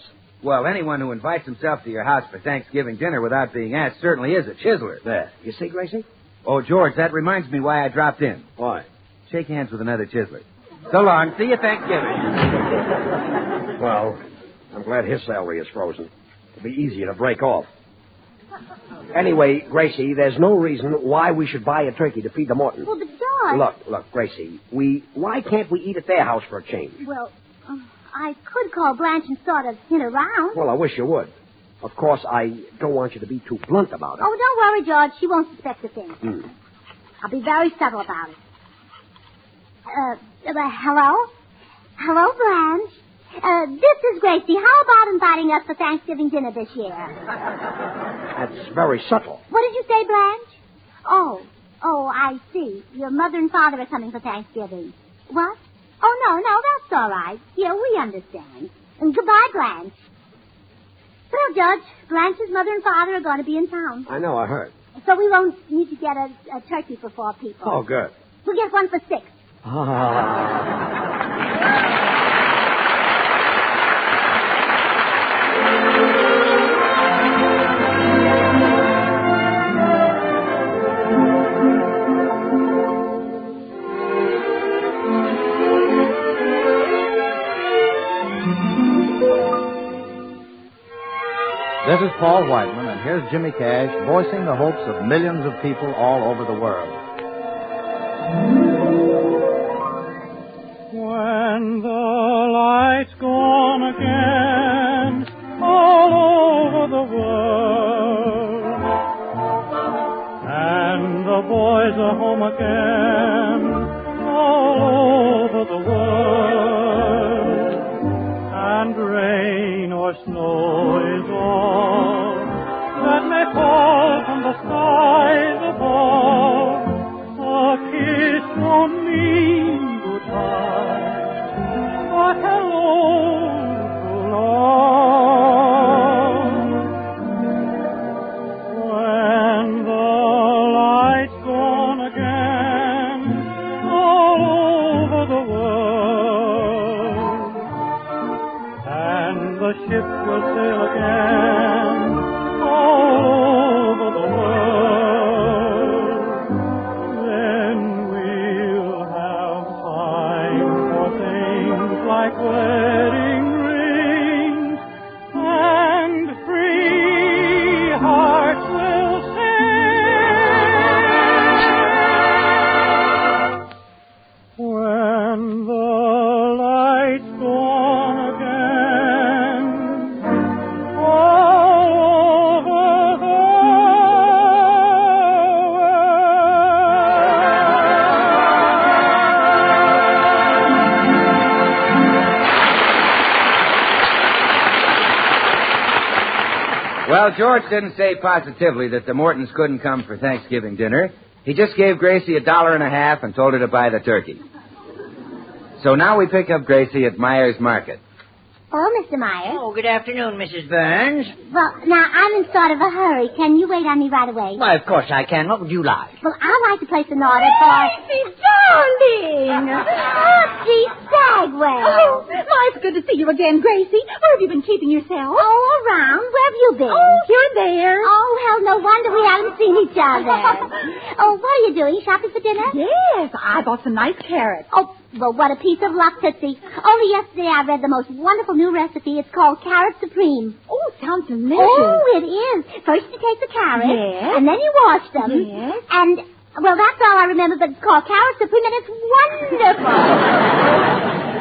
Well, anyone who invites himself to your house for Thanksgiving dinner without being asked certainly is a chiseler. There. You see, Gracei? Oh, George, that reminds me why I dropped in. Why? Shake hands with another chiseler. So long. See you Thanksgiving. Well, I'm glad his salary is frozen. It'll be easier to break off. Anyway, Gracei, there's no reason why we should buy a turkey to feed the Mortons. Well, but George... Look, Gracei, why can't we eat at their house for a change? Well, I could call Blanche and sort of hint around. Well, I wish you would. Of course, I don't want you to be too blunt about it. Oh, don't worry, George. She won't suspect a thing. I'll be very subtle about it. Hello? Hello, Blanche. This is Gracei. How about inviting us for Thanksgiving dinner this year? That's very subtle. What did you say, Blanche? Oh, I see. Your mother and father are coming for Thanksgiving. What? Oh, no, that's all right. Yeah, we understand. And goodbye, Blanche. Well, Judge, Blanche's mother and father are going to be in town. I know, I heard. So we won't need to get a turkey for 4 people. Oh, good. We'll get one for 6. This is Paul Whiteman, and here's Jimmy Cash voicing the hopes of millions of people all over the world. When the lights go on again all over the world, and the boys are home again all over the world, and rain or snow is all that may fall from the skies above. A kiss won't mean goodbye, but hello to love. When the lights go on again all over the world, and the ship will sail again all over the world, then we'll have time for things like wedding rings, and free hearts will sing. When the lights go on again all over the Well, George didn't say positively that the Mortons couldn't come for Thanksgiving dinner. He just gave Gracei $1.50 and told her to buy the turkey. So now we pick up Gracei at Myers Market. Hello, Mr. Myers. Oh, good afternoon, Mrs. Burns. Well, now, I'm in sort of a hurry. Can you wait on me right away? Why, of course I can. What would you like? Well, I'd like to place an order for... Gracie, darling! Archie Sagwell! Oh, my, it's good to see you again, Gracie. Where have you been keeping yourself? Oh, around. Where have you been? Oh, here and there. Oh, hell, no wonder we haven't seen each other. Oh, what are you doing? Shopping for dinner? Yes, I bought some nice carrots. Oh, well, what a piece of luck, Tootsie. Only yesterday I read the most wonderful new recipe. It's called Carrot Supreme. Oh, sounds delicious. Oh, it is. First you take the carrots. Yes. And then you wash them. Yes. And, well, that's all I remember, but it's called Carrot Supreme, and it's wonderful.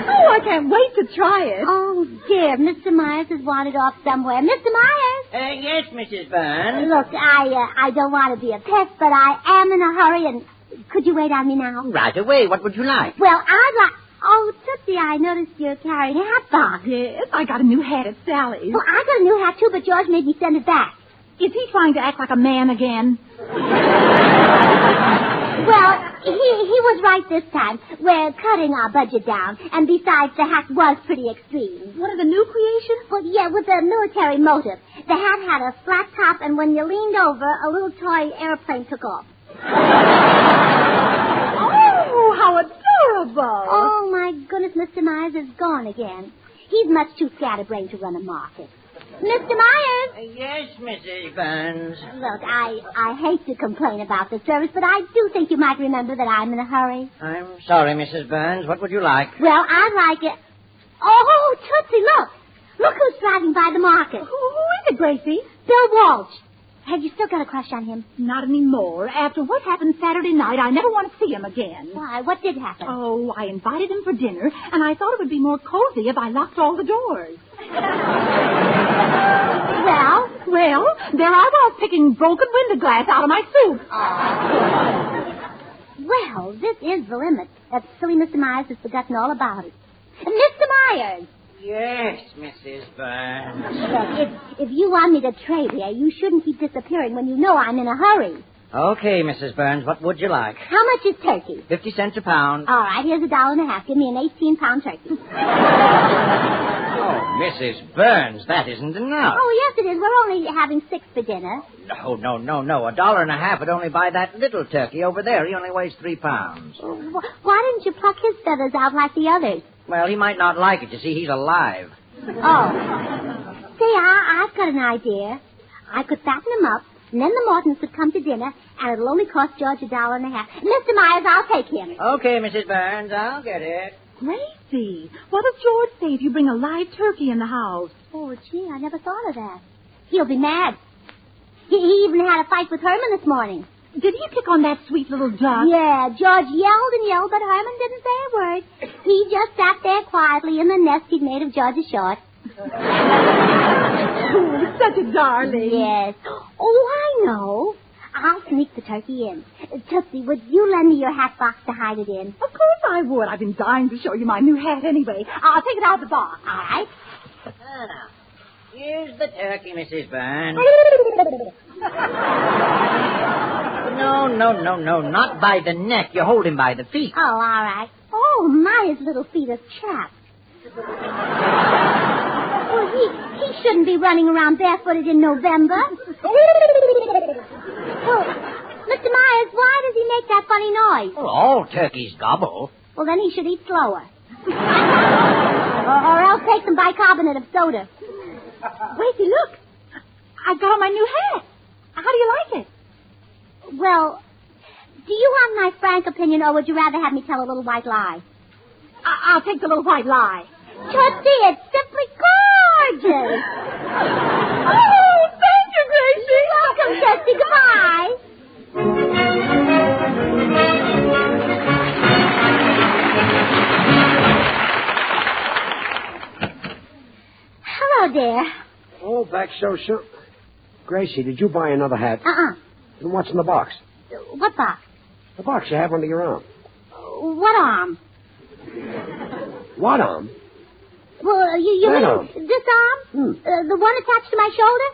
Oh, I can't wait to try it. Oh, dear, Mr. Myers has wandered off somewhere. Mr. Myers? Yes, Mrs. Burns. Look, I don't want to be a pest, but I am in a hurry, and could you wait on me now? Right away. What would you like? Well, I'd like... Oh, Tootsie, I noticed you're carrying a hat box. Yes, I got a new hat at Sally's. Well, I got a new hat, too, but George made me send it back. Is he trying to act like a man again? Well, he was right this time. We're cutting our budget down, and besides, the hat was pretty extreme. What are the new creations? Well, yeah, with a military motive. The hat had a flat top, and when you leaned over, a little toy airplane took off. Oh, how adorable. Oh, my goodness, Mr. Myers is gone again. He's much too scatterbrained to run a market. Mr. Myers? Yes, Mrs. Burns. Look, I hate to complain about the service, but I do think you might remember that I'm in a hurry. I'm sorry, Mrs. Burns. What would you like? Well, I'd like it... Oh, Tootsie, look. Look who's driving by the market. Who is it, Gracie? Bill Walsh. Have you still got a crush on him? Not anymore. After what happened Saturday night, I never want to see him again. Why? What did happen? Oh, I invited him for dinner, and I thought it would be more cozy if I locked all the doors. Well, there I was picking broken window glass out of my suit. Well, this is the limit. That silly Mr. Myers has forgotten all about it. Mr. Myers! Yes, Mrs. Burns. Look, if you want me to trade here, you shouldn't keep disappearing when you know I'm in a hurry. Okay, Mrs. Burns, what would you like? How much is turkey? 50 cents a pound. All right, here's $1.50. Give me an 18-pound turkey. Oh, Mrs. Burns, that isn't enough. Oh, yes, it is. We're only having 6 for dinner. No. $1.50 would only buy that little turkey over there. He only weighs 3 pounds. Why didn't you pluck his feathers out like the others? Well, he might not like it. You see, he's alive. Oh. Say, I've got an idea. I could fatten him up, and then the Mortons could come to dinner, and it'll only cost George $1.50. Mr. Myers, I'll take him. Okay, Mrs. Burns, I'll get it. Gracey, what does George say if you bring a live turkey in the house? Oh, gee, I never thought of that. He'll be mad. He even had a fight with Herman this morning. Did he pick on that sweet little duck? Yeah, George yelled and yelled, but Herman didn't say a word. He just sat there quietly in the nest he'd made of George's shorts. Oh, such a darling. Yes. Oh, I know. I'll sneak the turkey in. Tootsie, would you lend me your hat box to hide it in? Of course I would. I've been dying to show you my new hat anyway. I'll take it out of the box. All right. Here's the turkey, Mrs. Burns. No, not by the neck. You hold him by the feet. Oh, all right. Oh, my, his little feet are chapped. Well, he shouldn't be running around barefooted in November. Oh, Mr. Myers, why does he make that funny noise? Well, all turkeys gobble. Well, then he should eat slower. or else take some bicarbonate of soda. Gracie, look. I got on my new hat. How do you like it? Well, do you want my frank opinion, or would you rather have me tell a little white lie? I'll take the little white lie. Tootsie, it's simply gorgeous. Oh, thank you, Gracie. You're welcome, Tootsie. Goodbye. Hello, dear. Oh, back so soon. Gracie, did you buy another hat? Uh-uh. And what's in the box? What box? The box you have under your arm. What arm? What arm? Well, you that mean arm. this arm? The one attached to my shoulder?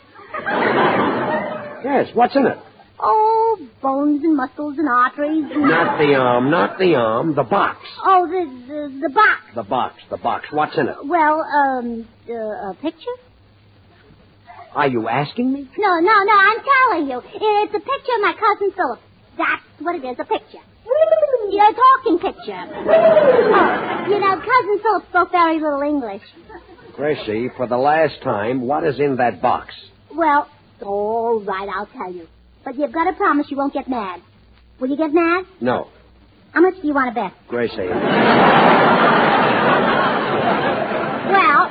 Yes, what's in it? Oh, bones and muscles and arteries. And... Not the arm, the box. Oh, the box. The box. What's in it? Well, a picture? Are you asking me? No, I'm telling you. It's a picture of my cousin Philip. That's what it is, a picture. A talking picture. Oh, Cousin Philip spoke very little English. Gracie, for the last time, what is in that box? Well, all right, I'll tell you. But you've got to promise you won't get mad. Will you get mad? No. How much do you want to bet? Gracie. Well,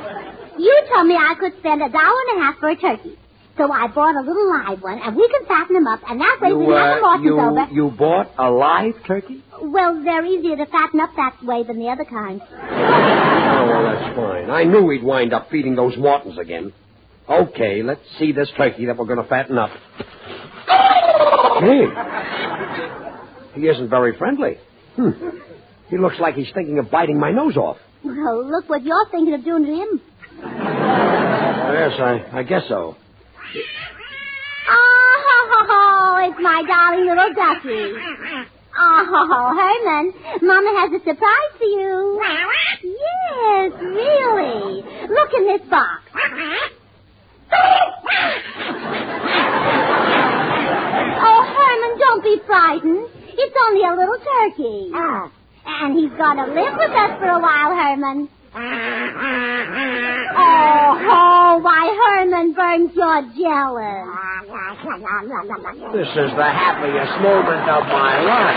you told me I could spend $1.50 for a turkey. So I bought a little live one, and we can fatten them up, and that way we have the Mortons over. You bought a live turkey? Well, they're easier to fatten up that way than the other kind. Oh, well, that's fine. I knew we'd wind up feeding those Mortons again. Okay, let's see this turkey that we're going to fatten up. Hey, he isn't very friendly. He looks like he's thinking of biting my nose off. Well, look what you're thinking of doing to him. Yes, I guess so. Oh, it's my darling little Duffy. Oh, Herman, Mama has a surprise for you. Yes, really. Look in this box. Oh, Herman, don't be frightened. It's only a little turkey. And he's got to live with us for a while, Herman. Oh, why, Herman Burns, you're jealous. This is the happiest moment of my life.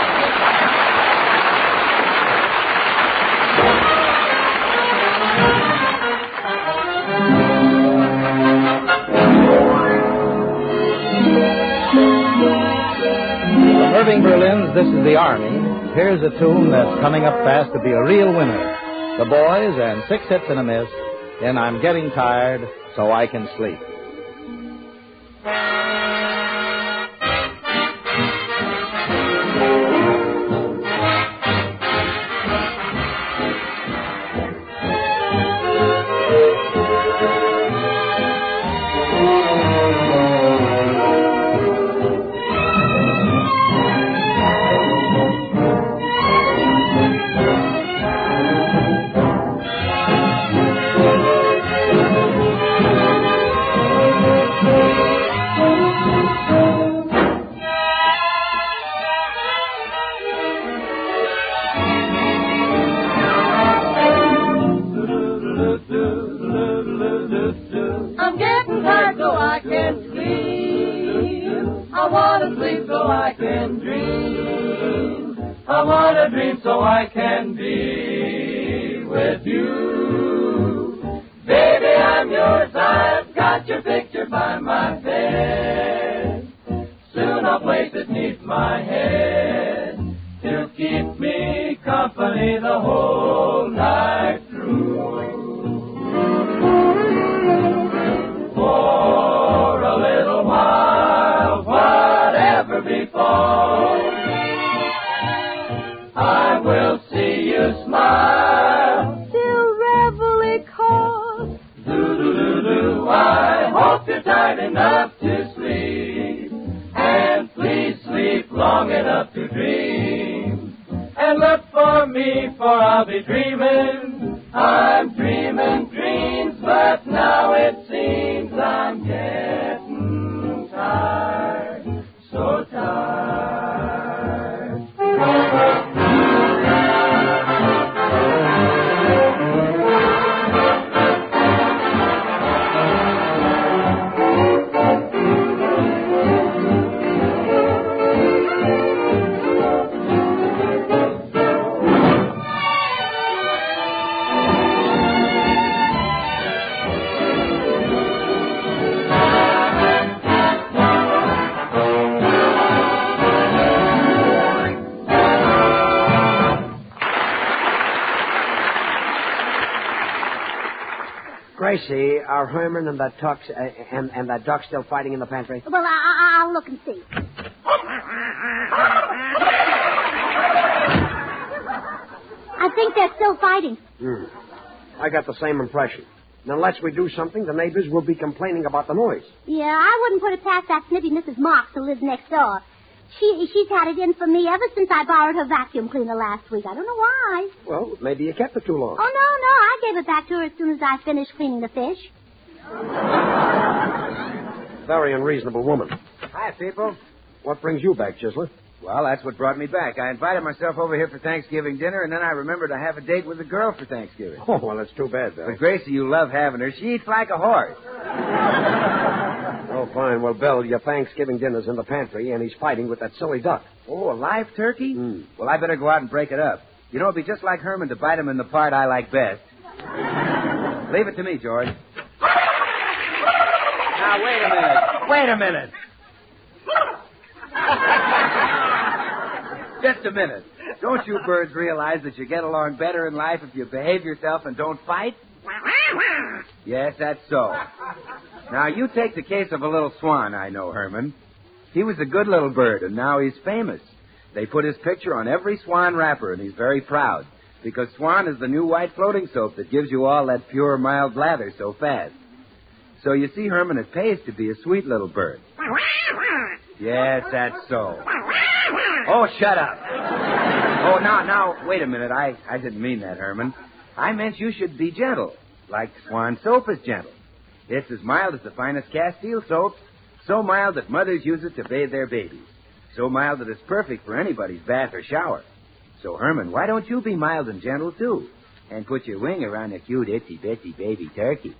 Greeting Berlins, this is the Army. Here's a tune that's coming up fast to be a real winner. The Boys and 6 Hits and a Miss in I'm Getting Tired So I Can Sleep. Gracei, are Herman and that Tux and that Duck still fighting in the pantry? Well, I'll look and see. I think they're still fighting. I got the same impression. And unless we do something, the neighbors will be complaining about the noise. Yeah, I wouldn't put it past that snippy Mrs. Marks who lives next door. She's had it in for me ever since I borrowed her vacuum cleaner last week. I don't know why. Well, maybe you kept it too long. Oh, no. I gave it back to her as soon as I finished cleaning the fish. Very unreasonable woman. Hi, people. What brings you back, Chisler? Well, that's what brought me back. I invited myself over here for Thanksgiving dinner, and then I remembered I have a date with a girl for Thanksgiving. Oh, well, that's too bad, Bill. But, Gracei, you love having her. She eats like a horse. Oh, fine. Well, Bill, your Thanksgiving dinner's in the pantry, and he's fighting with that silly duck. Oh, a live turkey? Well, I better go out and break it up. You know, it'd be just like Herman to bite him in the part I like best. Leave it to me, George. Now, wait a minute. Just a minute. Don't you birds realize that you get along better in life if you behave yourself and don't fight? Yes, that's so. Now, you take the case of a little swan I know, Herman. He was a good little bird, and now he's famous. They put his picture on every swan wrapper, and he's very proud, because Swan is the new white floating soap that gives you all that pure, mild lather so fast. So you see, Herman, it pays to be a sweet little bird. Yes, that's so. Oh, shut up. Oh, now, wait a minute. I didn't mean that, Herman. I meant you should be gentle, like Swan soap is gentle. It's as mild as the finest Castile soap, so mild that mothers use it to bathe their babies, so mild that it's perfect for anybody's bath or shower. So, Herman, why don't you be mild and gentle, too, and put your wing around a cute, itsy-bitsy baby turkey?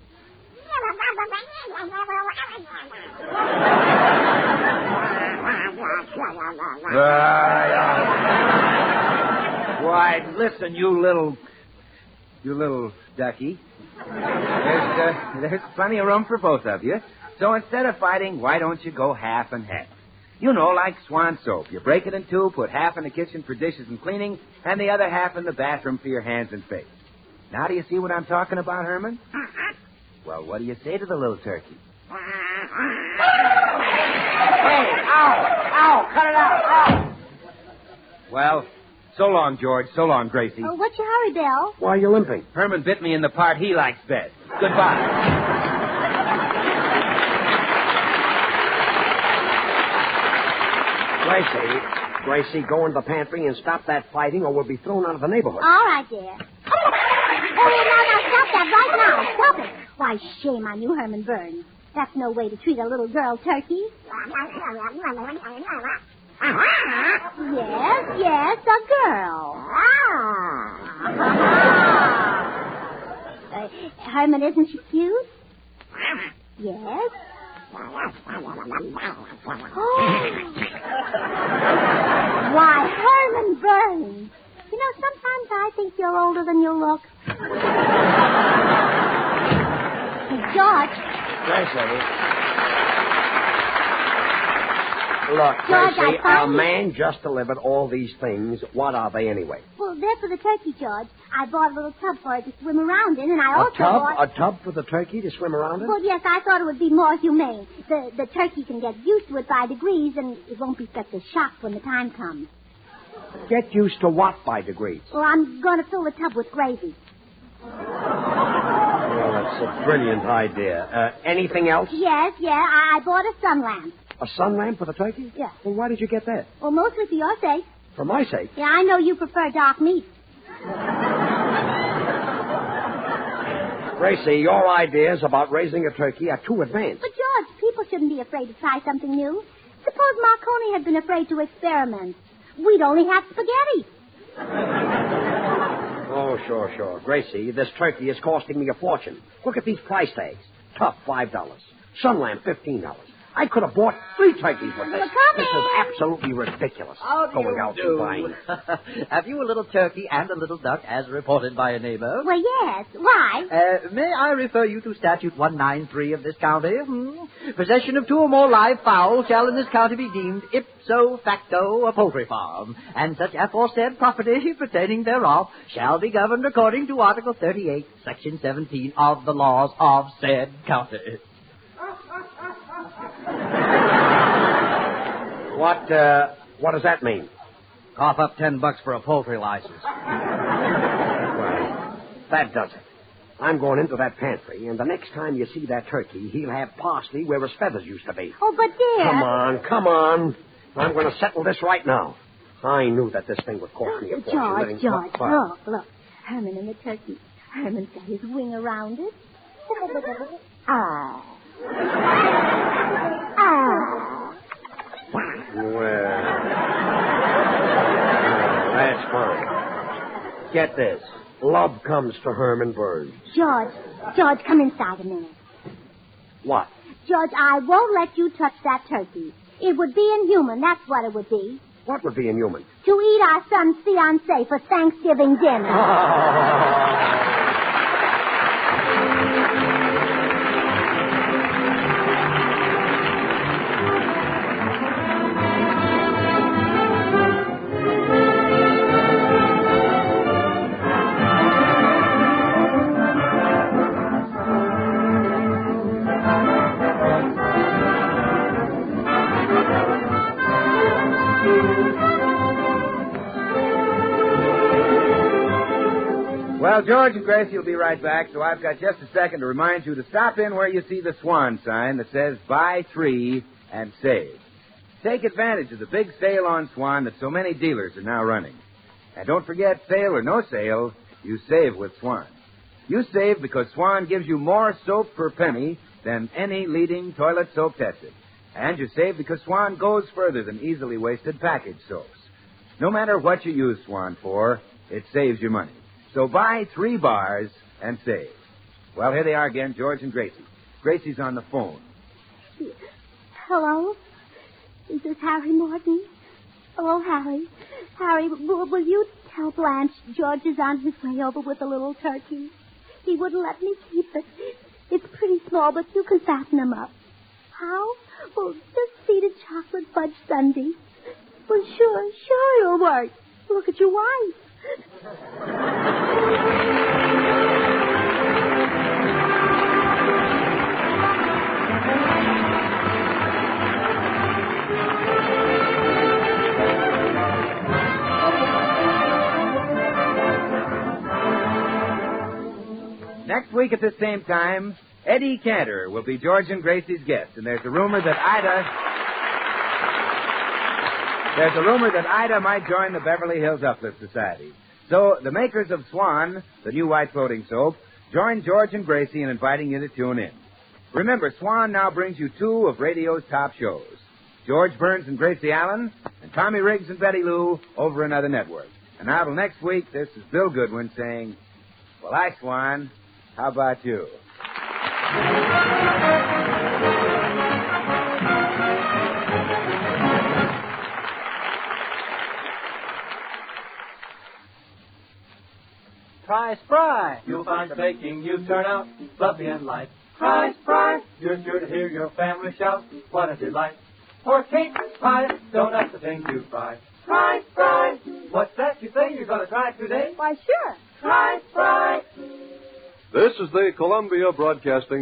Why, listen, you little ducky. There's plenty of room for both of you. So instead of fighting, why don't you go half and half? You know, like Swan soap. You break it in two, put half in the kitchen for dishes and cleaning, and the other half in the bathroom for your hands and face. Now do you see what I'm talking about, Herman? Well, what do you say to the little turkey? Hey, ow, cut it out, ow. Well, so long, George. So long, Gracei. Oh, what's your hurry, Bill? Why are you limping? Herman bit me in the part he likes best. Goodbye. Gracei, go into the pantry and stop that fighting or we'll be thrown out of the neighborhood. All right, dear. Oh, now, stop that right now. Stop it. Why, shame on you, Herman Burns. That's no way to treat a little girl turkey. Yes, a girl. Herman, isn't she cute? Yes. Why, Herman Burns. You know, sometimes I think you're older than you look. George. Gracei. Look, George, Gracei, our man just delivered all these things. What are they anyway? Well, they're for the turkey, George. I bought a little tub for it to swim around in, and I also bought... A tub for the turkey to swim around in? Well, yes, I thought it would be more humane. The turkey can get used to it by degrees, and it won't be such a shock when the time comes. Get used to what by degrees? Well, I'm going to fill the tub with gravy. Oh, that's a brilliant idea. Anything else? Yes, I bought a sun lamp. A sun lamp for the turkey? Yeah. Well, why did you get that? Well, mostly for your sake. For my sake? Yeah, I know you prefer dark meat. Gracei, your ideas about raising a turkey are too advanced. But, George, people shouldn't be afraid to try something new. Suppose Marconi had been afraid to experiment. We'd only have spaghetti. Oh, sure. Gracei, this turkey is costing me a fortune. Look at these price tags. Tough, $5. Sun lamp, $15. I could have bought 3 turkeys with this. This is absolutely ridiculous. Going out and buying. Have you a little turkey and a little duck, as reported by a neighbor? Well, yes. Why? May I refer you to Statute 193 of this county? Possession of 2 or more live fowl shall in this county be deemed ipso facto a poultry farm, and such aforesaid property pertaining thereof shall be governed according to Article 38, Section 17 of the laws of said county. What does that mean? Cough up $10 for a poultry license. Well, that does it. I'm going into that pantry, and the next time you see that turkey, he'll have parsley where his feathers used to be. Oh, but dear. Come on. I'm going to settle this right now. I knew that this thing would cost me a fortune. George, look. Herman and the turkey. Herman's got his wing around it. Well, that's fine. Get this. Love comes to Herman Burns. George, come inside a minute. What? George, I won't let you touch that turkey. It would be inhuman, that's what it would be. What would be inhuman? To eat our son's fiancée for Thanksgiving dinner. Well, George and Gracei will be right back, so I've got just a second to remind you to stop in where you see the Swan sign that says buy 3 and save. Take advantage of the big sale on Swan that so many dealers are now running. And don't forget, sale or no sale, you save with Swan. You save because Swan gives you more soap per penny than any leading toilet soap tested. And you save because Swan goes further than easily wasted packaged soaps. No matter what you use Swan for, it saves you money. So buy 3 bars and save. Well, here they are again, George and Gracei. Gracie's on the phone. Hello? Is this Harry Morton? Hello, Harry. Harry, will you tell Blanche George is on his way over with a little turkey? He wouldn't let me keep it. It's pretty small, but you can fatten him up. how? Well, just seeded chocolate fudge sundae. Well, sure it'll work. Look at your wife. Next week at the same time, Eddie Cantor will be George and Gracie's guest, and there's a rumor that Ida might join the Beverly Hills Uplift Society. So the makers of Swan, the new white floating soap, join George and Gracie in inviting you to tune in. Remember, Swan now brings you two of radio's top shows, George Burns and Gracie Allen, and Tommy Riggs and Betty Lou over another network. And now till next week, this is Bill Goodwin saying, well, hi, Swan. How about you? Try Spry. You'll find the baking you turn out fluffy and light. Try Spry. You're sure to hear your family shout, what a delight. Or cake, pie, donuts, the things you fry. Try Spry. What's that you say you're going to try today? Why, sure. Try Spry. This is the Columbia Broadcasting